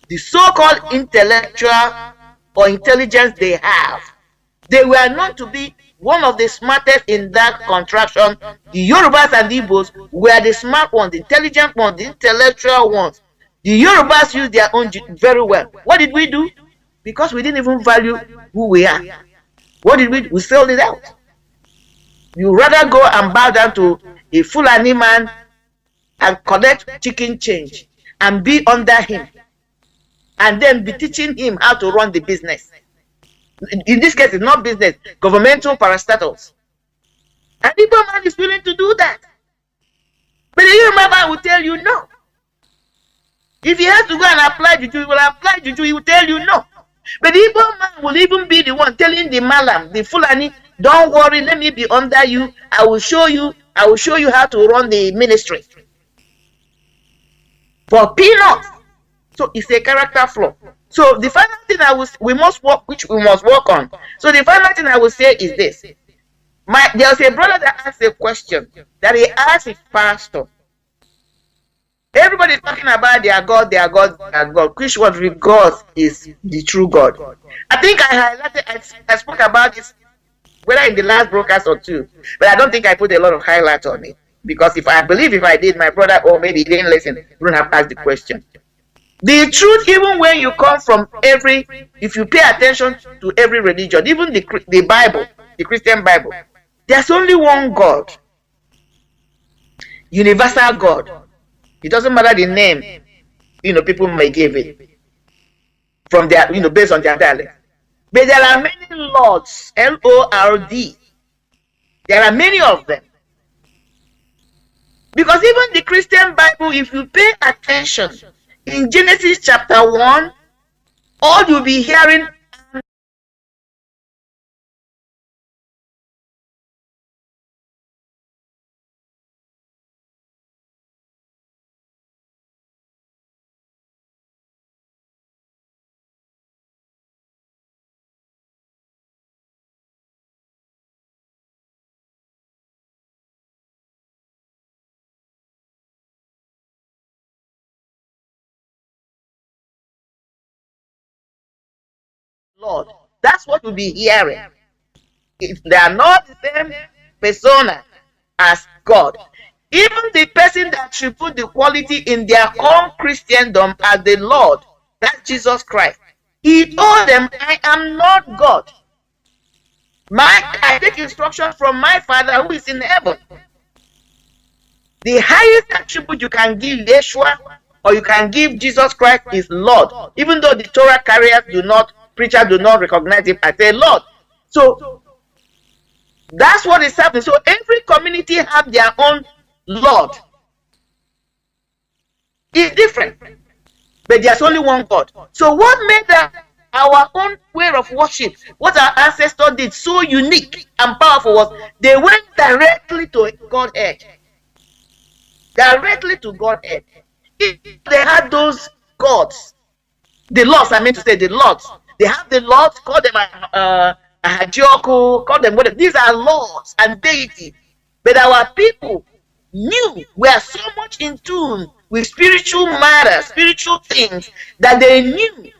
the so-called intellectual or intelligence they have. They were known to be one of the smartest in that contraction. The Yorubas and the Igbos were the smart ones, the intelligent ones, the intellectual ones. The Yorubas used their own very well. What did we do? Because we didn't even value who we are. What did we do? We sold it out. You rather go and bow down to a Fulani man and collect chicken change and be under him and then be teaching him how to run the business. In this case, it's not business, governmental parastatals. And the Igbo man is willing to do that. But the Yoruba man will tell you no. If he has to go and apply juju, he will apply juju, he will tell you no. But the Igbo man will even be the one telling the Malam, the Fulani, don't worry, let me be under you. I will show you how to run the ministry. For peanuts. So it's a character flaw. So the final thing we must work on. So the final thing I will say is this. There was a brother that asked a question that he asked his pastor. Everybody is talking about their God, their God, their God. Which one with God is the true God? I think I spoke about this whether in the last broadcast or two, but I don't think I put a lot of highlight on it. Because if I did, my brother, or maybe he didn't listen, wouldn't have asked the question. The truth, even when you come from if you pay attention to every religion, even the Bible, the Christian Bible, there's only one God. Universal God. It doesn't matter the name, people may give it. From their, based on their dialect. But there are many lords, Lord. There are many of them. Because even the Christian Bible, if you pay attention, in Genesis chapter 1, all you'll be hearing Lord. That's what you'll be hearing. If they are not the same persona as God, even the person that should put the quality in their own Christendom as the Lord, that's Jesus Christ. He told them, I am not God. I take instruction from my Father who is in heaven. The highest attribute you can give Yeshua or you can give Jesus Christ is Lord. Even though the Torah carriers preachers do not recognize him as a Lord. So that's what is happening. So every community have their own Lord. It's different, but there's only one God. So what made our own way of worship, what our ancestors did so unique and powerful was they went directly to Godhead. Directly to Godhead. If they had those gods, the lords, I mean to say the lords, they have the lords, call them Hajioku, call them whatever. These are lords and deities. But our people knew, we are so much in tune with spiritual matters, spiritual things, that they knew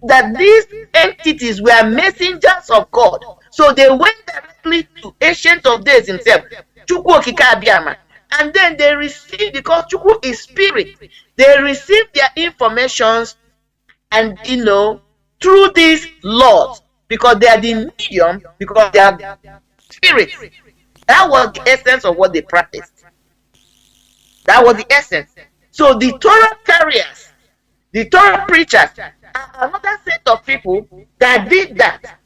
that these entities were messengers of God. So they went directly to Ancient of Days himself, Chukwu Okike Abiama, and then they received, because Chukwu is spirit, they received their informations and through these lords, because they are the medium, because they are spirits. That was the essence of what they practiced. That was the essence. So the Torah carriers, the Torah preachers, are another set of people that did that.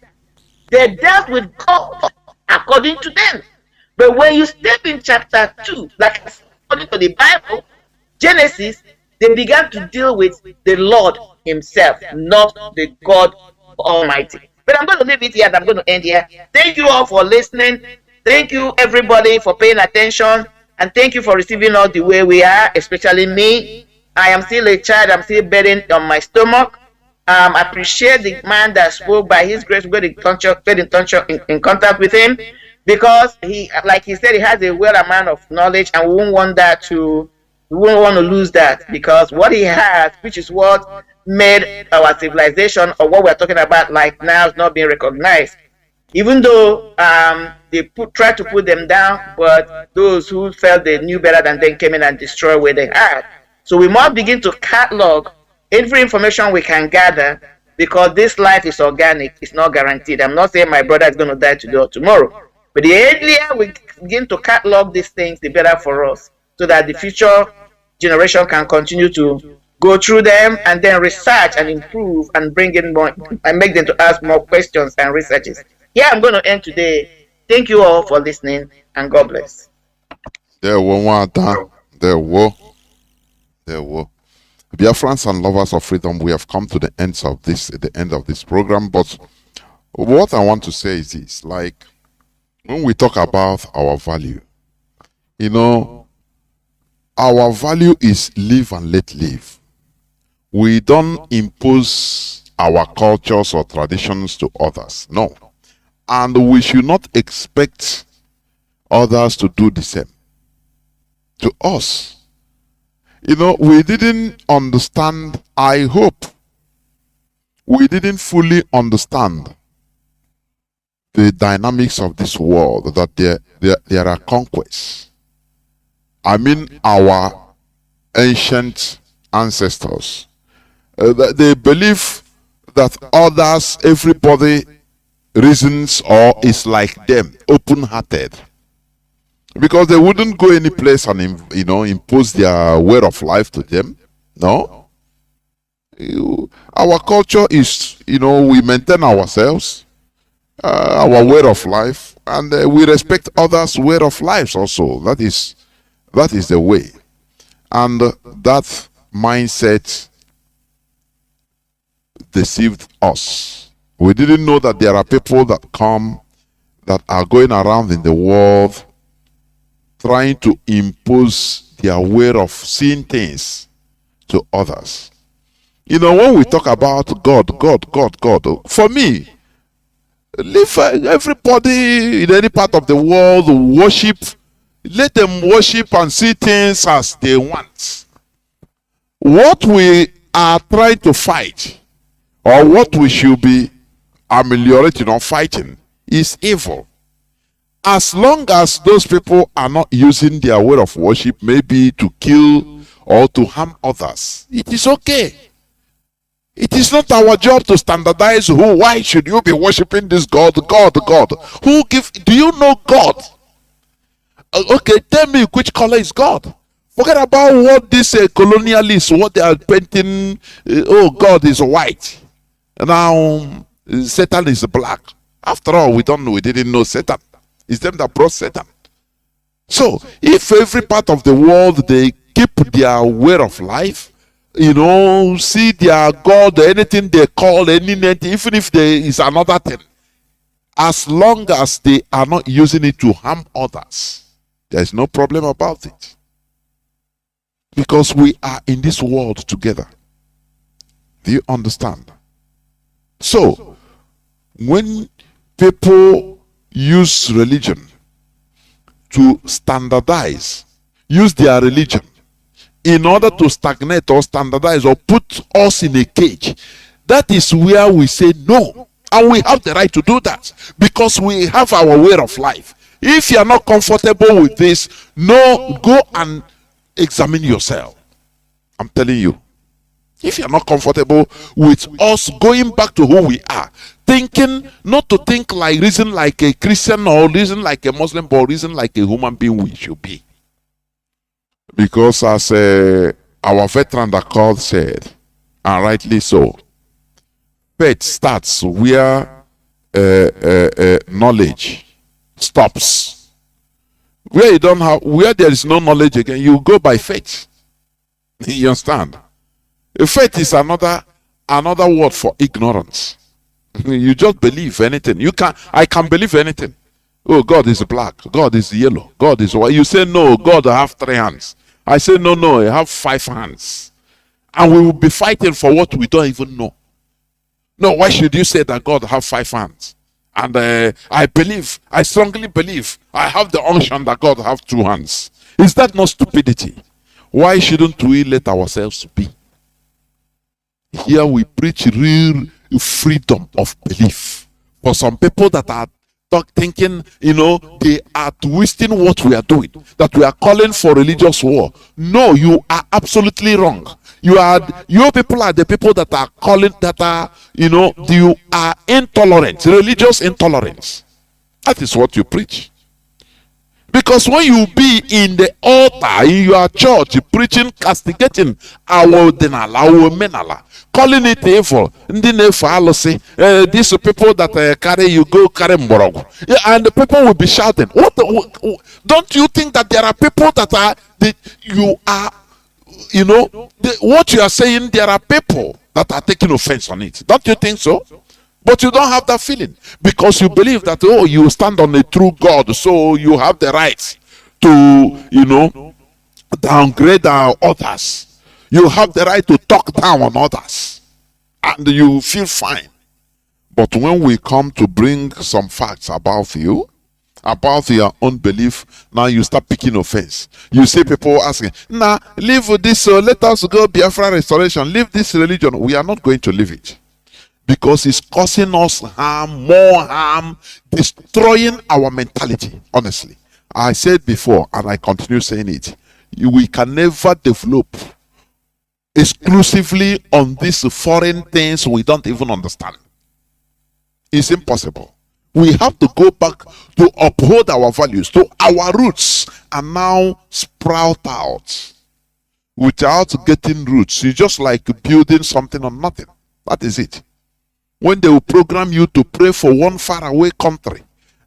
They dealt with God according to them. But when you step in chapter 2, like according to the Bible, Genesis, they began to deal with the Lord himself, not the God Almighty. But I'm going to leave it here and I'm going to end here. Thank you all for listening. Thank you everybody for paying attention. And thank you for receiving us the way we are, especially me. I am still a child. I'm still bearing on my stomach. I appreciate the man that spoke. By his grace, we get in contact with him, because he, like he said, he has a well amount of knowledge, and we won't want to lose that, because what he has, which is what made our civilization or what we're talking about like now, is not being recognized. Even though they tried to put them down, but those who felt they knew better than them came in and destroyed what they had. So we must begin to catalog every information we can gather, because this life is organic, it's not guaranteed. I'm not saying my brother is going to die today or tomorrow, but the earlier we begin to catalog these things, the better for us, so that the future generation can continue to go through them and then research and improve and bring in more and make them to ask more questions and researches. Yeah, I'm going to end today. Thank you all for listening, and God bless. There were. Biafrans and lovers of freedom, we have come to the end of this program. But what I want to say is this: like, when we talk about our value, our value is live and let live. We don't impose our cultures or traditions to others. No. And we should not expect others to do the same to us. We didn't understand, I hope, we didn't fully understand the dynamics of this world, that there are conquests. I mean, our ancient ancestors, they believe that others, everybody reasons or is like them, open-hearted, because they wouldn't go any place and impose their way of life to them. No, our culture is we maintain ourselves, our way of life, and we respect others' way of lives also. That is the way, and that mindset deceived us. We didn't know that there are people that are going around in the world trying to impose their way of seeing things to others. When we talk about God, for me, leave everybody in any part of the world worship. Let them worship and see things as they want. What we are trying to fight, or what we should be ameliorating or fighting, is evil. As long as those people are not using their way of worship maybe to kill or to harm others, it is okay. It is not our job to standardize who. Why should you be worshiping this God? God. Who give? Do you know God? Okay, tell me which color is God. Forget about what these colonialists, what they are painting. Oh, God is white. Now Satan is black. After all, we didn't know Satan. It's them that brought Satan. So if every part of the world they keep their way of life, see their God, anything they call, even if there is another thing, as long as they are not using it to harm others, there's no problem about it. Because we are in this world together. Do you understand? So, when people use religion to standardize, use their religion in order to stagnate or standardize or put us in a cage, that is where we say no. And we have the right to do that because we have our way of life. If you are not comfortable with this, no, go and examine yourself. I'm telling you. If you are not comfortable with us going back to who we are, not to think like, reason like a Christian or reason like a Muslim, but reason like a human being we should be. Because as our veteran that called said, and rightly so, faith starts where knowledge stops. Where there is no knowledge again, you go by faith. You understand? Faith is another word for ignorance. You just believe anything. I can believe anything. Oh, God is black. God is yellow. God is white. You say no, God have 3 hands. I say no, I have 5 hands. And we will be fighting for what we don't even know. No, why should you say that God have 5 hands? And I strongly believe, I have the unction that God have 2 hands. Is that not stupidity? Why shouldn't we let ourselves be? Here we preach real freedom of belief. For some people that are thinking, they are twisting what we are doing, that we are calling for religious war. No, you are absolutely wrong. You people are the people that are calling, you are intolerant, religious intolerance. That is what you preach. Because when you be in the altar, in your church, preaching, castigating our denala, our menala, calling it evil, these people that carry you go carry mborogu, and the people will be shouting. Don't you think that there are people that are what you are saying? There are people that are taking offense on it. Don't you think so? But you don't have that feeling because you believe that, you stand on a true God, so you have the right to, downgrade others. You have the right to talk down on others, and you feel fine. But when we come to bring some facts about you, about your own belief, now you start picking offense. You see people asking, leave this, let us go Biafra restoration, leave this religion. We are not going to leave it. Because it's causing us harm, more harm, destroying our mentality. Honestly, I said before, and I continue saying it, we can never develop exclusively on these foreign things we don't even understand. It's impossible. We have to go back to uphold our values, to our roots, and now sprout out without getting roots. It's just like building something on nothing. That is it. When they will program you to pray for one faraway country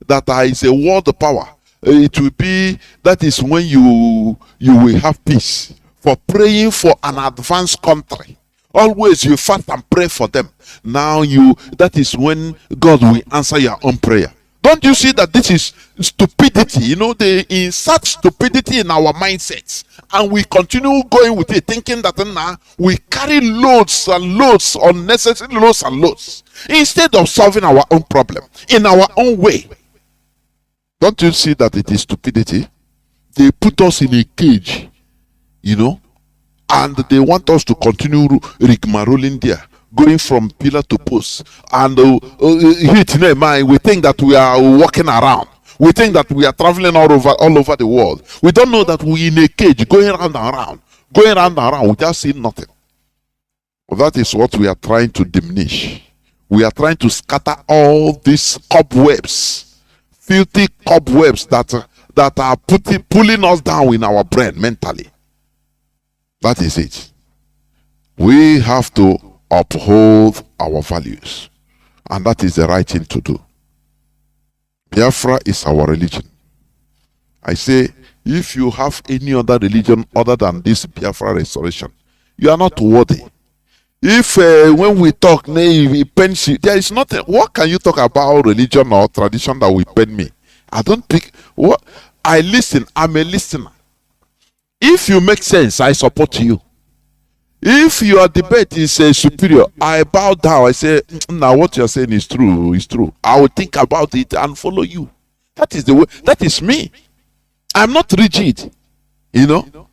that is a world power, it will be, that is when you will have peace. For praying for an advanced country, always you fast and pray for them. Now that is when God will answer your own prayer. Don't you see that this is stupidity? They insert stupidity in our mindsets, and we continue going with it, thinking that now we carry loads and loads, unnecessary loads and loads, instead of solving our own problem in our own way. Don't you see that it is stupidity? They put us in a cage, and they want us to continue rigmaroling there, going from pillar to post, and we think that we are walking around. We think that we are traveling all over the world. We don't know that we're in a cage, going round and round without seeing nothing. That is what we are trying to diminish. We are trying to scatter all these cobwebs, filthy cobwebs that are pulling us down in our brain mentally. That is it. We have to uphold our values, and that is the right thing to do. Biafra is our religion. I say, if you have any other religion other than this Biafra restoration, you are not worthy. If when we talk, there is nothing. What can you talk about religion or tradition that will pain me? I don't think. What I listen. I'm a listener. If you make sense, I support you. If your debate is superior, I bow down. I say, now what you're saying is true. Is true. I will think about it and follow you. That is the way. That is me. I'm not rigid. You know.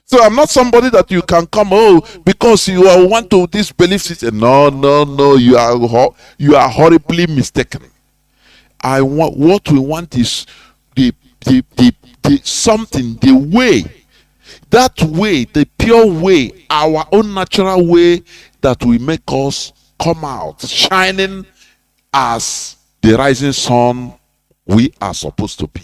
So I'm not somebody that you can come, because you are want to this belief system. No, you are horribly mistaken. What we want is the something, the way, that way, the pure way, our own natural way that will make us come out shining as the rising sun we are supposed to be,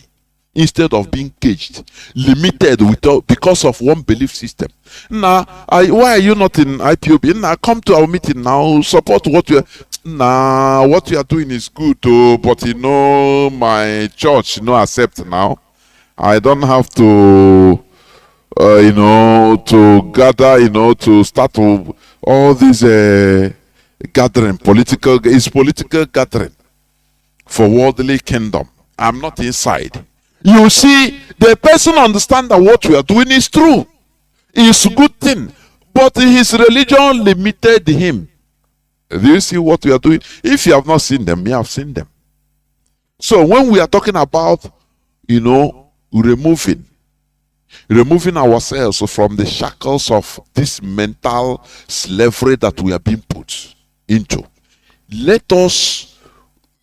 instead of being caged, limited because of one belief system. Now, why are you not in IPOB? Now, come to our meeting now, support what you are. Nah, what you are doing is good, but my church accept now. I don't have to, to gather, to start all these gathering, political gathering for worldly kingdom. I'm not inside. You see, the person understand that what we are doing is true. It's a good thing. But his religion limited him. Do you see what we are doing? If you have not seen them, you have seen them. So when we are talking about, removing ourselves from the shackles of this mental slavery that we are being put into, let us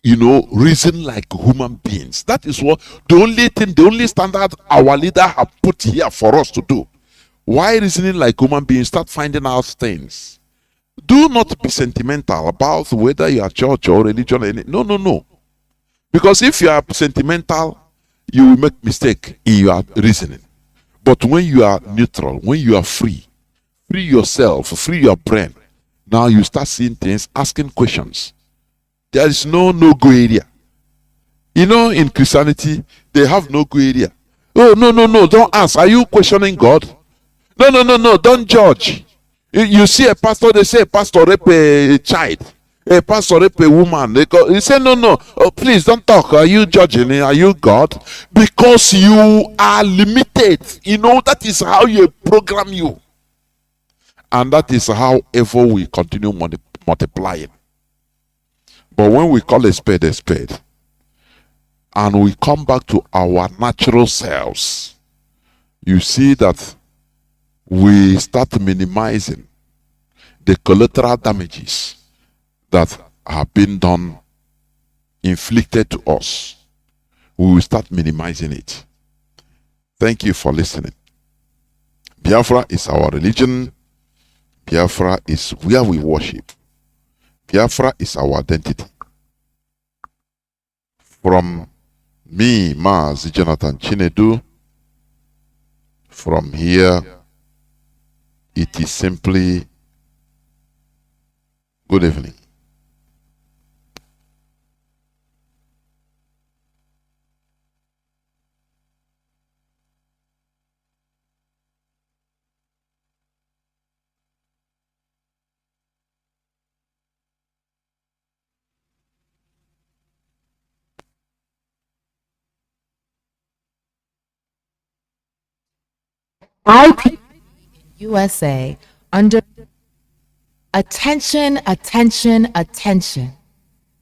reason like human beings. That is what the only standard our leader have put here for us to do. Why reasoning like human beings? Start finding out things. Do not be sentimental about whether you are church or religion. No. Because if you are sentimental, you will make mistake in your reasoning. But when you are neutral, when you are free yourself, free your brain, now you start seeing things, asking questions. There is no go area. In Christianity, they have no go area. Oh, no, don't ask. Are you questioning God? No, don't judge. You see a pastor, they say a pastor rape a child. A pastor rape a woman. They say, no. Oh, please don't talk. Are you judging? Are you God? Because you are limited. That is how you program you. And that is how evil will continue multiplying. But when we call a spade, and we come back to our natural selves, you see that we start minimizing the collateral damages that have been done, inflicted to us. We will start minimizing it. Thank you for listening. Biafra is our religion. Biafra is where we worship. Biafra is our identity. From me, Mazi Jonathan Chinedu, from here, it is simply good evening. IP USA under attention.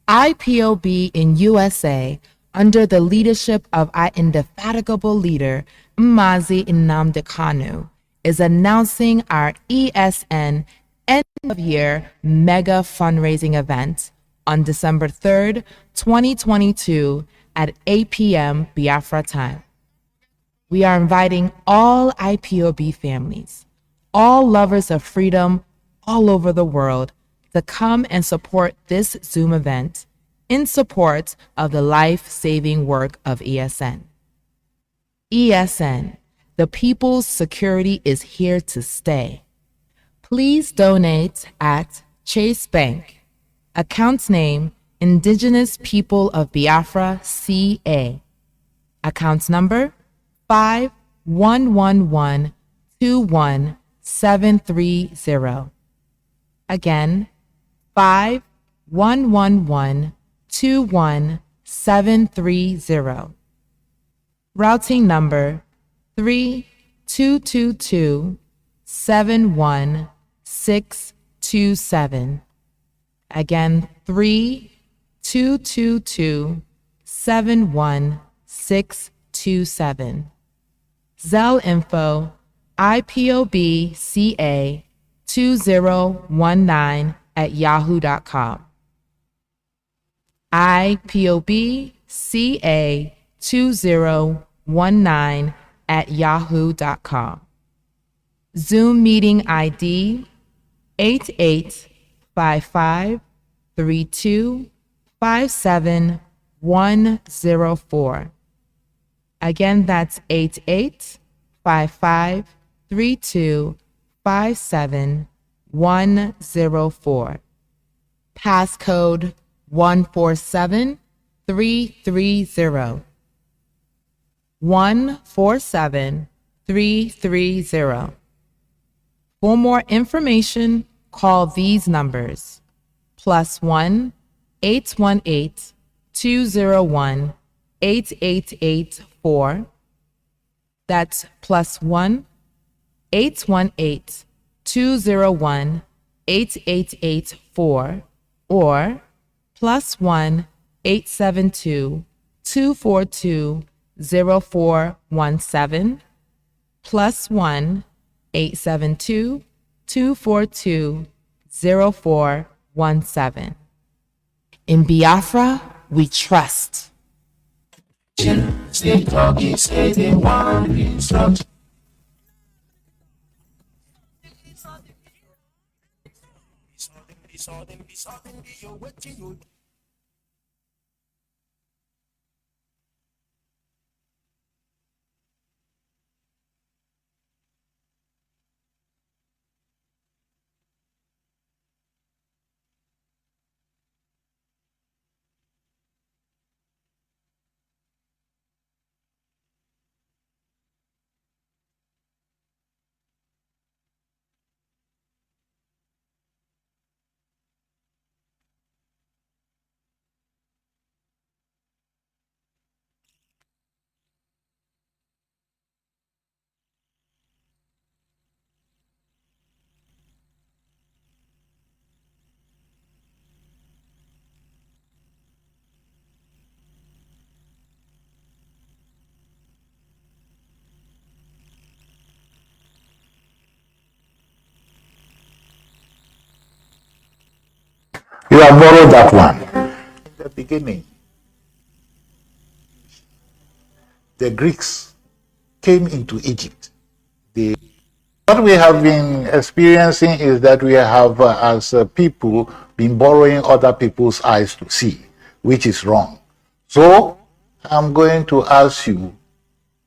IPOB in USA under the leadership of our indefatigable leader Mazi Nnamdi Kanu is announcing our ESN end of year mega fundraising event on December 3rd, 2022 at 8 p.m. Biafra time. We are inviting all IPOB families, all lovers of freedom, all over the world to come and support this Zoom event in support of the life-saving work of ESN. ESN, the people's security is here to stay. Please donate at Chase Bank, account name Indigenous People of Biafra CA, account number 511121730. Again, 511121730. Routing number 322271627. Again, 322271627. Zelle info IPOBCA2019@yahoo.com. IPOBCA2019@yahoo.com. Zoom meeting ID 885532571104. Again, that's 885532571104. Passcode 147330. 147330. For more information, call these numbers: +1 818 201 8884. That's +1 818 201 8884, or +1 872 242 0417, +1 872 242 0417. In Biafra, we trust. Stay talking, say they want instruction. You have borrowed that one. In the beginning, the Greeks came into Egypt. What we have been experiencing is that we have, as people, been borrowing other people's eyes to see, which is wrong. So, I'm going to ask you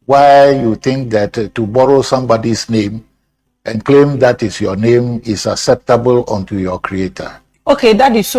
why you think that to borrow somebody's name and claim that is your name is acceptable unto your creator. Okay, that is so